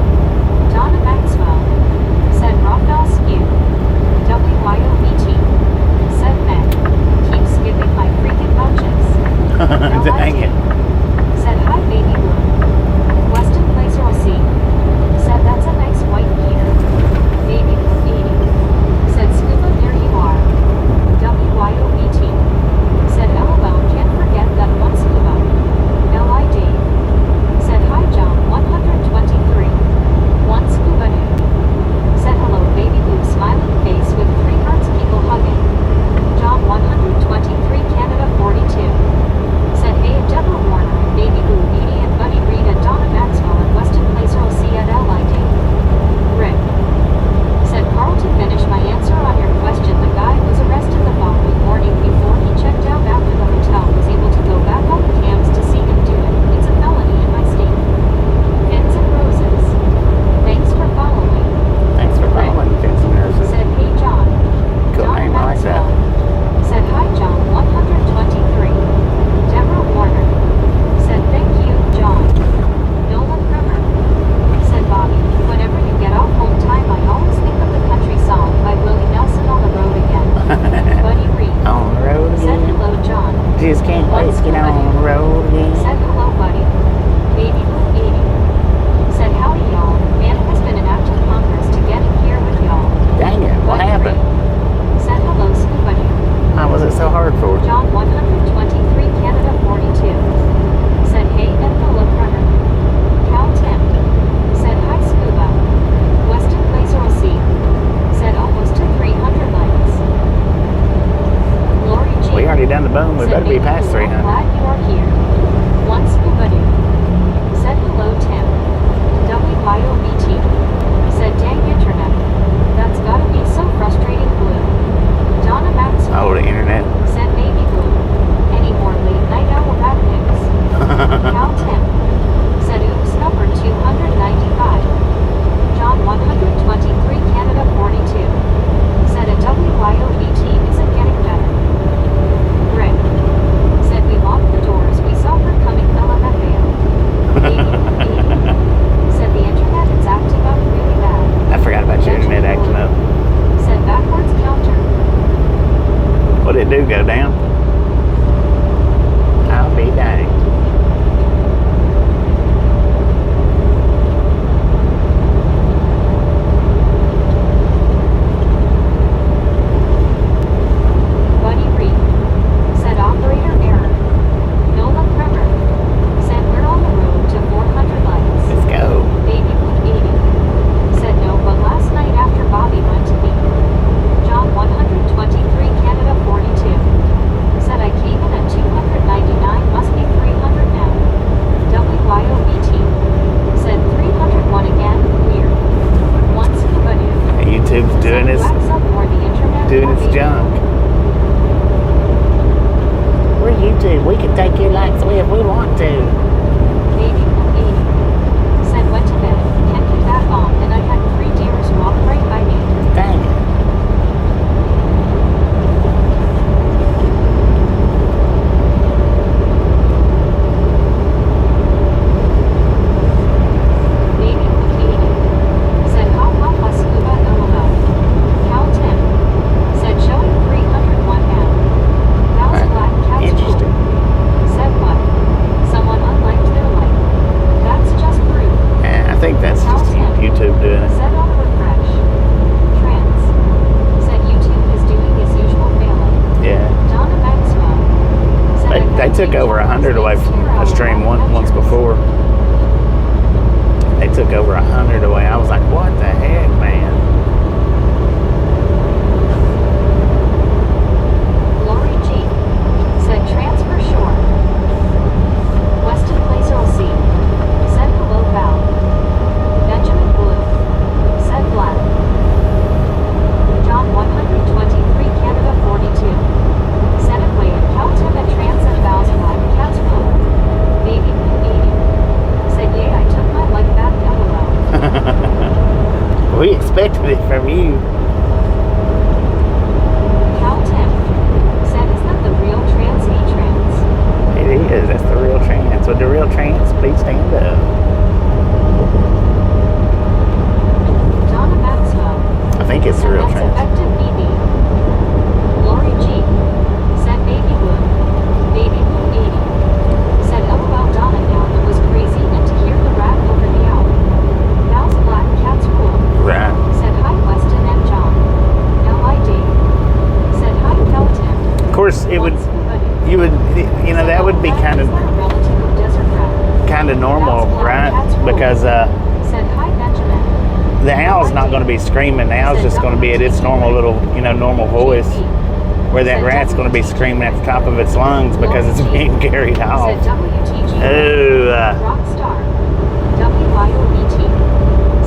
Donna Maxwell. Said Raphael Skew. WIOBT. Said Meg. Keep skipping my freaking bunches. Dang it. Said hi baby blue. Weston Placer C. Said that's a nice white Peter. Baby blue 80. Said scuba there you are. WIOBT. Said LOL can't forget that one scuba. LID. Said hi John 123. One scuba dude. Said hello baby blue smiling face with 3 hearts people hugging. John 123 Canada 42. Said hey Deborah Warner and baby blue 80 and Buddy Reed and Donna Maxwell and Weston Placer C at LID. Rick. Said Carl to finish my answer on your question, the guy was arrested the following morning before he checked out after the hotel was able to go back on the cams to see him do it. It's a felony in my state. Pins and roses. Thanks for following. Thanks for following, Pins and Roses. Said hey John. Cool Donna name, I like that. Maxwell. Said hi John 123. Deborah Warner. Said thank you John. Nolan Bremer. Said Bobby, whenever you get off home time I always think of the country song by Willie Nelson, On the Road Again. Buddy Reed. On the road Said again. hello John. Just can't wait to get on the road again. Said hello buddy. Baby blue 80. Said howdy y'all. Man, it has been an act of Congress to get in here with y'all. Dang it, what Buddy happened? Reed. Said hello scuba dude. Why was it so hard for you? John 123 Canada 42. Said hey Envelope Runner. Cal Tim. Said hi scuba. Weston Placer C. Said almost to 300 likes. Lori G. We already done the boom. We Said better be baby past blue, I'm 300. glad you are here. One scuba dude. Said hello Tim. WIOBT. Said dang internet. That's gotta be so frustrating blue. Donna Maxwell. Oh, the internet. Said baby blue. Any more late night owl rat pics? Cal Tim. Said oops number 295. John 123 Canada 42. Said a WIOBT isn't getting better. Rick. Said we locked the doors, we saw her coming LMFAO. Baby blue 80. Said the internet is acting up really bad. I forgot about your internet acting up. Said backwards counter. What did it do? Go down? I'll be dang. Buddy Reed. Said operator error. Nolan Bremer. Said we're on the road to 400 likes. Let's go. Baby blue 80. Said no, but last night after Bobby went to meet John 123 Canada 42. Said I came in at 299, must be 300 now. WIOBT. Said 301 again, weird. One scuba dude. YouTube's doing Said its wax up or the internet doing or its baby junk. blue. We're YouTube. We can take your likes away if we want to. Baby blue 80. Said went to bed, can't get back on, and I had 3 deers walk right by me. Dang it. Baby blue 80. Said ha ha ha scuba LOL. Cal Tim. Said showing 301 now. took over 100 away from a stream once before. They took over 100 away. I was like, what the heck, man? Lori G said transfer shore. Weston Laser C said hello Val. Benjamin Blue said black. John 123 Canada 42 said it way and count him at trans and Val's black cat's pool. Baby 80 said yay I took my life back LOL. We expected it from you. Cal Tim said is that the real trans E-trans? It is. That's the real trans. With the real trans, please stand up. Donna Maxwell I think it's the said real that's trans. effective BB. Lori G said baby blue. Baby blue 80 said LOL Donna now it was crazy and to hear the rap over the owl. Val's black cat's cool. Right. Said hi Weston and John. LID said hi Cal Tim. Of course, it would. You would. You know, that would be kind of normal, right? Because said hi Benjamin. the owl's not going to be screaming. The owl's just going to be at its normal little, normal voice. Where that rat's going to be screaming at the top of its lungs because it's being carried off. Said WTG. Oh. Rockstar. WYOBT.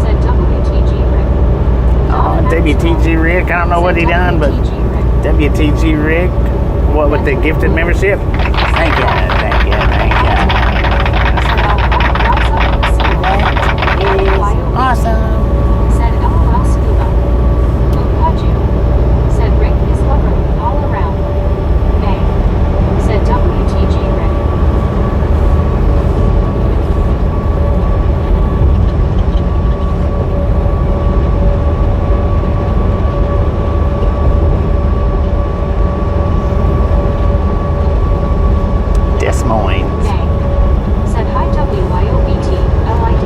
Said WTG Rick. Oh, WTG Rick. I don't know what he done, but WTG Rick. What with the gifted membership? Thank you. Awesome. Said LOL Scuba. Okaju. Said Rick is lover all around. May. Said WTG Rick. Des Moines. May. Said hi WYOBT. LID.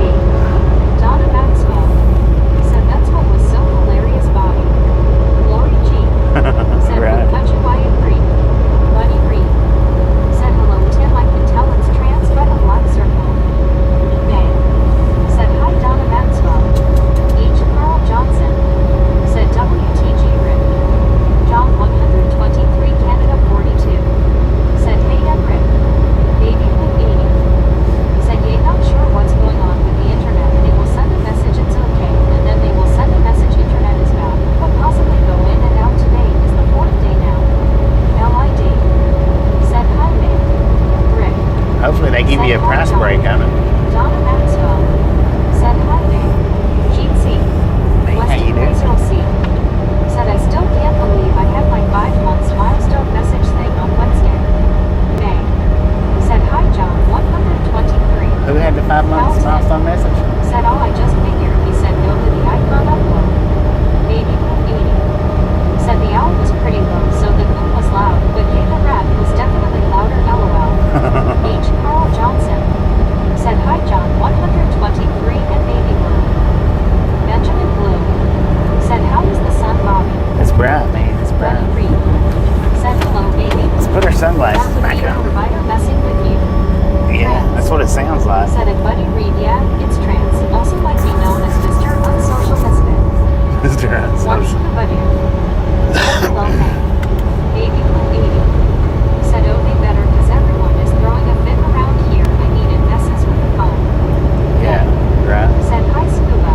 Donna Maxwell said that's what was so hilarious Bobby. Lori G said Right. Okaju I agree. Buddy Reed said hello Tim I can tell it's trans by the black circle. May said hi Donna Maxwell. H. Carl Johnson said WTG Rick. John 123 Canada 42 said hey and Rick. Baby Blue 80 said yay not sure what's going on with the internet. They will send a message it's okay and then they will send a message internet is bad. But possibly go in and out today is the 4th day now. LID said hi May. Rick. Hopefully they give you a price break on it. Donna Maxwell said hi May. Gene C. Hey, how you doing? Weston C. said I still can't believe I had my 5 months milestone message thing on Wednesday. May said hi John 123 Who had the 5 months milestone message? said oh I just figured he said no to the icon upload. Baby Blue 80 said the owl was pretty low so the boom was loud but hey the rat was definitely louder LOL. H. Carl Johnson said hi John 123 and Baby Blue. Benjamin Blue said how is the sun Bobby? It's bright, man. It's Buddy bright. Reed said hello Baby Let's Blue. put our sunglasses That would back be a on. provider messing with you. Yeah, that's what it sounds like. Said it Buddy Reed, yeah, it's trans. Also likely known as Mr. Unsocial Misfit. Mr. One Unsocial. sugar buddy. Said hello May. Baby Blue 80 said oh they better cause everyone is throwing a fit around here. I need it messes with the phone. Yeah, right. Said hi Scuba.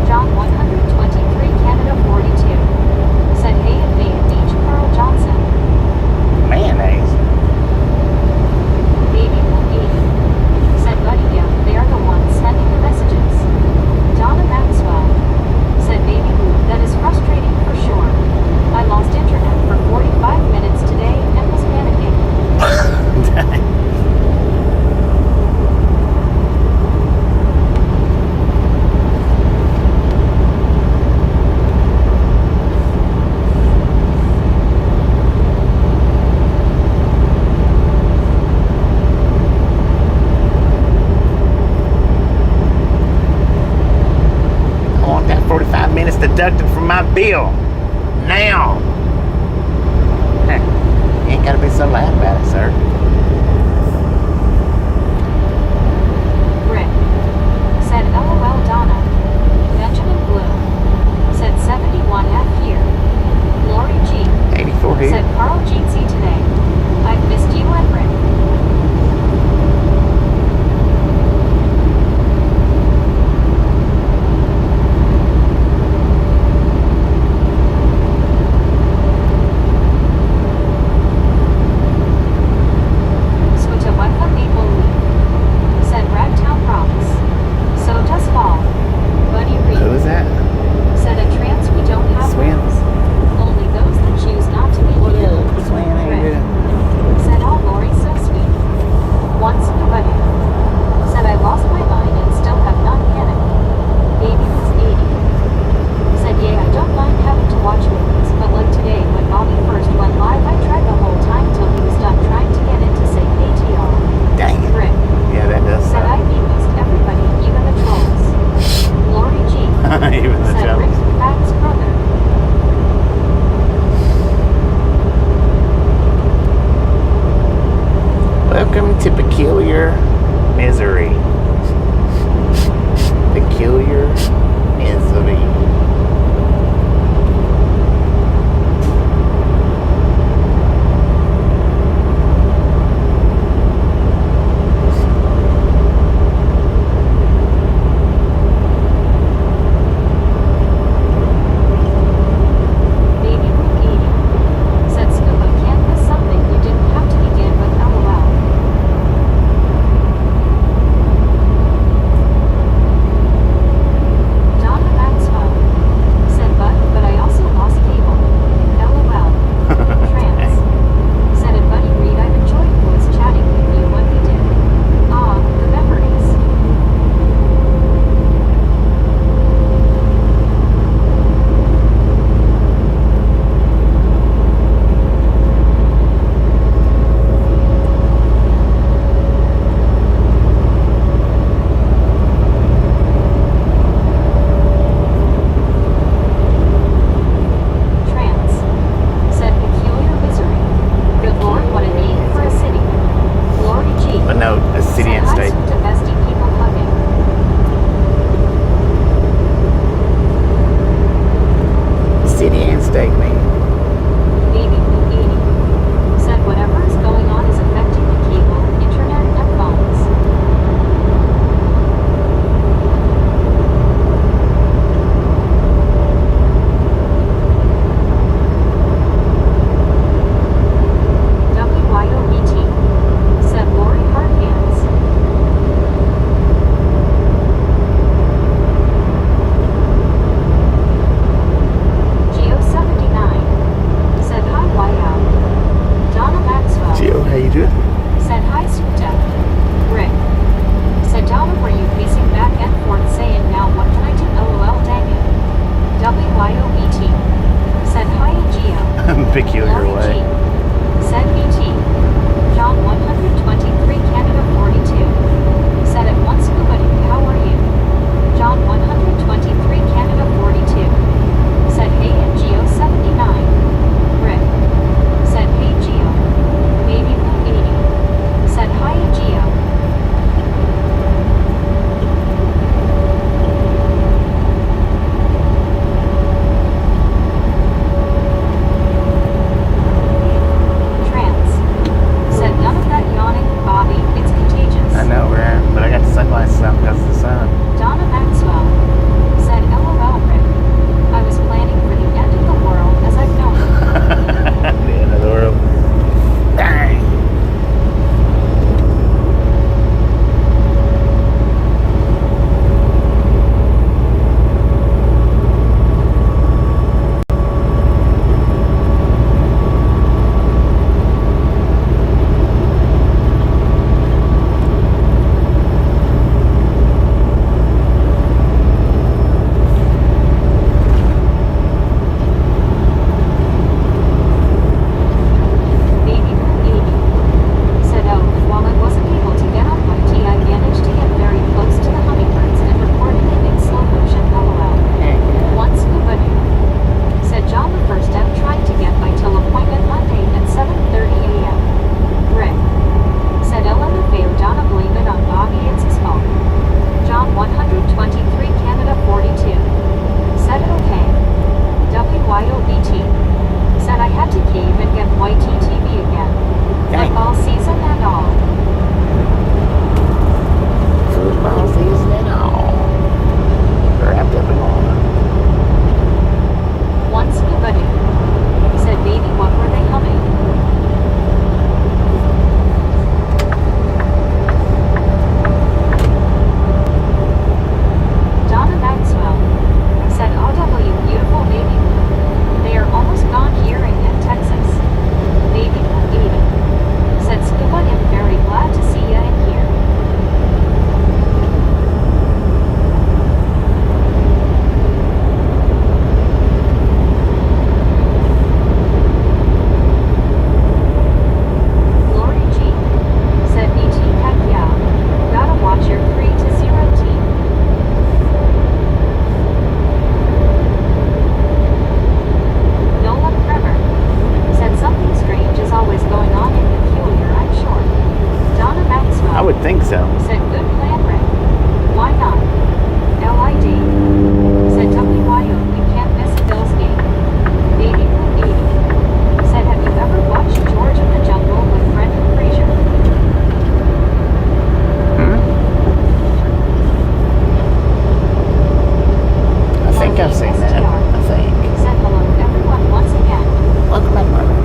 John 123 Canada 42 said hey and me and H. Carl Johnson. Mayonnaise. Baby Blue 80 said buddy yeah they are the ones sending the messages. Donna Maxwell said Baby Blue that is frustrating for sure. I lost internet for 45 minutes today and was panicking. I want that 45 minutes deducted from my bill. Now. Huh. You ain't got to be so loud about it, sir. to peculiar misery. Peculiar misery. Baby Blue 80 said Scuba can't miss something you didn't have to begin with LOL. Donna Maxwell said but I also lost cable. LOL. Trans said and Buddy Reed I've enjoyed voice chatting with you when we did. Ah, the memories. Trans said peculiar misery. Good Lord, what a name for a city. Glory G. But no, a city and said, state. "Hi, to bestie people hugging." City and state, man. Baby Blue 80 said whatever is going on is affecting the cable, internet, and phones. WYOBT said Lori Hard Hands. would think so. Said good plan, Rick. Why not? LID. Said WYO, you can't miss Bill's game. 80. Said, have you ever watched George in the Jungle with Brendan Fraser? I think I've seen that. I think. Said hello everyone once again. Welcome back, Marvin.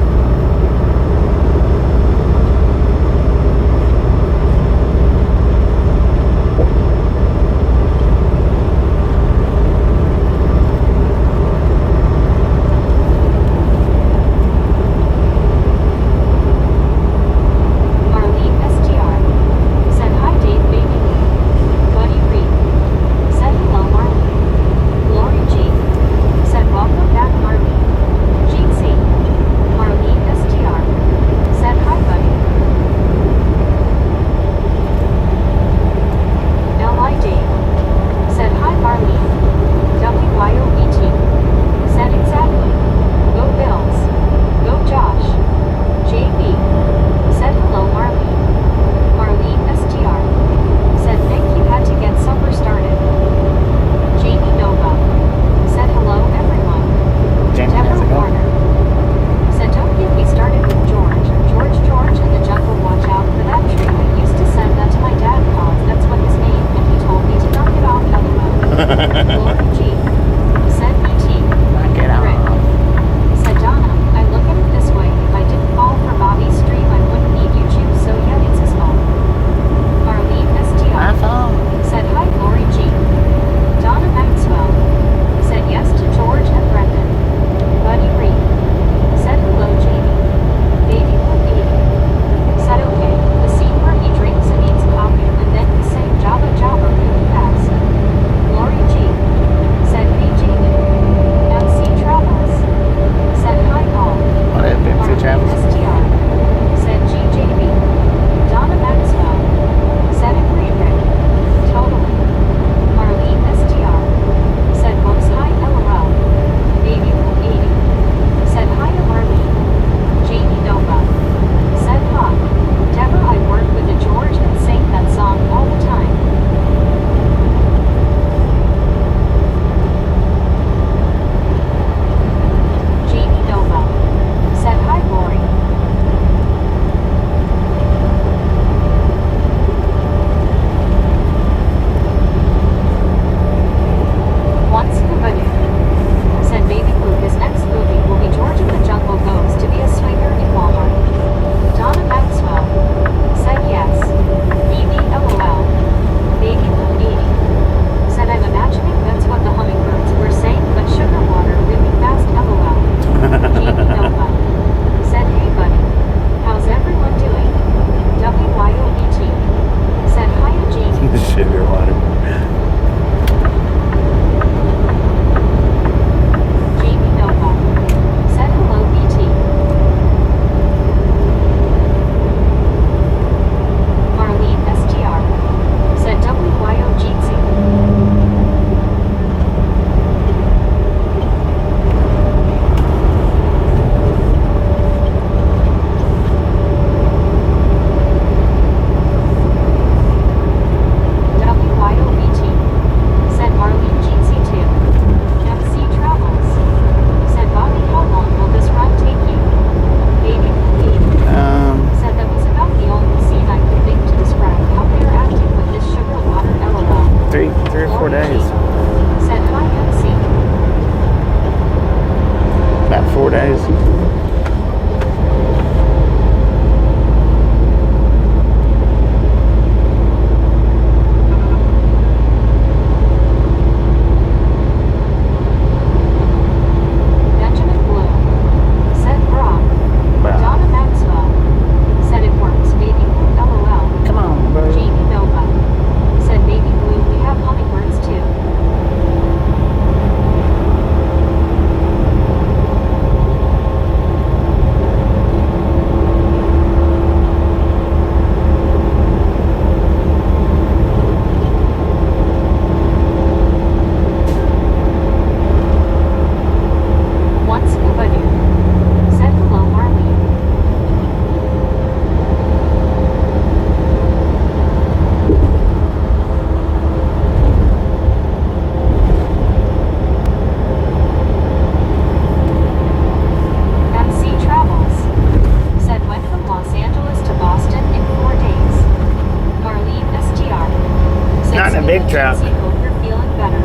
a big truck. Emergency, hope you're feeling better.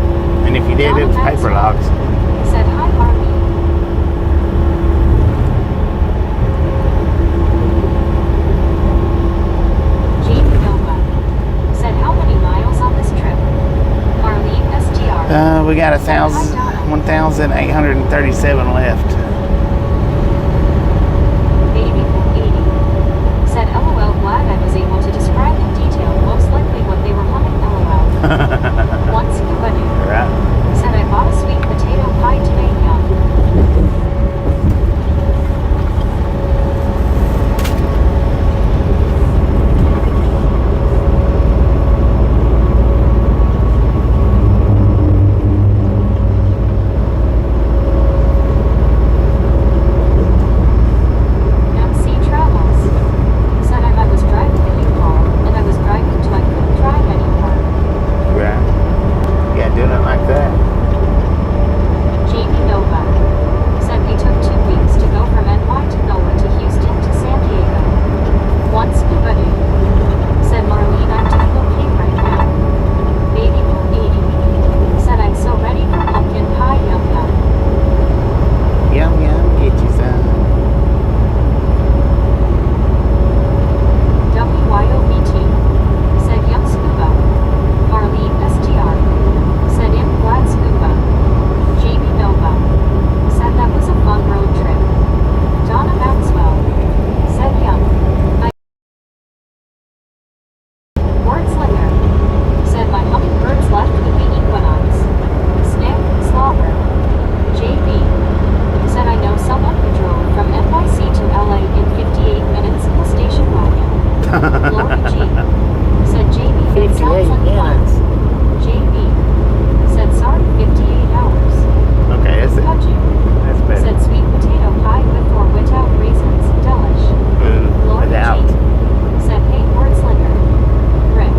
And if you did, it was paper logs. Said hi, Harvey. Jamie Nova said how many miles on this trip? Marlene STR. We got 1,837 left. Baby 80 said LOL, glad I was able to describe in detail most likely what they were humming LOL. Once Kubadu Right. said I bought a sweet potato pie today, yum. MC Travels said I was driving a U-Haul and I was driving till I couldn't drive anymore. Right. Yeah, doing it like that. Jamie Nova said we took 2 weeks to go from NY to NOLA to Houston to San Diego. Once Kubadu said Marlene, I'm doing okay right now. Baby Boom 80 said I'm so ready for pumpkin pie, yum yum. Yum, yum, get you some. WYOBT said yum scuba. Marlene STR said I'm glad scuba. Jamie Nova said that was a fun road trip. Donna Maxwell said yum. Wordslinger said my hummingbirds left with the equinox. Snick Slobber. JB said I know someone who drove from NYC to LA in 58 minutes in the station wagon. Lori G said JB, it sounds like fun. JB said sorry, 58 hours. Okay, that's it. Pudgy That's better. said sweet potato pie with or without raisins, delish. Ooh, Lori without. G said hey, Wordslinger. Rick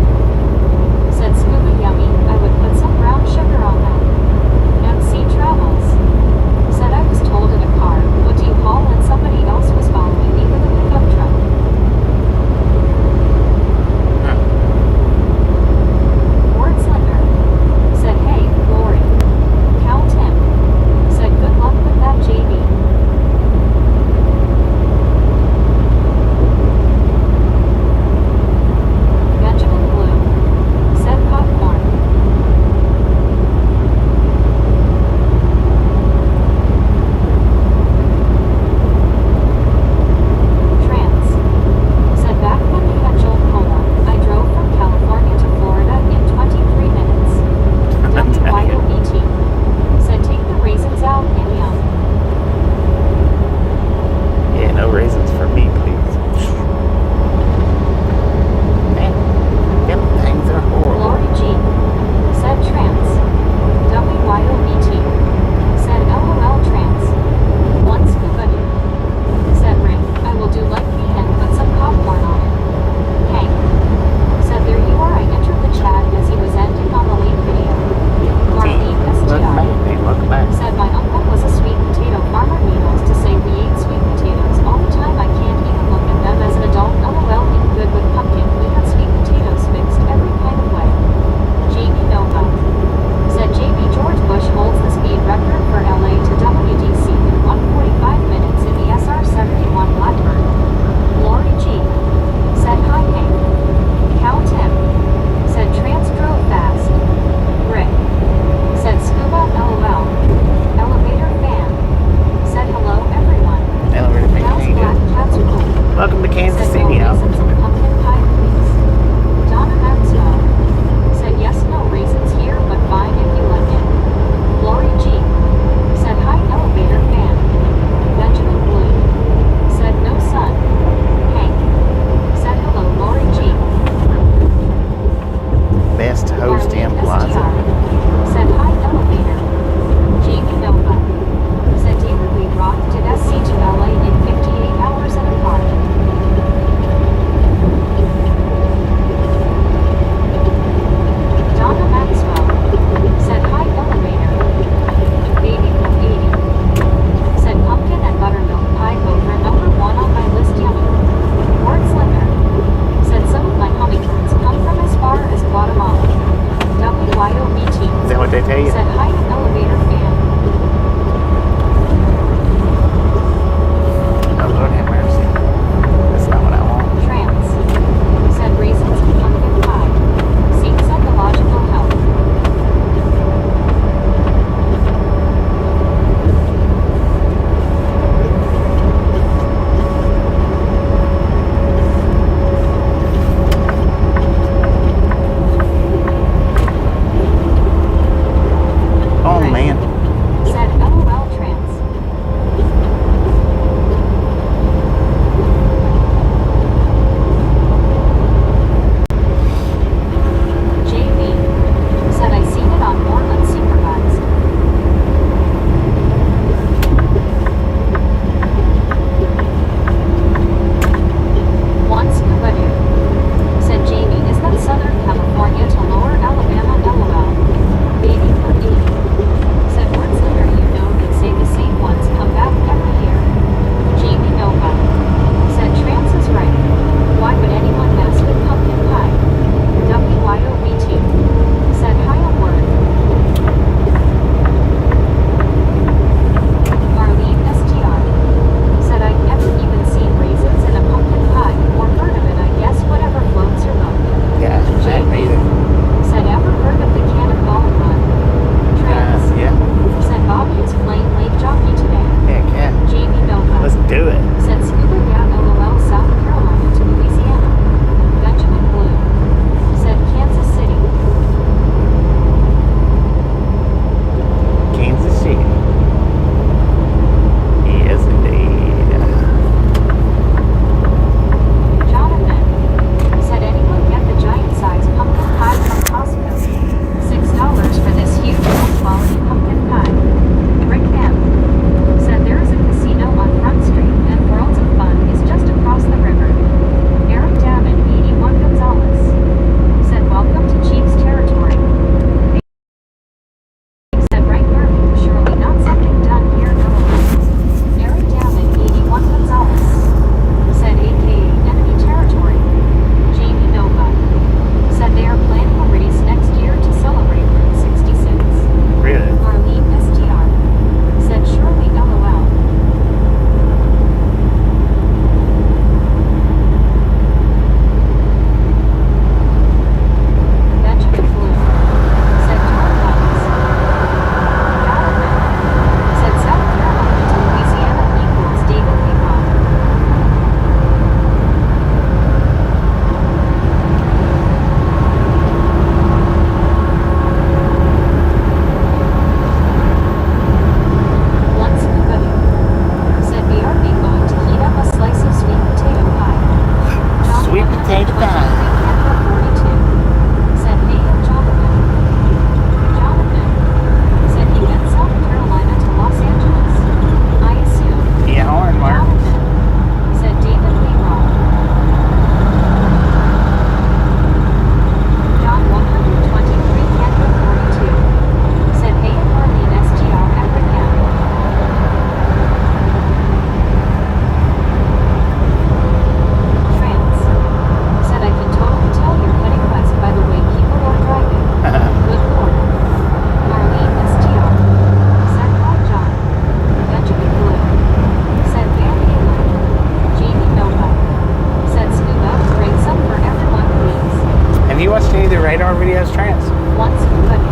Have you watched any of the radar videos, Trans? Once you could.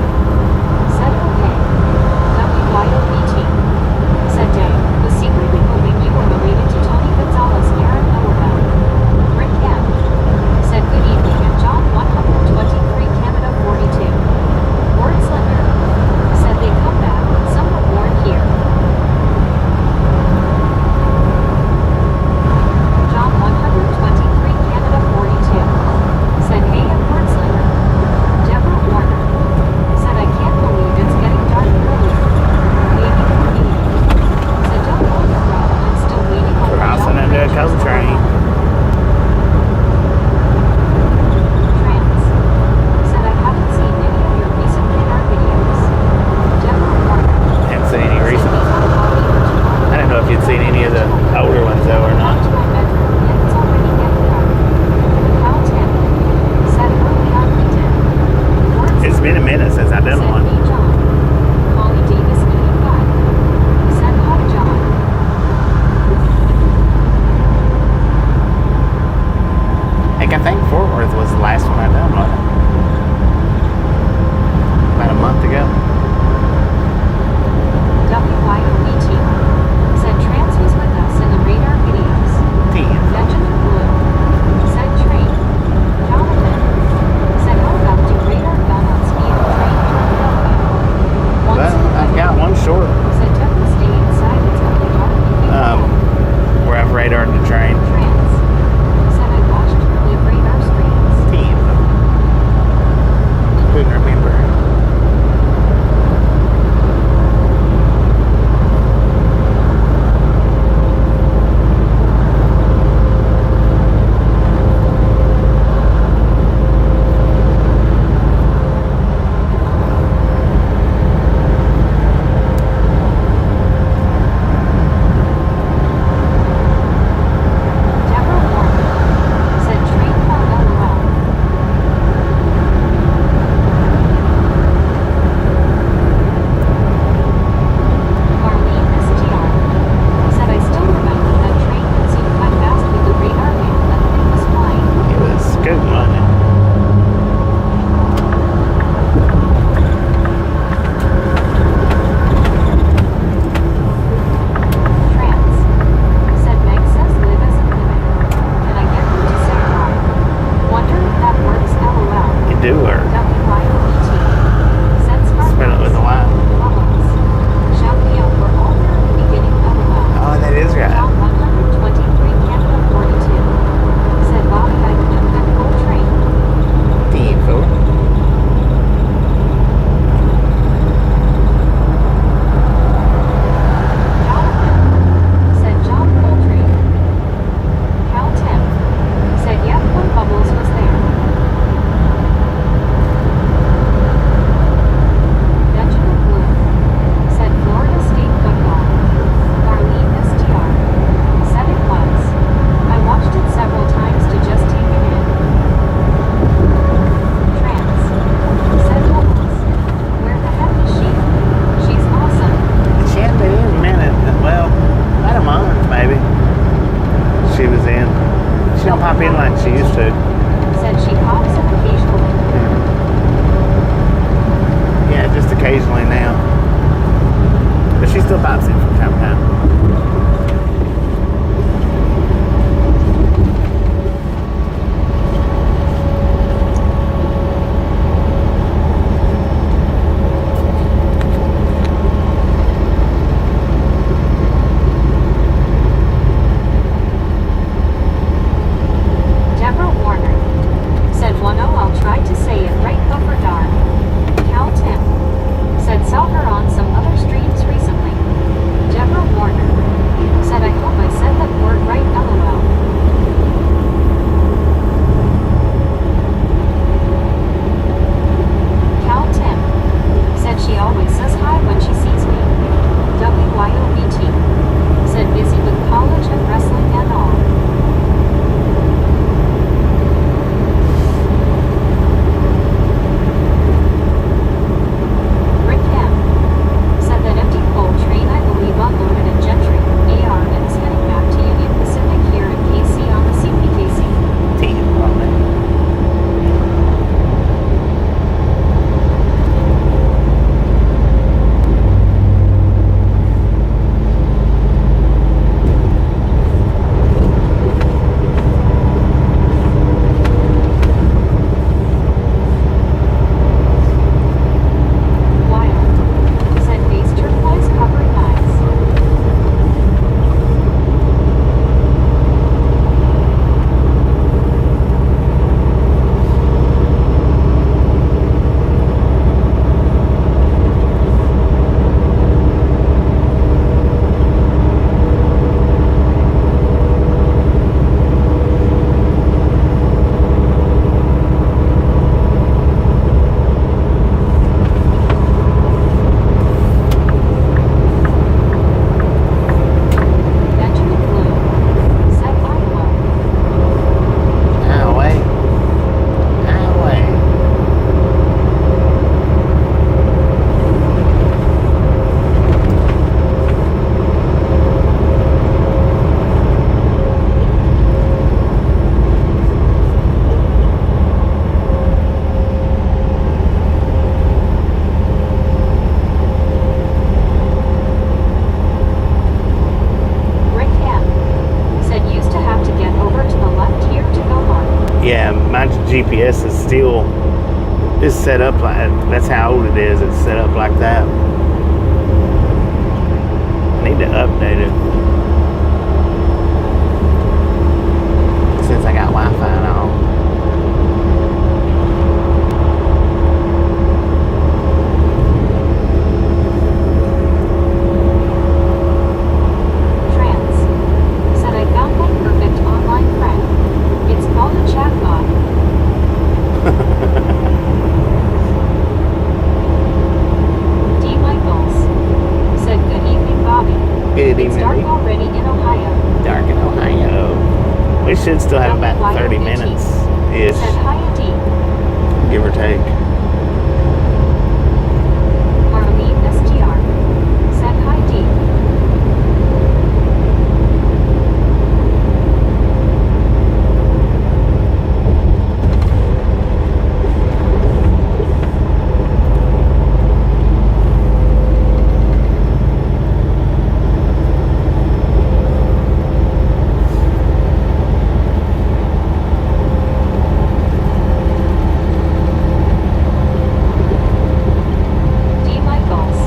Said okay. WYOBT. Said Dave, was secretly hoping you were related to Tony Gonzalez, Aaron LOL. Rick M. Said good evening at John 123 Canada 42. Word Slender. Said they come back, some were born here. John 123 Canada 42. Said hey at Word Slender. Deborah Warner. Said I can't believe it's getting dark early. Maybe good evening. Said don't hold your breath, I'm still waiting on We're my bouncing into a coal train. Trans. Said I haven't seen any of your recent radar videos. Deborah Warner. Haven't seen any recent. Said we have coffee for tomorrow. I don't know if you'd seen any of the older ones though or Got not. to my bedroom and it's already getting dark. Cal 10. Said early on we did. Word It's been a minute since I've done Said one. hey John. Molly Davis 85. Said hi John. Heck, I think Fort Worth was the last one I done, wasn't it? About a month ago. WYOBT. Said Trans was with us in the radar videos. 10. Benjamin Blue. Said train. Jonathan. Said how about do radar gun on speed of train to Philadelphia? Once Well, you I've could. got one short Said definitely stay inside until the dark if you can. where I've radared the train. Trans. Said I watched the radar screens. 10. Couldn't remember. Deborah Warner. Said train car LOL. Marlene STR. Said I still remember that train consumed my fast with the radar van that thing was flying. It was scooting, wasn't it? Trans. Said Meg says live as in living. Can I get her to say hi? Wonder if that works LOL. You do her. WYOBT. Said Spell it with a Y. Bubbles. Shout me out for all there in the beginning LOL. Oh, that is right. John 123 Canada 42. Said Bobby I clipped that whole train. 10, fool. Jonathan. Said John Coltrane. Cal 10. Said yep when Bubbles was there. GPS is still set up like that's how old it is. It's set up like that. I need to update it since I got Wi-Fi and all. Trans. Said I found my perfect online friend. It's called a chatbot. D. Michaels. Said good evening, Bobby. Good It's dark evening. already in Ohio. Dark in Ohio. We should still have about 30 minutes ish, Said hi, D. give or take. Marlene STR. Said hi, D. D. Michaels.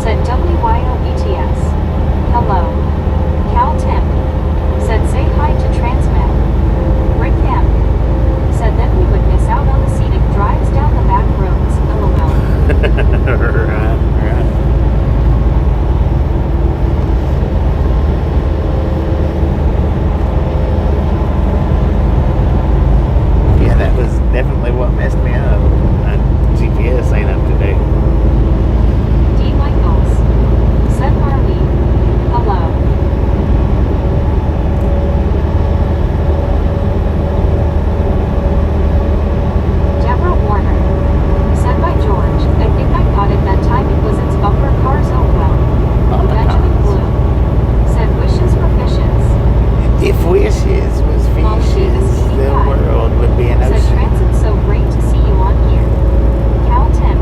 Said WYOBTS. Hello. Cal Tim. Said say hi to Transmet. Rick M. Said then we would miss out on the scenic drives down the back roads. LOL. Right. Yeah, that was definitely what messed me up. My GPS ain't up to date. D. Michaels. Said Harvey. Hello. Deborah Warner. Said by George. I think I got it that time it was its bumper cars. Oh well. Bumper Benjamin cars. Blue. Said wishes for fishes. If wishes was Molly fishes, Davis, the hi. world would be an Said ocean. Transit so great to see you on here. Cal Tim.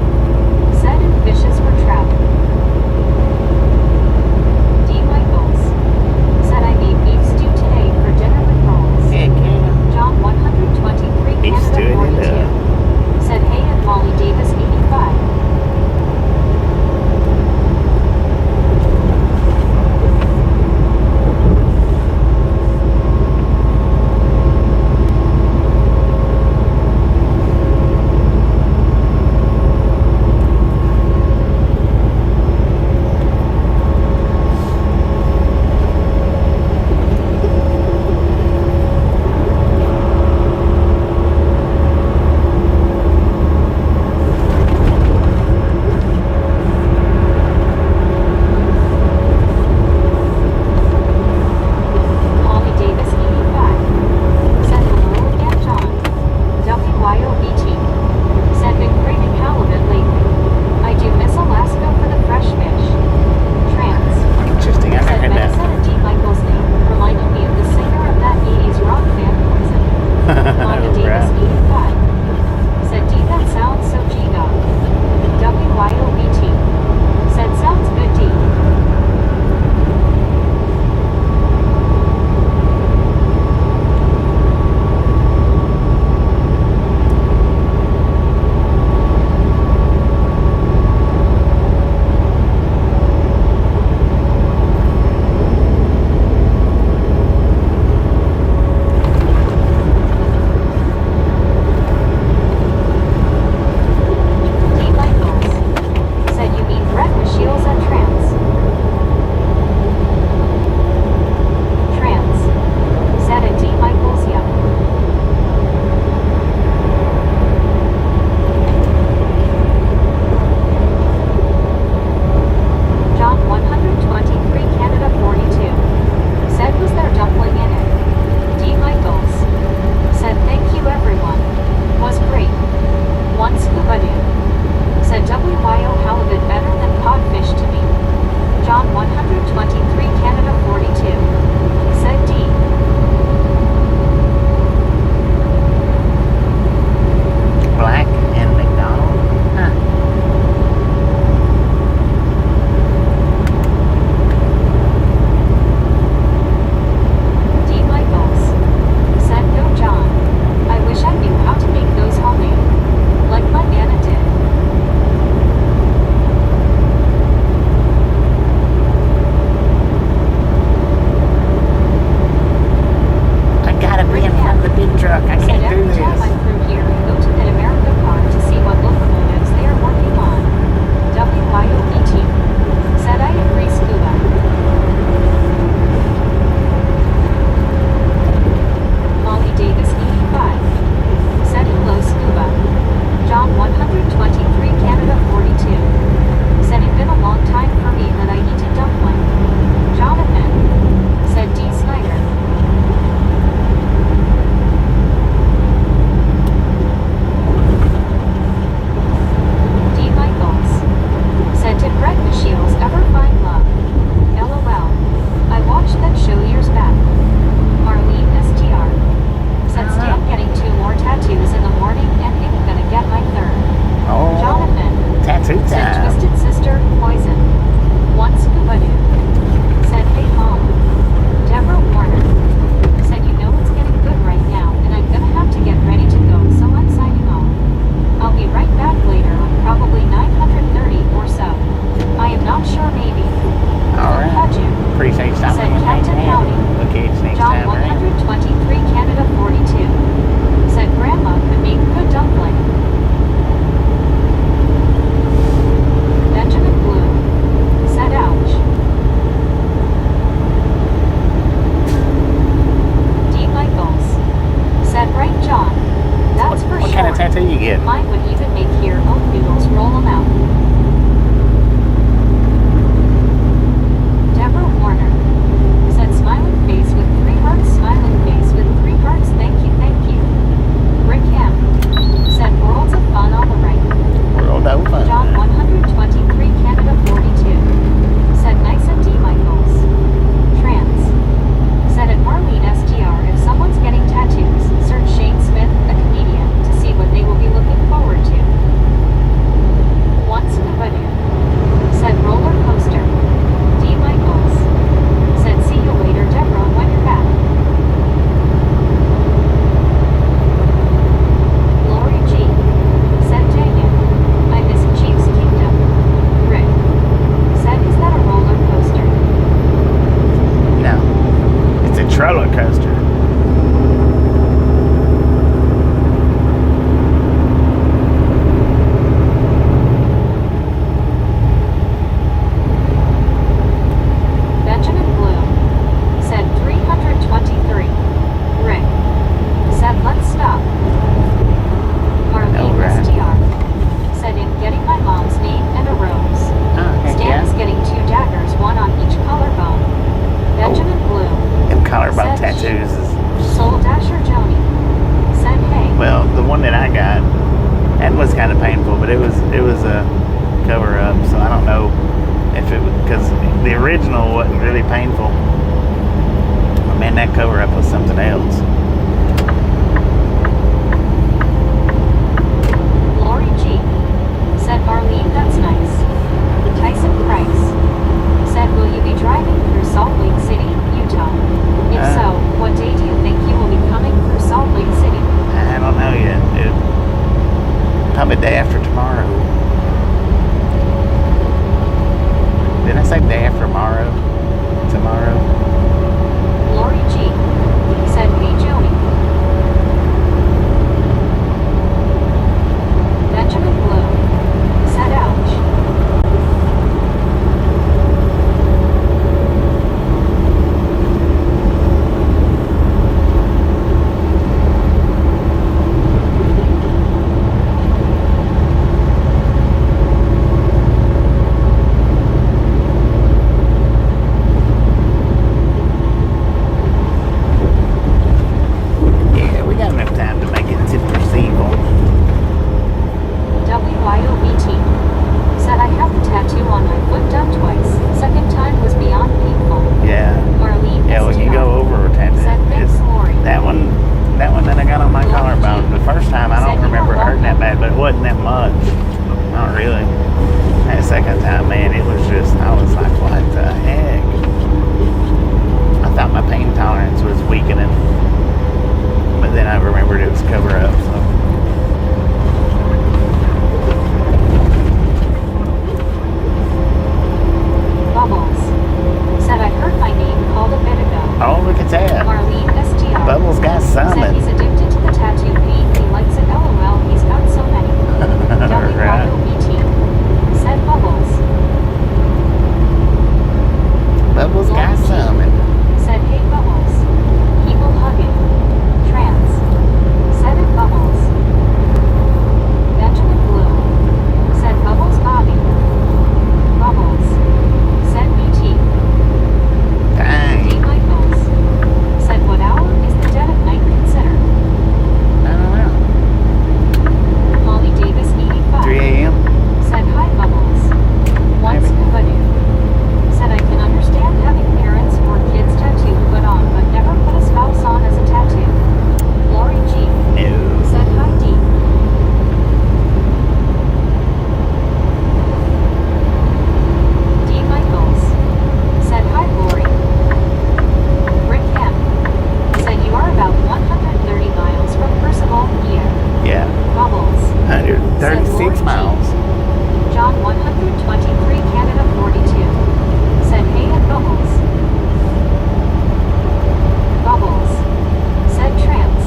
That was kind of painful, but it was a cover up. So I don't know if it was because the original wasn't really painful. But man, that cover up was something else. Lori G. said, Marlene, that's nice. Tyson Price said, will you be driving through Salt Lake City, Utah? If so, what day do you think you will be coming through Salt Lake City? I don't know yet, dude. Probably day after tomorrow. Did I say day after tomorrow? Tomorrow? Lori G. said, hey Joey. Benjamin Blue said, ouch. Yeah, we got enough time to make it to Percival. WYOBT said, I have the tattoo on my foot done twice. Second time was beyond painful. Yeah. Marlene Yeah, we can STR go over a tattoo. said, thanks, It's- Lori. That one that I got on my collarbone. The first time I don't remember it hurting that bad, but it wasn't that much. Not really. That second time, man, it was just, I was like, what the heck? I thought my pain tolerance was weakening. But then I remembered it was cover up, so. Bubbles said, I heard my name called a bit ago. Oh, look at that. Marlene STR Bubbles got said he's summoned. addicted to the tattoo paint. He likes it. LOL. He's got so many. Right. WYOBT said Bubbles. Bubbles got summoned. Said, hey Bubbles. People hugging. Trans. Said it Bubbles. Benjamin Blue said Bubbles Bobby. Bubbles. Said BT. D. Dang. Michaels said, what hour is the dead of night considered? I don't know. Molly Davis 85 3 a.m.? said, hi Bubbles. Once Maybe. Kubadu said, I can understand having parents or kids tattoo put on, but never put a spouse on as a tattoo. Lori G. No. said, hi D. D. Michaels said, hi Lori. Rick M. said, you are about 130 miles from Percival, yeah. Yeah. Bubbles. 136 miles. John 123 Canada 42 said, hey and Bubbles. Bubbles said trans.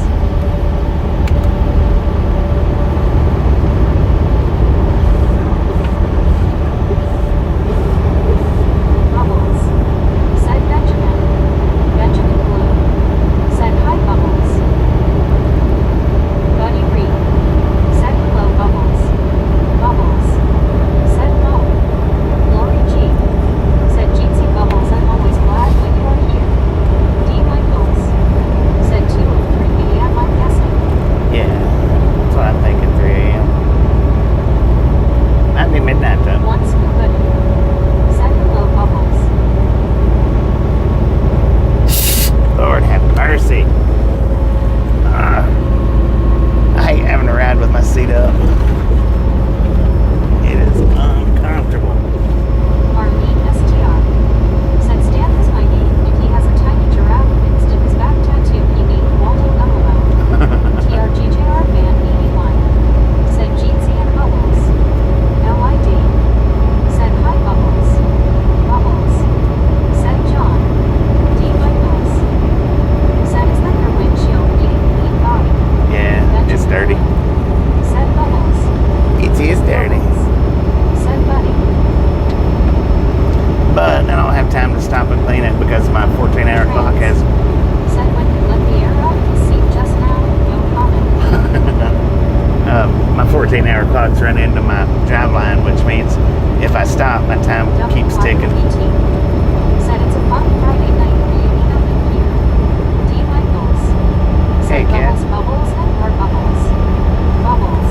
Bubbles said Benjamin. Benjamin Blue said, hi Bubbles. Buddy Reed said, hello Bubbles. Bubbles said Mo. Lori G. said, Jeetsy Bubbles, I'm always glad when you are here. D. Michaels said 2 or 3 a.m. I'm guessing. Yeah. That's what I'm thinking, 3 a.m. Might be midnight time. Once good. Said hello Bubbles. Lord have mercy. I hate having to ride with my seat up. It is uncomfortable. Marlene STR said, Stan is my name. If he has a tiny giraffe fixed in his back tattoo, he named Waldo LOL. TRGJR Fan 81 said Jeetsy and Bubbles. LID said hi Bubbles. Bubbles said John. D. Michaels said, is that your windshield being clean body? Yeah, it's dirty. Said Bubbles. It is dirty. Said Buddy. But I don't have time to stop and clean it because my 14-hour clock has... Said when you let the air out of the seat just now, no comment. my 14-hour clock's run into my drive line, which means if I stop, my time keeps ticking. WYPT said it's a fun Friday night reunion up in here. D. Michaels Hey, said Kat. Bubbles, Bubbles, and more Bubbles. Bubbles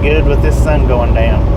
good with this sun going down.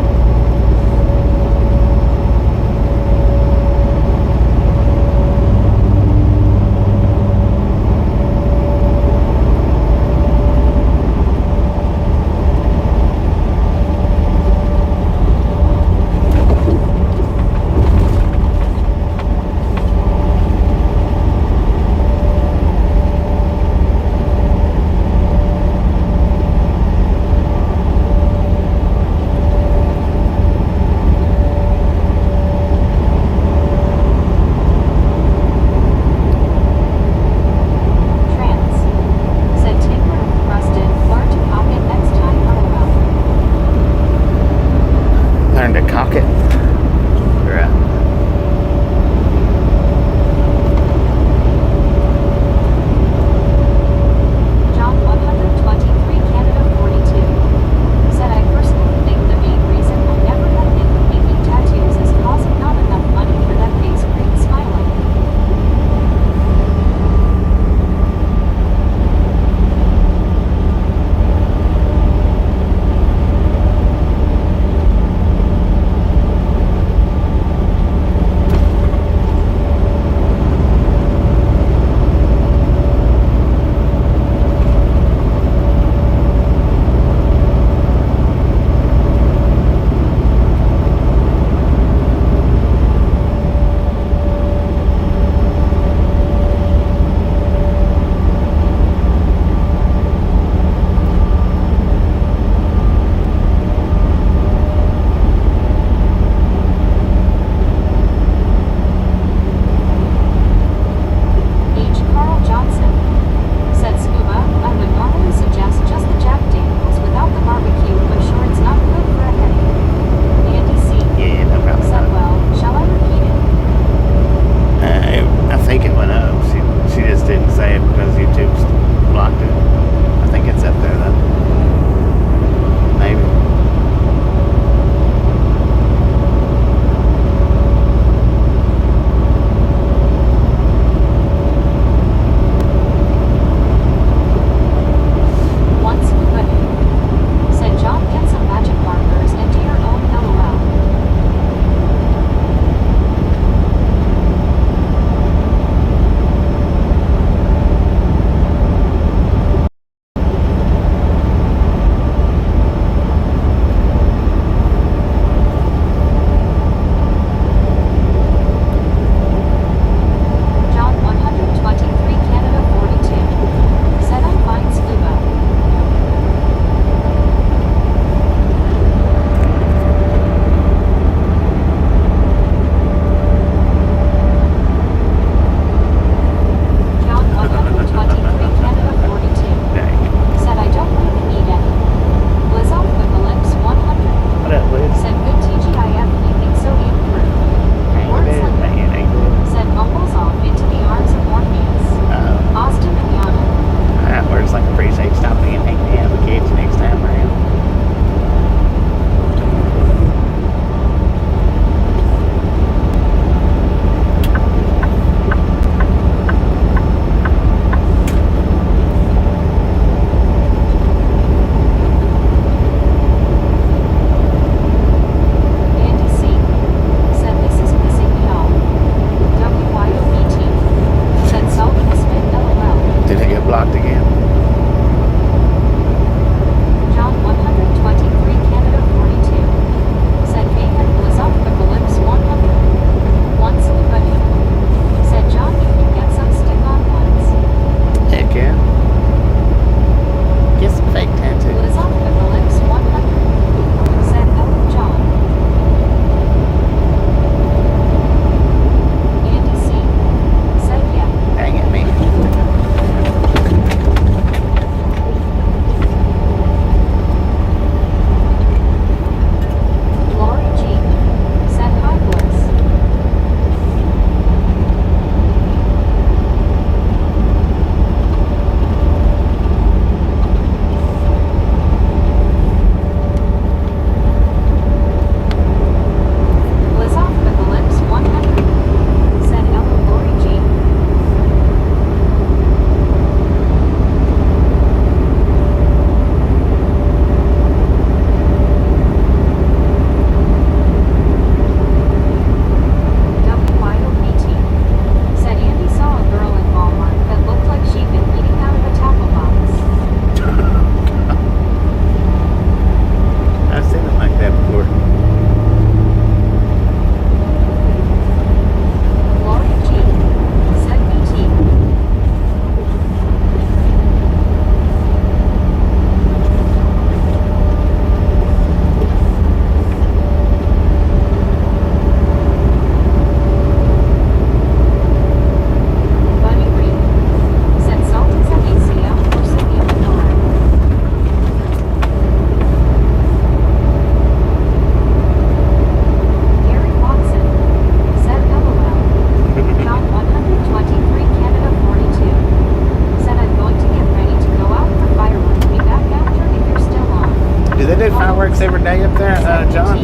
blocks every day up there, John?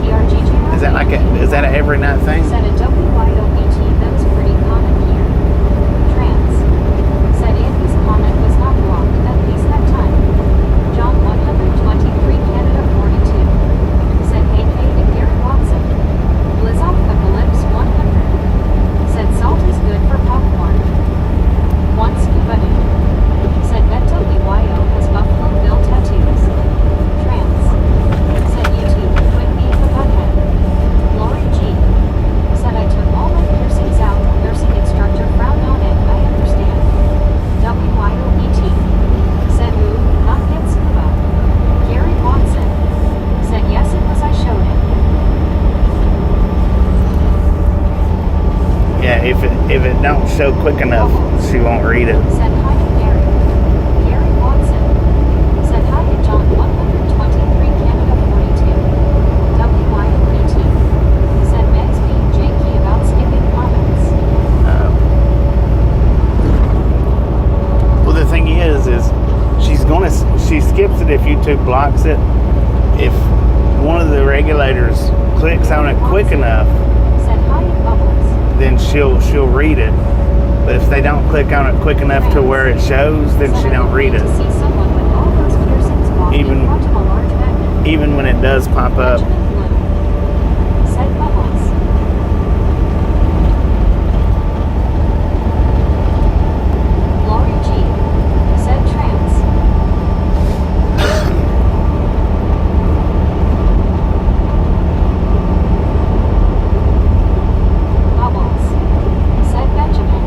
TRG Is that like is that an every night thing? Said a WYOBT, that's pretty common here. Trans. Said Andy's comment was not blocked, at least that time. John 123 Canada 42. Said hey hey to Gary Watson. Blizzoff Apocalypse 100. Said salt is good for popcorn. Once buddy. Said Beto BYO has Buffalo Bill tattoos. Trans. Said YouTube, quit being a butthead. Lori G. Said I took all my piercings out. Nursing instructor frowned on it. I understand. WYOBT. Said ooh, not get scuba. Gary Watson. Said yes it was I showed it. Yeah, if it don't show quick enough, she won't read it. Said hi to Gary. Gary Watson. Said hi to John 123 Canada 42. WYOBT. Said Meg's being janky about skipping comments. Well, the thing is she skips it if YouTube blocks it. If one of the regulators clicks on it quick enough, Said hi to Bubbles. then she'll read it. But if they don't click on it quick enough to where it shows, then she don't read it. To see someone with all those piercings walking Even- onto a large magnet. Even when it does pop up. Benjamin Blue. Said Bubbles. Lori G. Said trans. Bubbles. Said Benjamin.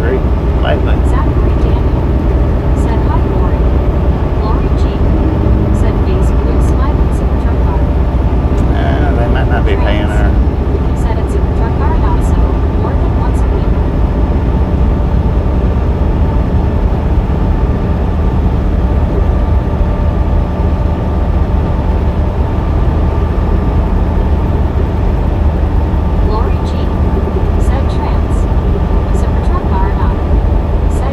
street lately. Zachary Daniel said hi, Lori. Lori G said face blue smiling super truck car. They might not be paying her. Said it's super truck car now, so more than once a week. Lori G said trans. Super truck car not. Said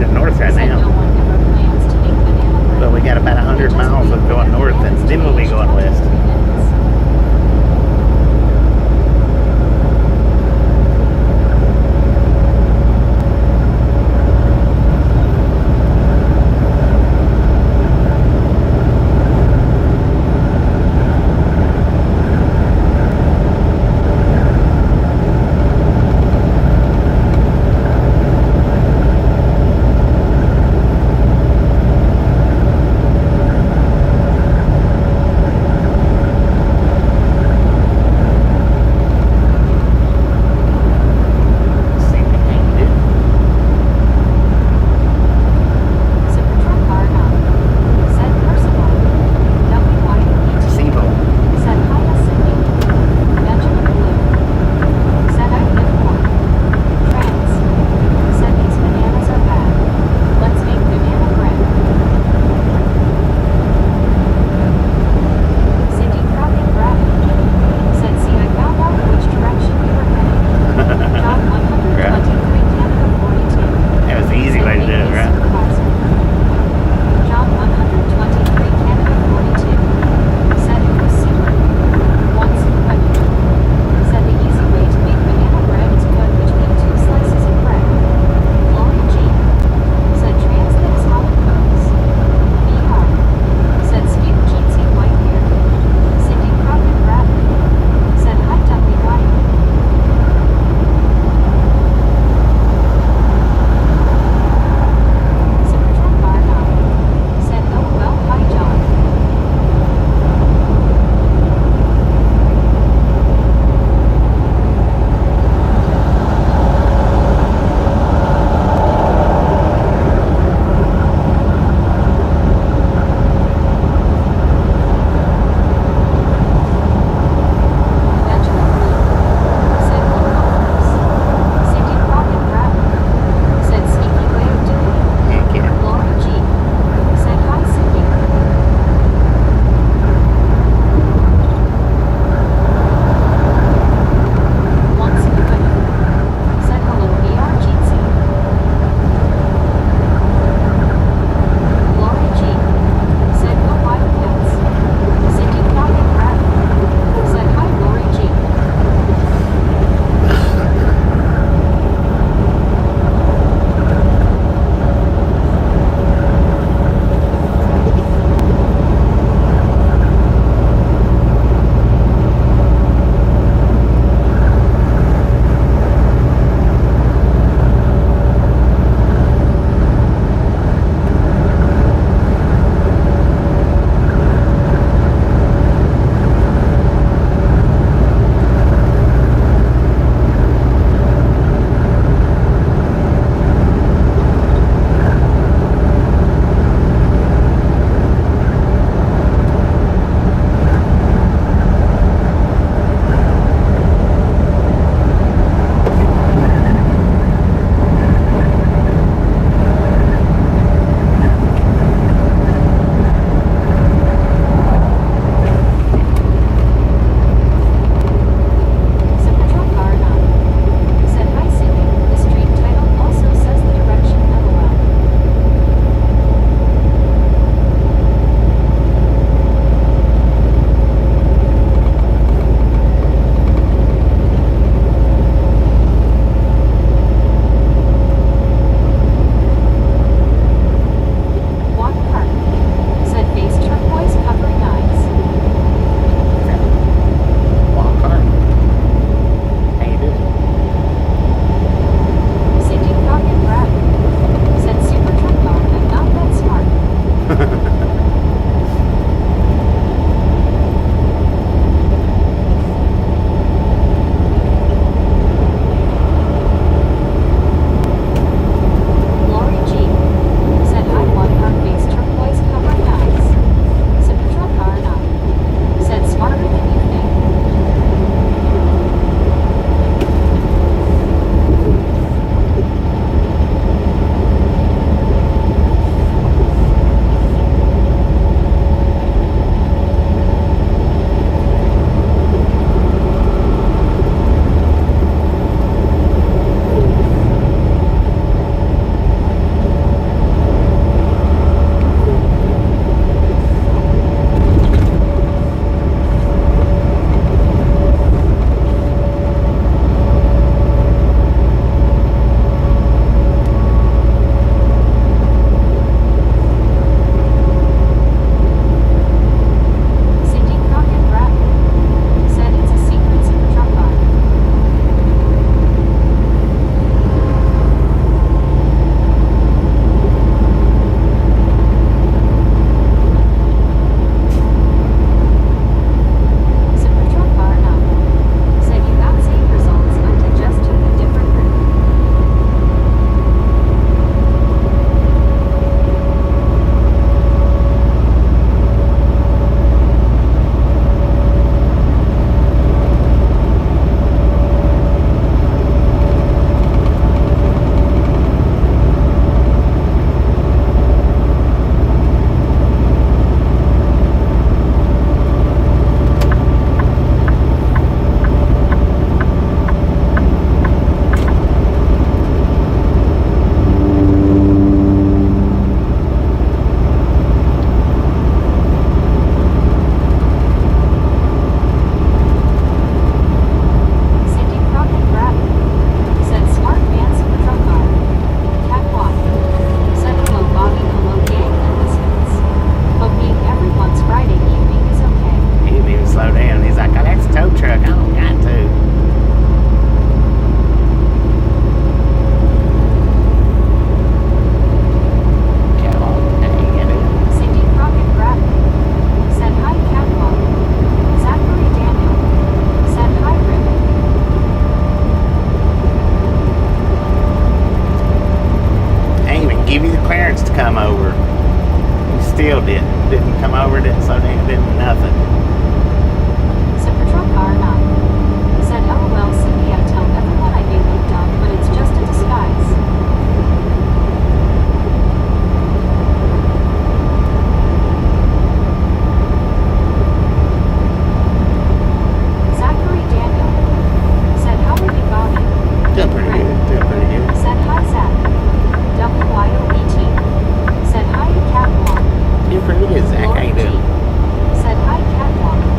headed north right Said no now. one ever plans to make banana bread. But we got about 100 Just miles of wait going for north, and bananas then to we'll be age going 23 west. minutes. still didn't come over, didn't slow down, didn't nothing. Said patrol car 9. Said LOL Cynthia, tell everyone I may look dumb, but it's just a disguise. Zachary Daniel. Said how are you, Bobby? Doing pretty good. Doing pretty good. Said hi, Zach. WYOET. Said hi, Catwalk. Doing pretty good, Zach. How you Lori G. doing? Said hi, Catwalk.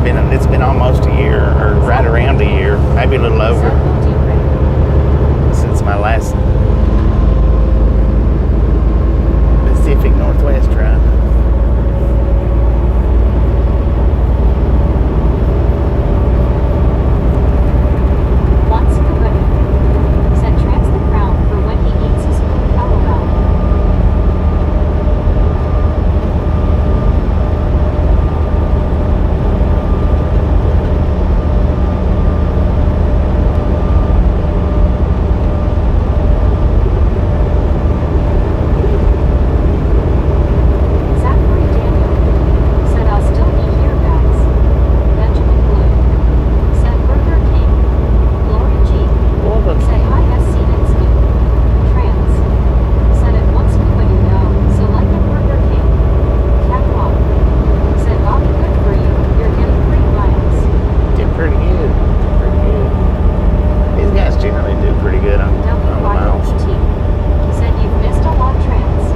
It's been almost a year, or right around a year, maybe a little Said over, will do, Rick. since my last Pacific Northwest ride. Once good. Said trans the crown for when he eats his food. LOL. Zachary Daniel said I'll still be here, guys. Benjamin Blue said Burger King. Lori G said hi, yes, Scenic Scoop. Trans said it once when you know, so like a Burger King. Catwalk said Bobby, good for you. You're getting 3 miles. Did pretty good. Pretty good. These guys generally do pretty good on the miles. WYOPT said you've missed a lot, Trans.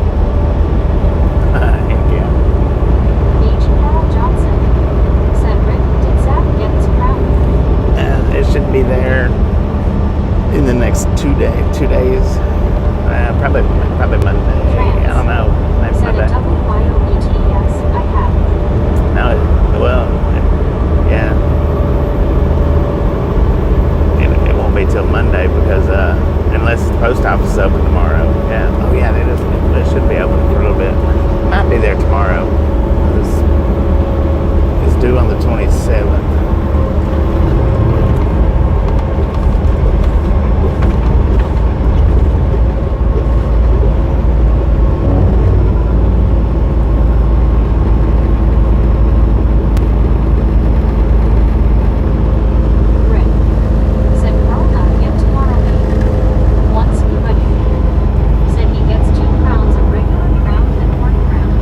Heck yeah. Beach Carl Johnson said Rick, did Zach get his crown? It should be there in the next 2 days. Probably Monday. I don't know. Maybe Said Monday. a WYOET, yes, I have. No, yeah. It won't be till Monday because unless the post office is open tomorrow. Yeah. Oh yeah, it should be open for a little bit. Might be there tomorrow. It's due on the 27th. Rick said Carl not get tomorrow meeting. Once good. Said he gets 2 crowns, a regular crown and 1 crown.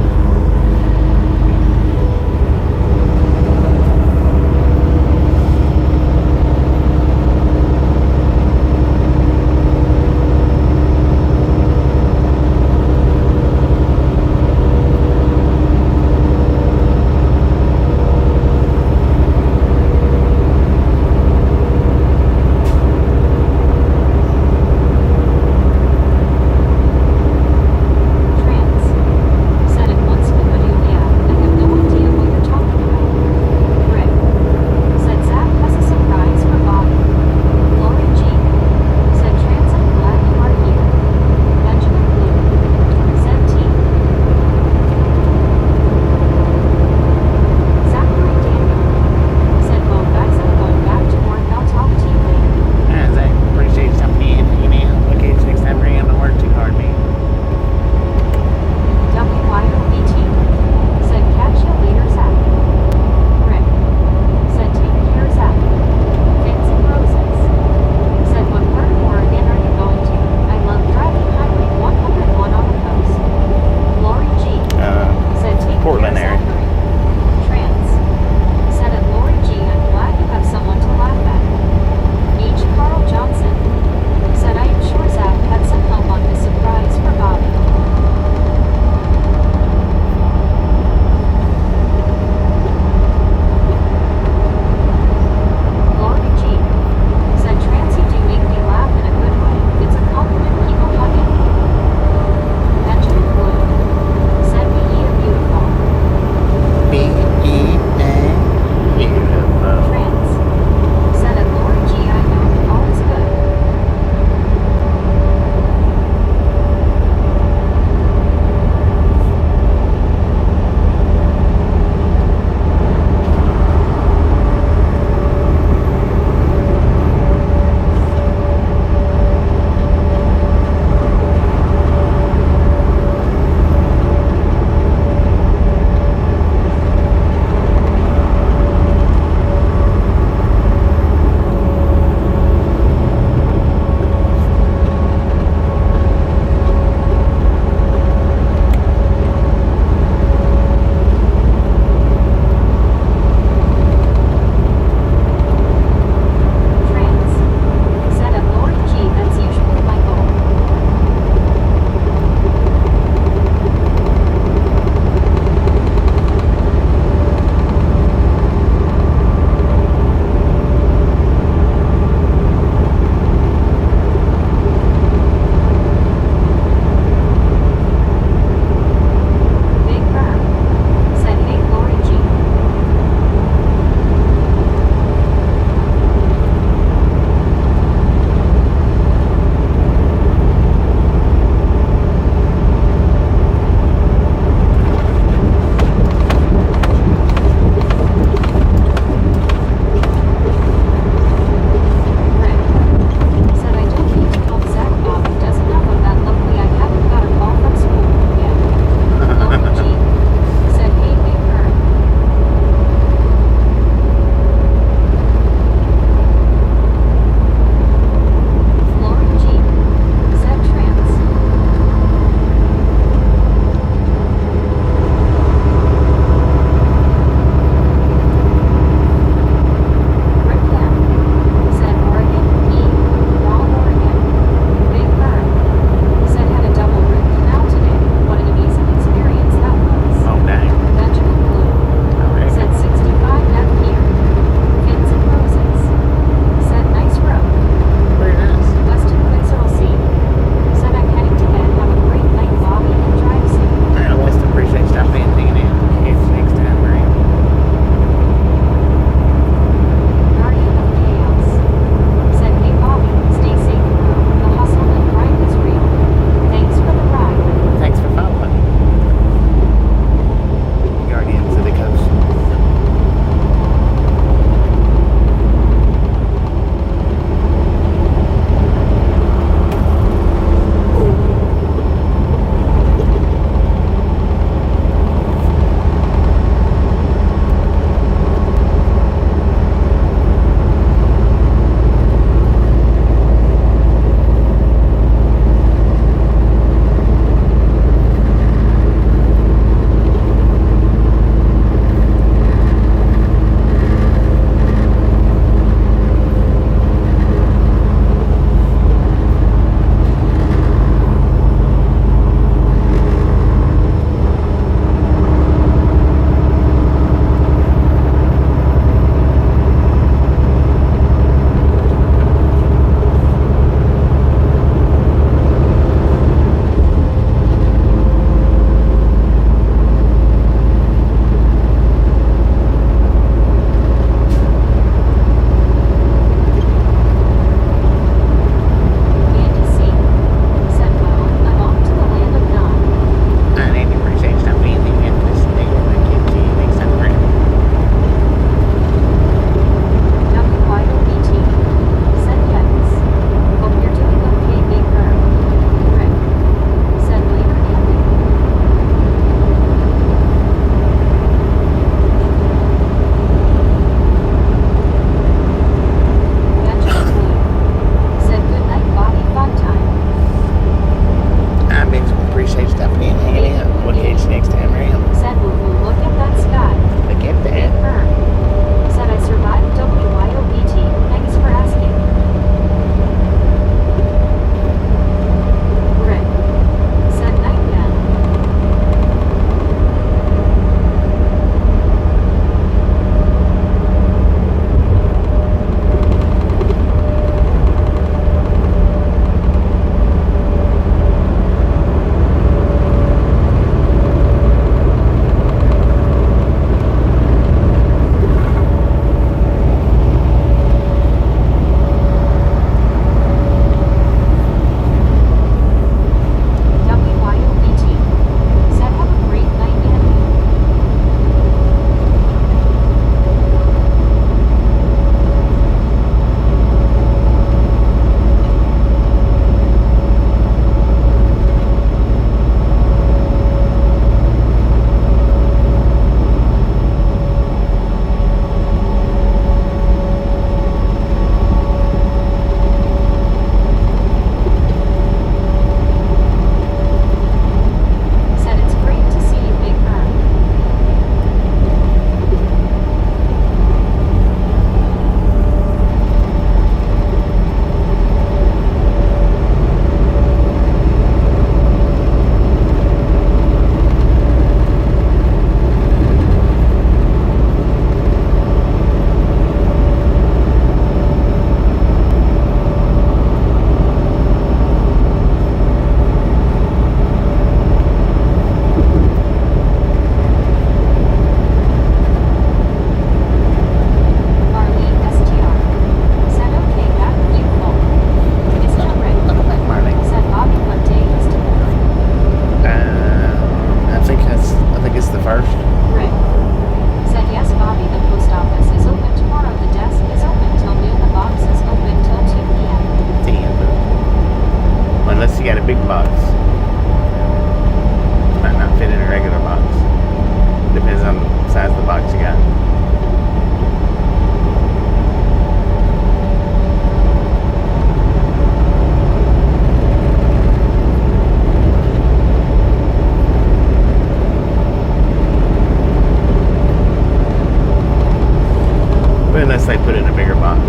unless they put it in a bigger box.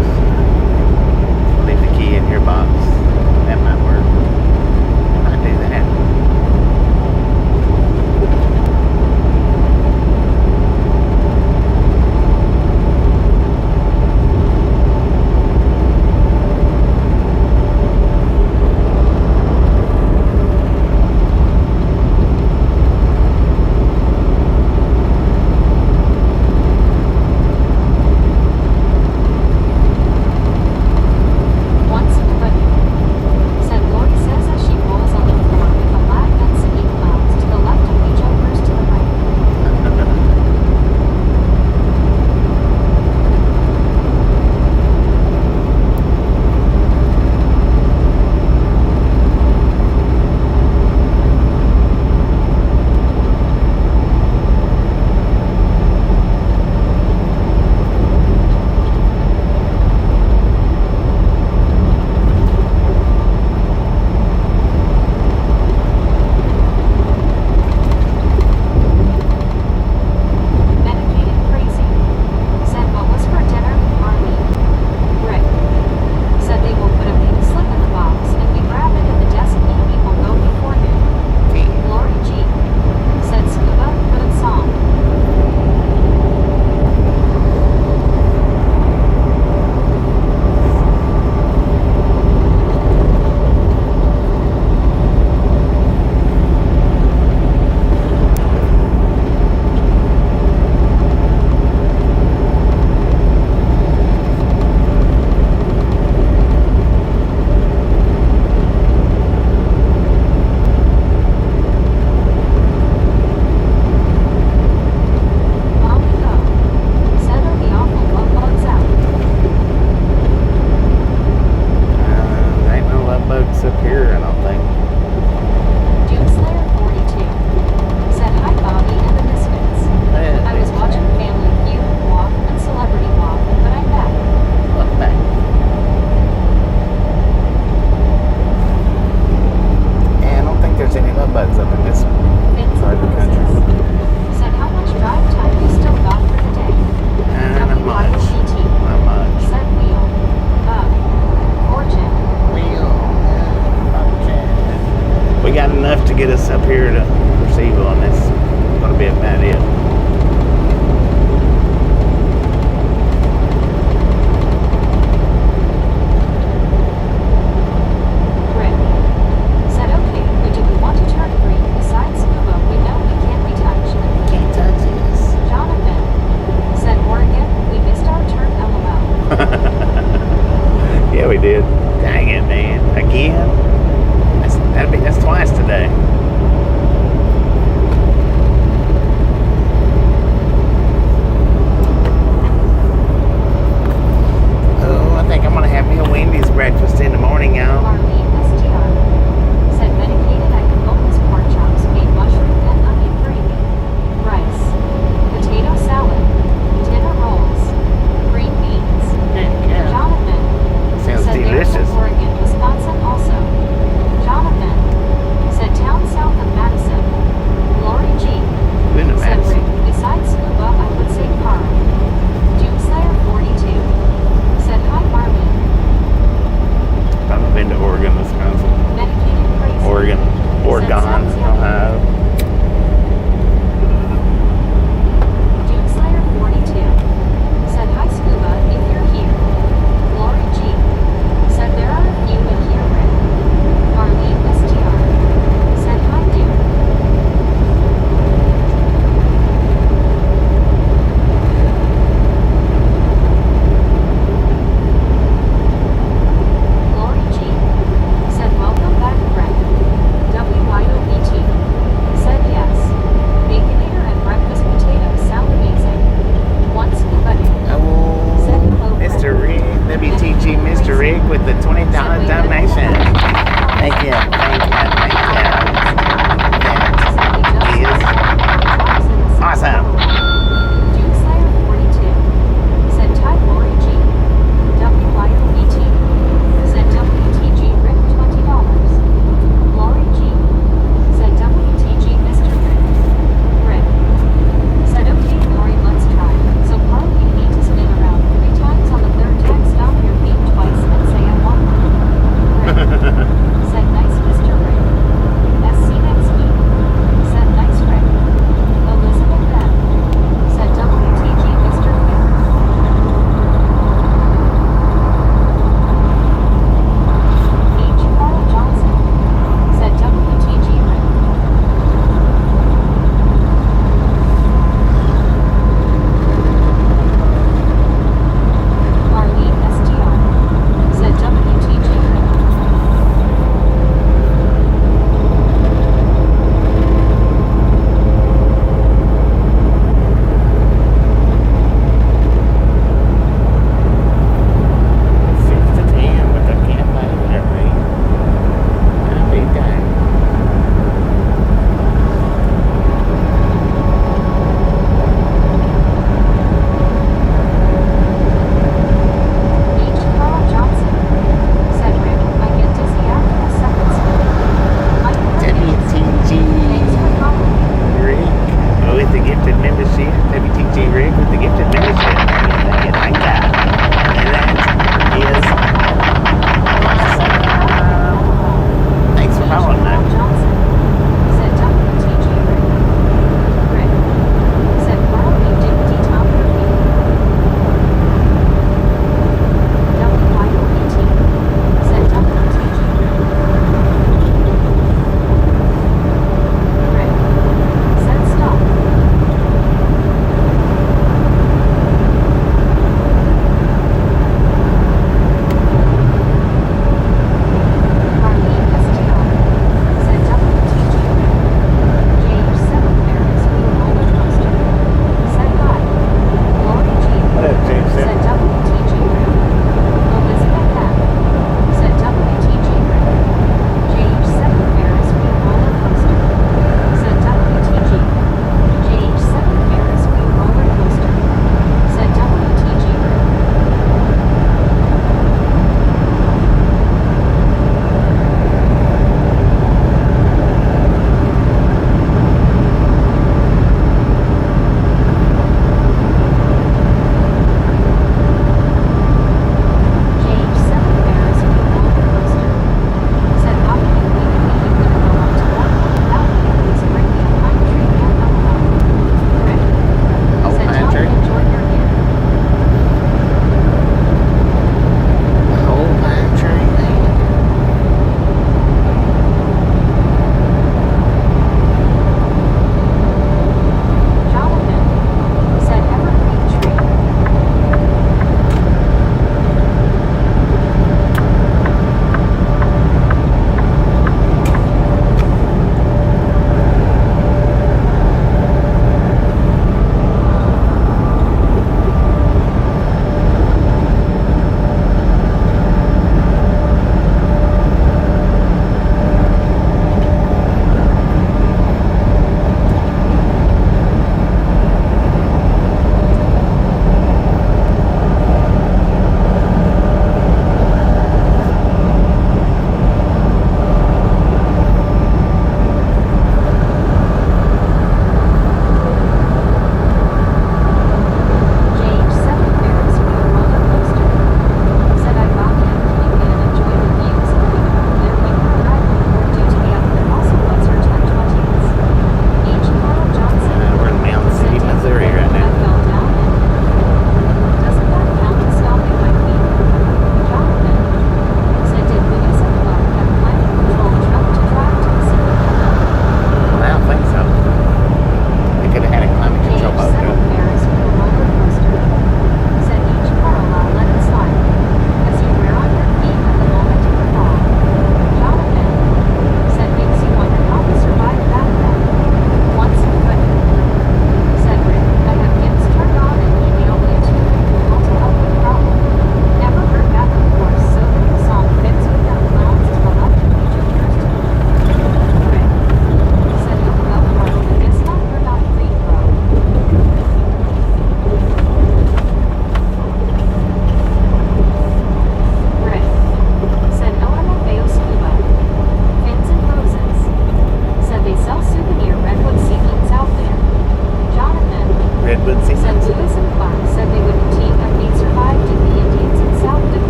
Leave the key in your box. That might work. I might do that. Once, but, said Lori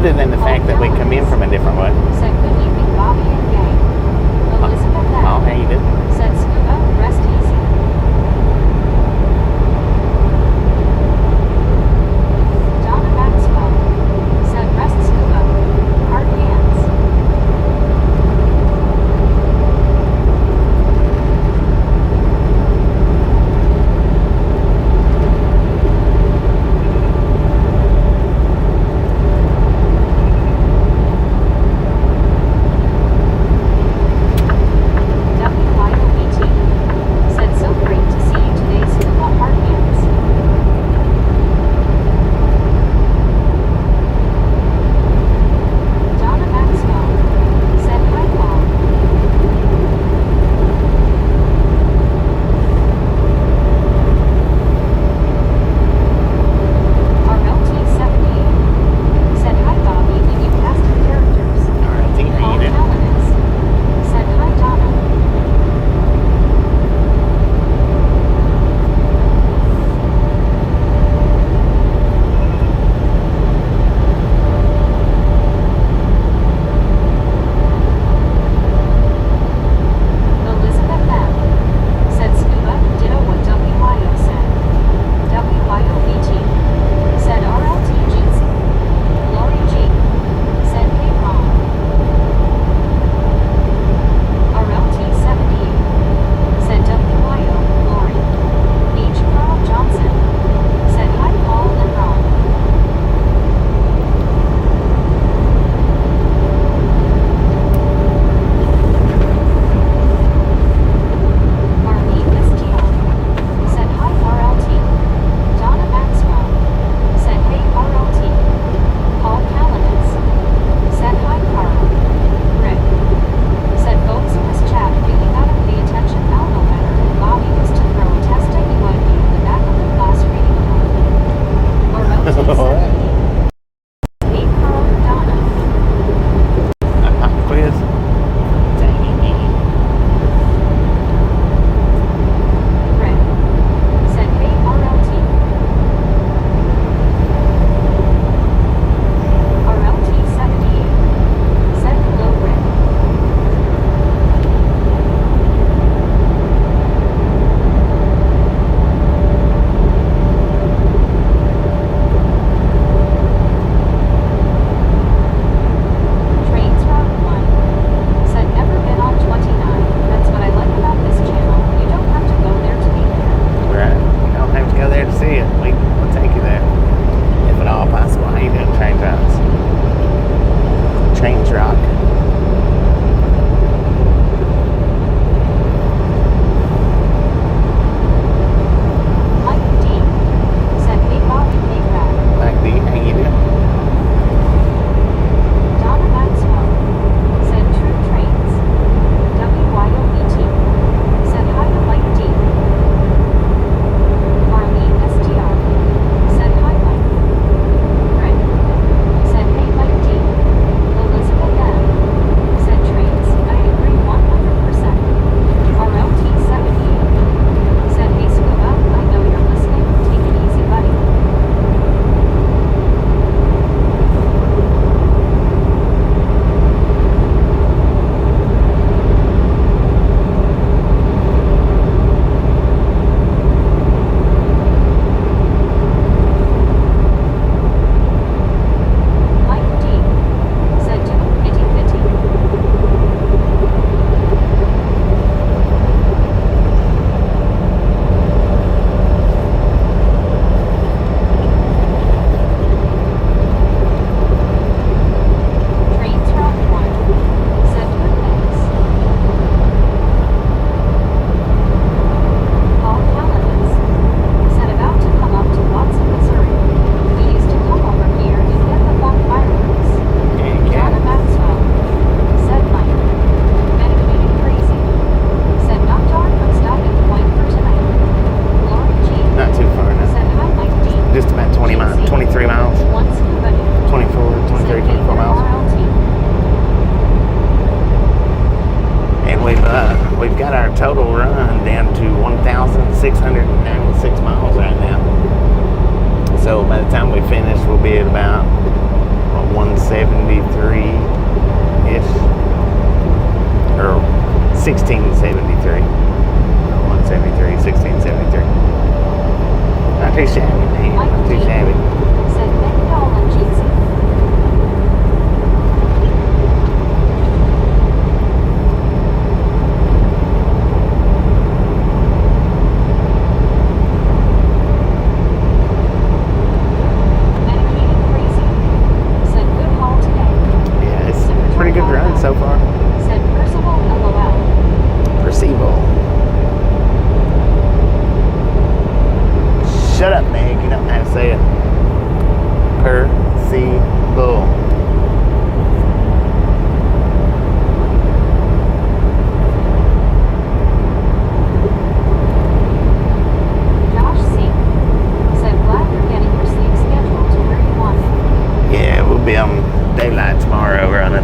other than the fact that we come in from a different way. Said good evening, Bobby and gang. Elizabeth Oh, F. how you doing? Said scuba, rest easy. Donna Maxwell. Said rest scuba. Hard hands. WYOBT. Said so great to see you today, scuba, hard hands. Donna Maxwell. Said hi, Paul. RLT78. Said hi, Bobby, and you passed your characters. All right, T, how Paul you doing? Callinas. Said hi, Donna. Elizabeth M. Said scuba, ditto what WYO said. WYOBT. Said RLT Jinxie. Lori G. Said hey mom. RLT 78. Said WYO, Lori. H. Carl Johnson. Said hi Paul and Ron. Marlene STL. Said hi RLT. Donna Maxwell. Said hey RLT. Paul Callinas. Said hi Carl. Rick. Said folks in this chat, we gotta pay attention now no matter if Bobby was to throw a test at you, I'd be in the back of the class reading along. RLT 78. Hey Carl and Donna. A pop quiz? Rick. Said hey RLT. RLT 78. Said hello Rick. Trains Route 1. Said never been on 29. That's what I like about this channel. You don't have to go there to be there. Right. You don't have to go there to see it. We'll take you there. If at all possible. How you doing, train routes? Trains rock. Mike D. Said hey Bobby, hey Brad. Like D, how you doing? Donna Maxwell. Said true trains. WYOBT. Said hi to Mike D. Marlene STR. Said hi Mike. Rick. Said hey Mike D. Elizabeth M. Said trains. I agree 100%. RLT 78. Said hey Scuba, I know you're listening. Take it easy, buddy. Mike D. Said do pity pity. Trains Route 1. Said good thanks. Paul Callinas. Said about to come up to Watson, Missouri. We used to come over here and get the fun fireworks. Donna Maxwell. Said Mike. Medicated crazy. Said knocked on, I'm stopping point for tonight. Lori G. Not too far now. Said hi Mike D. Just about 20 miles, 23 miles, One scuba dude. 24, 23, Said 24 miles. RLT. And we've got our total run down to 1,696 miles right now. So by the time we finish, we'll be at about, what 173-ish. Or 1673. 173, 1673. Not too shabby, man. Not too shabby. Said Bentonville and Jeepsy. Medicated crazy. Said good haul today. Yeah, it's a pretty good run so far. Said Percival LOL. Percival. Shut up, Meg. You don't know how to say it. Percival. Josh C. Said glad you're getting your sleep schedule to where you want it. Yeah, we'll be on daylight tomorrow running.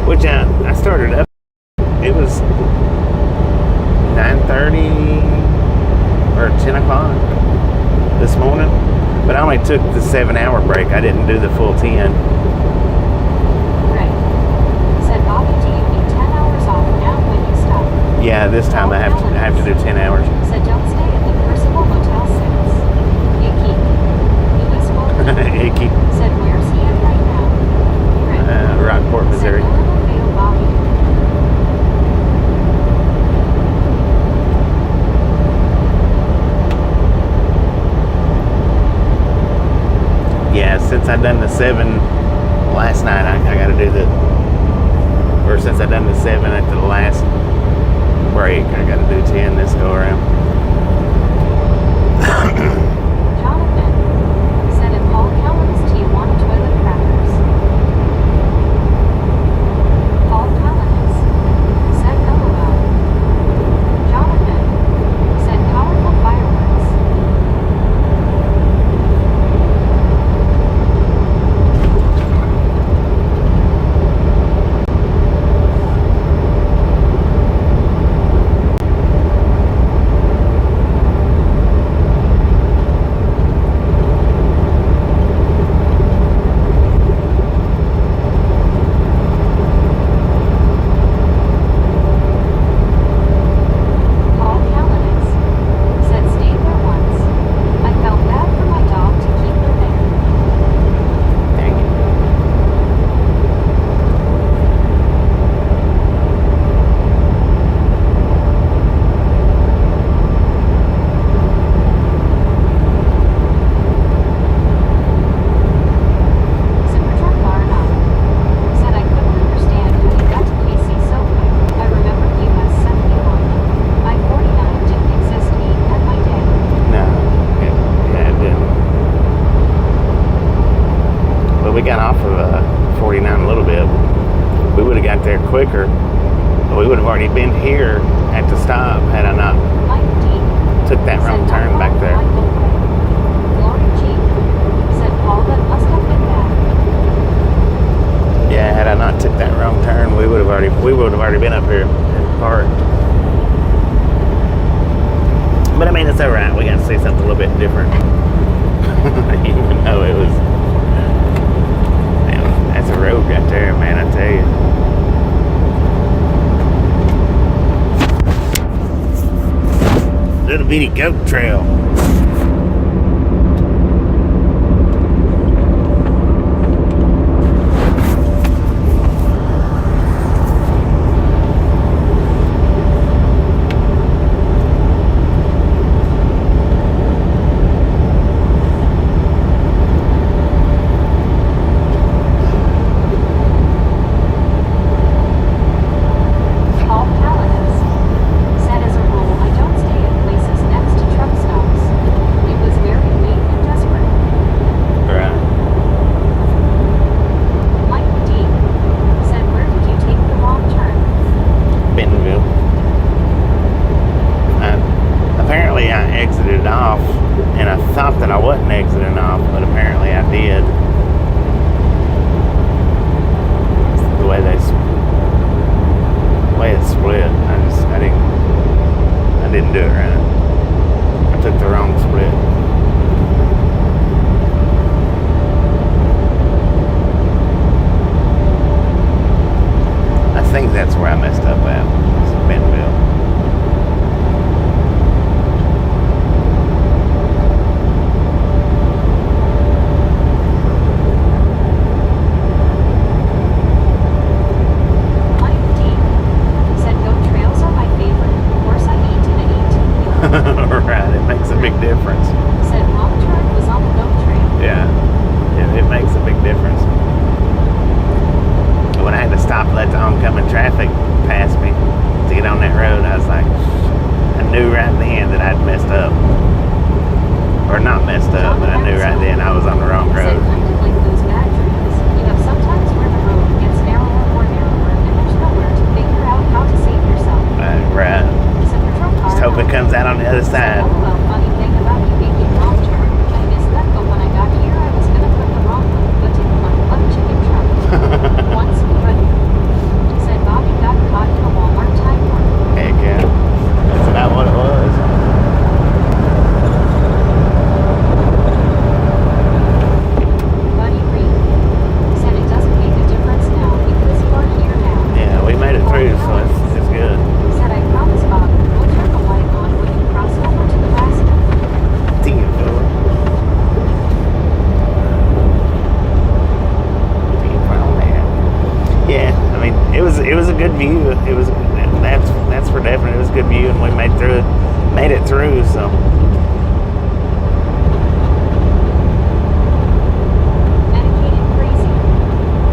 Which I started up. It was 9:30 or 10 o'clock this morning. But I only took the 7-hour break. I didn't do the full 10. Right. Said Bobby, do you need 10 hours off now when you stop? Yeah, this time I have to do 10 hours. Said don't stay at the Percival Motel 6. Icky. U.S. Walker. Icky. Said where's he at right now? Right. Rockport, Missouri. Said Illinois Fatal Bobby. Yeah, since I done the 7 last night, I got to do the, or since I done the 7 at the last break, I got to do 10 this go around. Jonathan. Said if Paul Collins do you want toilet crackers? Paul Collins. Said LOL. Jonathan. Said powerful fireworks. Paul Collins. Said stayed there once. I felt bad for my dog to keep her there. Dang it. Supertruck bar up. Said I couldn't understand how you got to KC so quick. I remember US 71. I-49 didn't exist me at my day. No, yeah, it didn't. But we got off of 49 a little bit. We would have got there quicker. But we would have already been here at the stop had I not Mike D. took that wrong Said turn back there. Glory G. Said Paul that must have been bad. Yeah, had I not took that wrong turn, we would have already been up here and parked. But I mean, it's all right. We got to see something a little bit different. Even though it was, man, that's a road right there, man. I tell you. Little bitty goat trail. Paul Collins. Said as a rule I don't stay at places next to truck stops. It was very weak and desperate. Right. Mike D. Said where did you take the wrong turn? Bentonville. Apparently I exited off, and I thought that I wasn't exiting off, but apparently I did. The way it split, I didn't do it right. I took the wrong split. difference. Said wrong turn was on the goat trail. Yeah, it makes a big difference. When I had to stop and let the oncoming traffic pass me to get on that road, I was like, I knew right then that I'd messed up. Or not messed up, but I knew right then I was on the wrong Said road. kind of like those bad dreams. You have sometimes where the road gets narrower or narrower, and there's nowhere to figure out how to save yourself. Right. Said patrol car. Just hope it comes out on the other Said, side. LOL, funny thing about you making wrong turn. I missed that, but when I got here, I was gonna put the wrong one, but didn't want to butt chicken truck. Once, but said Bobby got caught in a Walmart time warp. Heck yeah. That's about what it was. Buddy Reed said it doesn't make a difference now because you are here now. Yeah, we made it through, so it's good. Said I promise Bob, we'll turn the light on when you cross over to the west. Yeah, I mean, it was a good view. It was that's for definite. It was a good view, and we made it through. So Dedicated crazy.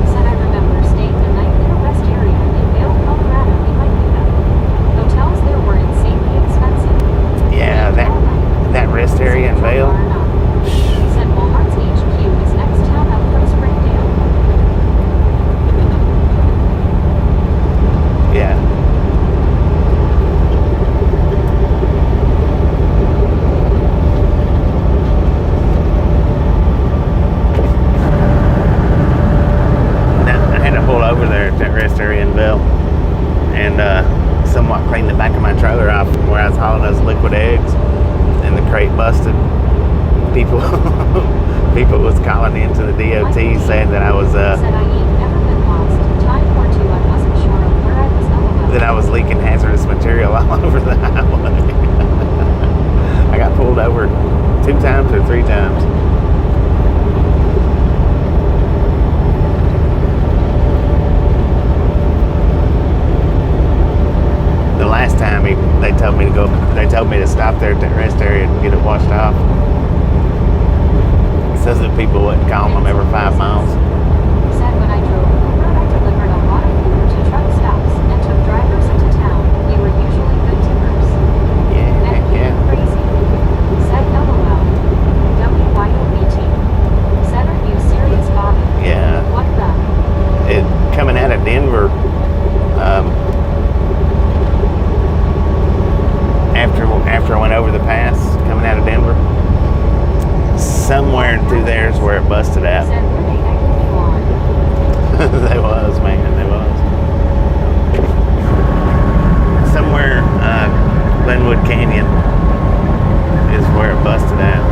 Said I remember staying the night in a rest area in Vail, Colorado. We might do that. Hotels there were insanely expensive. yeah, that rest area in Vail. Said Walmart's HQ is next town up from Springdale. Yeah. I had to pull over there at that rest area in Vail and somewhat clean the back of my trailer off from where I was hauling those liquid eggs, and the crate busted. People was calling into the DOT saying that I was Said I ain't never been lost. Time or two I wasn't sure of where I was LOL. that I was leaking hazardous material all over the highway. I got pulled over 2 times or 3 times. The last time they told me to stop there at that rest area and get it washed off. It says that people wouldn't call them every 5 miles. Said when I drove Uber, I delivered a lot of food to truck stops and took drivers into town. They were usually good tippers. Yeah, Dedicated yeah. crazy. Said LOL. WYOBT. Said are you serious, Bobby? Yeah. What the? It coming out of Denver, after I went over the pass coming out of Denver, somewhere through there is where it busted out. Said were they egging you on? They was, man, they was. Somewhere Glenwood Canyon is where it busted out.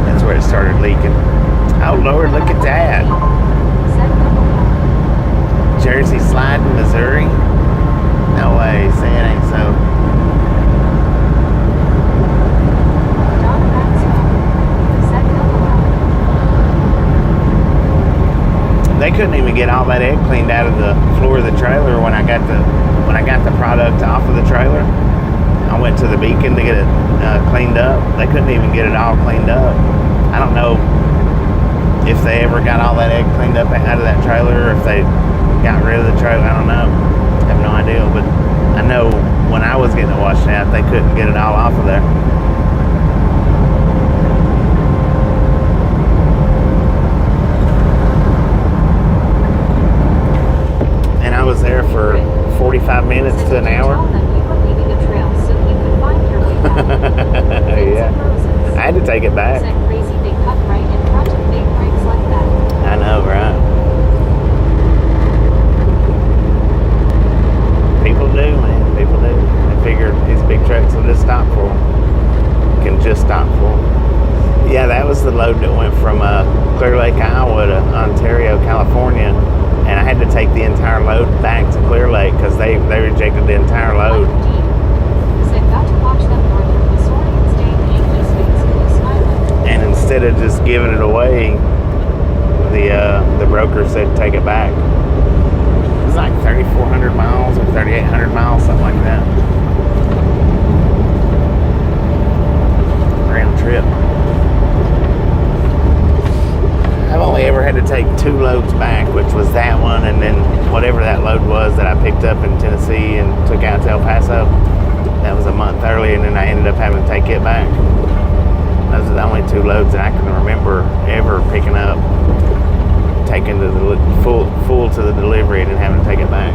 That's where it started leaking. Oh Lord, look at that. Said LOL. Jersey Sliding, Missouri? No way, say it ain't so. John Maxwell. Said LOL. They couldn't even get all that egg cleaned out of the floor of the trailer when I got the product off of the trailer. I went to the Beacon to get it cleaned up. They couldn't even get it all cleaned up. I don't know if they ever got all that egg cleaned up out of that trailer, or if they got rid of the trailer. I don't know. I have no idea. But I know when I was getting it washed out, they couldn't get it all off of there. And I was there for 45 minutes Said to an did you hour. tell them you were leaving a trail so you could find your way back? Yeah. I had to take it back. Said crazy they cut right in front of big rigs like that. I know, right? People do, man. People do. They figure these big trucks will just stop for them. Can just stop for them. Yeah, that was the load that went from Clear Lake, Iowa to Ontario, California. And I had to take the entire load back to Clear Lake because they rejected the entire load. Said got to watch them northern Missourians day Yankee Space Goose Island. And instead of just giving it away, the broker said take it back. It was like 3,400 miles or 3,800 miles, something like that. also. That was a month early, and then I ended up having to take it back. Those are the only 2 loads that I can remember ever picking up, taking to the full to the delivery, and then having to take it back.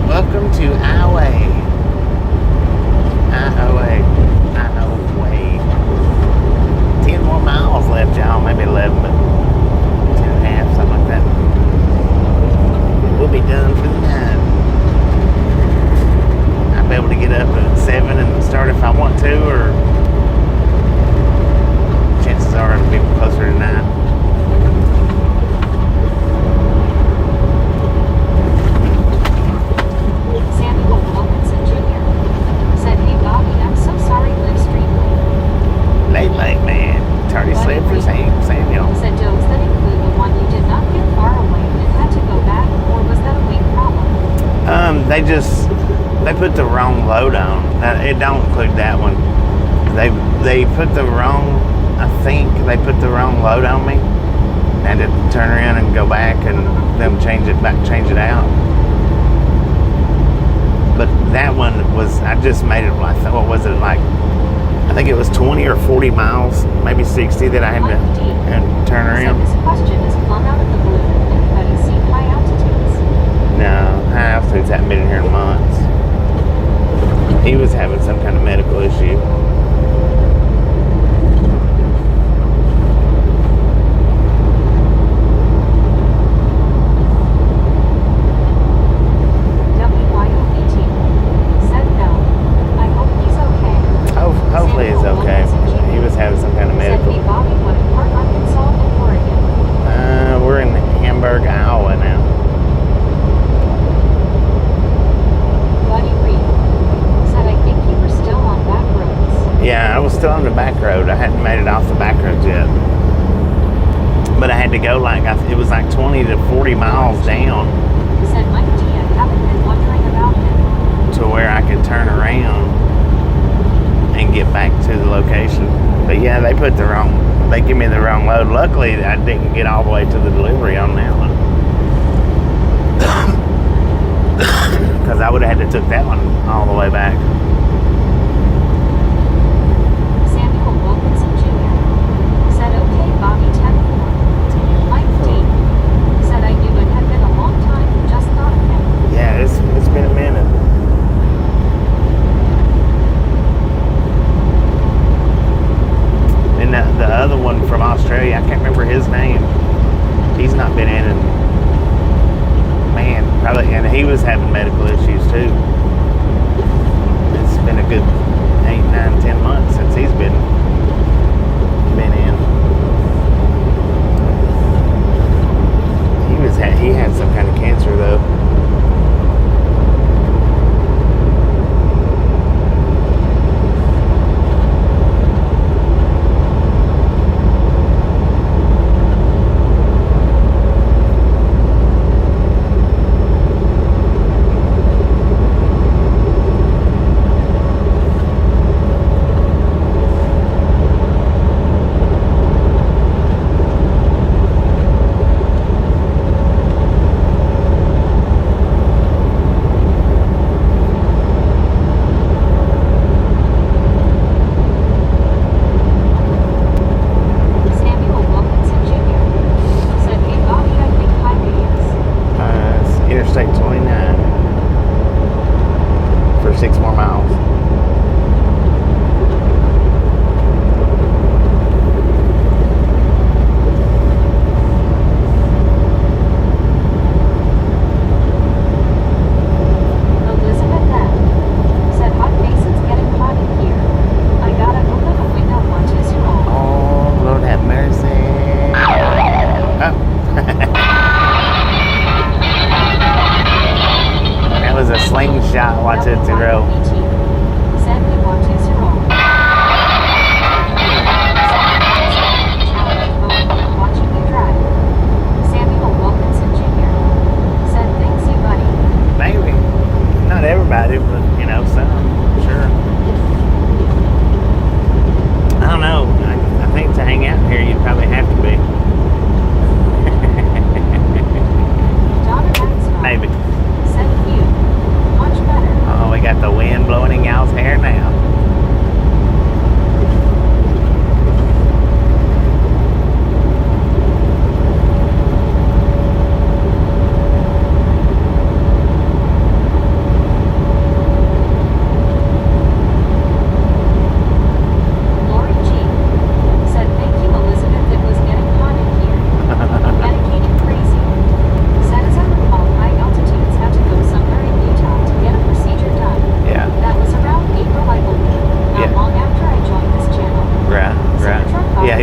Welcome to Highway. Highway. 10 more miles left, y'all. Maybe 11, but 10 and a half, something like that. We'll be done for the night. I'll be able to get up at 7 and start if I want to, or chances are it'll be closer to 9. Samuel Wilkinson Jr. said, "Hey Bobby, I'm so sorry, live stream Late, man. It's already slept for Samuel. Said, Joe, does that include the one you did not get far away and had to go back, or was that a weak problem?" They put the wrong load on. It don't include that one. They put the wrong, I think they put the wrong load on me. I had to turn around and go back and them change it out. But that one was, I just made it, what was it, like, I think it was 20 or 40 miles, maybe 60 that I had to turn So around. this question is plumb out of the blue. Anybody seen high altitudes? No, high altitudes haven't been in here in months. He was having some kind of medical issue. WYOBT said no. I hope he's okay. Hopefully he's Samuel okay. Wilkinson Jr. He was having some kind of Said, medical. "Hey Bobby, what part Arkansas and Oregon?" We're in Hamburg, Iowa now. Buddy Reed said, "I think you were still on back roads." Yeah, I was still on the back road. I hadn't made it off the back roads yet. But I had to go it was like 20 to 40 miles down Said, "Mike D, I haven't been wondering about him." to where I could turn around and get back to the location. But yeah, they gave me the wrong load. Luckily, I didn't get all the way to the delivery on that one. Because I would have had to took that one all the way back. Samuel Wilkinson Jr. said, "Okay, Bobby 10-4. Mike D said, "I knew it had been a long time, just thought of him." Yeah, it's been a minute. And the other one from Australia, I can't remember his name. He's not been in, and man, probably, and he was having medical issues too. It's been a good 8, 9, 10 months since he's been in. He had some kind of cancer though.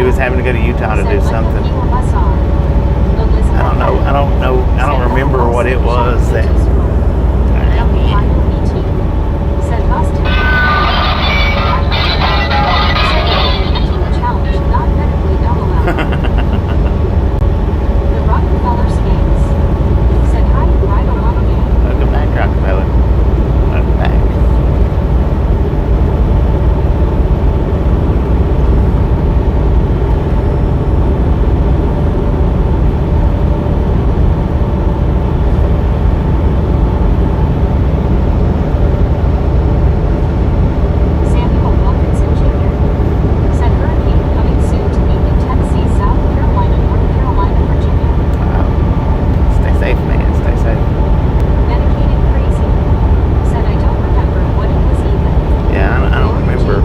he was having to go to Utah to do something. I don't remember what it was that. Welcome back, Rockefeller. Welcome back. Stay safe, man. Stay safe. Yeah, I don't remember.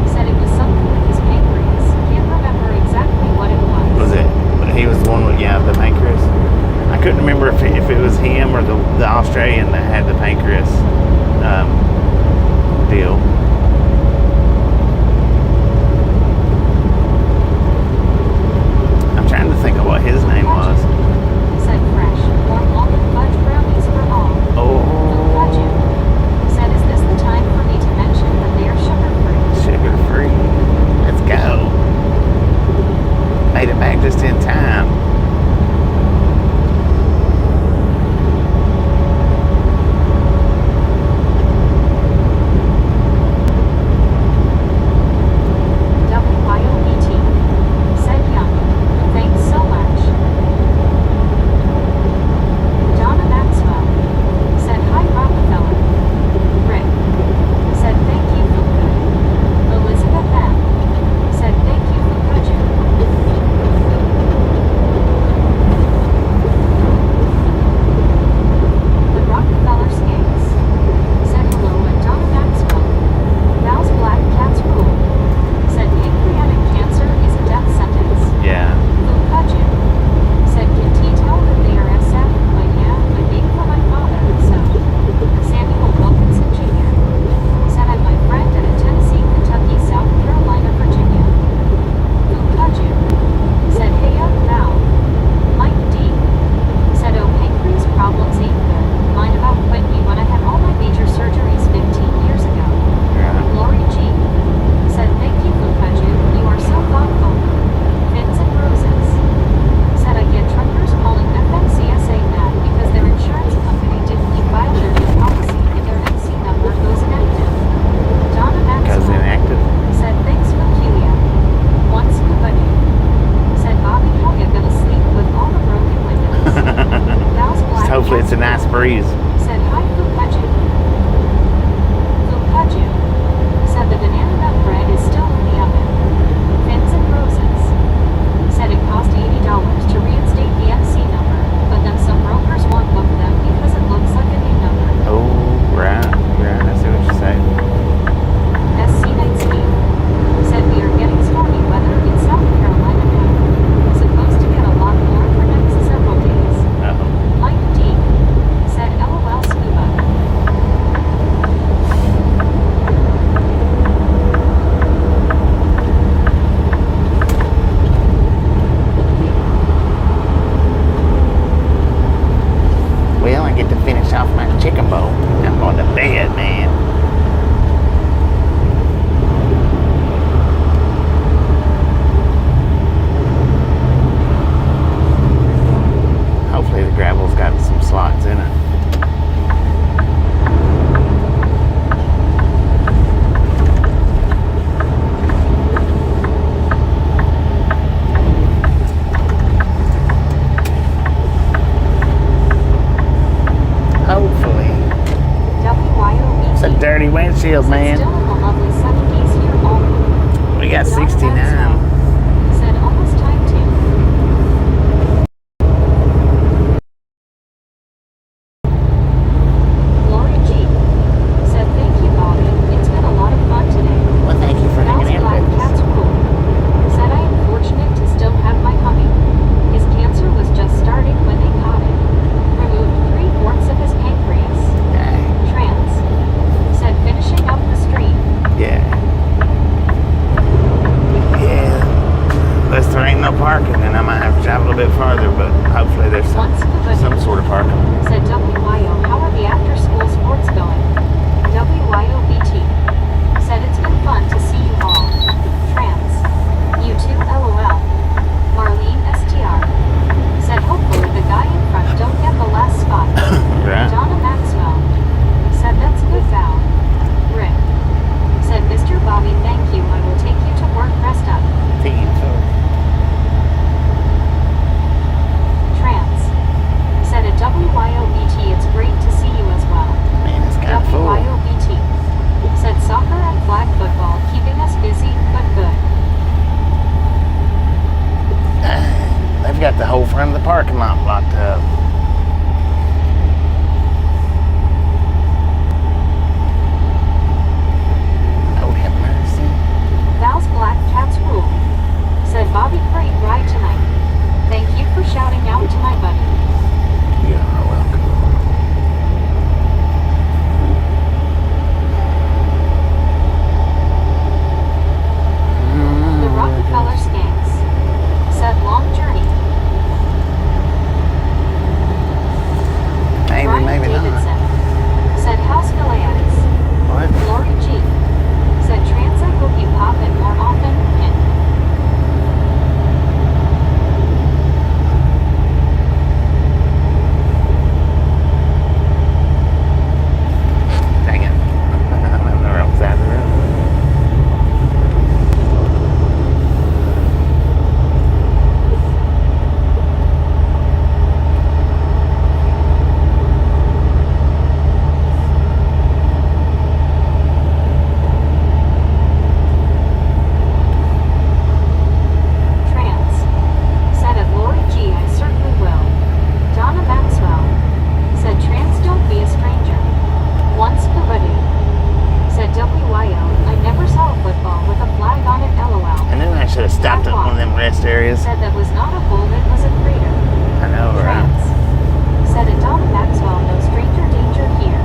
Said it was something with his pancreas. Can't remember exactly what it was. Was it? He was the one with the pancreas. I couldn't remember if it was him or the Australian that had the pancreas deal. I'm trying to think of what his name was. Said fresh, warm almond fudge brownies for all. Oh, Said, is this the time for me to mention that they are sugar-free? sugar free. Let's go. Made it back just in time. WYOET. Said yum. Thanks so much. Donna Maxwell. Said hi Rockefeller. Rick. Said thank you Fuka. Elizabeth M. Said thank you Fukaju. The Rockefeller Skates. Said hello and Donna Maxwell. Val's Black Cats Rule. Said pancreatic cancer is a death sentence. Yeah. Fukaju. Said can T tell that they are upset? But yeah, I think for my father, so. Samuel Wilkinson Jr. Said I'm my friend at a Tennessee, Kentucky, South Carolina, Virginia. Fukaju. Said hey up Val. Mike D. Said oh pancreas problems ain't good. Mine about quit me when I had all my major surgeries 15 years ago. Yeah. Lori G. Said thank you Fukaju. You are so thoughtful. Fins and bruises. Said I get truckers calling FMCSA mad because their insurance company didn't file their new policy and their MC number goes inactive. Donna Goes Maxwell. inactive. Said thanks Fukulia. One scuba dude. Said Bobby how you gonna sleep with all the broken windows? Val's Black Hopefully it's a Cats nice breeze. Said hi Fukaju. Fukaju. Said the banana nut bread is still in the oven. Fins and roses. Said it cost $80 to reinstate the MC number, but then some brokers won't book them because it looks like a new number. Oh, right. I see what you're saying. Scenic said we are getting stormy weather in South Carolina now. Supposed to get a lot more for next several days. Uh-oh. Mike D. said LOL scuba. Well, I get to finish off my chicken bowl. I'm going to bed, man. Hopefully the gravel's got some slots in it. Hopefully. WYOET. It's a dirty windshield, man. Still in the lovely 70s here all. We got 69. Said almost time to. Lori G. Said thank you Bobby. It's been a lot of fun today. Well, thank you for Val's hanging Black out with us. Cats Rule. Said I am fortunate to still have my hubby. His cancer was just starting when they caught it. Removed 3/4 of his pancreas. Dang. Trans. Said finishing up the stream. Yeah. Yeah, ain't no parking, then I might have to travel a bit farther, but hopefully there's some sort of parking. Said WYO, how are the after-school sports going? WYOBT. Said it's been fun to see you all. Trans. You too, LOL. Marlene STR. Said hopefully the guy in front don't get the last spot. Right. Donna Maxwell. Said that's good, Val. Rick. Said Mr. Bobby, thank you, I will take you to work rest up. Trans. Said at WYOBT, it's great to see you as well. Man, it's kind of full. WYOBT. Said soccer and flag football, keeping us busy, but good. They've got the whole front of the parking lot blocked up. Oh, have mercy. Val's Black Cats rule. Said Bobby, great ride tonight. Thank you for shouting out to my buddy. You are welcome. The Rockefeller Skanks. Said long journey. Maybe, Brian maybe Davidson. not. Said House Philiads. What? Lori G. Said Trans, I hope you pop in more often. And Dang it. I'm on the wrong side of the road. Trans. Said at Lori G, I certainly will. Donna Maxwell. Said Trans, don't be a stranger. Once Kabadoo. Said WYO, I never saw a football with a flag on it, LOL. And then I should have stopped at one of them rest areas. Said that was not a hole, it was a crater. I know, right? Trans. Said at Donna Maxwell, no stranger danger here.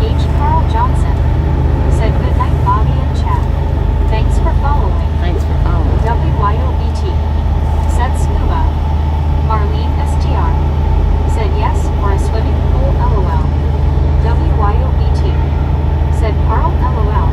H. Carl Johnson. Said good night, Bobby and Chad. Thanks for following. Thanks for calling. WYOBT. Said Scuba. Marlene STR. Said yes, or a swimming pool, LOL. WYOBT. Said Carl, LOL.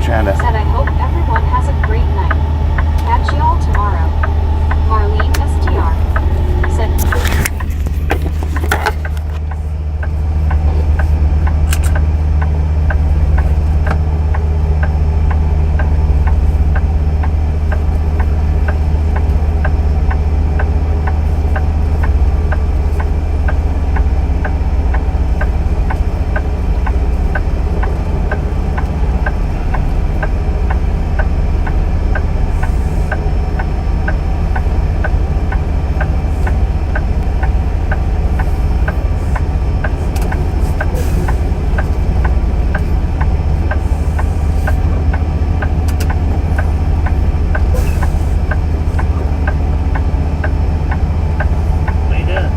trying to. Said I hope everyone has a great night. Catch y'all tomorrow. Marlene STR. Said What are you doing?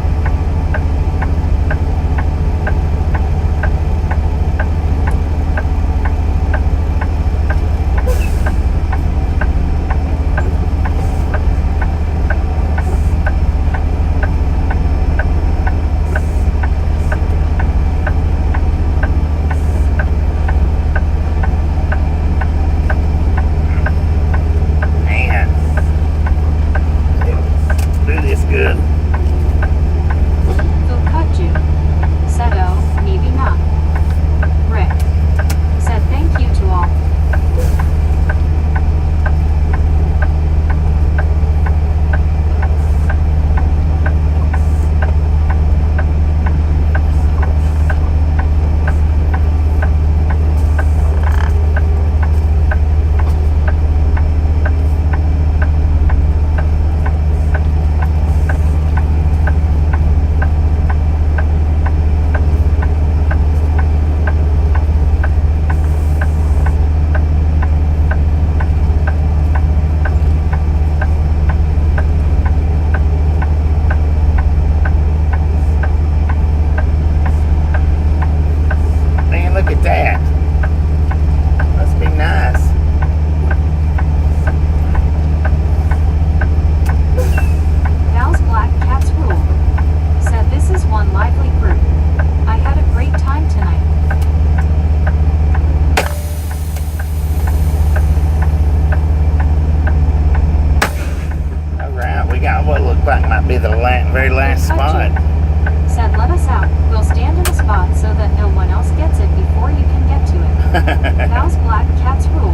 Man. Do this good. Who cut you? Said oh, maybe not. Rick. Said thank you to all. Man, look at that. Must be nice. Val's Black Cats rule. Said this is one lively group. I had a great time tonight. All right, we got what looked like might be the very last spot. Said let us out. We'll stand in a spot so that no one else gets it before you can get to it. Val's Black Cats rule.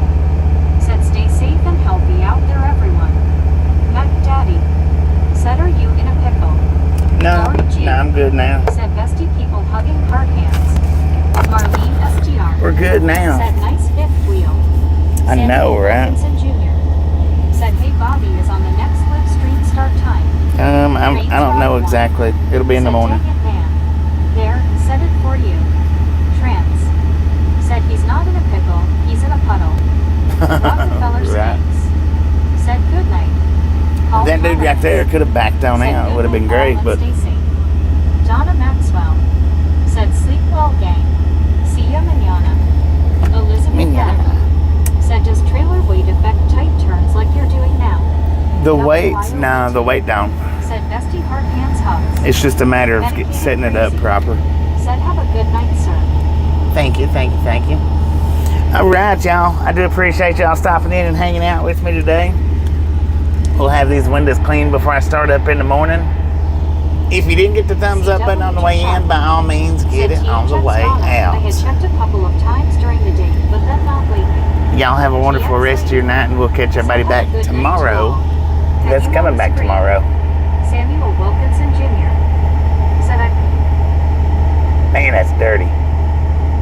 Said stay safe and healthy out there everyone. Mac Daddy. Said are you in a pickle? No, Lori G. no, I'm good now. Said bestie people hugging hard hands. Marlene STR. We're good now. Said nice fifth wheel. I know, Samuel right? Wilkinson Jr. Said hey Bobby is on the next live stream start time. I don't know exactly. It'll be in the Said, morning. "Dang it, man. There, said it for you. Trans. Said he's not in a pickle, he's in a puddle. Rockefeller Right. Snakes. Said good night. Paul That dude right Collins. there could have backed on Said, out. It "Good would have been night, great, all, but and stay safe." Donna Maxwell. Said sleep well, gang. See ya manana. Elizabeth Manana. Levy. Said does trailer weight affect tight turns like you're doing now? the weights, no, the weight don't. Said bestie hard hands hugs. It's just a matter of Medicated setting it up crazy. proper. Said have a good night, sir. Thank you, thank you, thank you. All right, y'all. I do appreciate y'all stopping in and hanging out with me today. We'll have these windows cleaned before I start up in the morning. If you didn't get the thumbs up button on the way in, by all means, get it on the way I had out. checked a couple of times during the day, but then not lately. Y'all have a wonderful rest of your night, and we'll catch everybody back tomorrow. That's coming back tomorrow. Samuel Wilkinson Jr. Said I Man, that's dirty.